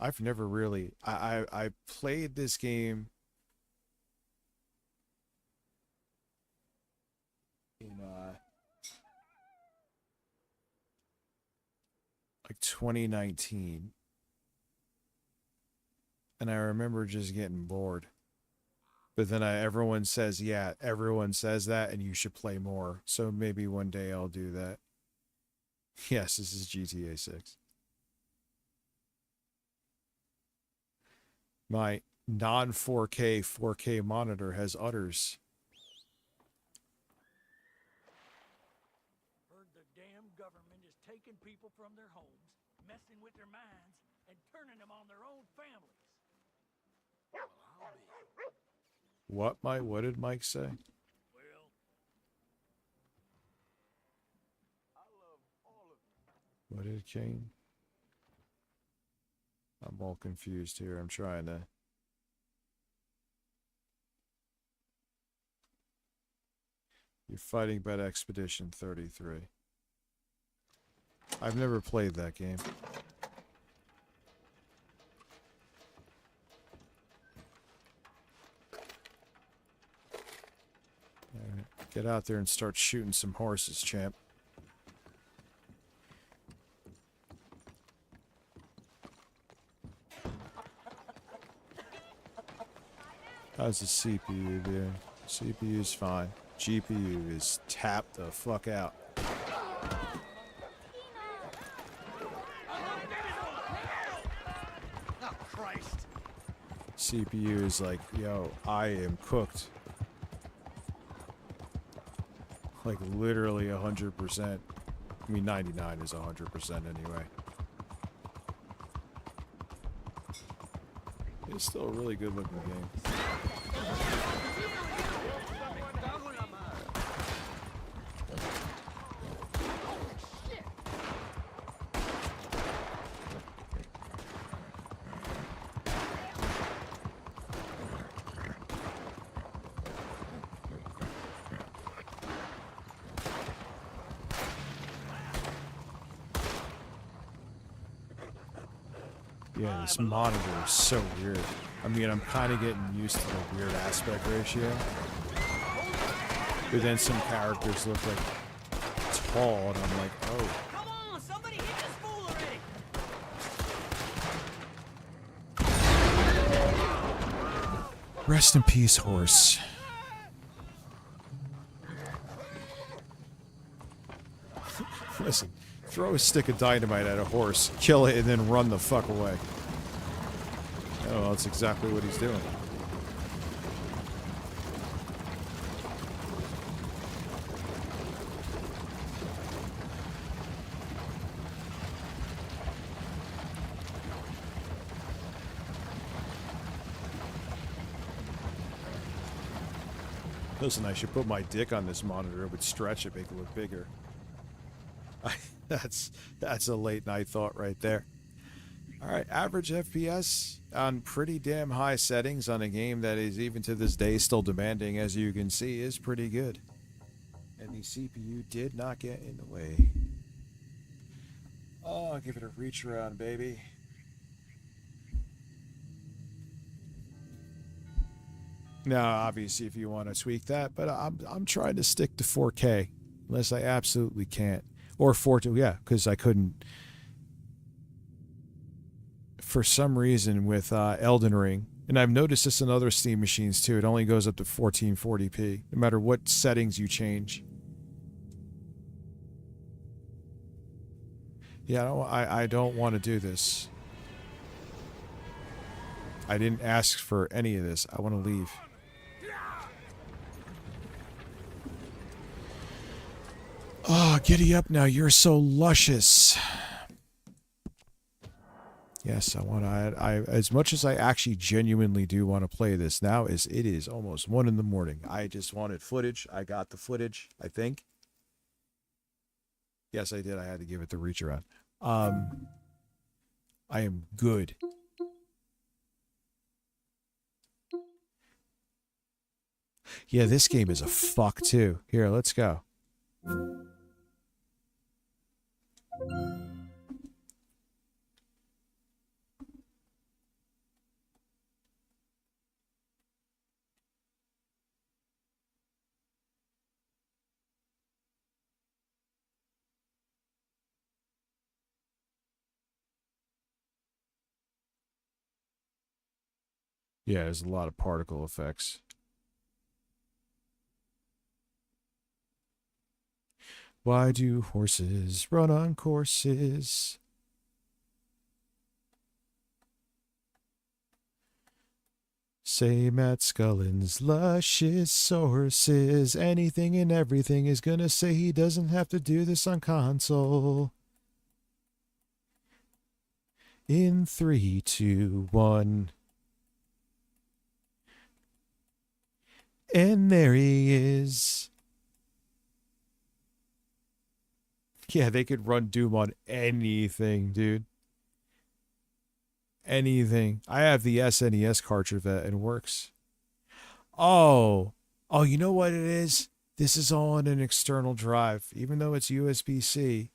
I've never really... I played this game in, like 2019. And I remember just getting bored. But then everyone says, yeah, everyone says that and you should play more. So maybe one day I'll do that. Yes, this is GTA 6. My non-4K 4K monitor has udders. Heard the damn government is taking people from their homes, messing with their minds, and turning them on their own families. What did Mike say? What did Kane? I'm all confused here. I'm trying to... You're fighting about Expedition 33. I've never played that game. Alright, get out there and start shooting some horses, champ. How's the CPU doing? CPU's fine. GPU is tapped the fuck out. Oh, Christ. CPU is like, yo, I am cooked. Like literally 100%. I mean, 99 is 100% anyway. It's still a really good looking game. Yeah, this monitor is so weird. I mean, I'm kind of getting used to the weird aspect ratio. But then some characters look like tall, and I'm like, oh. Come on, somebody hit this fool already! Rest in peace, horse. Listen, throw a stick of dynamite at a horse, kill it, and then run the fuck away. Oh, well, that's exactly what he's doing. Listen, I should put my dick on this monitor. It would stretch it, make it look bigger. That's a late night thought right there. All right, average FPS on pretty damn high settings on a game that is even to this day still demanding, as you can see, is pretty good. And the CPU did not get in the way. Oh, I'll give it a reach around, baby. Now, obviously, if you want to tweak that, but I'm trying to stick to 4K, unless I absolutely can't. Or 4K, yeah, because I couldn't. For some reason with Elden Ring, and I've noticed this in other Steam machines too, it only goes up to 1440p, no matter what settings you change. Yeah, I don't want to do this. I didn't ask for any of this. I want to leave. Oh, giddy up now. You're so luscious. Yes, I want to. I as much as I actually genuinely do want to play this now, it is almost 1 in the morning. I just wanted footage. I got the footage, I think. Yes, I did. I had to give it the reach around. I am good. Yeah, this game is a fuck too. Here, let's go. Yeah, there's a lot of particle effects. Why do horses run on courses? Say Matt Scullin's luscious sources. Anything and everything is gonna say he doesn't have to do this on console. In 3, 2, 1. And there he is. Yeah, they could run Doom on anything, dude. Anything. I have the SNES cartridge that and it works. Oh, you know what it is? This is all on an external drive, even though it's USB-C.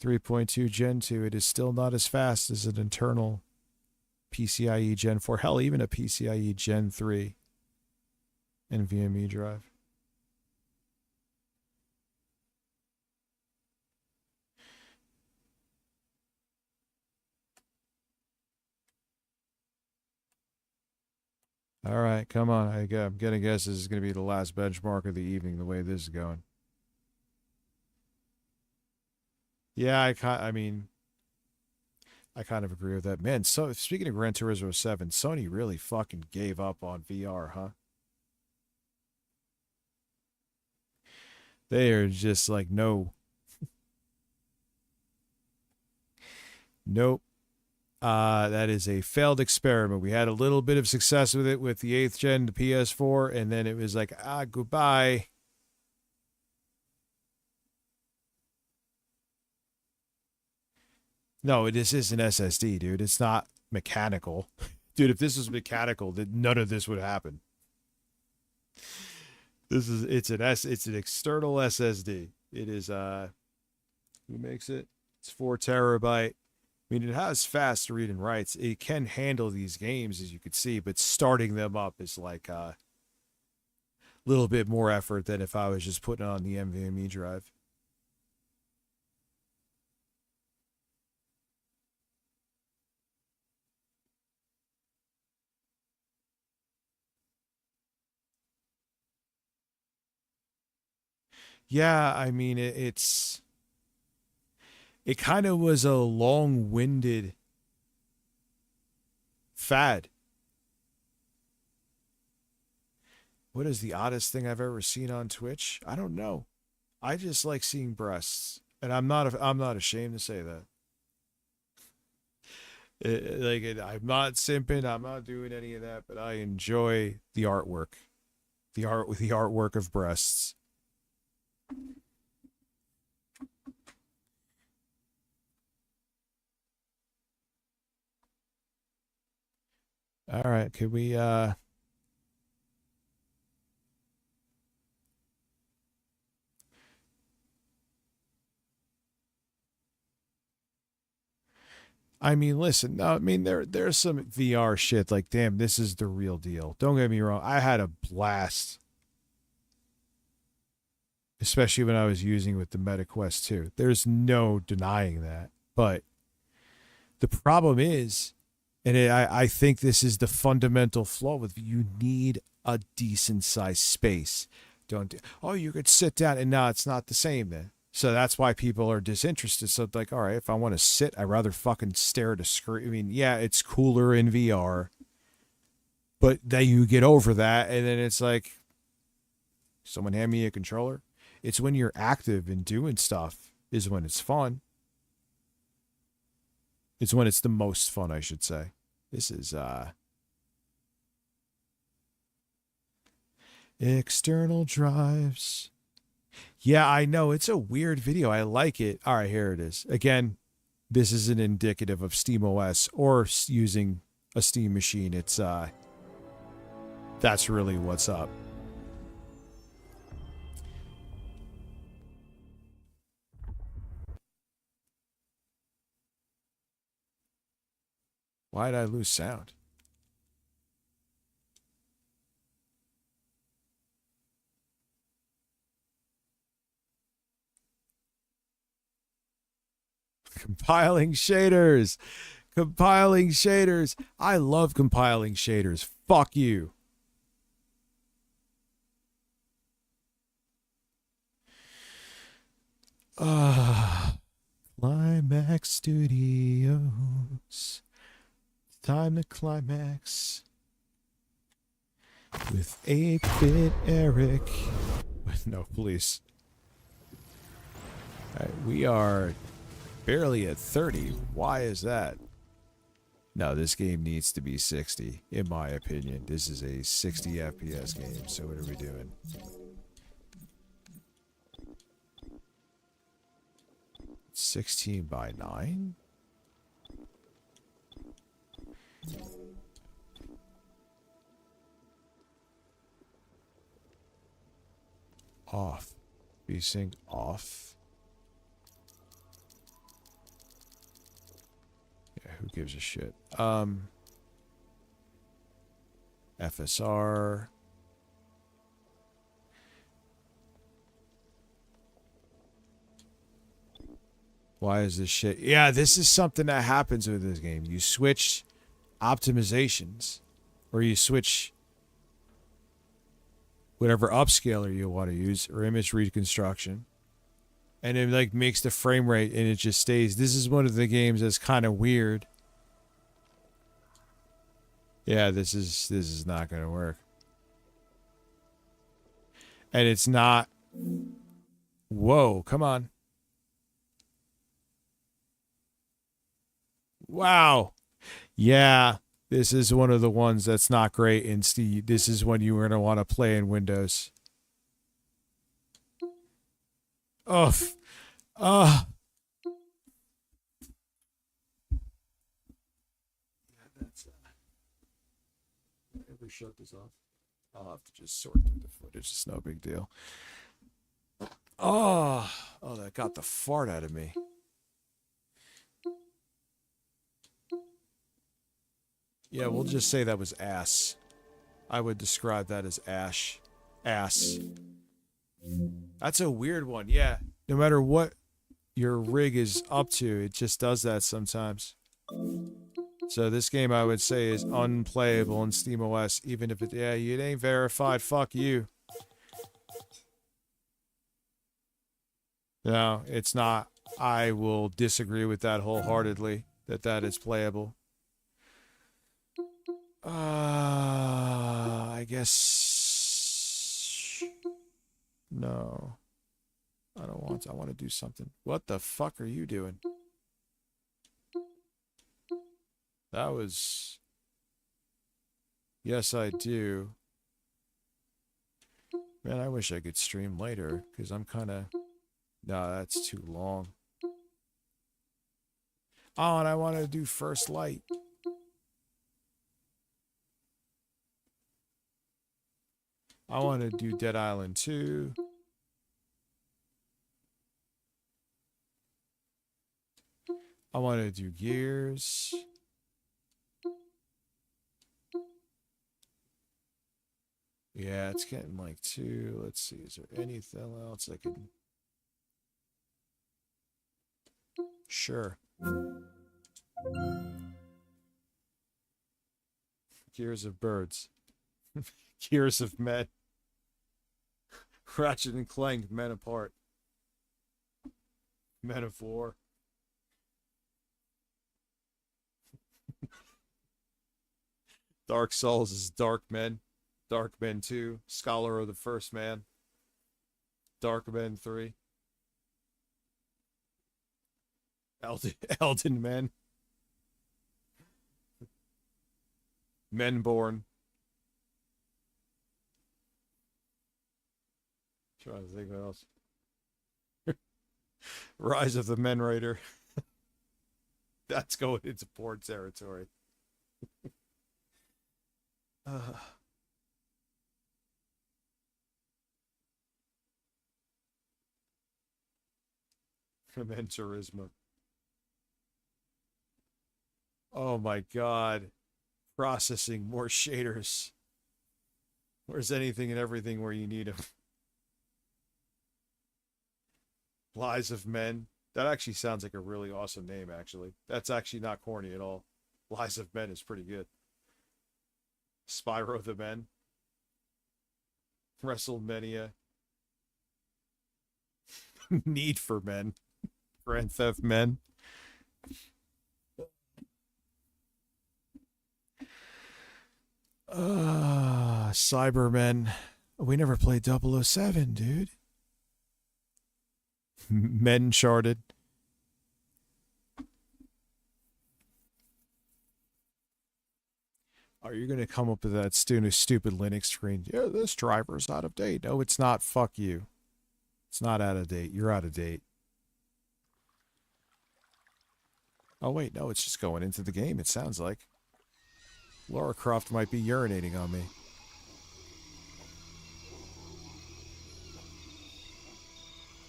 3.2 Gen 2, it is still not as fast as an internal PCIe Gen 4. Hell, even a PCIe Gen 3 NVMe drive. All right, come on. I'm going to guess this is going to be the last benchmark of the evening, the way this is going. Yeah, I kind of agree with that. Man, so speaking of Gran Turismo 7, Sony really fucking gave up on VR, huh? They are just like, no. Nope. That is a failed experiment. We had a little bit of success with it with the 8th gen, the PS4, and then it was like, goodbye. No, this is an SSD, dude. It's not mechanical. Dude, if this was mechanical, then none of this would happen. It's an external SSD. It is who makes it? It's 4 terabyte. I mean, it has fast read and writes. It can handle these games, as you can see, but starting them up is like a little bit more effort than if I was just putting it on the NVMe drive. Yeah, I mean, it kind of was a long-winded fad. What is the oddest thing I've ever seen on Twitch? I don't know. I just like seeing breasts, and I'm not ashamed to say that. I'm not simping. I'm not doing any of that, but I enjoy the artwork, the artwork of breasts. All right, could we I mean, listen, no, I mean there's some VR shit like, damn, this is the real deal. Don't get me wrong. I had a blast. Especially when I was using with the MetaQuest 2. There's no denying that. But the problem is, and I think this is the fundamental flaw with, you need a decent sized space. You could sit down, and no, it's not the same then. So that's why people are disinterested. So like, all right, if I want to sit, I'd rather fucking stare at a screen. I mean, yeah, it's cooler in VR. But then you get over that, and then it's like, someone hand me a controller. It's when you're active and doing stuff is when it's fun. It's when it's the most fun, I should say. This is external drives. Yeah, I know. It's a weird video. I like it. All right, here it is. Again, this isn't indicative of SteamOS or using a Steam machine. It's that's really what's up. Why did I lose sound? Compiling shaders. Compiling shaders. I love compiling shaders. Fuck you. Climax Studios. Time to climax with 8-bit Eric. No, please. All right, we are barely at 30. Why is that? No, this game needs to be 60, in my opinion. This is a 60 FPS game, so what are we doing? It's 16 by 9? Off. VSync off. who gives a shit? FSR. Why is this shit? Yeah, this is something that happens with this game. You switch optimizations, or you switch whatever upscaler you want to use, or image reconstruction, and it like makes the frame rate and it just stays. This is one of the games that's kind of weird. Yeah, this is not gonna work. And it's not. Whoa, come on. Wow. Yeah, this is one of the ones that's not great in Steam. This is when you were going to want to play in Windows. Oh. Yeah, that's if we shut this off, I'll have to just sort through the footage. It's no big deal. Oh, that got the fart out of me. Yeah, we'll just say that was ass. I would describe that as ass. That's a weird one. Yeah, no matter what your rig is up to, it just does that sometimes. So this game, I would say, is unplayable in SteamOS, even if it ain't verified. Fuck you. No, it's not. I will disagree with that wholeheartedly, that is playable. I guess... No. I don't want to. I want to do something. What the fuck are you doing? That was... Yes, I do. Man, I wish I could stream later, because I'm kind of... No, that's too long. Oh, and I want to do First Light. I want to do Dead Island 2. I want to do Gears. Yeah, it's getting like 2. Let's see, is there anything else I can... Sure. Gears of Birds. Gears of Men. Ratchet and Clank, Men Apart. Men of War. Dark Souls is Dark Men. Dark Men 2. Scholar of the First Man. Dark Men 3. Elden Men. Menborn. Trying to think what else. Rise of the Men Raider. That's going into poor territory. Gran Turismo. Oh my god. Processing more shaders. Where's anything and everything where you need them? Lies of Men. That actually sounds like a really awesome name, actually. That's actually not corny at all. Lies of Men is pretty good. Spyro the Men. WrestleMania. Need for Men. Grand Theft Men. Cybermen. We never played 007, dude. Men Charted. Are you going to come up with that stupid Linux screen? Yeah, this driver's out of date. No, it's not. Fuck you. It's not out of date. You're out of date. Oh, wait. No, it's just going into the game, it sounds like. Lara Croft might be urinating on me.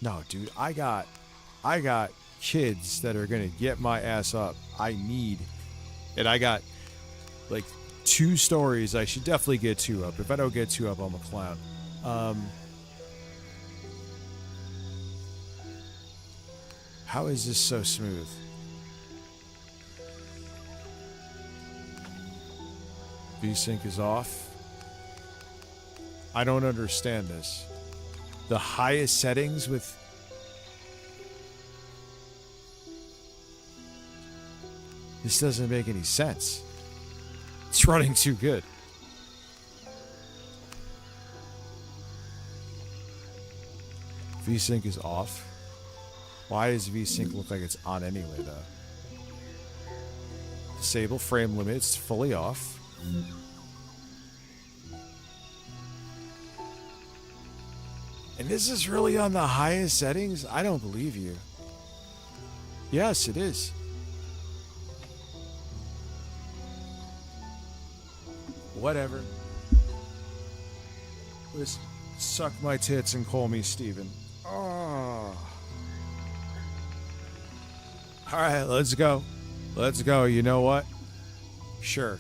No, dude, I got kids that are gonna get my ass up. I need And I got like 2 stories. I should definitely get 2 up. If I don't get 2 up, I'm a clown. How is this so smooth? VSync is off. I don't understand this. The highest settings with... This doesn't make any sense. It's running too good. VSync is off. Why does VSync look like it's on anyway, though? Disable frame limit. It's fully off. And this is really on the highest settings? I don't believe you. Yes, it is. Whatever. Just suck my tits and call me Steven. Oh. Alright, let's go. Let's go. You know what? Sure.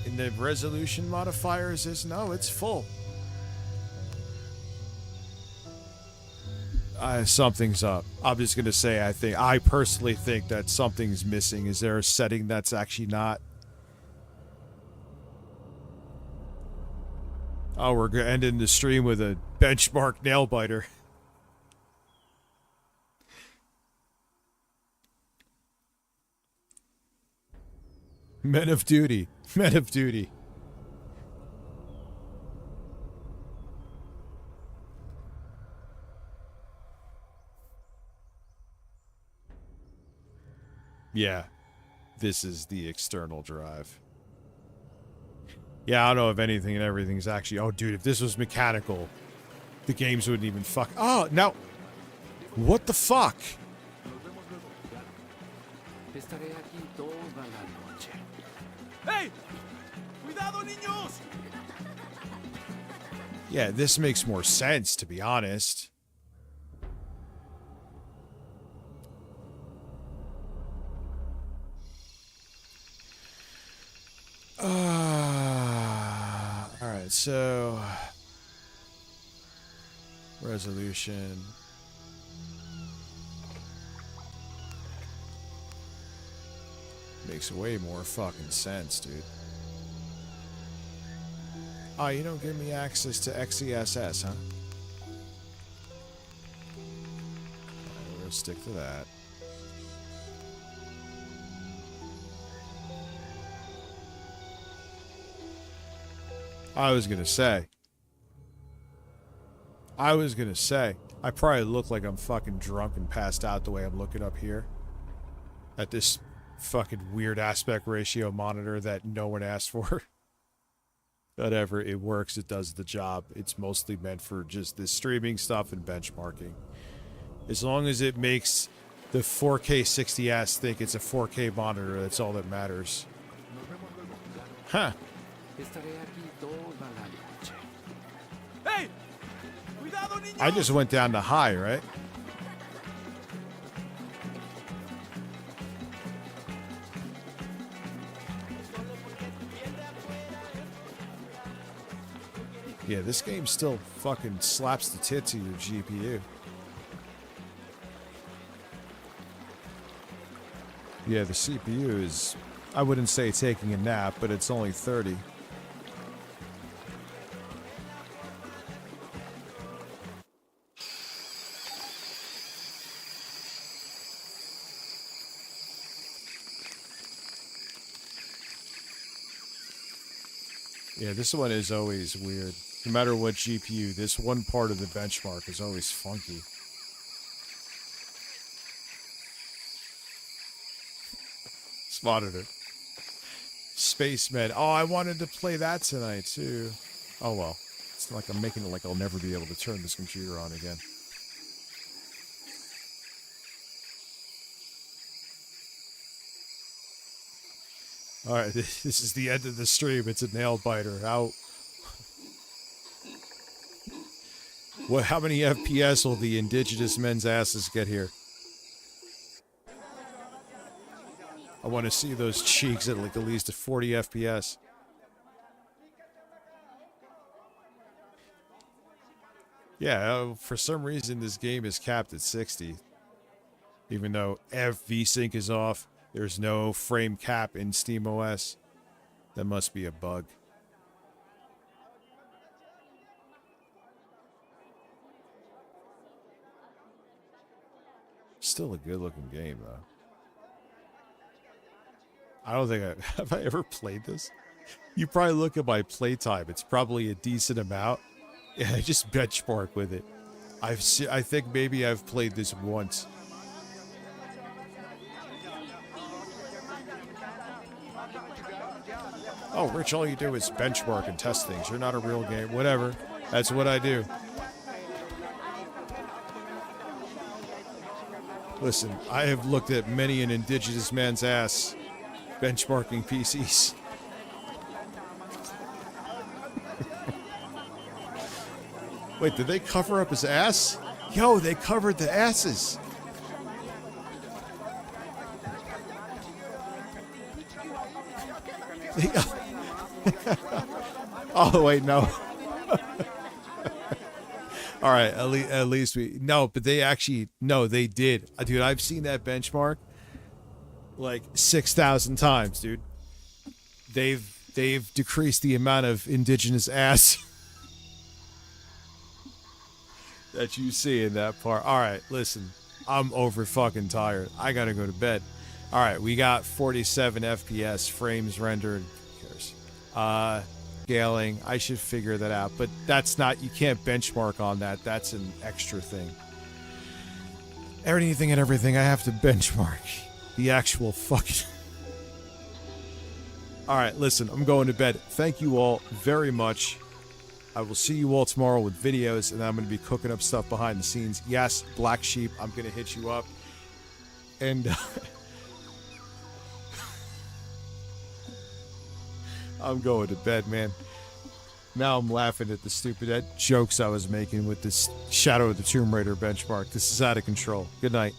And the resolution modifier is this? No, it's full. Something's up. I'm just gonna say I personally think that something's missing. Is there a setting that's actually not? Oh, we're ending the stream with a benchmark nail biter. Men of duty. Men of duty. Yeah. This is the external drive. Yeah, I don't know if anything and everything's actually... Oh, dude, if this was mechanical, the games wouldn't even fuck... Oh, now... What the fuck? Hey! Cuidado, niños! Yeah, this makes more sense, to be honest. Alright, so... Resolution... Makes way more fucking sense, dude. Oh, you don't give me access to XESS, huh? We'll stick to that. I was gonna say, I probably look like I'm fucking drunk and passed out the way I'm looking up here at this fucking weird aspect ratio monitor that no one asked for. Whatever, it works, it does the job. It's mostly meant for just this streaming stuff and benchmarking. As long as it makes the 4K 60S think it's a 4K monitor, that's all that matters. Huh. Hey! Cuidado, niños! I just went down to high, right? Yeah, this game still fucking slaps the tits of your GPU. Yeah, the CPU is, I wouldn't say taking a nap, but it's only 30. Yeah, this one is always weird. No matter what GPU, this one part of the benchmark is always funky. This monitor. Spaceman. Oh, I wanted to play that tonight, too. Oh, well. It's like I'm making it like I'll never be able to turn this computer on again. Alright, this is the end of the stream. It's a nail biter. How many FPS will the indigenous men's asses get here? I want to see those cheeks at like at least 40 FPS. Yeah, for some reason this game is capped at 60. Even though VSync is off, there's no frame cap in SteamOS. That must be a bug. Still a good looking game though. I don't think have I ever played this? You probably look at my playtime. It's probably a decent amount. Yeah, I just benchmark with it. I think maybe I've played this once. Oh, Rich, all you do is benchmark and test things. You're not a real game. Whatever. That's what I do. Listen, I have looked at many an indigenous man's ass benchmarking PCs. Wait, did they cover up his ass? Yo, they covered the asses. Oh, wait, no. All right, at least we... No, but they actually... No, they did. Dude, I've seen that benchmark like 6,000 times, dude. They've decreased the amount of indigenous ass that you see in that part. All right, listen. I'm over fucking tired. I gotta go to bed. All right, we got 47 FPS, frames rendered. Who cares? Scaling. I should figure that out, but that's not... You can't benchmark on that. That's an extra thing. Anything and everything, I have to benchmark. The actual fucking... All right, listen. I'm going to bed. Thank you all very much. I will see you all tomorrow with videos, and I'm going to be cooking up stuff behind the scenes. Yes, Black Sheep, I'm going to hit you up. And I'm going to bed, man. Now I'm laughing at the stupid jokes I was making with this Shadow of the Tomb Raider benchmark. This is out of control. Good night.